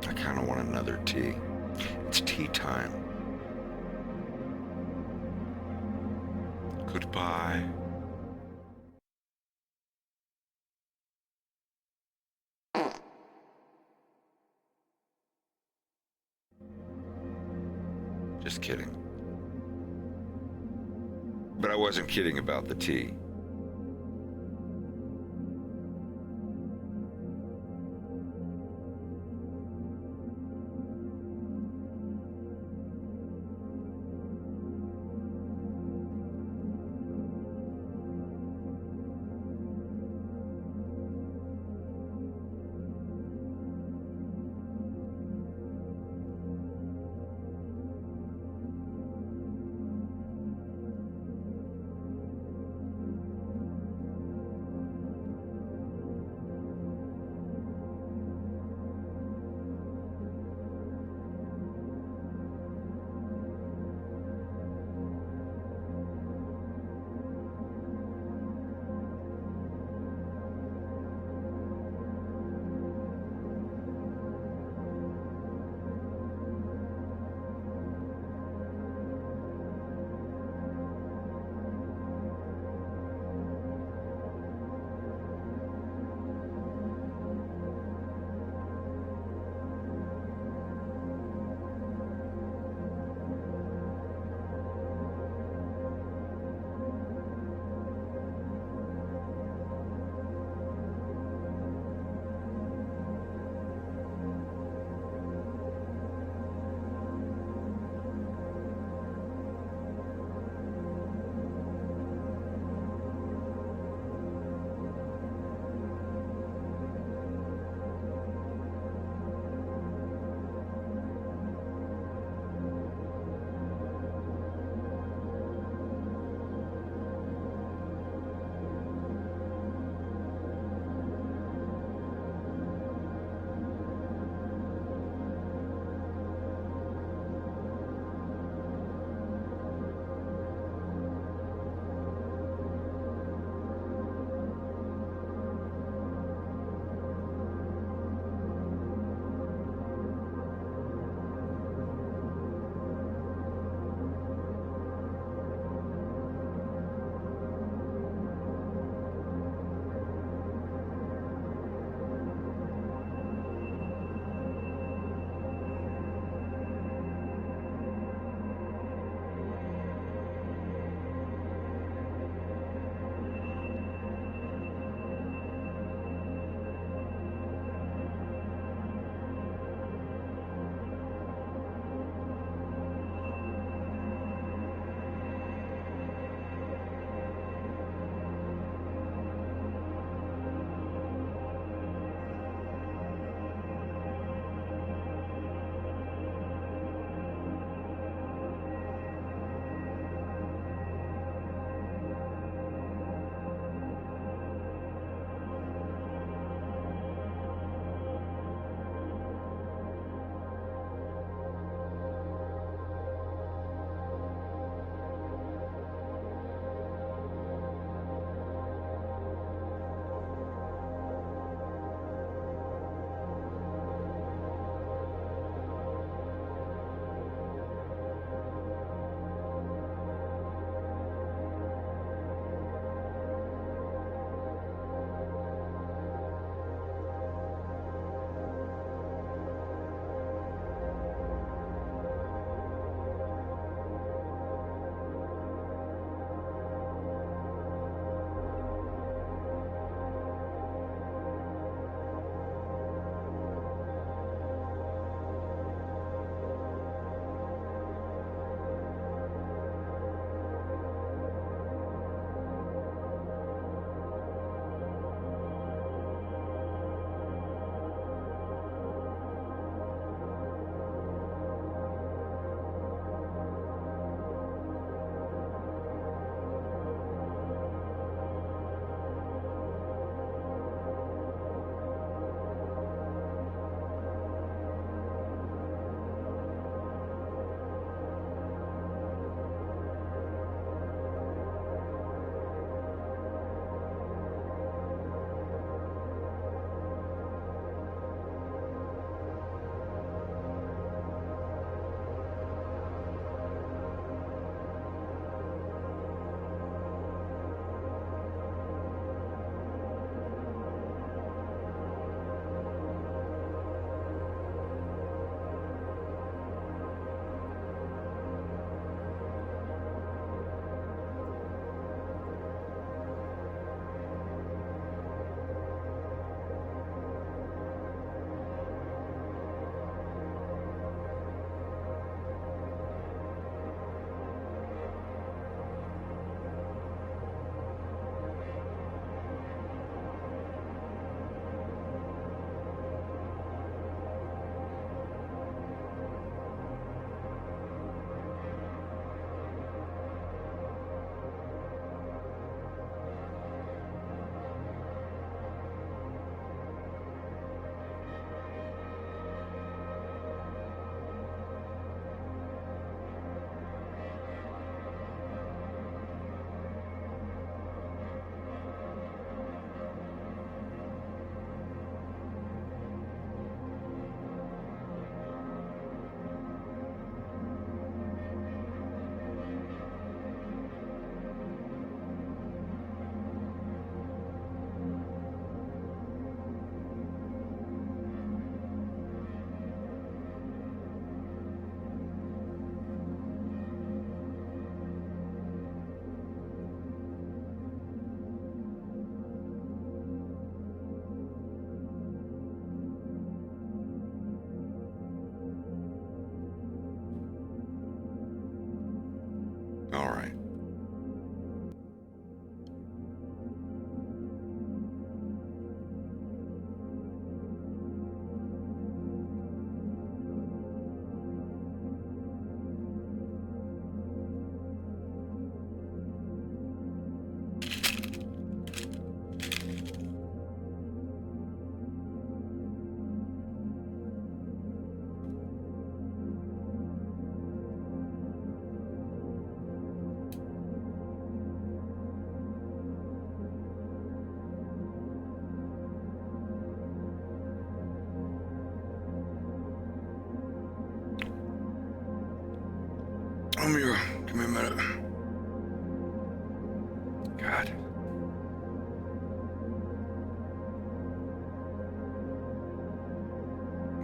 A: I kind of want another tea. It's tea time. Goodbye. Just kidding. But I wasn't kidding about the tea.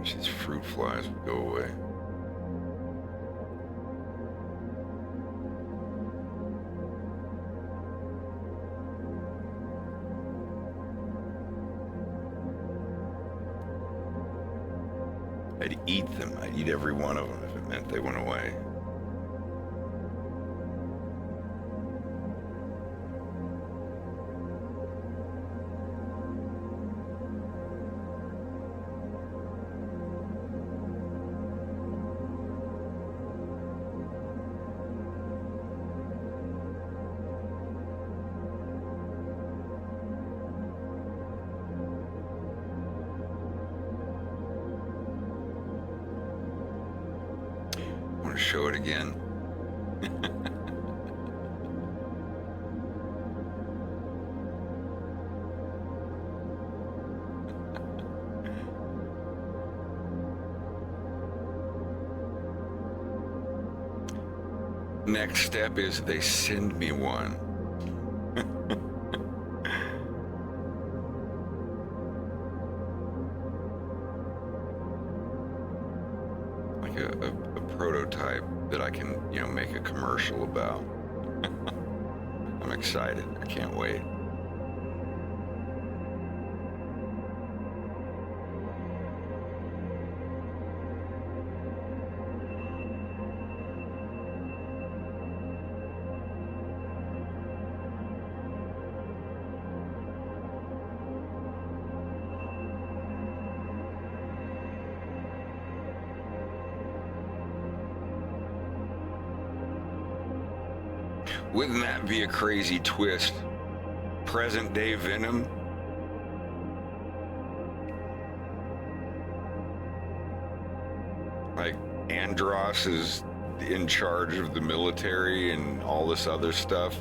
A: Wish these fruit flies would go away. I'd eat them. I'd eat every one of them if it meant they went away. Want to show it again? Next step is they send me one. Like a prototype that I can, make a commercial about. I'm excited. I can't wait. Wouldn't that be a crazy twist? Present day Venom? Like Andros is in charge of the military and all this other stuff,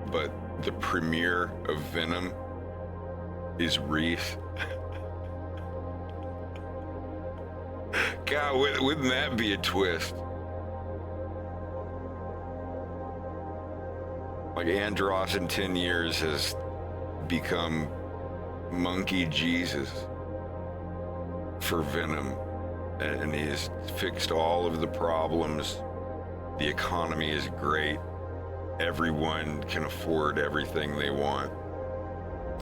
A: but the premier of Venom is Reese. God, wouldn't that be a twist? Like Andros in 10 years has become Monkey Jesus for Venom, and he's fixed all of the problems. The economy is great. Everyone can afford everything they want.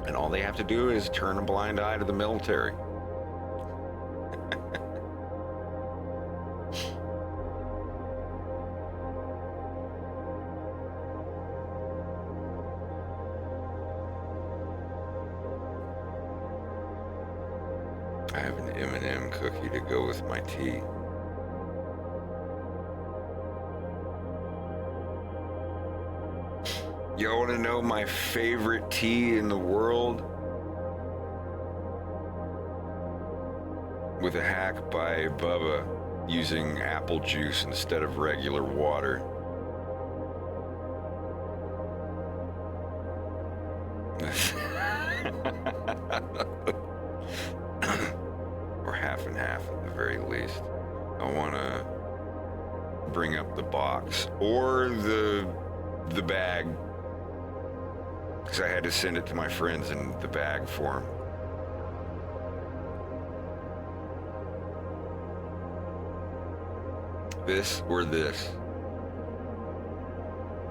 A: And all they have to do is turn a blind eye to the military. I have an M&M cookie to go with my tea. Y'all want to know my favorite tea in the world? With a hack by Bubba using apple juice instead of regular water. Or half and half at the very least. I want to bring up the box or the bag, because I had to send it to my friends in the bag form. This or this.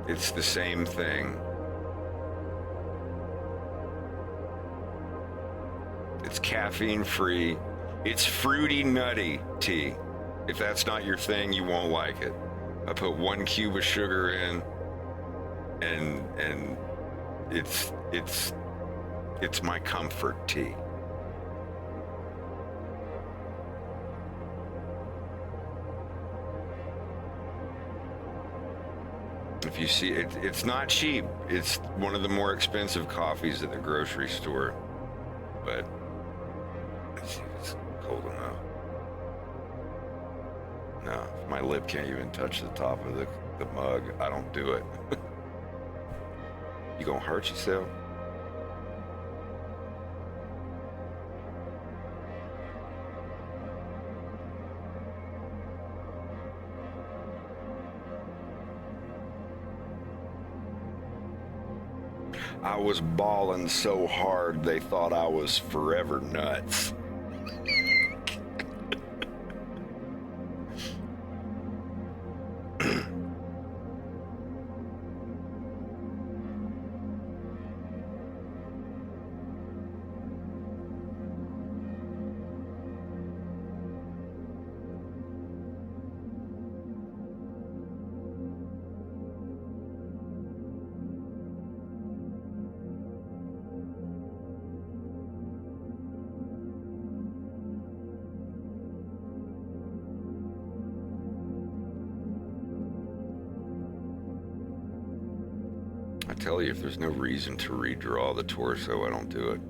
A: It's the same thing. It's caffeine free. It's fruity nutty tea. If that's not your thing, you won't like it. I put 1 cube of sugar in, and it's my comfort tea. If you see it, it's not cheap. It's one of the more expensive coffees at the grocery store, but let's see if it's cold enough. No, if my lip can't even touch the top of the mug, I don't do it. You gonna hurt yourself? I was balling so hard they thought I was forever nuts. tell you, if there's no reason to redraw the torso, I don't do it.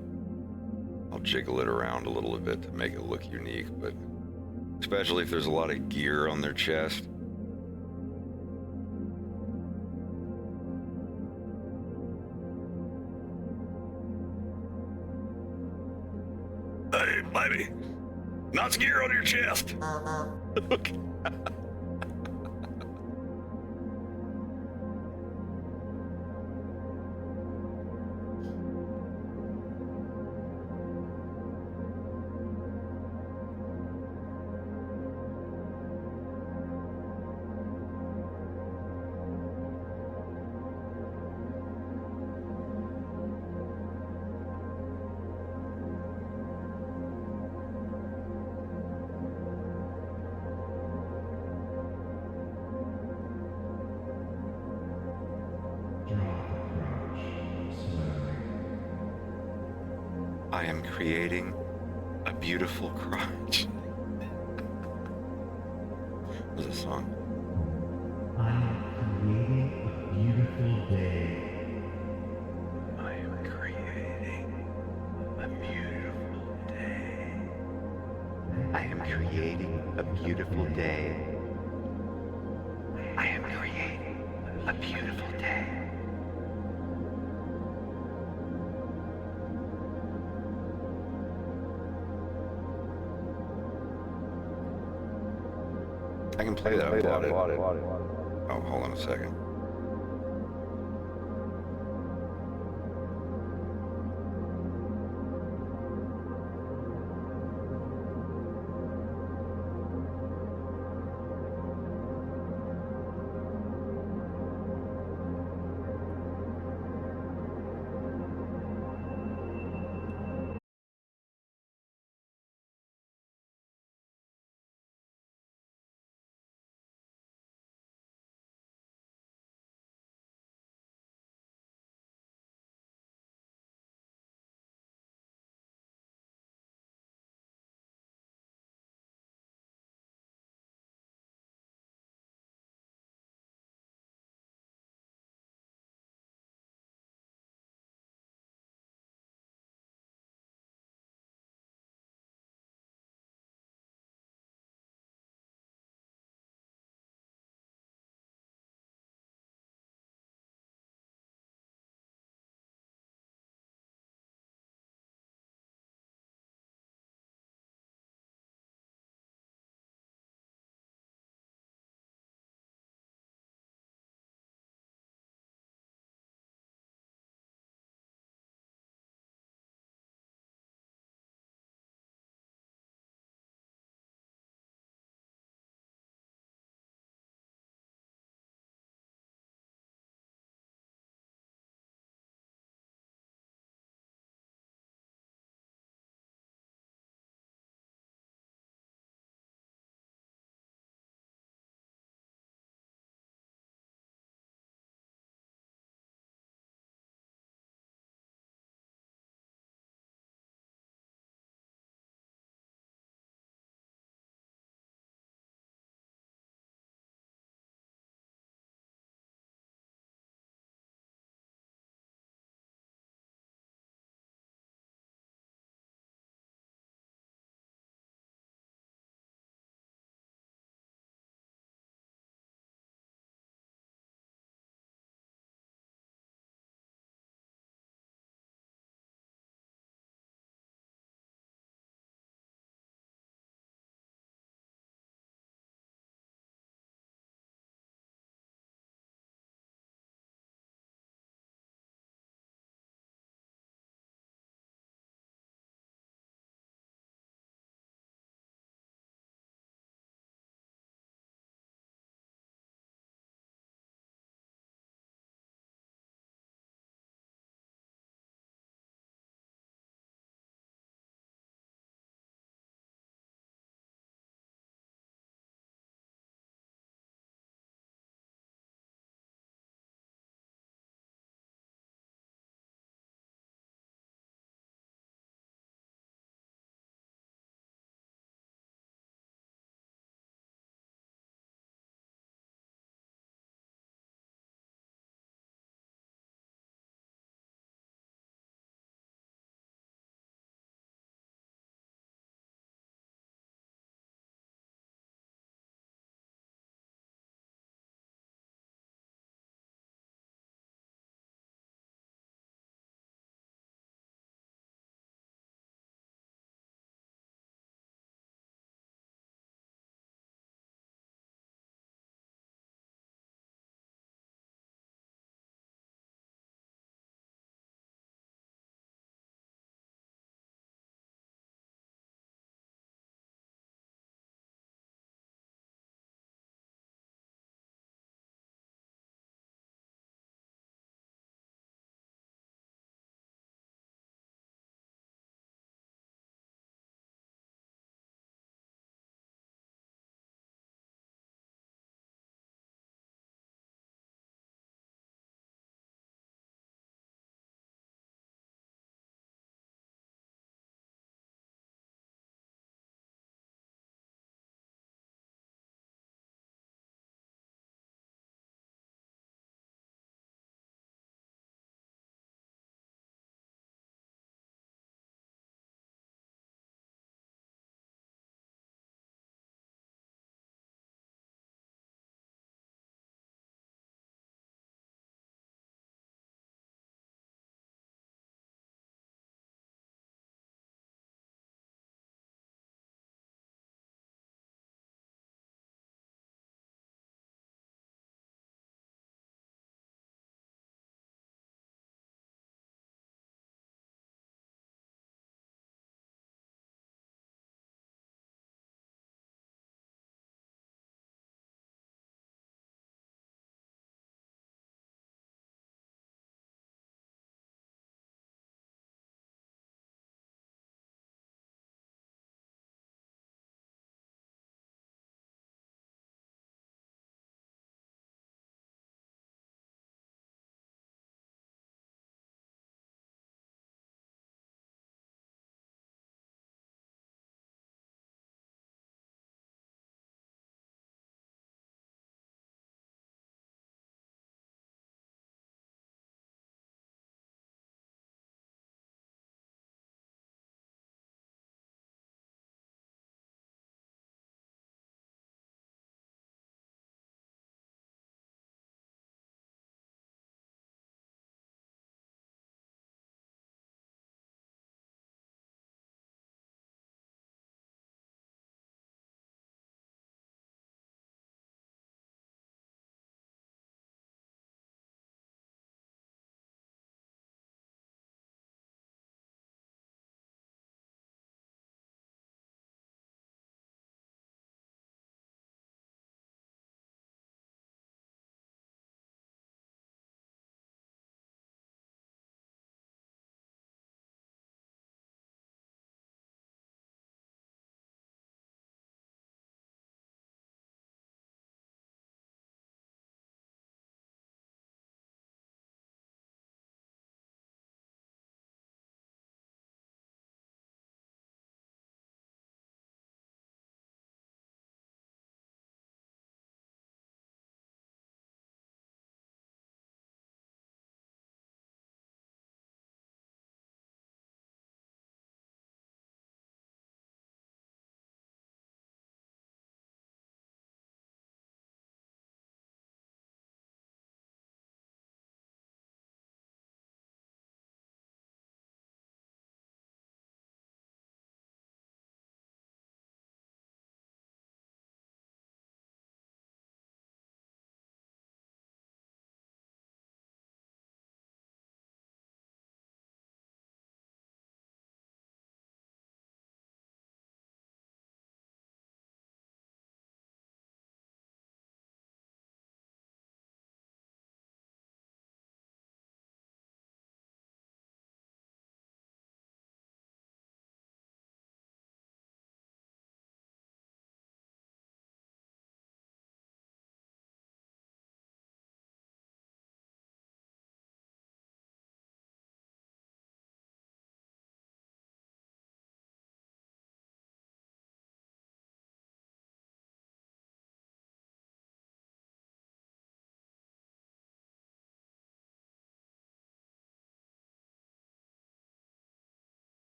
A: I'll jiggle it around a little bit to make it look unique, but especially if there's a lot of gear on their chest. Hey, baby, not gear on your chest. Okay. I am creating a beautiful crotch. There's a song.
L: I am creating a beautiful day.
A: I am creating a beautiful day.
G: I am creating a beautiful day. I am creating a beautiful day.
A: I can play that. I bought it. Oh, hold on a second.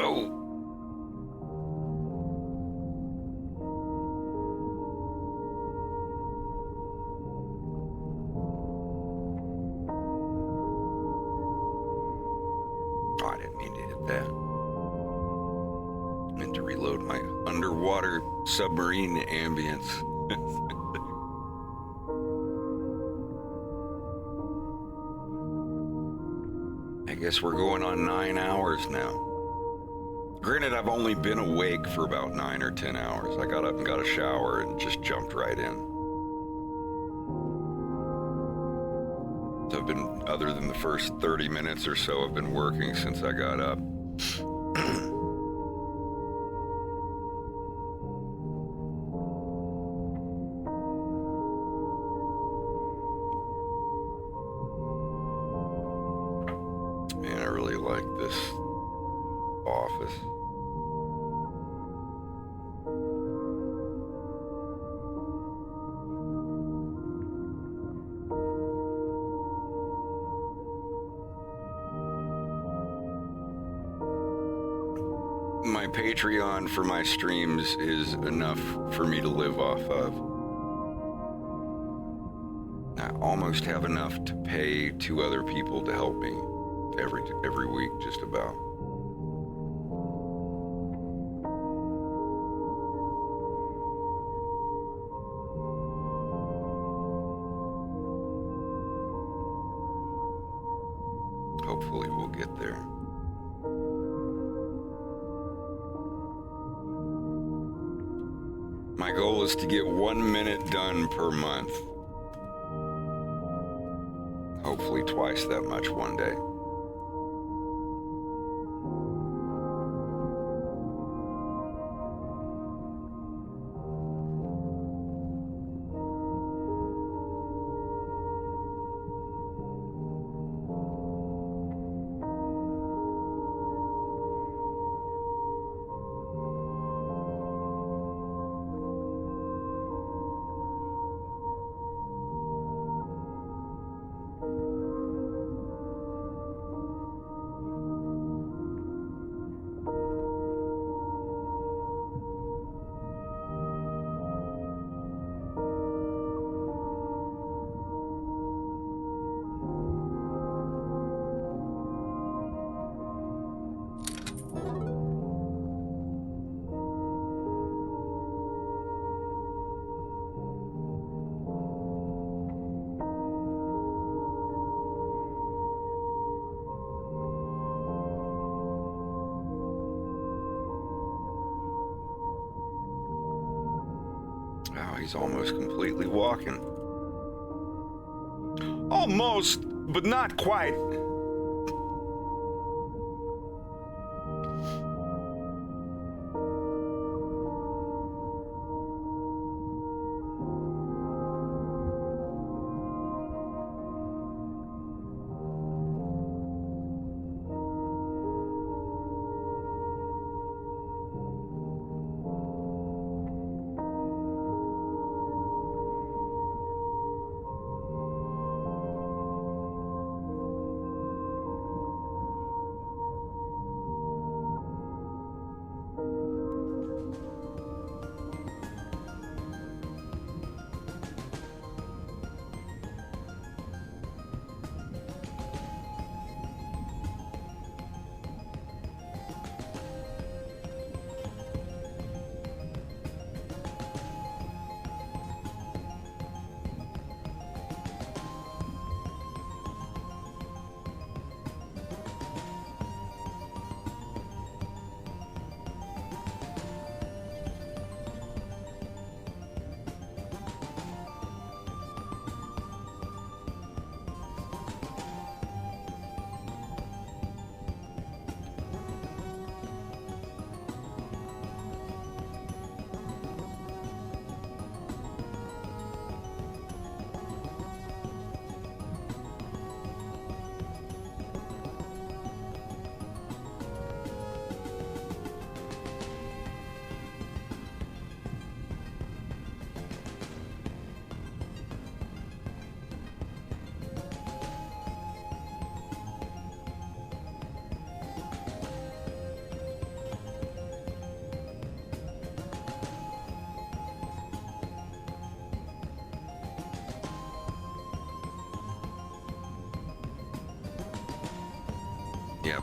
A: Oh. Oh, I didn't mean to hit that. I meant to reload my underwater submarine ambience. I guess we're going on 9 hours now. Granted, I've only been awake for about 9 or 10 hours. I got up and got a shower and just jumped right in. So I've been, other than the first 30 minutes or so, I've been working since I got up. Man, I really like this office. My Patreon for my streams is enough for me to live off of. I almost have enough to pay 2 other people to help me every week, just about. Hopefully we'll get there. My goal is to get 1 minute done per month. Hopefully twice that much one day. Wow, he's almost completely walking. Almost, but not quite.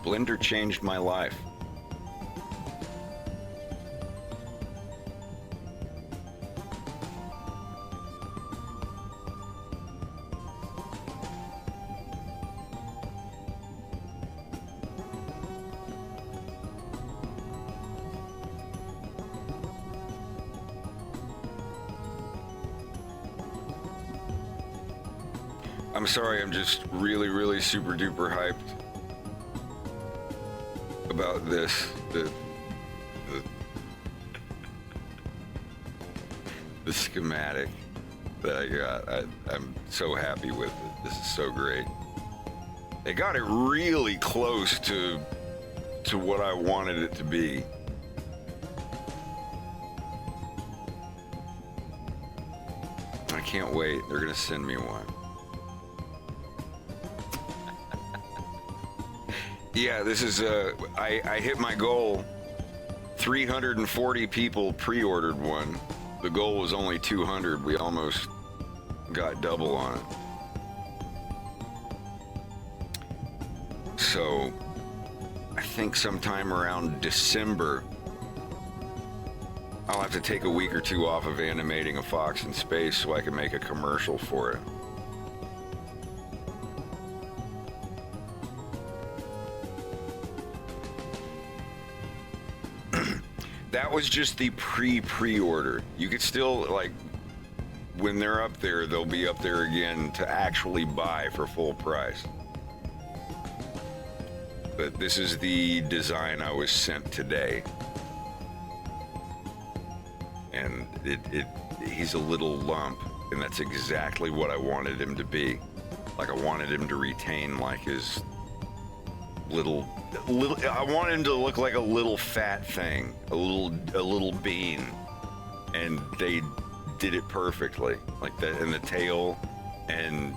G: Blender changed my life. I'm sorry, I'm just really super duper hyped about this. The schematic that I got. I'm so happy with it. This is so great. They got it really close to what I wanted it to be. I can't wait. They're gonna send me one. Yeah, this is, I hit my goal. 340 people pre-ordered one. The goal was only 200. We almost got double on it. So, I think sometime around December, I'll have to take a week or two off of animating a Fox in Space so I can make a commercial for it. That was just the pre-order. You could still, like, when they're up there, they'll be up there again to actually buy for full price. But this is the design I was sent today. And he's a little lump, and that's exactly what I wanted him to be. Like, I wanted him to retain, like, his little, I want him to look like a little fat thing, a little bean, and they did it perfectly, like that, in the tail and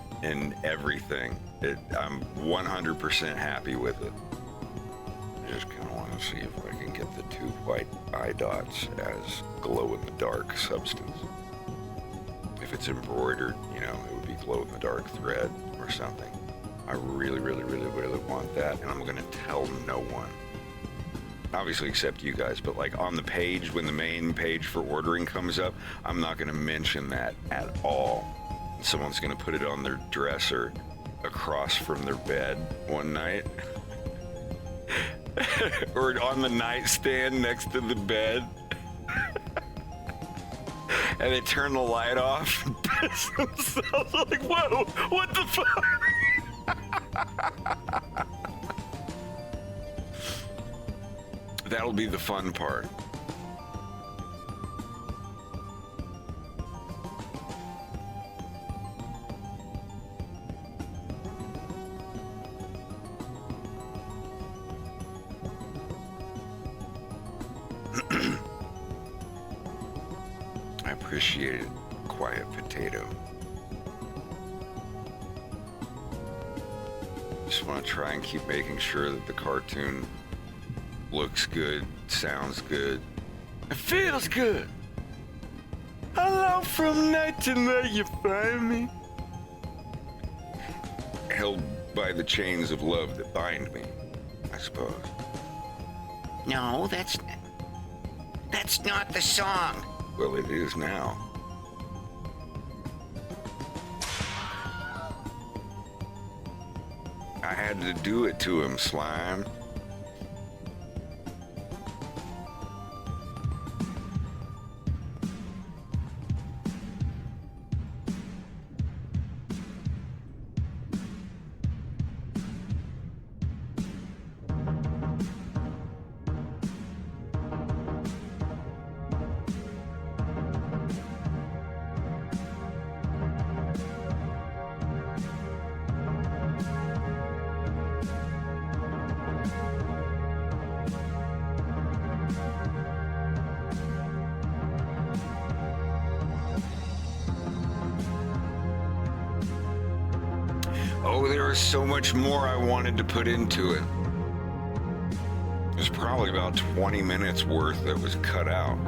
G: everything. I'm 100% happy with it. I just kind of want to see if I can get the 2 white eye dots as glow-in-the-dark substance. If it's embroidered, you know, it would be glow-in-the-dark thread or something. I really want that, and I'm gonna tell no one. Obviously, except you guys, but like on the page, when the main page for ordering comes up, I'm not gonna mention that at all. Someone's gonna put it on their dresser across from their bed one night. Or on the nightstand next to the bed. And they turn the light off and piss themselves. Like, whoa, what the fuck? That'll be the fun part. I appreciate it, Quiet Potato. Just want to try and keep making sure that the cartoon looks good, sounds good, it feels good. Hello from night to night you find me. Held by the chains of love that bind me, I suppose.
O: No, that's not the song.
G: Well, it is now. I had to do it to him, Slime. Oh, there was so much more I wanted to put into it. There's probably about 20 minutes worth that was cut out.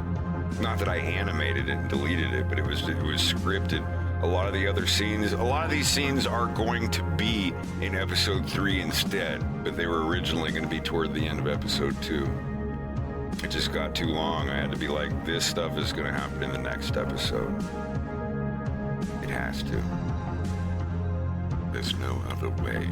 G: Not that I animated it and deleted it, but it was scripted
A: a lot of the other scenes, a lot of these scenes are going to be in episode 3 instead, but they were originally going to be toward the end of episode 2. It just got too long. I had to be like, this stuff is going to happen in the next episode. It has to. There's no other way.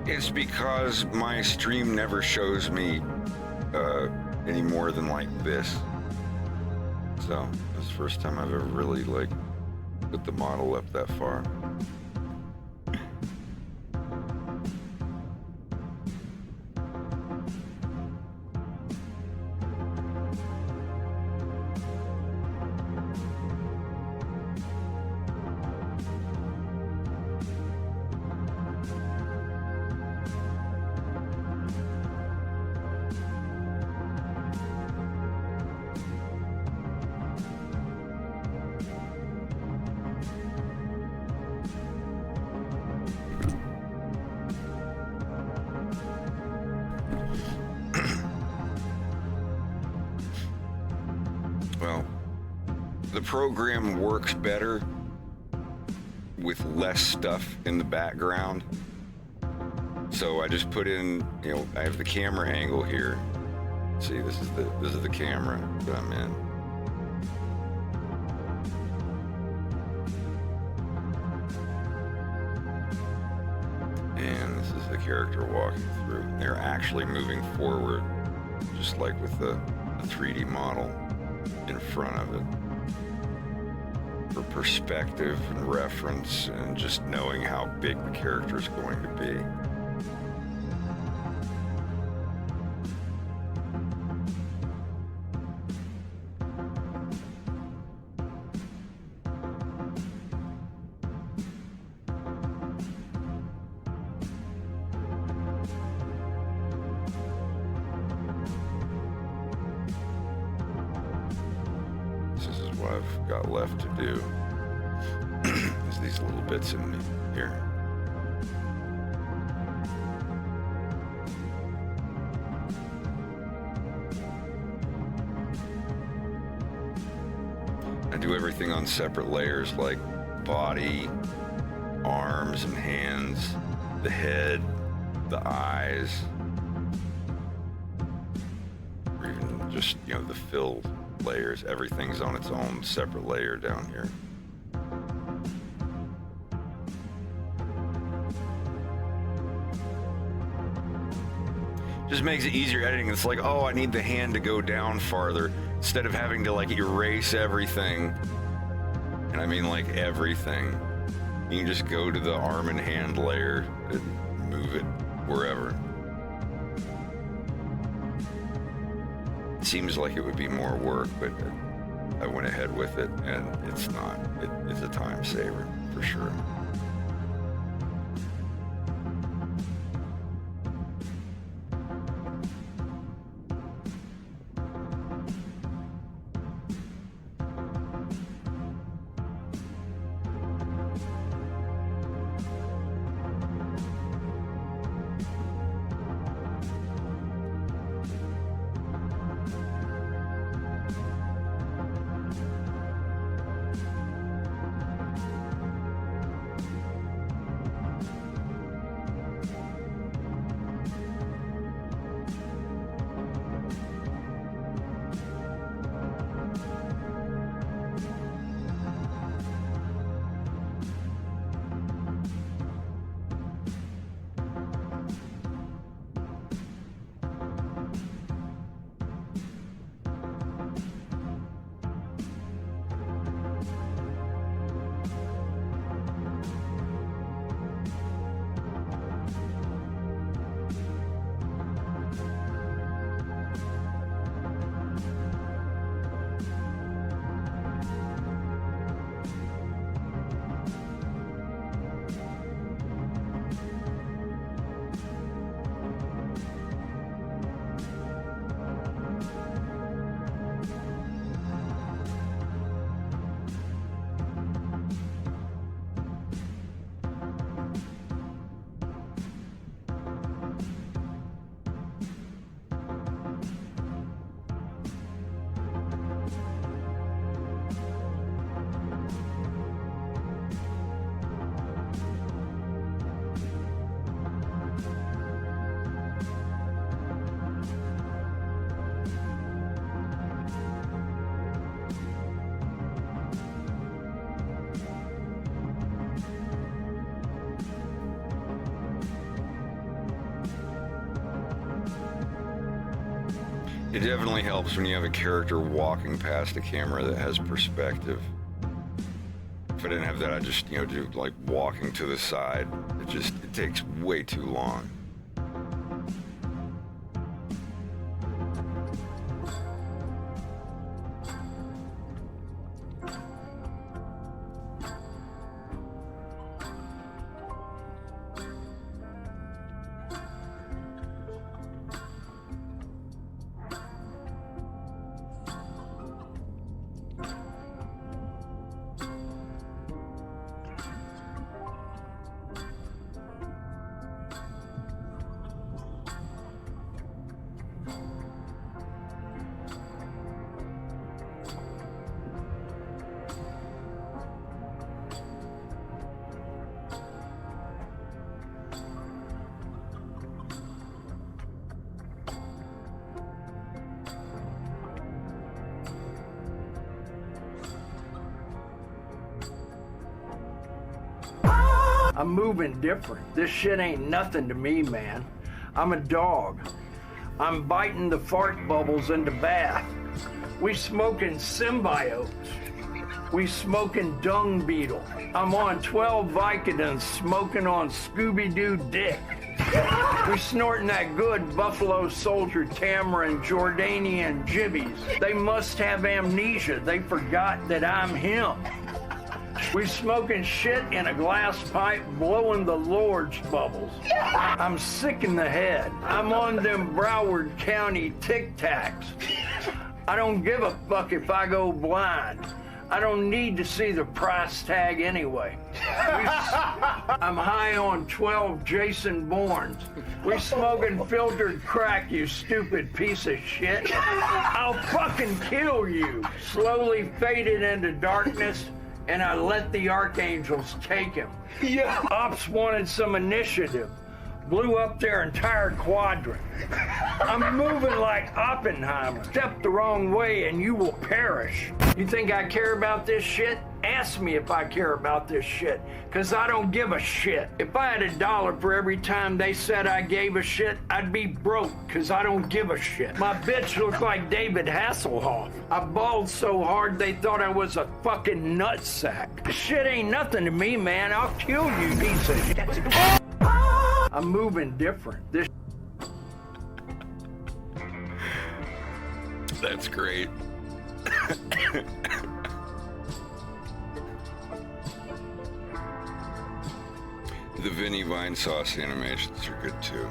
A: It's because my stream never shows me any more than like this. So it's the first time I've ever really like put the model up that far. Well, the program works better with less stuff in the background. So I just put in, you know, I have the camera angle here. See, this is the camera that I'm in. And this is the character walking through. They're actually moving forward, just like with the 3D model in front of it, for perspective and reference and just knowing how big the character is going to be. I've got left to do is these little bits in here. I do everything on separate layers, like body, arms and hands, the head, the eyes, or even just, you know, the filled layers. Everything's on its own separate layer down here. Just makes it easier editing. It's like, oh, I need the hand to go down farther instead of having to like erase everything. And I mean like everything. You can just go to the arm and hand layer and move it wherever. It seems like it would be more work, but I went ahead with it, and it's not. It's a time saver, for sure. It definitely helps when you have a character walking past a camera that has perspective. If I didn't have that, I'd just, do like walking to the side. It takes way too long.
I: I'm moving different. This shit ain't nothing to me, man. I'm a dog. I'm biting the fart bubbles in the bath. We smoking symbiotes. We smoking dung beetle. I'm on 12 Vicodins smoking on Scooby-Doo dick. We snorting that good Buffalo Soldier Tamarin Jordanian jibbies. They must have amnesia. They forgot that I'm him. We smoking shit in a glass pipe, blowing the Lord's bubbles. I'm sick in the head. I'm on them Broward County Tic Tacs. I don't give a fuck if I go blind. I don't need to see the price tag anyway. I'm high on 12 Jason Bournes. We smoking filtered crack, you stupid piece of shit. I'll fucking kill you. Slowly faded into darkness, and I let the archangels take him. Yeah. Ops wanted some initiative. blew up their entire quadrant. I'm moving like Oppenheimer. Step the wrong way and you will perish. You think I care about this shit? Ask me if I care about this shit, cause I don't give a shit. If I had $1 for every time they said I gave a shit, I'd be broke, cause I don't give a shit. My bitch looked like David Hasselhoff. I bawled so hard they thought I was a fucking nutsack. Shit ain't nothing to me, man. I'll kill you, piece of shit. I'm moving different. This
A: That's great. The Vinny Vine Sauce animations are good too.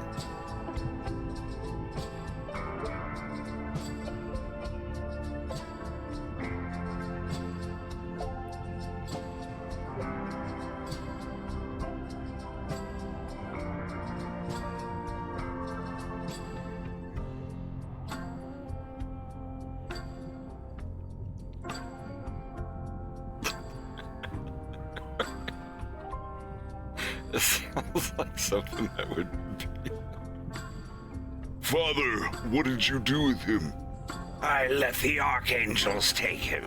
A: It sounds like something that would be.
M: Father, what did you do with him?
G: I let the archangels take him.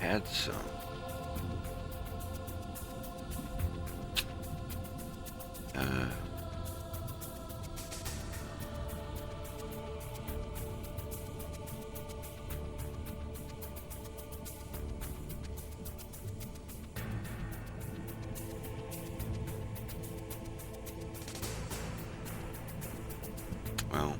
A: had some. Well,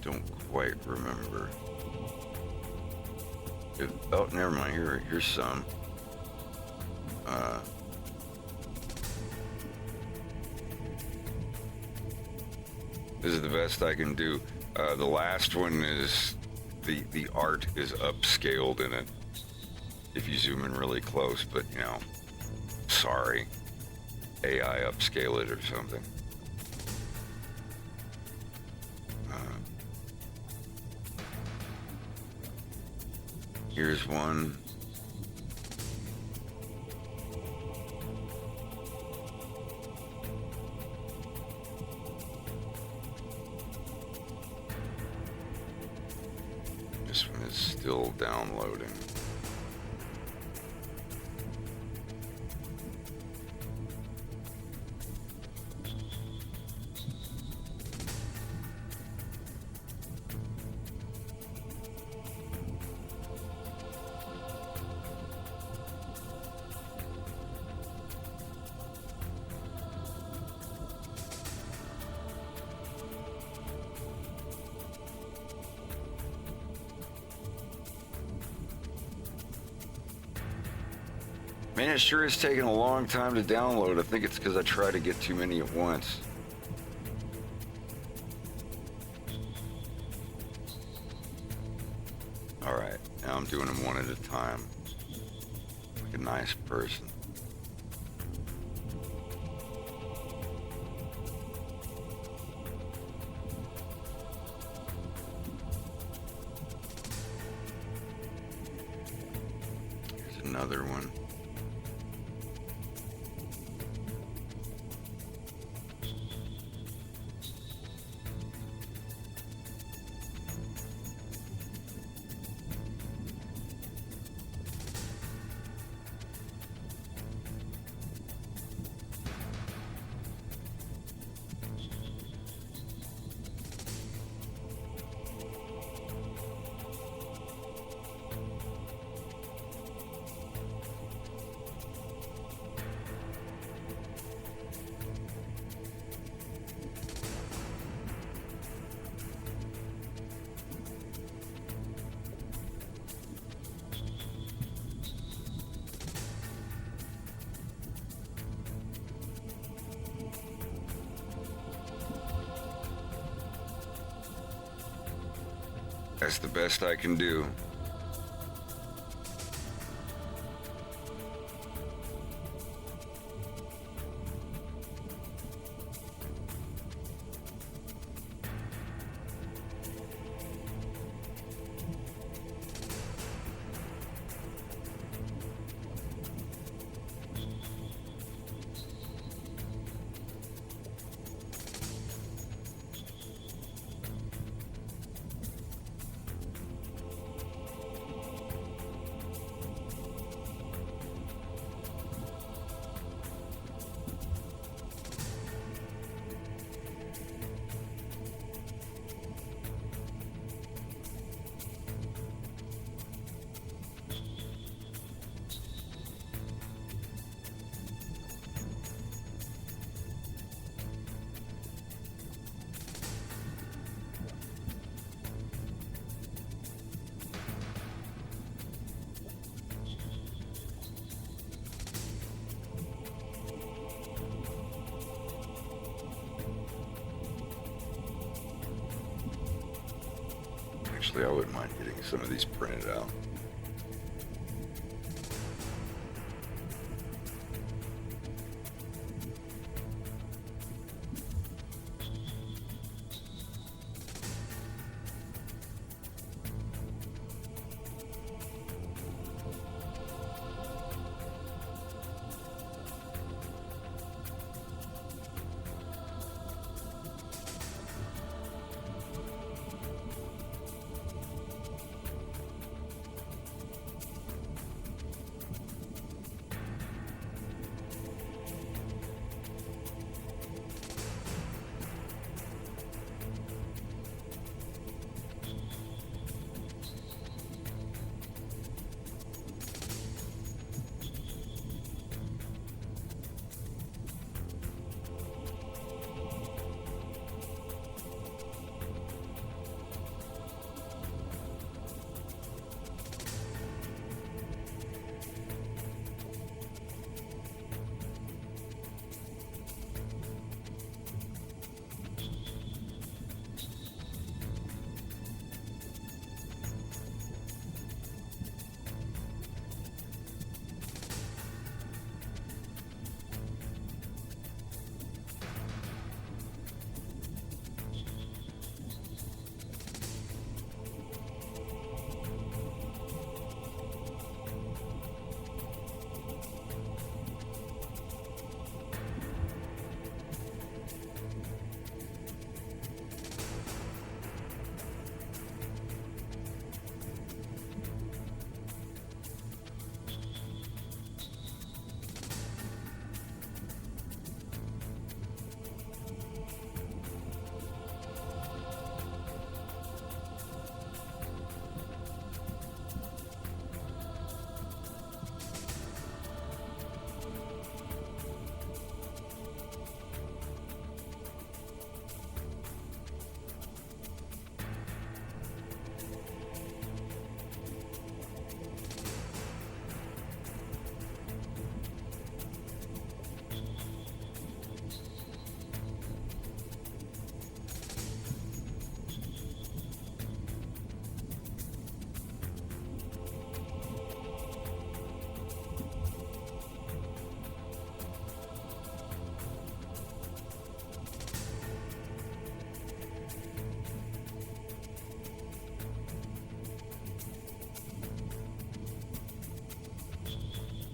A: don't quite remember. Oh, never mind. Here's some. This is the best I can do. The last one is the art is upscaled in it. If you zoom in really close, but you know, sorry, AI upscale it or something. Here's one. This one is still downloading. Man, it sure is taking a long time to download. I think it's because I try to get too many at once. All right, now I'm doing them one at a time. Like a nice person. Here's another one. That's the best I can do. Actually, I wouldn't mind getting some of these printed out.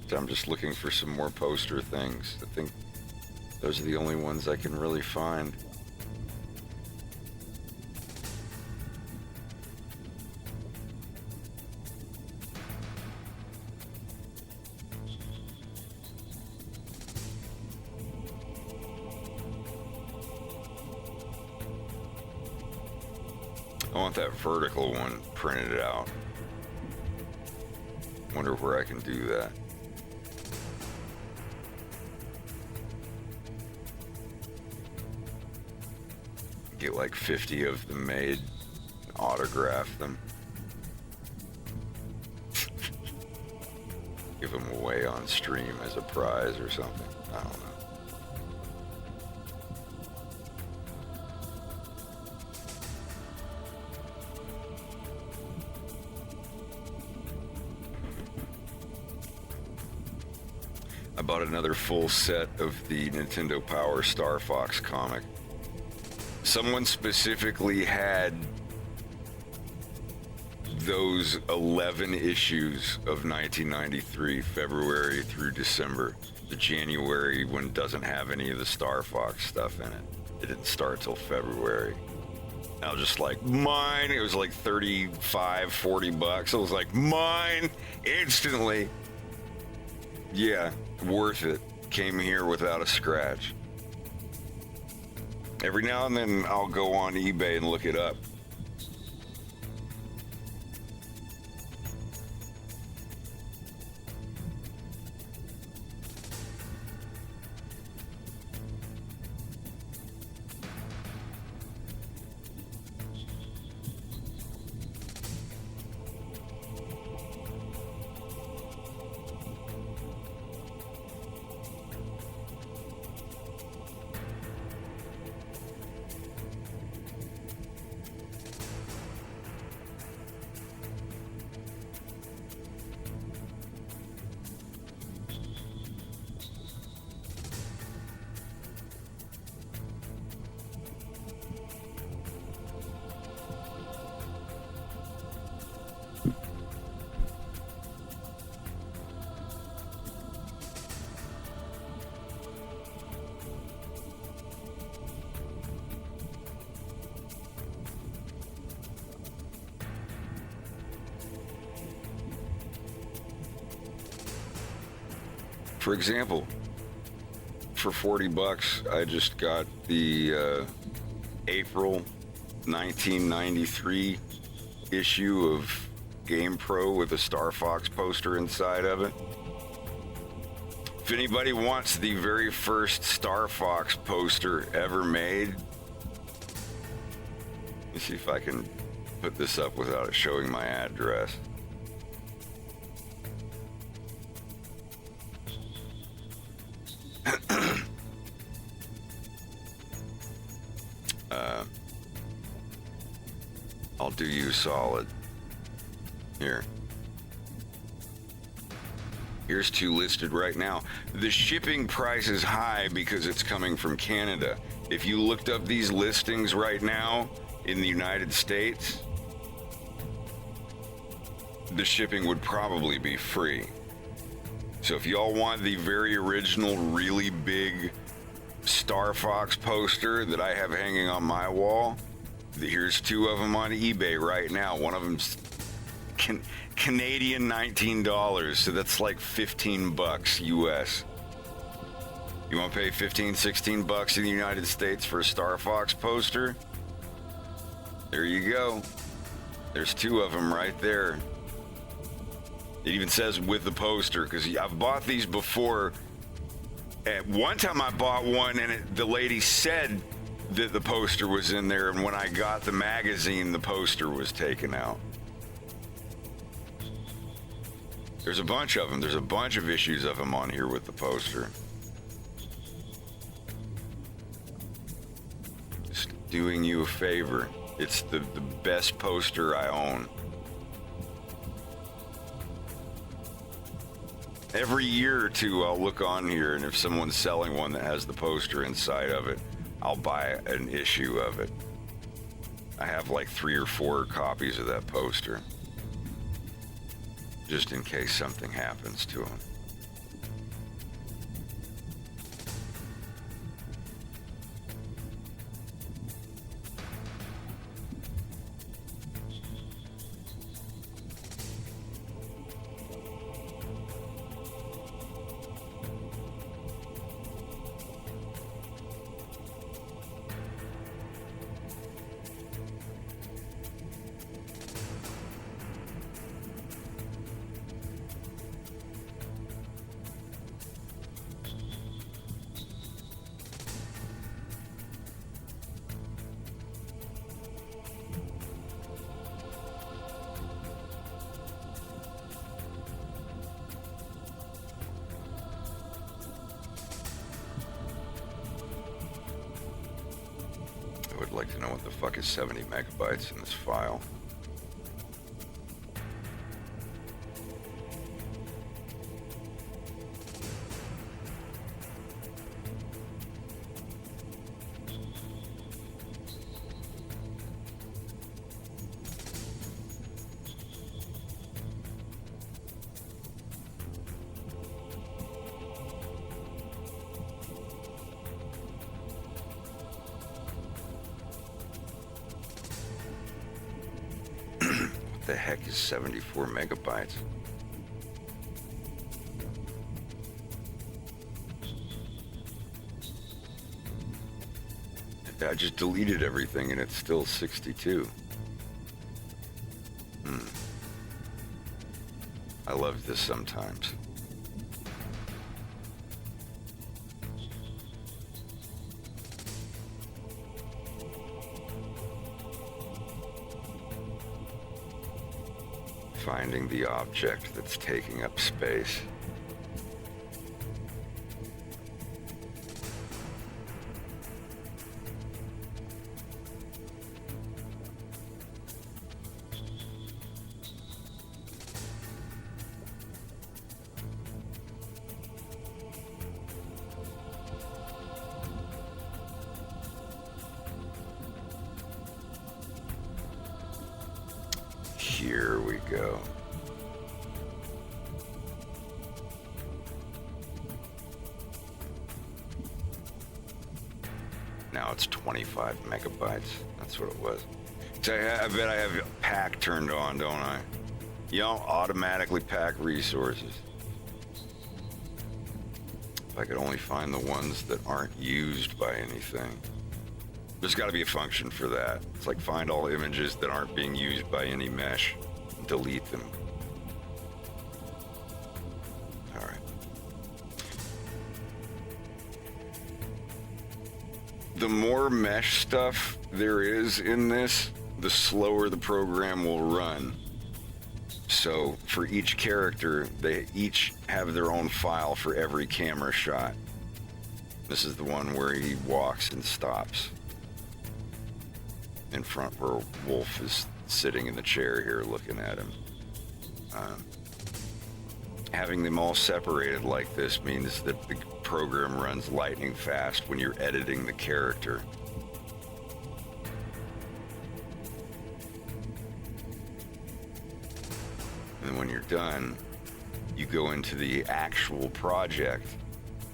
A: So I'm just looking for some more poster things. I think those are the only ones I can really find. I want that vertical one printed out. Wonder where I can do that. Get like 50 of them made, autograph them. Give them away on stream as a prize or something. I don't know. I bought another full set of the Nintendo Power Star Fox comic. Someone specifically had those 11 issues of 1993, February through December. The January one doesn't have any of the Star Fox stuff in it. It didn't start till February. I was just like, mine. It was like 35, 40 bucks. I was like, mine instantly. Yeah, worth it. Came here without a scratch. Every now and then I'll go on eBay and look it up. For example, for 40 bucks, I just got the April 1993 issue of Game Pro with a Star Fox poster inside of it. If anybody wants the very first Star Fox poster ever made, let me see if I can put this up without it showing my address. I'll do you solid. Here. Here's two listed right now. The shipping price is high because it's coming from Canada. If you looked up these listings right now in the United States, the shipping would probably be free. So if y'all want the very original, really big Star Fox poster that I have hanging on my wall, here's two of them on eBay right now. One of them's Canadian $19, so that's like 15 bucks US. You want to pay 15, 16 bucks in the United States for a Star Fox poster? There you go. There's two of them right there. It even says with the poster, because I've bought these before. At one time I bought one and the lady said that the poster was in there, and when I got the magazine, the poster was taken out. There's a bunch of them. There's a bunch of issues of them on here with the poster. Just doing you a favor. It's the best poster I own. Every year or two, I'll look on here, and if someone's selling one that has the poster inside of it, I'll buy an issue of it. I have like 3 or 4 copies of that poster, just in case something happens to them. like to know what the fuck is 70 megabytes in this file. The heck is 74 megabytes? I just deleted everything and it's still 62. I love this sometimes. Finding the object that's taking up space. Here we go. Now it's 25 megabytes. That's what it was. So I bet I have pack turned on, don't I? You don't automatically pack resources. If I could only find the ones that aren't used by anything. There's got to be a function for that. It's like find all images that aren't being used by any mesh and delete them. All right. The more mesh stuff there is in this, the slower the program will run. So for each character, they each have their own file for every camera shot. This is the one where he walks and stops. In front where Wolf is sitting in the chair here looking at him. Having them all separated like this means that the program runs lightning fast when you're editing the character. And when you're done, you go into the actual project.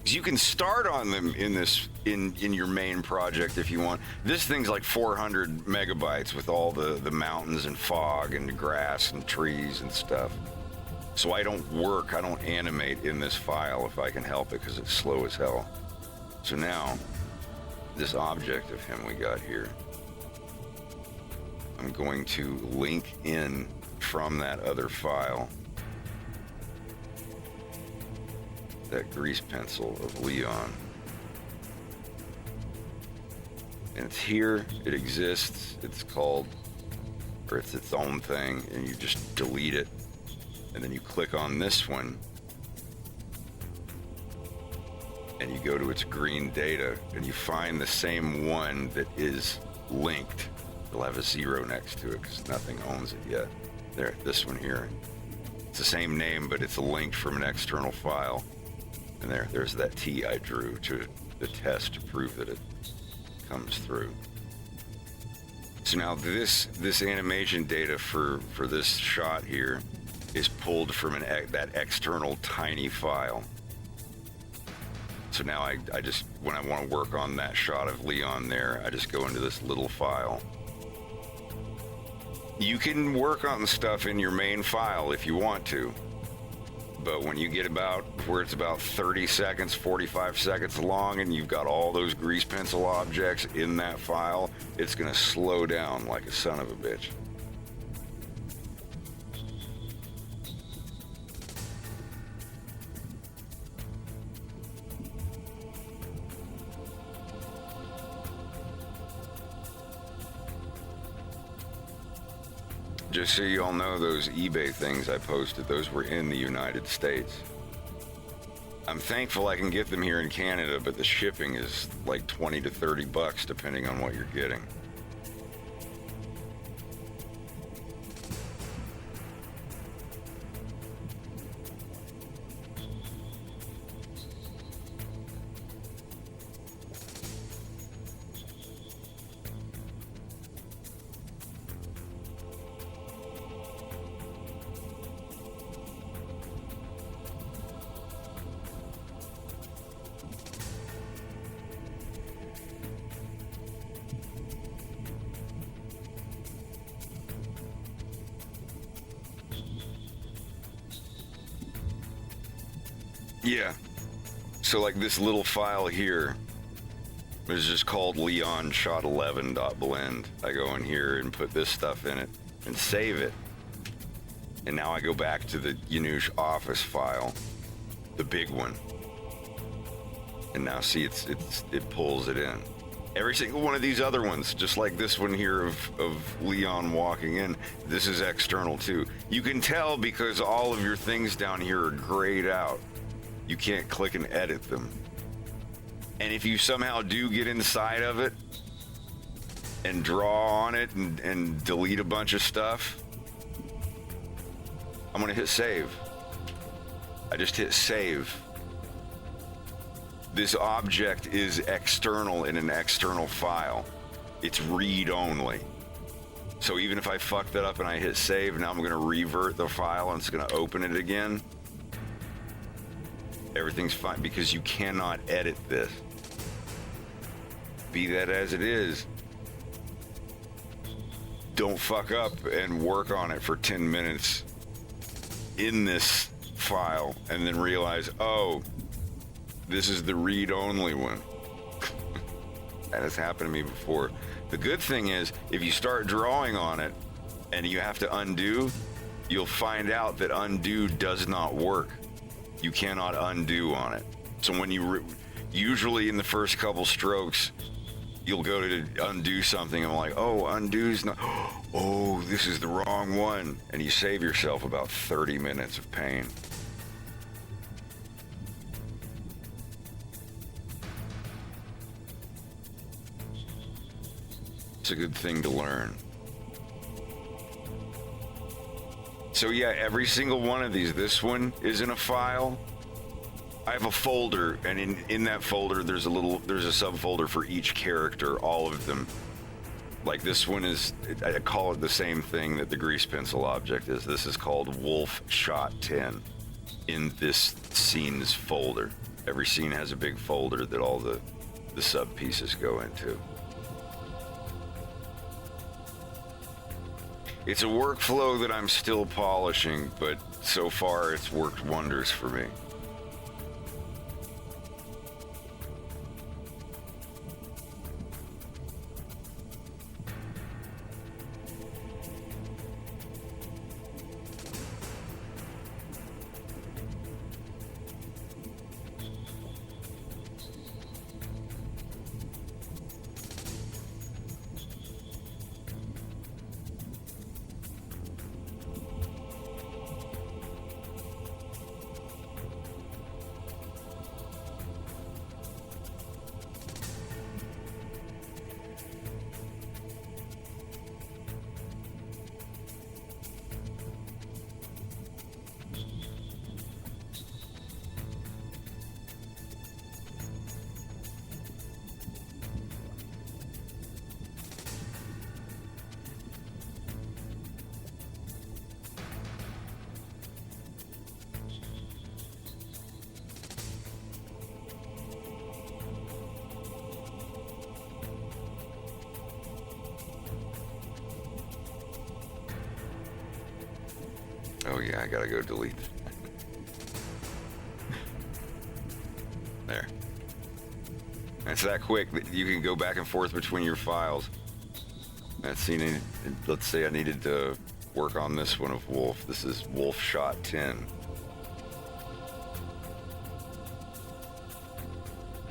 A: You can start on them in this in your main project if you want. This thing's like 400 megabytes with all the mountains and fog and grass and trees and stuff. So I don't animate in this file if I can help it because it's slow as hell. So now, this object of him we got here, I'm going to link in from that other file that grease pencil of Leon. And it's here, it exists, it's called, or it's its own thing, and you just delete it. And then you click on this one, and you go to its green data, and you find the same one that is linked. It'll have a 0 next to it because nothing owns it yet. There, this one here. It's the same name, but it's linked from an external file. And there's that T I drew to the test to prove that it comes through. So now this animation data for this shot here is pulled from that external tiny file. So now I just, when I want to work on that shot of Leon there, I just go into this little file. You can work on stuff in your main file if you want to. But when you get about where it's about 30 seconds, 45 seconds long, and you've got all those grease pencil objects in that file, it's gonna slow down like a son of a bitch. Just so you all know, those eBay things I posted, those were in the United States. I'm thankful I can get them here in Canada, but the shipping is like 20 to 30 bucks depending on what you're getting. Yeah. So like this little file here is just called leonshot11.blend. I go in here and put this stuff in it and save it. And now I go back to the Yanush office file, the big one. And now see, it pulls it in. Every single one of these other ones, just like this one here of Leon walking in, this is external too. You can tell because all of your things down here are grayed out. You can't click and edit them. And if you somehow do get inside of it and draw on it and delete a bunch of stuff, I'm gonna hit save. I just hit save. This object is external in an external file. It's read only. So even if I fuck that up and I hit save, now I'm gonna revert the file and it's gonna open it again. Everything's fine because you cannot edit this. Be that as it is, don't fuck up and work on it for 10 minutes in this file and then realize, oh, this is the read-only one. That has happened to me before. The good thing is, if you start drawing on it and you have to undo, you'll find out that undo does not work. You cannot undo on it. So when you usually in the first couple strokes, you'll go to undo something and I'm like, oh, undo's not, oh, this is the wrong one. And you save yourself about 30 minutes of pain. It's a good thing to learn. So yeah, every single one of these, this one is in a file. I have a folder, and in that folder there's a subfolder for each character, all of them. Like this one is, I call it the same thing that the grease pencil object is. This is called Wolf Shot 10 in this scene's folder. Every scene has a big folder that all the sub pieces go into. It's a workflow that I'm still polishing, but so far it's worked wonders for me. Oh yeah, I gotta go delete. There. It's that quick that you can go back and forth between your files. Let's see, let's say I needed to work on this one of Wolf. This is Wolf Shot 10.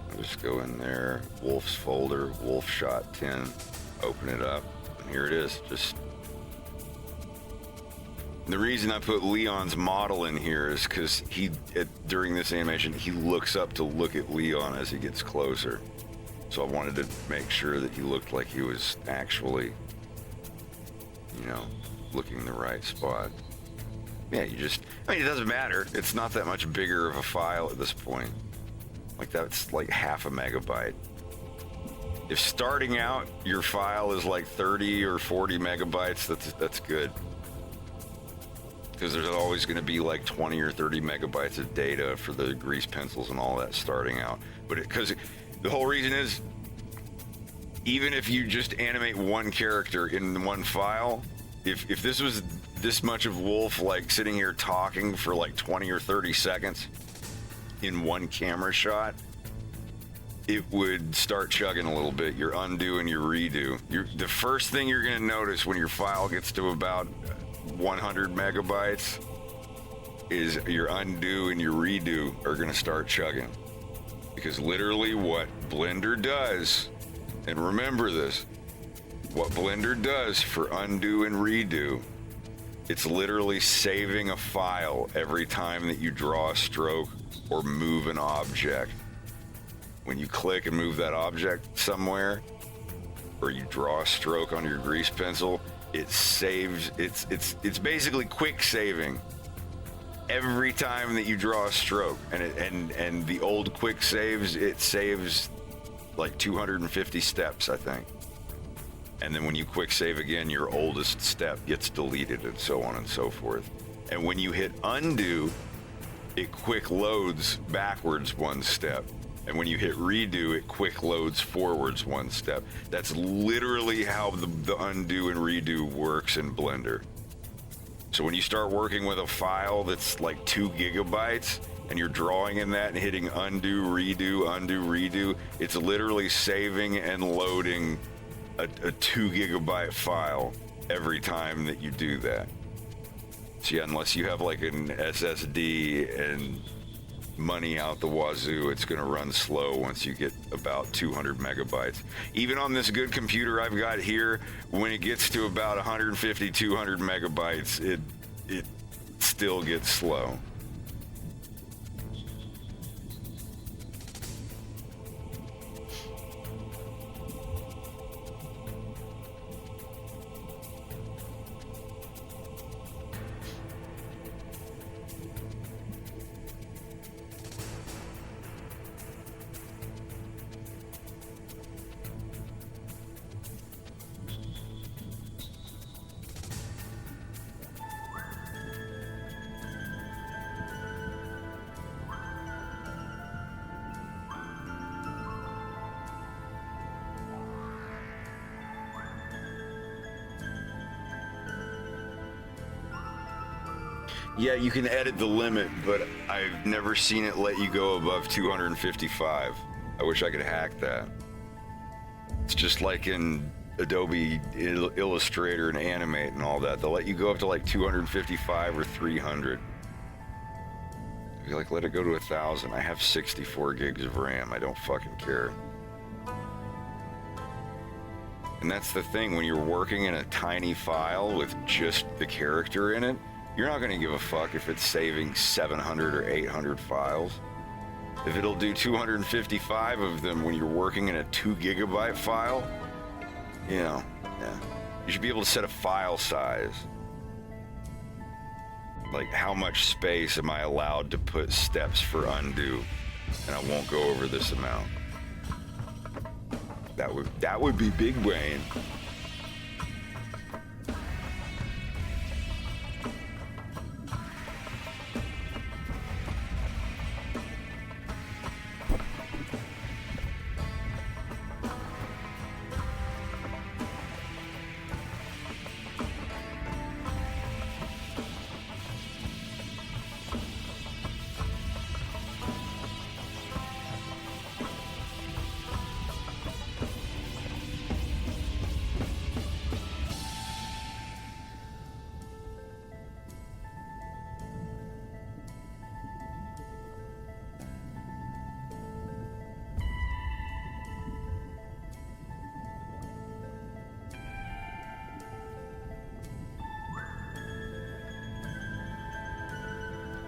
A: I'll just go in there, Wolf's folder, Wolf Shot 10, open it up, and here it is. Just the reason I put Leon's model in here is because during this animation, he looks up to look at Leon as he gets closer. So I wanted to make sure that he looked like he was actually, you know, looking in the right spot. Yeah, I mean, it doesn't matter. It's not that much bigger of a file at this point. Like that's like half a megabyte. If starting out, your file is like 30 or 40 megabytes, that's good. Because there's always going to be like 20 or 30 megabytes of data for the grease pencils and all that starting out. But because the whole reason is, even if you just animate one character in one file, if this was this much of Wolf like sitting here talking for like 20 or 30 seconds, in one camera shot, it would start chugging a little bit, your undo and your redo. The first thing you're going to notice when your file gets to about 100 megabytes is your undo and your redo are going to start chugging. Because literally what Blender does, and remember this, what Blender does for undo and redo, it's literally saving a file every time that you draw a stroke or move an object. When you click and move that object somewhere, or you draw a stroke on your grease pencil, it saves, it's basically quick saving every time that you draw a stroke. And the old quick saves, it saves like 250 steps, I think. And then when you quick save again, your oldest step gets deleted and so on and so forth. And when you hit undo, it quick loads backwards one step. And when you hit redo, it quick loads forwards one step. That's literally how the undo and redo works in Blender. So when you start working with a file that's like 2 gigabytes and you're drawing in that and hitting undo, redo, it's literally saving and loading a 2 gigabyte file every time that you do that. So yeah, unless you have like an SSD and money out the wazoo, it's going to run slow once you get about 200 megabytes. Even on this good computer I've got here, when it gets to about 150, 200 megabytes, it still gets slow. Yeah, you can edit the limit, but I've never seen it let you go above 255. I wish I could hack that. It's just like in Adobe Illustrator and Animate and all that. They'll let you go up to like 255 or 300. If you like, let it go to 1,000. I have 64 gigs of RAM. I don't fucking care. And that's the thing, when you're working in a tiny file with just the character in it, you're not going to give a fuck if it's saving 700 or 800 files. If it'll do 255 of them when you're working in a 2 gigabyte file, you know, yeah. You should be able to set a file size. Like, how much space am I allowed to put steps for undo? And I won't go over this amount. That would be big brain.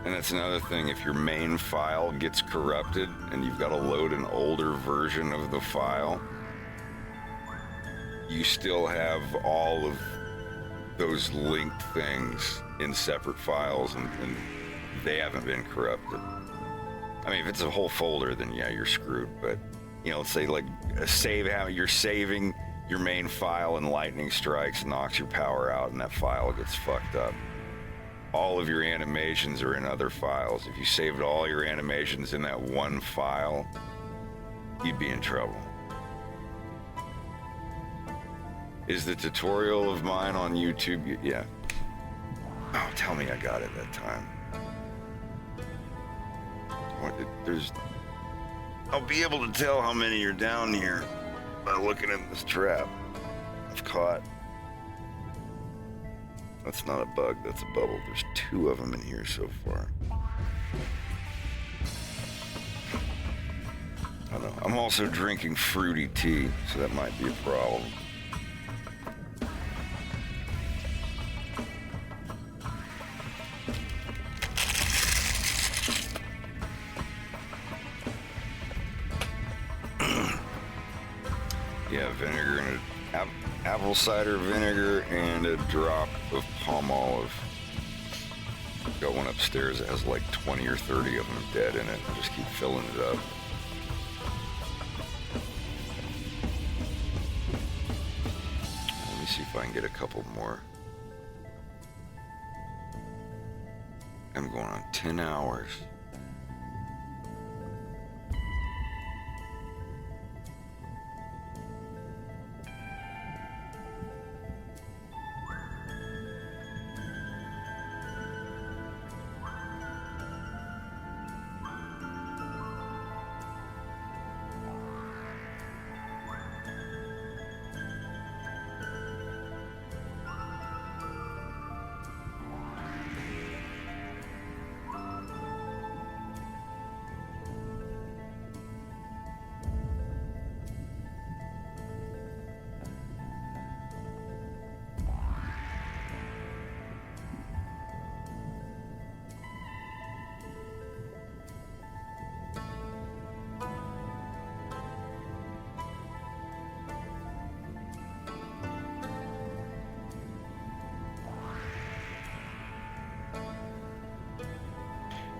A: And that's another thing, if your main file gets corrupted and you've got to load an older version of the file, you still have all of those linked things in separate files and they haven't been corrupted. I mean, if it's a whole folder, then yeah, you're screwed. But, you know, let's say like a save, how you're saving your main file and lightning strikes, knocks your power out, and that file gets fucked up. All of your animations are in other files. If you saved all your animations in that one file, you'd be in trouble. Is the tutorial of mine on YouTube? Yeah. Oh, tell me I got it that time.
G: I'll be able to tell how many are down here by looking in this trap I've caught. That's not a bug, that's a bubble. There's 2 of them in here so far. I don't know. I'm also drinking fruity tea, so that might be a problem. Yeah, vinegar and apple cider vinegar and a drop of palm olive. Got one upstairs that has like 20 or 30 of them dead in it. I just keep filling it up. Let me see if I can get a couple more. I'm going on 10 hours.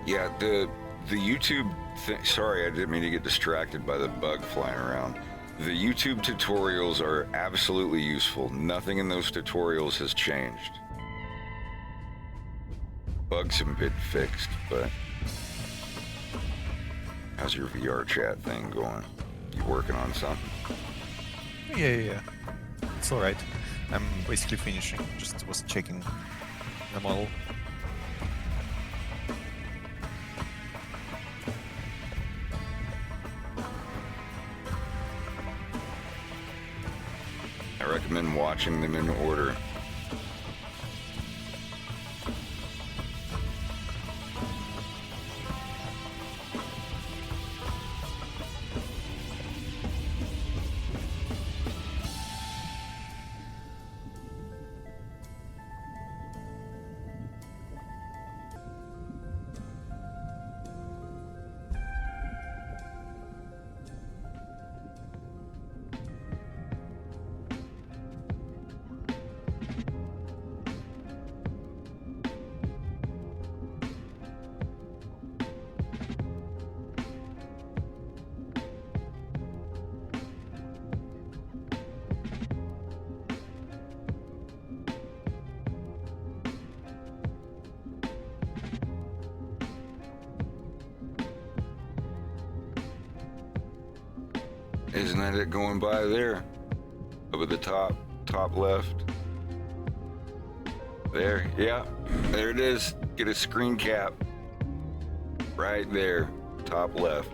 G: Yeah, the YouTube thing, sorry, I didn't mean to get distracted by the bug flying around. The YouTube tutorials are absolutely useful. Nothing in those tutorials has changed. Bugs have been fixed, but how's your VR chat thing going? You working on something?
E: Yeah. It's alright. I'm basically finishing. Just was checking the model.
G: I recommend watching them in order. Isn't that it going by there? Up at the top left. There, yeah, there it is. Get a screen cap. Right there, top left.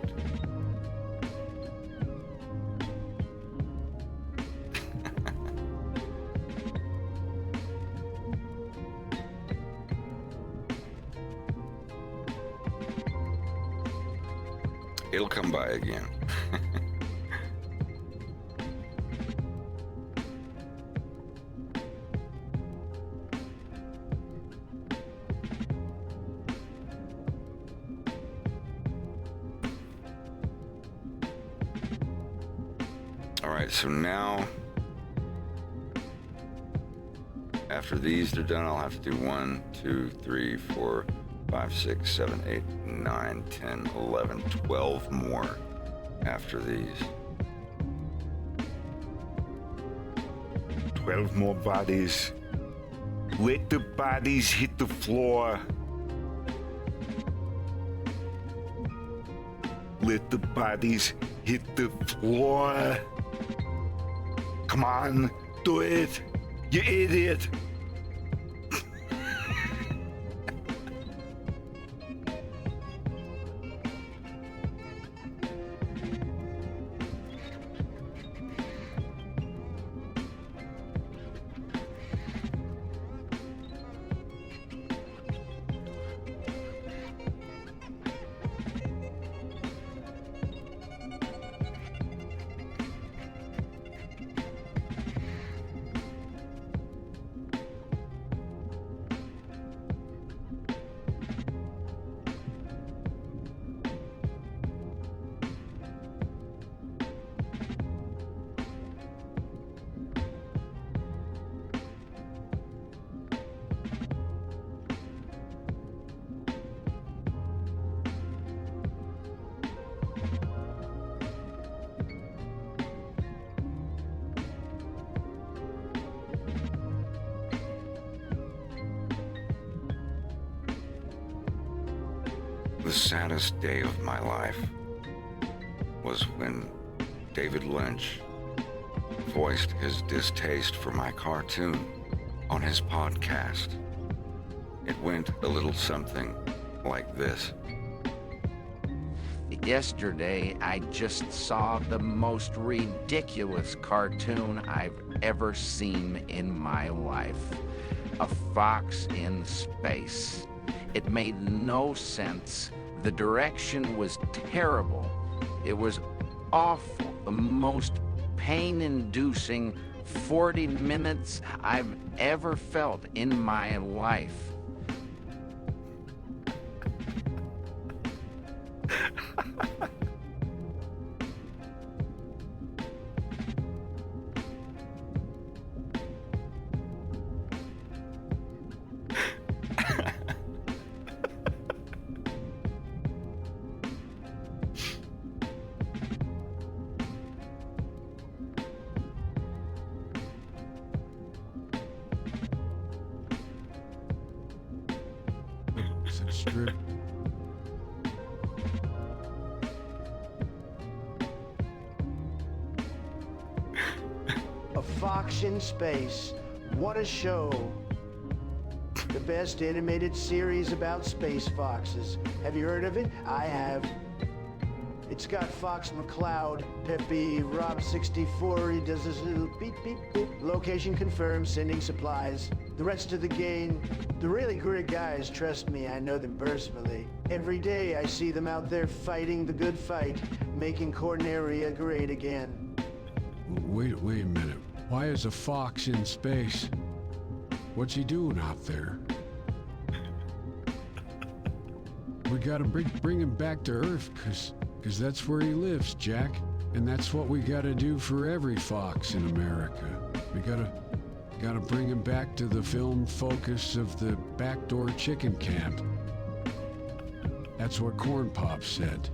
G: It'll come by again. So now, after these are done, I'll have to do 1, 2, 3, 4, 5, 6, 7, 8, 9, 10, 11, 12 more after these.
M: 12 more bodies. Let the bodies hit the floor. Let the bodies hit the floor. Come on, do it, you idiot.
A: The saddest day of my life was when David Lynch voiced his distaste for my cartoon on his podcast. It went a little something like this.
H: Yesterday, I just saw the most ridiculous cartoon I've ever seen in my life. A fox in space. It made no sense. The direction was terrible. It was awful. The most pain-inducing 40 minutes I've ever felt in my life.
P: It's true.
Q: A Fox in Space. What a show. The best animated series about space foxes. Have you heard of it? I have. It's got Fox McCloud, Peppy, Rob 64, he does this little beep, beep, beep. Location confirmed, sending supplies. The rest of the gang, the really great guys, trust me, I know them personally. Every day I see them out there fighting the good fight, making Corneria great again.
P: Wait a minute. Why is a fox in space? What's he doing out there? We gotta bring him back to Earth, cause that's where he lives, Jack. And that's what we gotta do for every fox in America. We gotta bring him back to the film focus of the backdoor chicken camp. That's what Corn Pop said.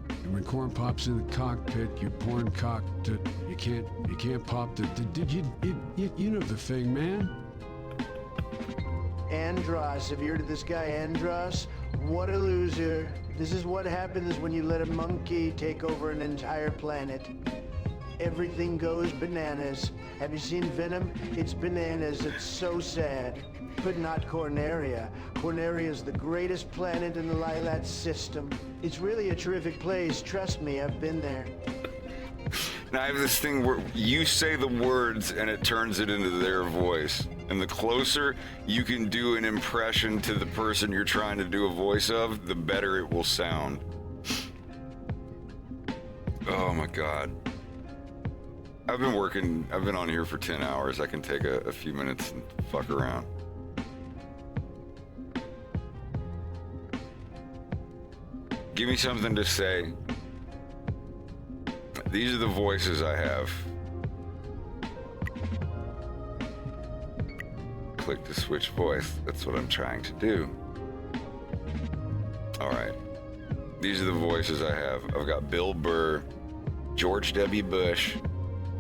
P: And when Corn Pop's in the cockpit, you porn cock to, you can't pop the, you know the thing, man.
Q: Andros, have you heard of this guy Andros? What a loser. This is what happens when you let a monkey take over an entire planet. Everything goes bananas. Have you seen Venom? It's bananas. It's so sad. But not Corneria. Corneria is the greatest planet in the Lilat system. It's really a terrific place. Trust me, I've been there.
A: And I have this thing where you say the words and it turns it into their voice. And the closer you can do an impression to the person you're trying to do a voice of, the better it will sound. Oh my God. I've been on here for 10 hours. I can take a few minutes and fuck around. Give me something to say. These are the voices I have. Click to switch voice. That's what I'm trying to do. All right. These are the voices I have. I've got Bill Burr, George W. Bush,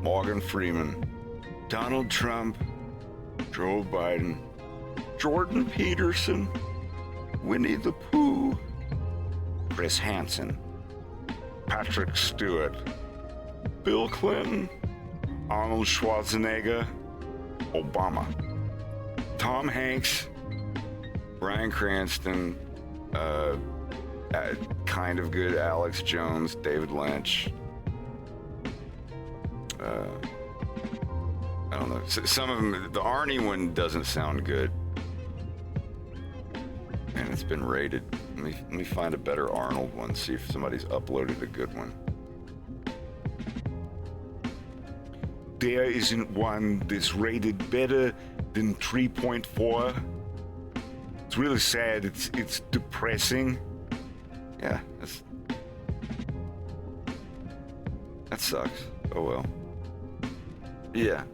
A: Morgan Freeman, Donald Trump, Joe Biden, Jordan Peterson, Winnie the Pooh, Chris Hansen, Patrick Stewart, Bill Clinton, Arnold Schwarzenegger, Obama, Tom Hanks, Bryan Cranston, kind of good Alex Jones, David Lynch. I don't know. Some of them, the Arnie one doesn't sound good. And it's been rated. Let me find a better Arnold one, see if somebody's uploaded a good one.
M: There isn't one that's rated better than 3.4. It's really sad. It's depressing.
A: Yeah, that sucks. Oh well. Yeah,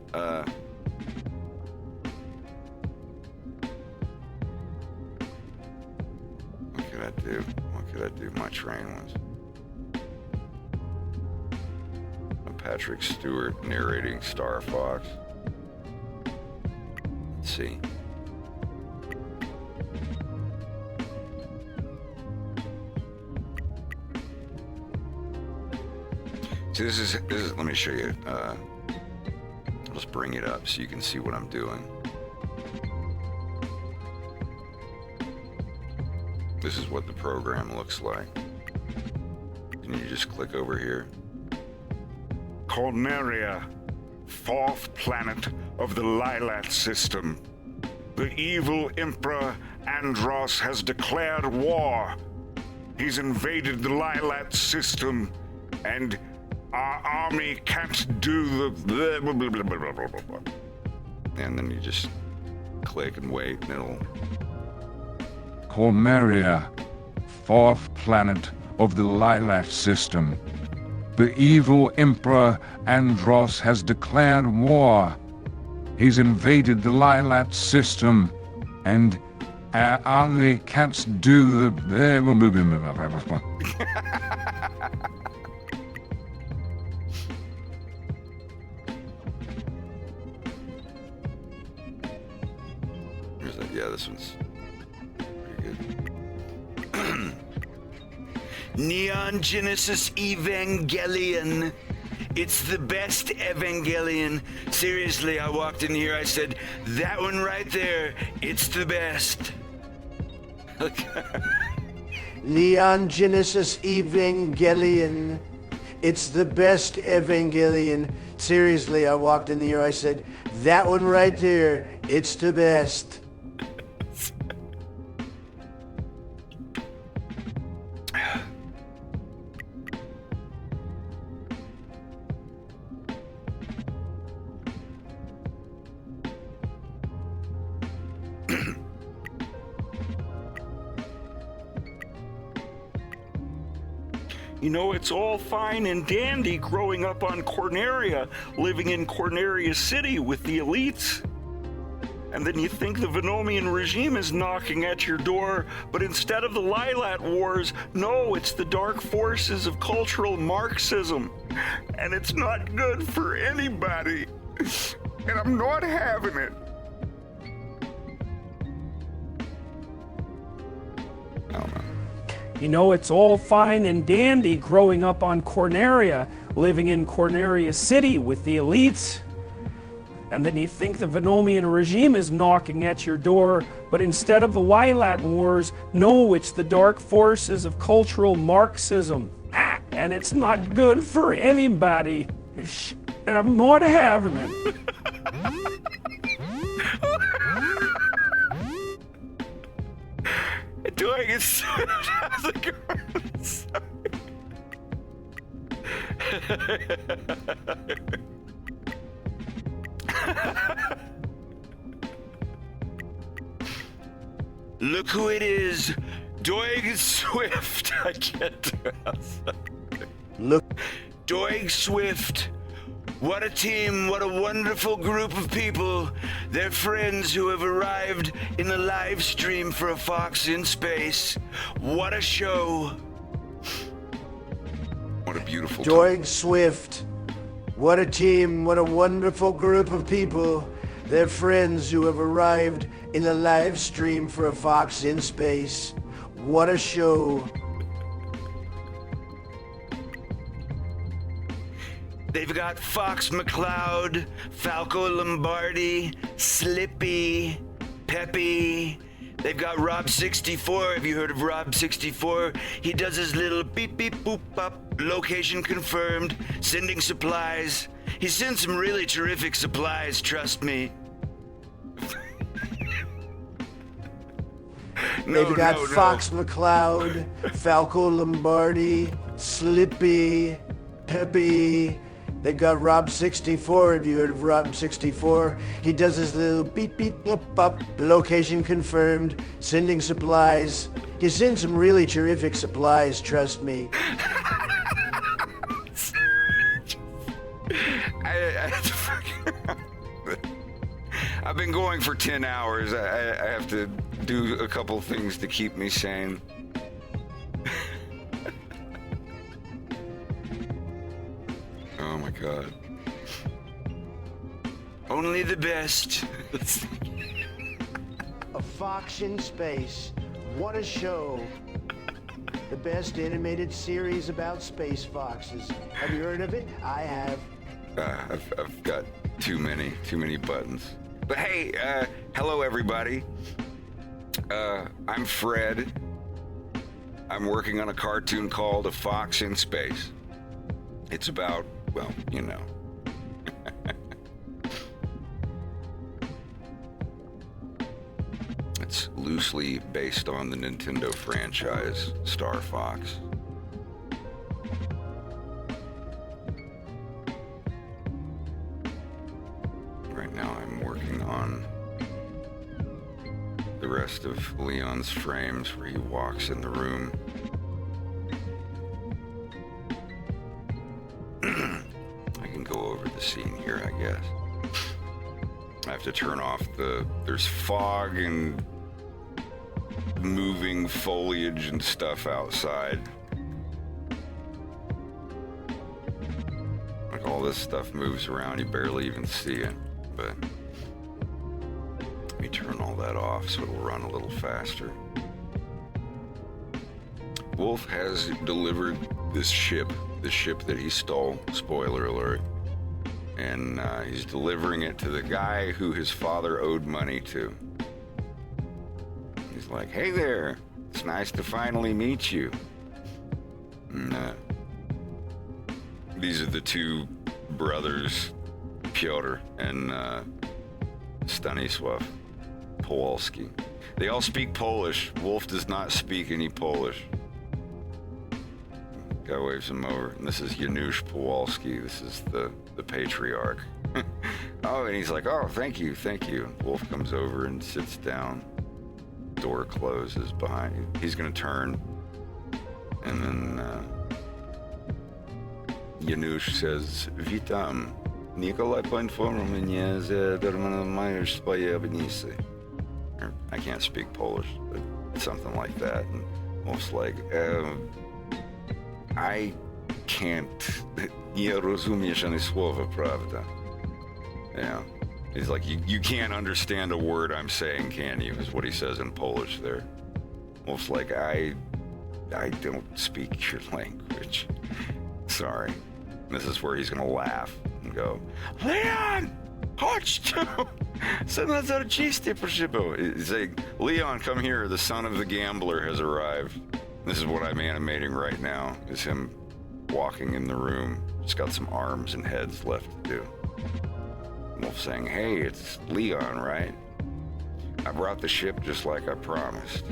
A: what could I do? What could I do? My train ones. Patrick Stewart narrating Star Fox. Let's see. So this is, let me show you. I'll just bring it up so you can see what I'm doing. This is what the program looks like. And you just click over here.
M: Corneria, fourth planet of the Lilat system. The evil Emperor Andros has declared war. He's invaded the Lilat system, and our army can't do the blah, blah, blah, blah, blah, blah, blah.
A: And then you just click and wait, and it'll...
H: Corneria, fourth planet of the Lilat system. The evil Emperor Andros has declared war. He's invaded the Lilat system, and our army can't do the...
A: Yeah, this one's pretty good.
G: Neon Genesis Evangelion. It's the best Evangelion. Seriously, I walked in here, I said, that one right there, it's the best.
Q: Neon Genesis Evangelion. It's the best Evangelion. Seriously, I walked in here, I said, that one right there, it's the best.
M: You know, it's all fine and dandy growing up on Corneria, living in Corneria City with the elites. And then you think the Venomian regime is knocking at your door, but instead of the Lilat Wars, no, it's the dark forces of cultural Marxism. And it's not good for anybody. And I'm not having it.
R: You know, it's all fine and dandy growing up on Corneria, living in Corneria City with the elites. And then you think the Venomian regime is knocking at your door, but instead of the Lilat Wars, no, it's the dark forces of cultural Marxism. And it's not good for anybody. And I'm not having it.
M: Doing it so how's it going?
G: Look who it is. Doig Swift. I can't do it.
Q: Look.
G: Doig Swift. What a team, what a wonderful group of people. They're friends who have arrived in the live stream for a Fox in Space. What a show.
A: What a beautiful
Q: Doig Swift. What a team, what a wonderful group of people. They're friends who have arrived in the live stream for a Fox in Space. What a show.
G: They've got Fox McCloud, Falco Lombardi, Slippy, Peppy. They've got Rob64. Have you heard of Rob64? He does his little beep beep boop up, location confirmed, sending supplies. He sends some really terrific supplies, trust me.
Q: They've got Fox McCloud, Falco Lombardi, Slippy, Peppy. They've got Rob64. Have you heard of Rob64? He does his little beep beep boop up, location confirmed, sending supplies. He sends some really terrific supplies, trust me.
A: I've been going for 10 hours. I have to do a couple things to keep me sane. Oh my god.
G: Only the best.
Q: A Fox in Space. What a show. the best animated series about space foxes. Have you heard of it? I have.
A: I've got too many buttons. But hey, hello everybody. I'm Fred. I'm working on a cartoon called A Fox in Space. It's about, well, you know. It's loosely based on the Nintendo franchise Star Fox. Right now I'm working on the rest of Leon's frames where he walks in the room. I can go over the scene here, I guess. I have to turn off there's fog and moving foliage and stuff outside. Like all this stuff moves around, you barely even see it, but let me turn all that off so it'll run a little faster. Wolf has delivered this ship that he stole, spoiler alert, and he's delivering it to the guy who his father owed money to. He's like, hey there, it's nice to finally meet you. And, these are the two brothers, Piotr and Stanisław Kowalski. They all speak Polish. Wolf does not speak any Polish. Guy waves him over. And this is Janusz Kowalski. This is the patriarch. Oh, and he's like, oh, thank you. Wolf comes over and sits down. Door closes behind you. He's gonna turn. And then Janusz says, Witam. Nikolai poinformował mnie, że masz swoje obnisy. I can't speak Polish, but something like that. And Wolf's like, I can't, nie rozumiesz ani słowa, prawda? Yeah. He's like, you can't understand a word I'm saying, can you? Is what he says in Polish there. Wolf's like, I don't speak your language. Sorry. And this is where he's gonna laugh and go, Leon! Chodź tu! Sanazarczyste, proszę było. He's like, Leon, come here. The son of the gambler has arrived. This is what I'm animating right now, is him walking in the room. Just got some arms and heads left to do. Wolf saying, hey, it's Leon, right? I brought the ship just like I promised.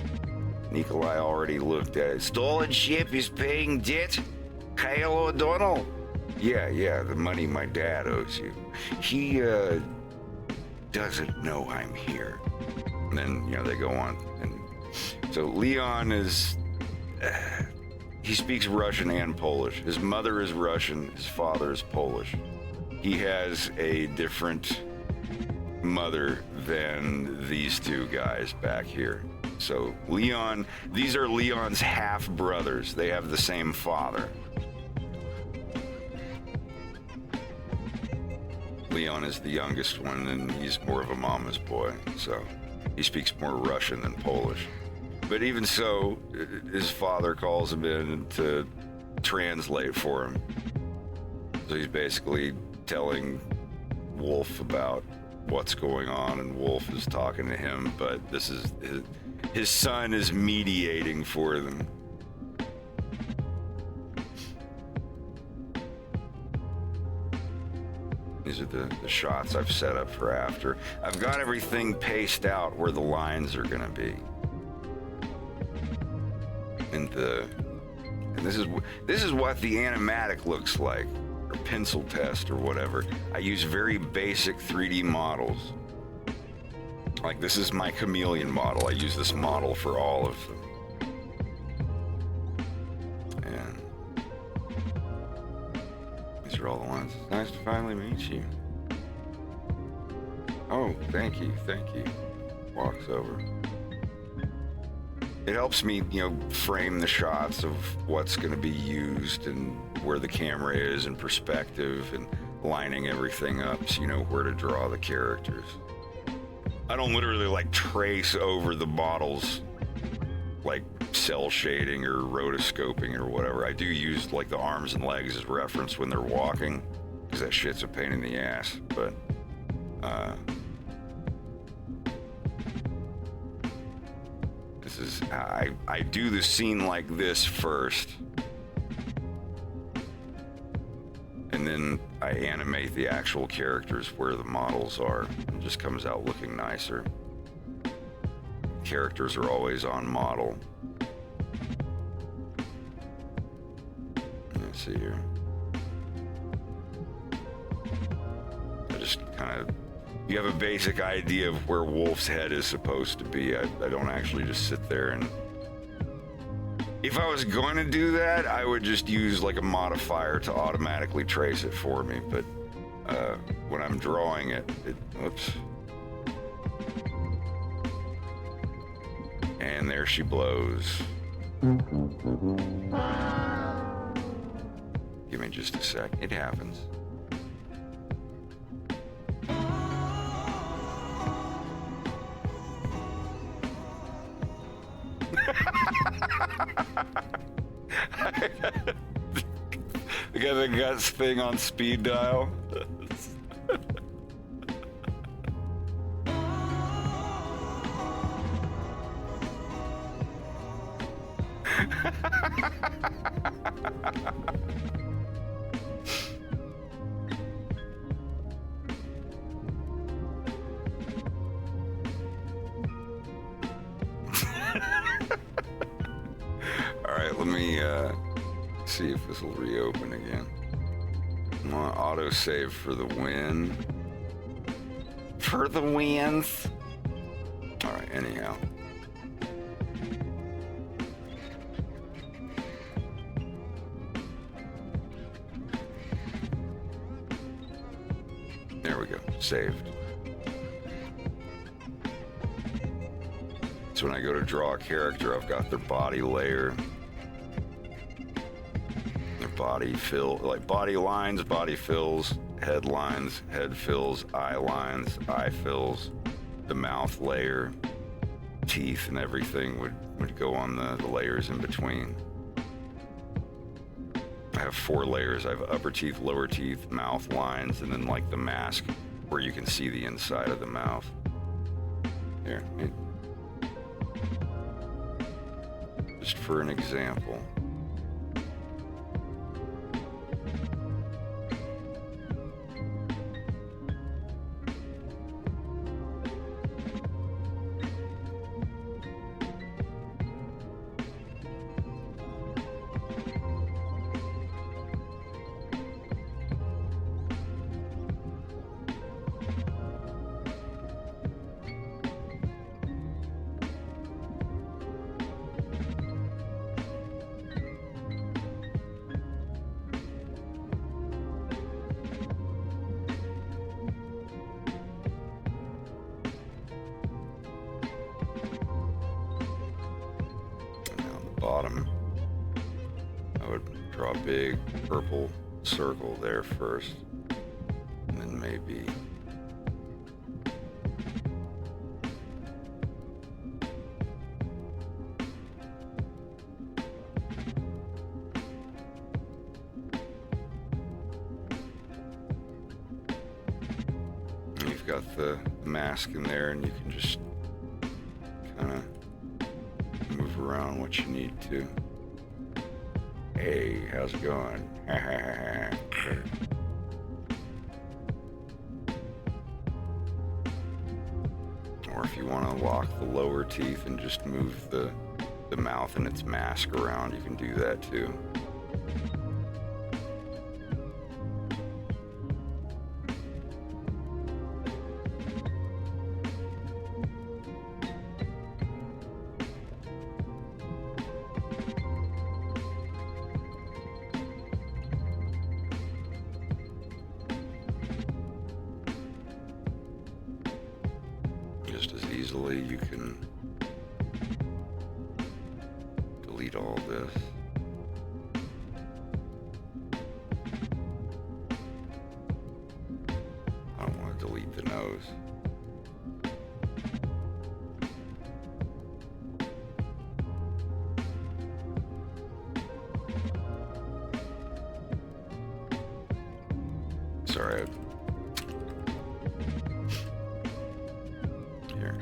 A: Nikolai already looked at it. Stolen ship is paying debt? Kyle O'Donnell? Yeah, the money my dad owes you. He, doesn't know I'm here. And then, they go on. And so Leon is... he speaks Russian and Polish. His mother is Russian, his father is Polish. He has a different mother than these two guys back here. So Leon, these are Leon's half brothers. They have the same father. Leon is the youngest one, and he's more of a mama's boy, so he speaks more Russian than Polish. But even so, his father calls him in to translate for him. So he's basically telling Wolf about what's going on, and Wolf is talking to him, but this is his son is mediating for them. These are the shots I've set up for after. I've got everything paced out where the lines are gonna be. And this is what the animatic looks like, or pencil test or whatever. I use very basic 3D models. Like this is my chameleon model. I use this model for all of them. And these are all the ones. It's nice to finally meet you. Oh, thank you. Walks over. It helps me, frame the shots of what's going to be used and where the camera is and perspective and lining everything up so you know where to draw the characters. I don't literally trace over the models cell shading or rotoscoping or whatever. I do use like the arms and legs as reference when they're walking, because that shit's a pain in the ass. But this is I do the scene like this first, and then I animate the actual characters where the models are. It just comes out looking nicer. Characters are always on model. Let's see here. I just kind of, you have a basic idea of where Wolf's head is supposed to be. I don't actually just sit there and, if I was going to do that, I would just use like a modifier to automatically trace it for me. But when I'm drawing it, whoops. And there she blows. Give me just a sec. It happens. The guy that got this thing on speed dial. Alright, let me see if this will reopen again. I'm gonna autosave for the win. For the wins. Alright, anyhow. There we go, saved. So when I go to draw a character, I've got their body layer, their body fill, like body lines, body fills, head lines, head fills, eye lines, eye fills, the mouth layer, teeth and everything would go on the layers in between. I have 4 layers. I have upper teeth, lower teeth, mouth lines, and then like the mask where you can see the inside of the mouth. Here, just for an example. Bottom, I would draw a big purple circle there first, and then maybe you've got the mask in there, and you can just kind of move around what you need to. Hey, how's it going? Or if you want to lock the lower teeth and just move the mouth and its mask around, you can do that too. Just as easily you can delete all this. I don't want to delete the nose. sorry. Here.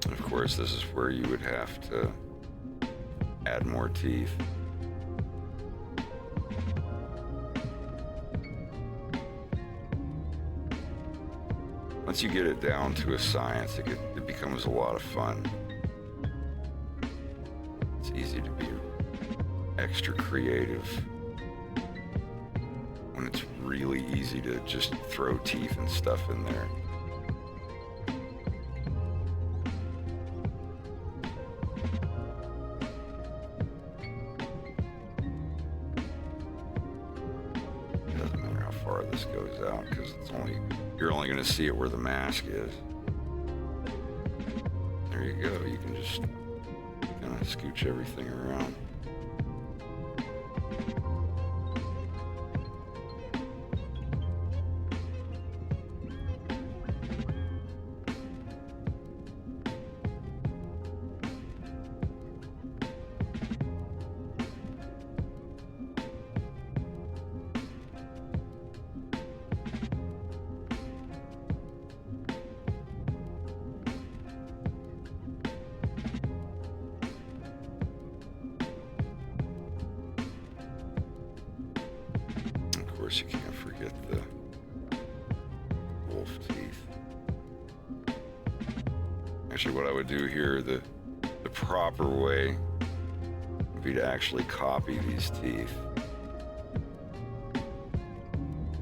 A: Of course, this is where you would have to add more teeth. Once you get it down to a science, it becomes a lot of fun. It's easy to be extra creative when it's really easy to just throw teeth and stuff in there. This goes out because you're only going to see it where the mask is. There you go. You can just kind of scooch everything around. Of course, you can't forget the wolf teeth. Actually, what I would do here, the proper way would be to actually copy these teeth.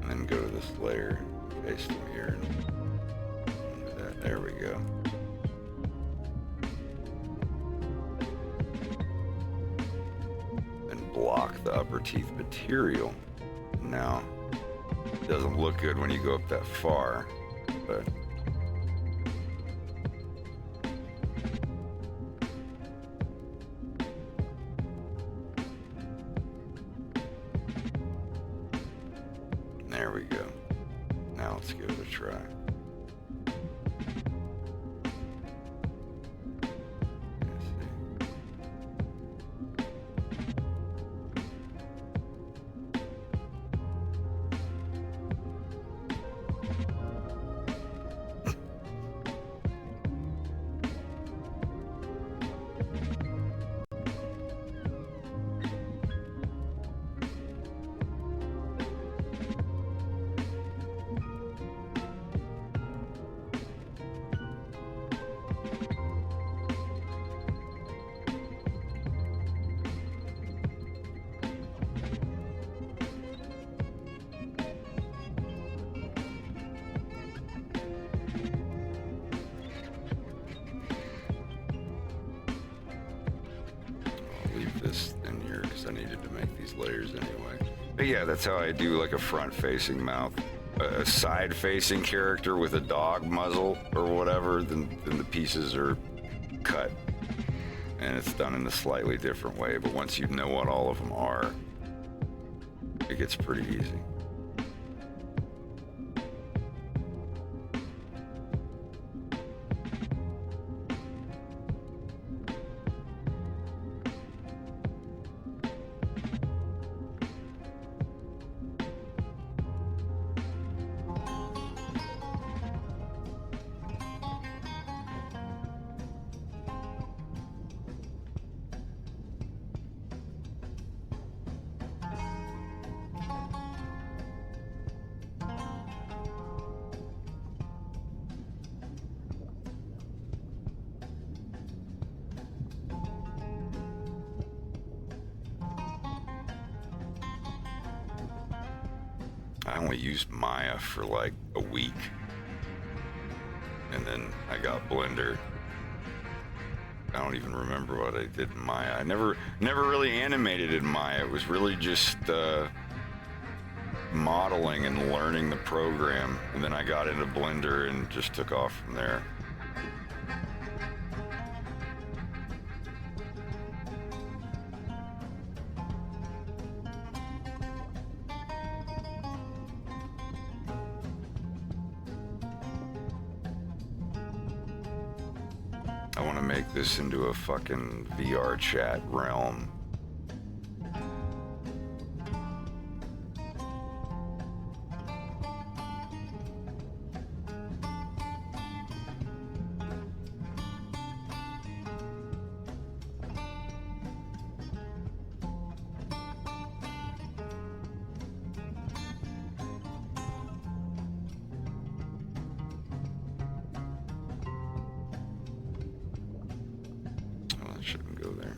A: And then go to this layer, paste them here, and do that. There we go. And block the upper teeth material. Now, it doesn't look good when you go up that far, but there we go. Now let's give it a try. This in here because I needed to make these layers anyway. But yeah, that's how I do like a front-facing mouth. A side-facing character with a dog muzzle or whatever, then the pieces are cut. And it's done in a slightly different way, but once you know what all of them are, it gets pretty easy. I only used Maya for like a week. And then I got Blender. I don't even remember what I did in Maya. I never really animated in Maya. It was really just modeling and learning the program. And then I got into Blender and just took off from there. I want to make this into a fucking VR chat realm. Shouldn't go there.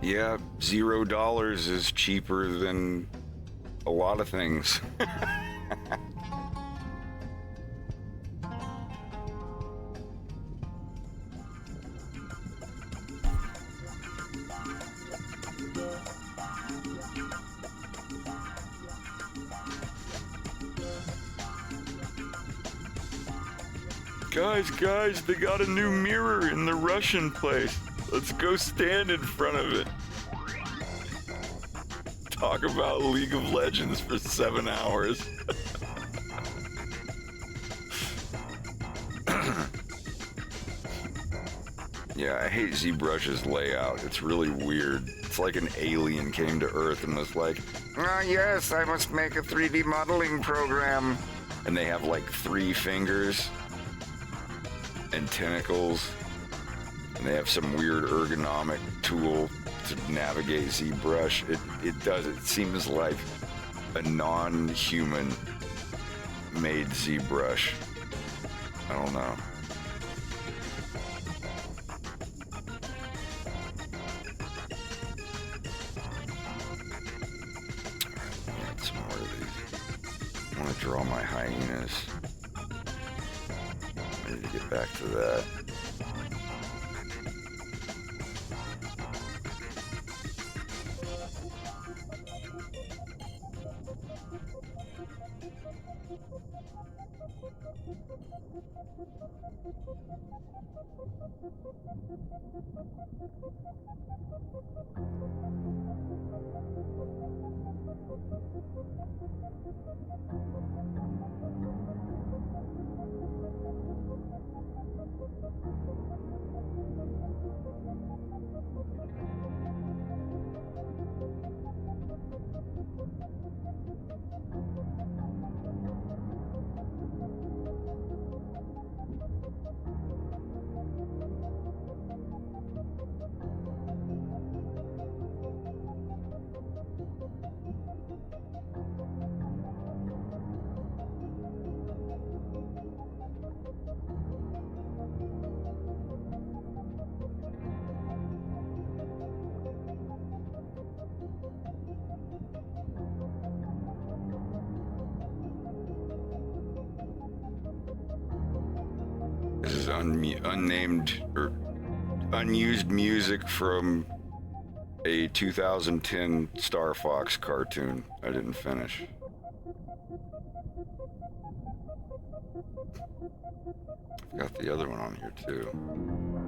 A: Yeah, $0 is cheaper than a lot of things. Guys, they got a new mirror in the Russian place. Let's go stand in front of it. Talk about League of Legends for 7 hours. Yeah, I hate ZBrush's layout. It's really weird. It's like an alien came to Earth and was like, "Ah, yes, I must make a 3D modeling program." And they have like 3 fingers and tentacles. And they have some weird ergonomic tool to navigate ZBrush. It seems like a non-human made ZBrush. I don't know. Alright, some more of these. I want to draw my hyenas. I need to get back to that. unnamed or unused music from a 2010 Star Fox cartoon I didn't finish. I've got the other one on here too.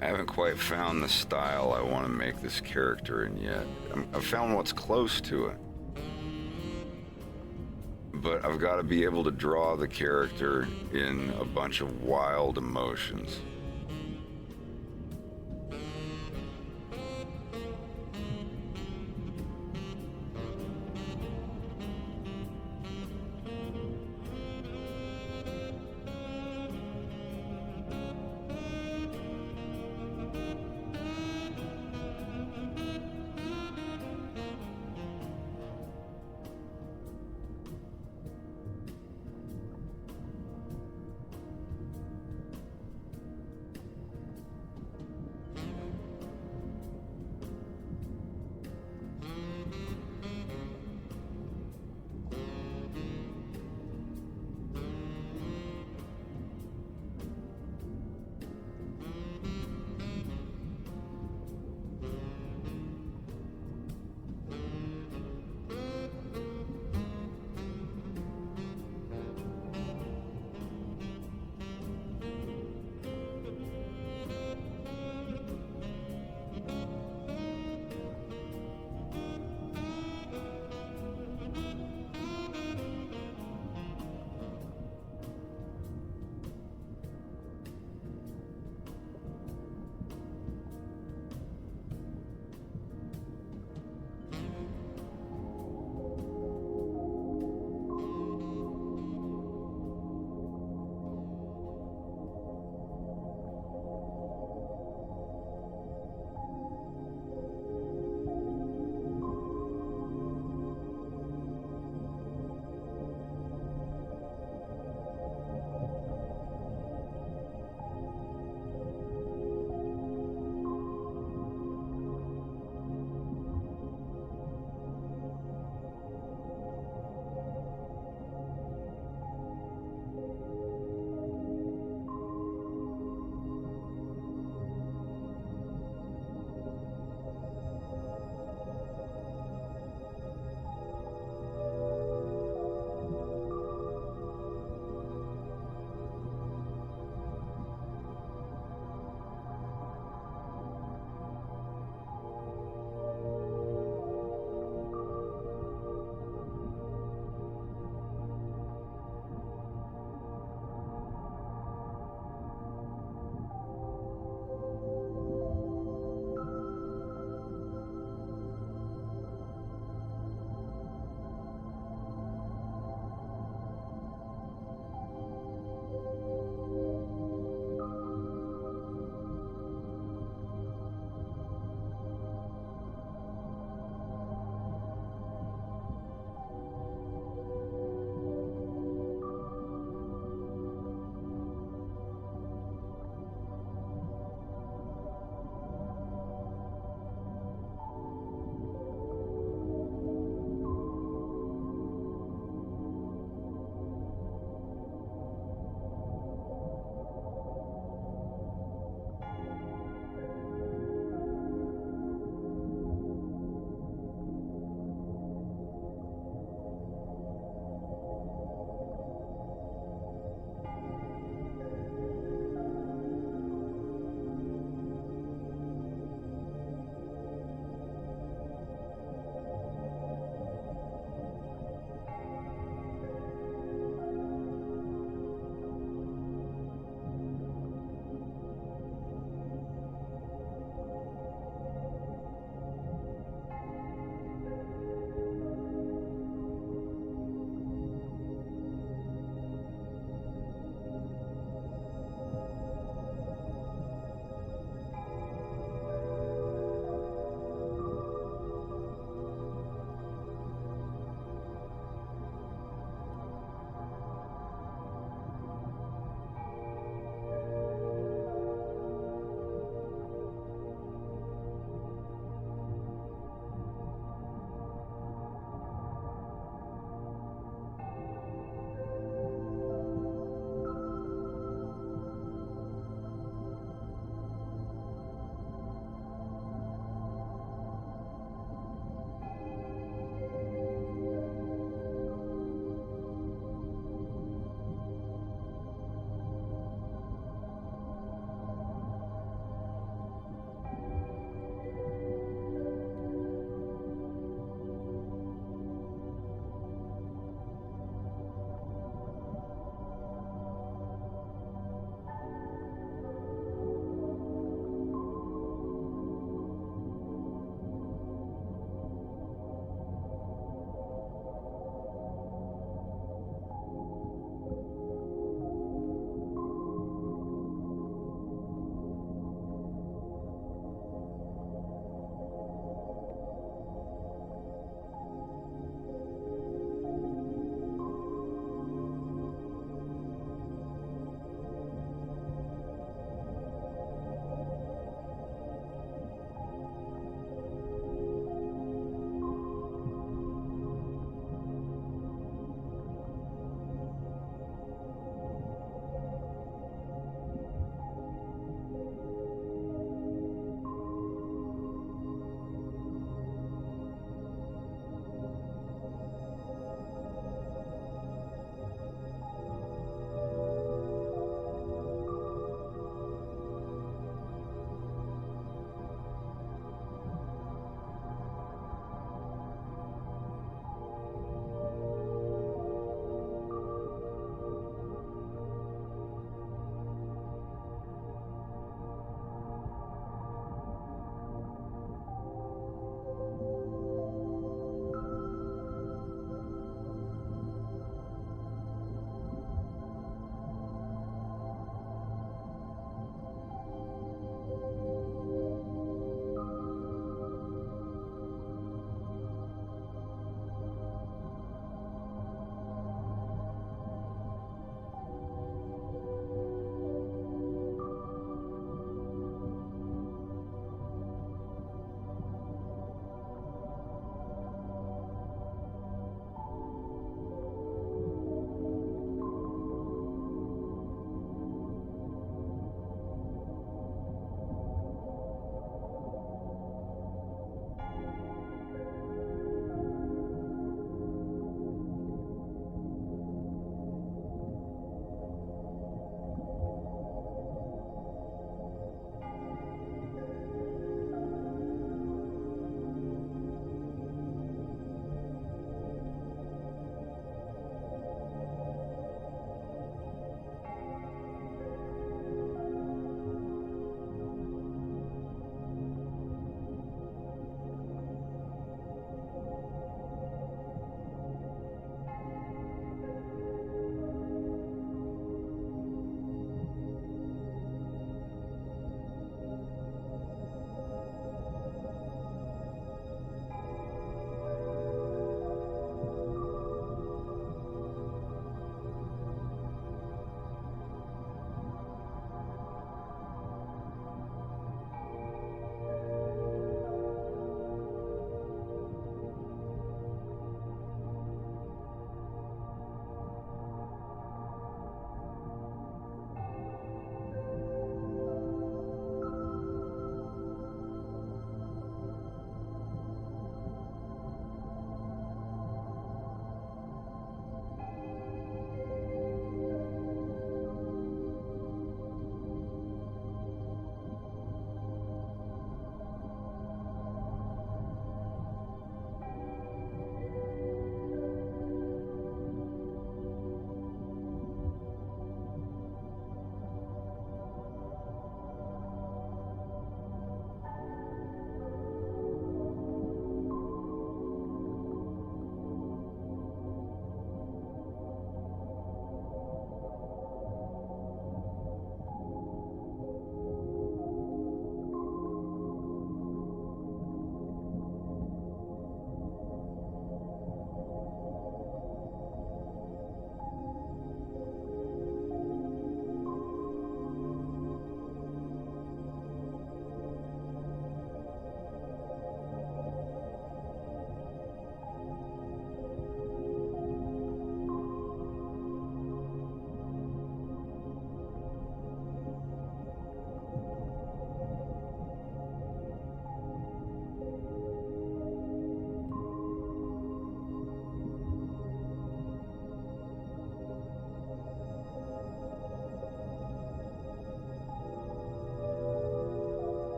A: I haven't quite found the style I want to make this character in yet. I've found what's close to it. But I've got to be able to draw the character in a bunch of wild emotions.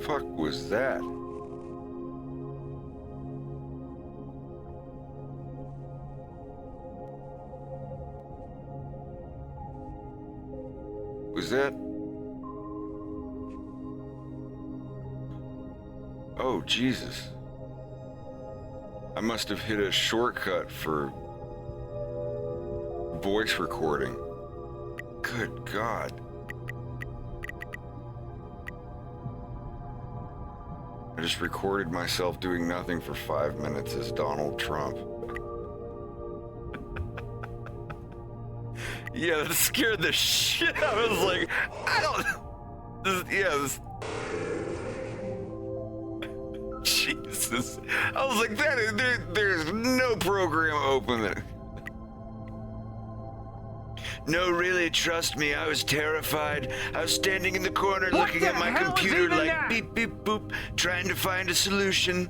A: fuck was that? Was that? Oh, Jesus. I must have hit a shortcut for voice recording. Good God. I just recorded myself doing nothing for 5 minutes as Donald Trump. Yeah, that scared the shit. I was like, I don't. Jesus. I was like, there's no program open there. No, really, trust me, I was terrified. I was standing in the corner looking at my computer like beep, beep, boop, trying to find a solution.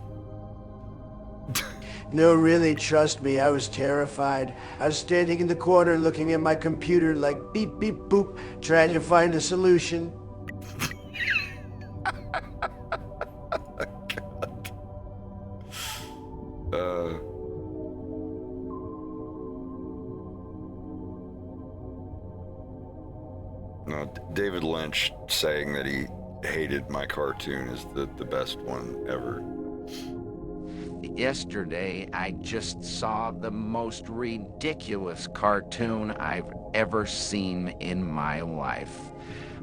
Q: No, really, trust me, I was terrified. I was standing in the corner looking at my computer like beep, beep, boop, trying to find a solution.
A: No, David Lynch saying that he hated my cartoon is the best one ever.
J: Yesterday, I just saw the most ridiculous cartoon I've ever seen in my life.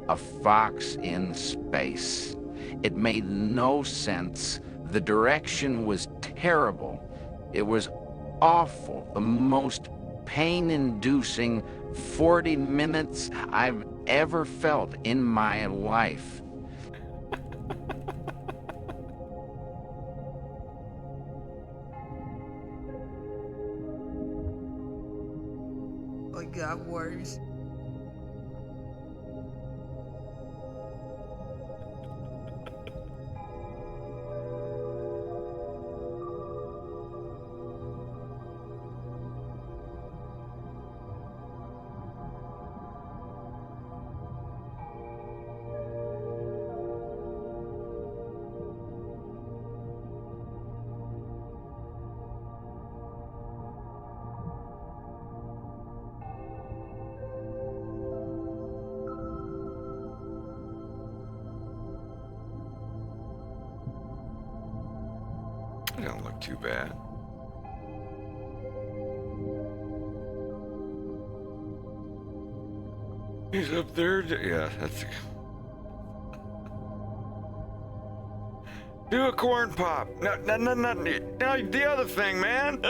J: A fox in space. It made no sense. The direction was terrible. It was awful. The most pain-inducing 40 minutes I've ever felt in my life.
S: It got worse.
A: It don't look too bad. He's up there. Yeah, that's. Do a corn pop. No, the other thing, man.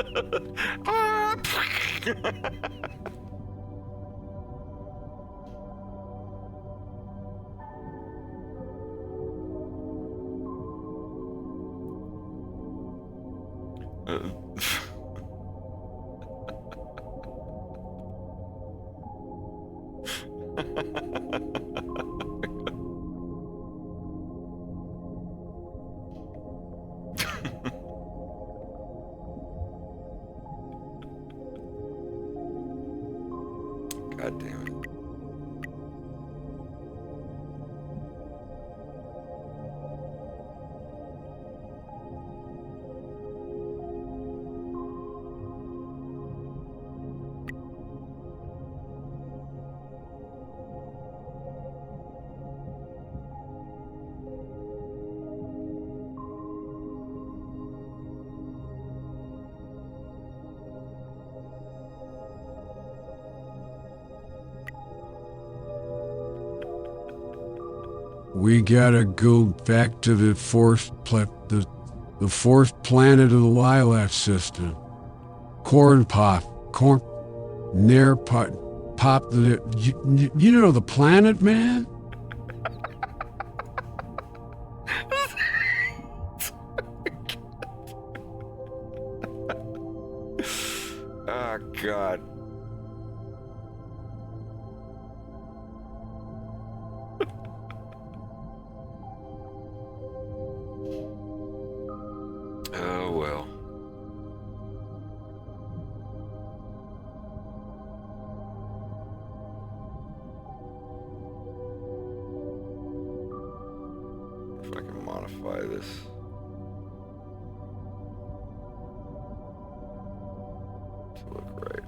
A: God damn it.
P: We gotta go back to the fourth planet of the Lilac system. Corn pop, nair pop, you know the planet, man?
A: Oh, God. Oh, well. Fucking modify this. To look right.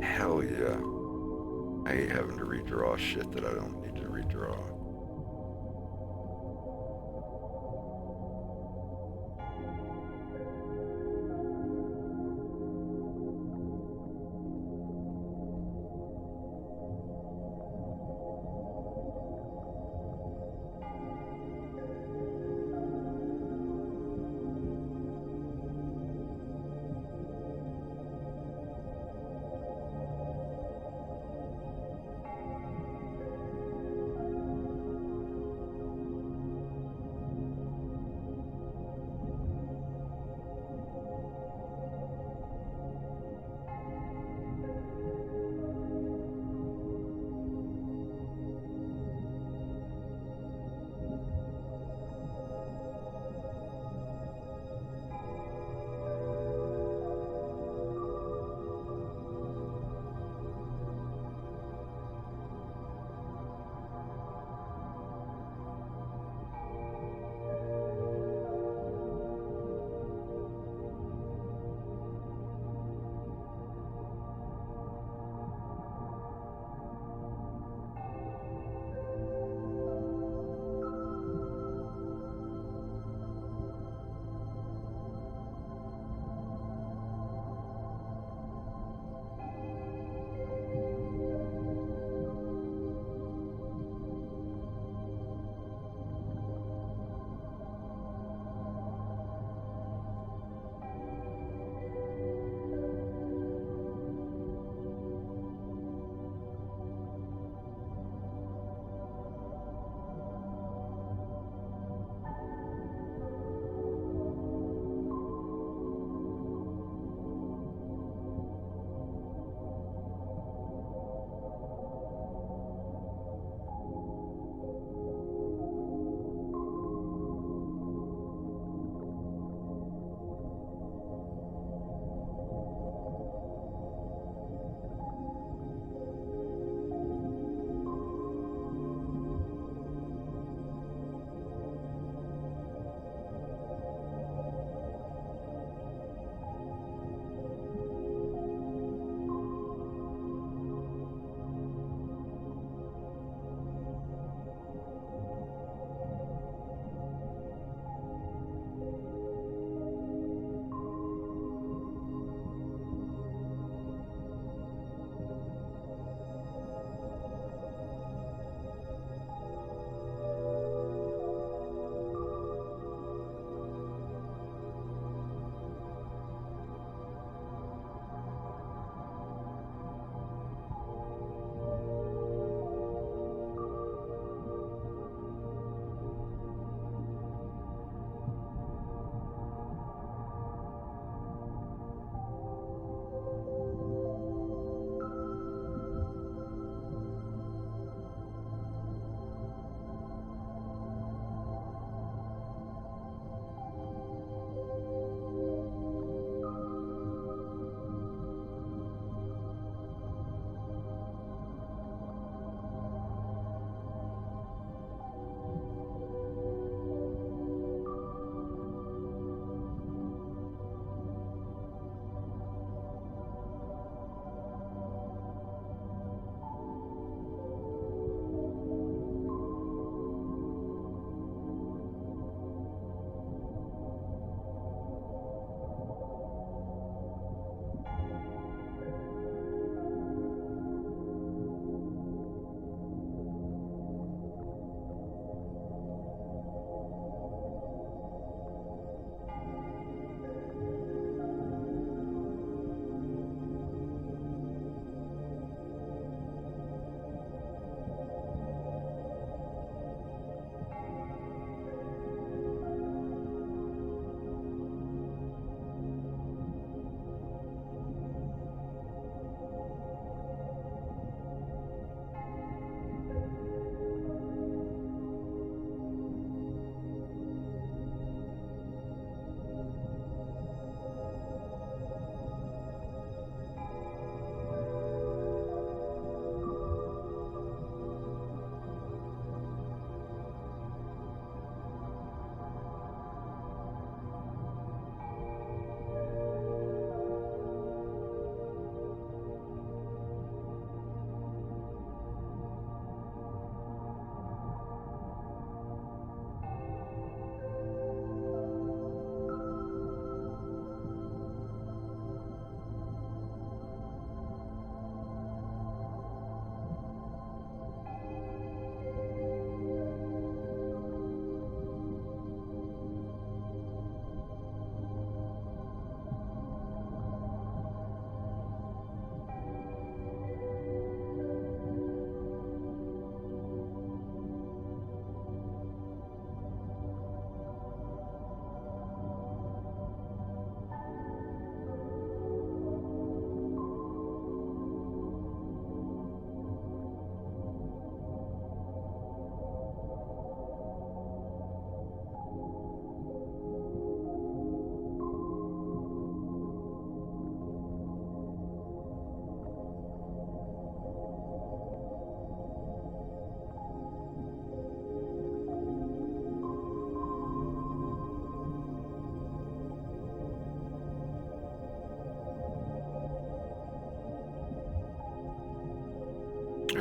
A: Hell yeah. I hate having to redraw shit that I don't need to redraw.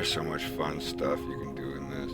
A: There's so much fun stuff you can do in this.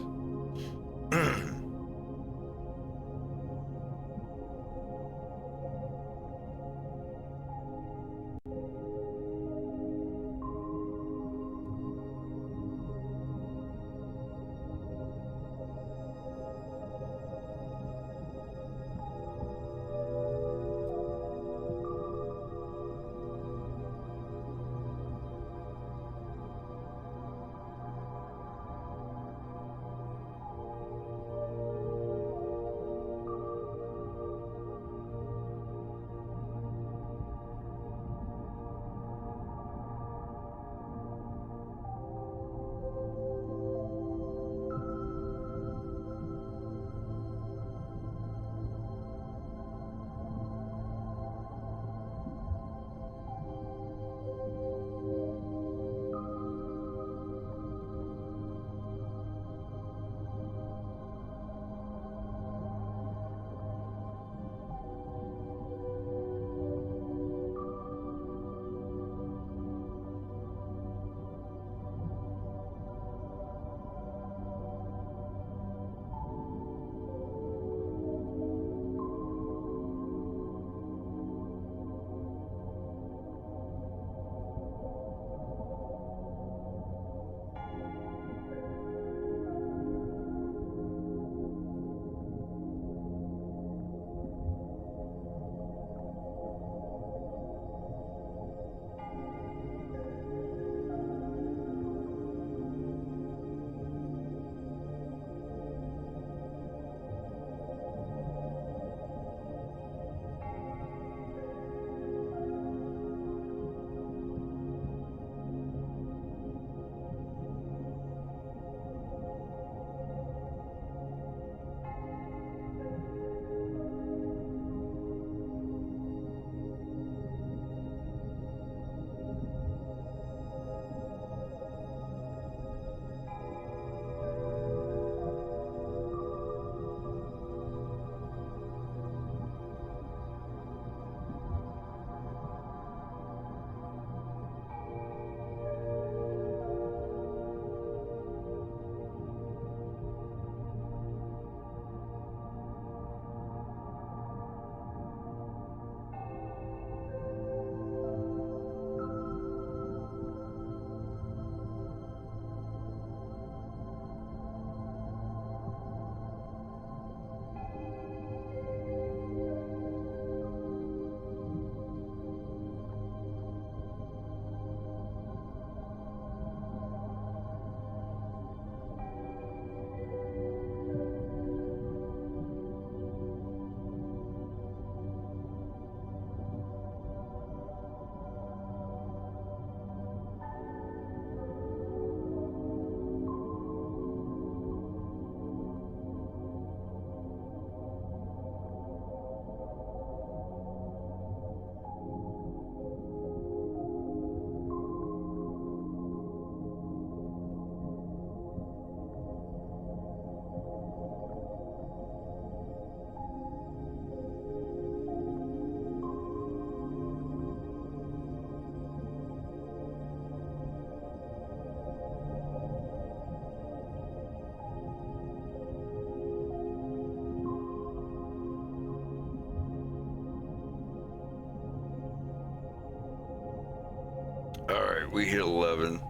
A: All right, we hit 11.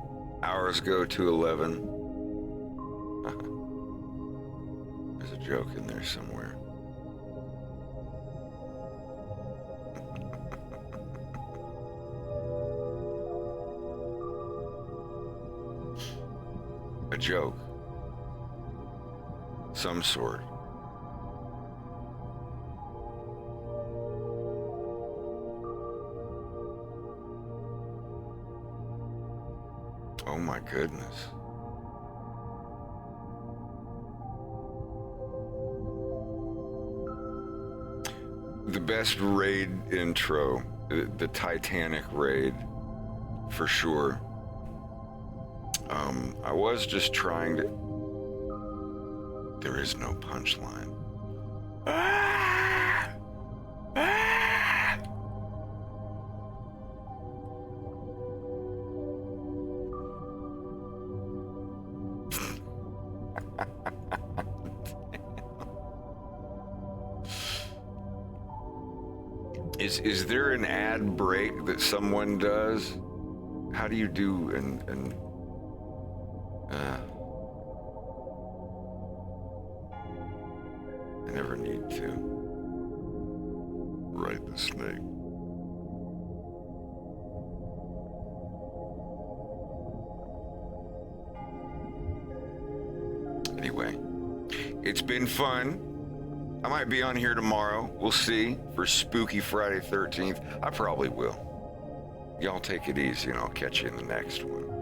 A: Hours go to 11. There's a joke in there somewhere. A joke. Some sort. Oh my goodness. The best raid intro, the Titanic raid, for sure. I was just trying to... There is no punchline. Is there an ad break that someone does? How do you do I never need to. Right the snake. Anyway, it's been fun. I might be on here tomorrow. We'll see. For Spooky Friday 13th. I probably will. Y'all take it easy and I'll catch you in the next one.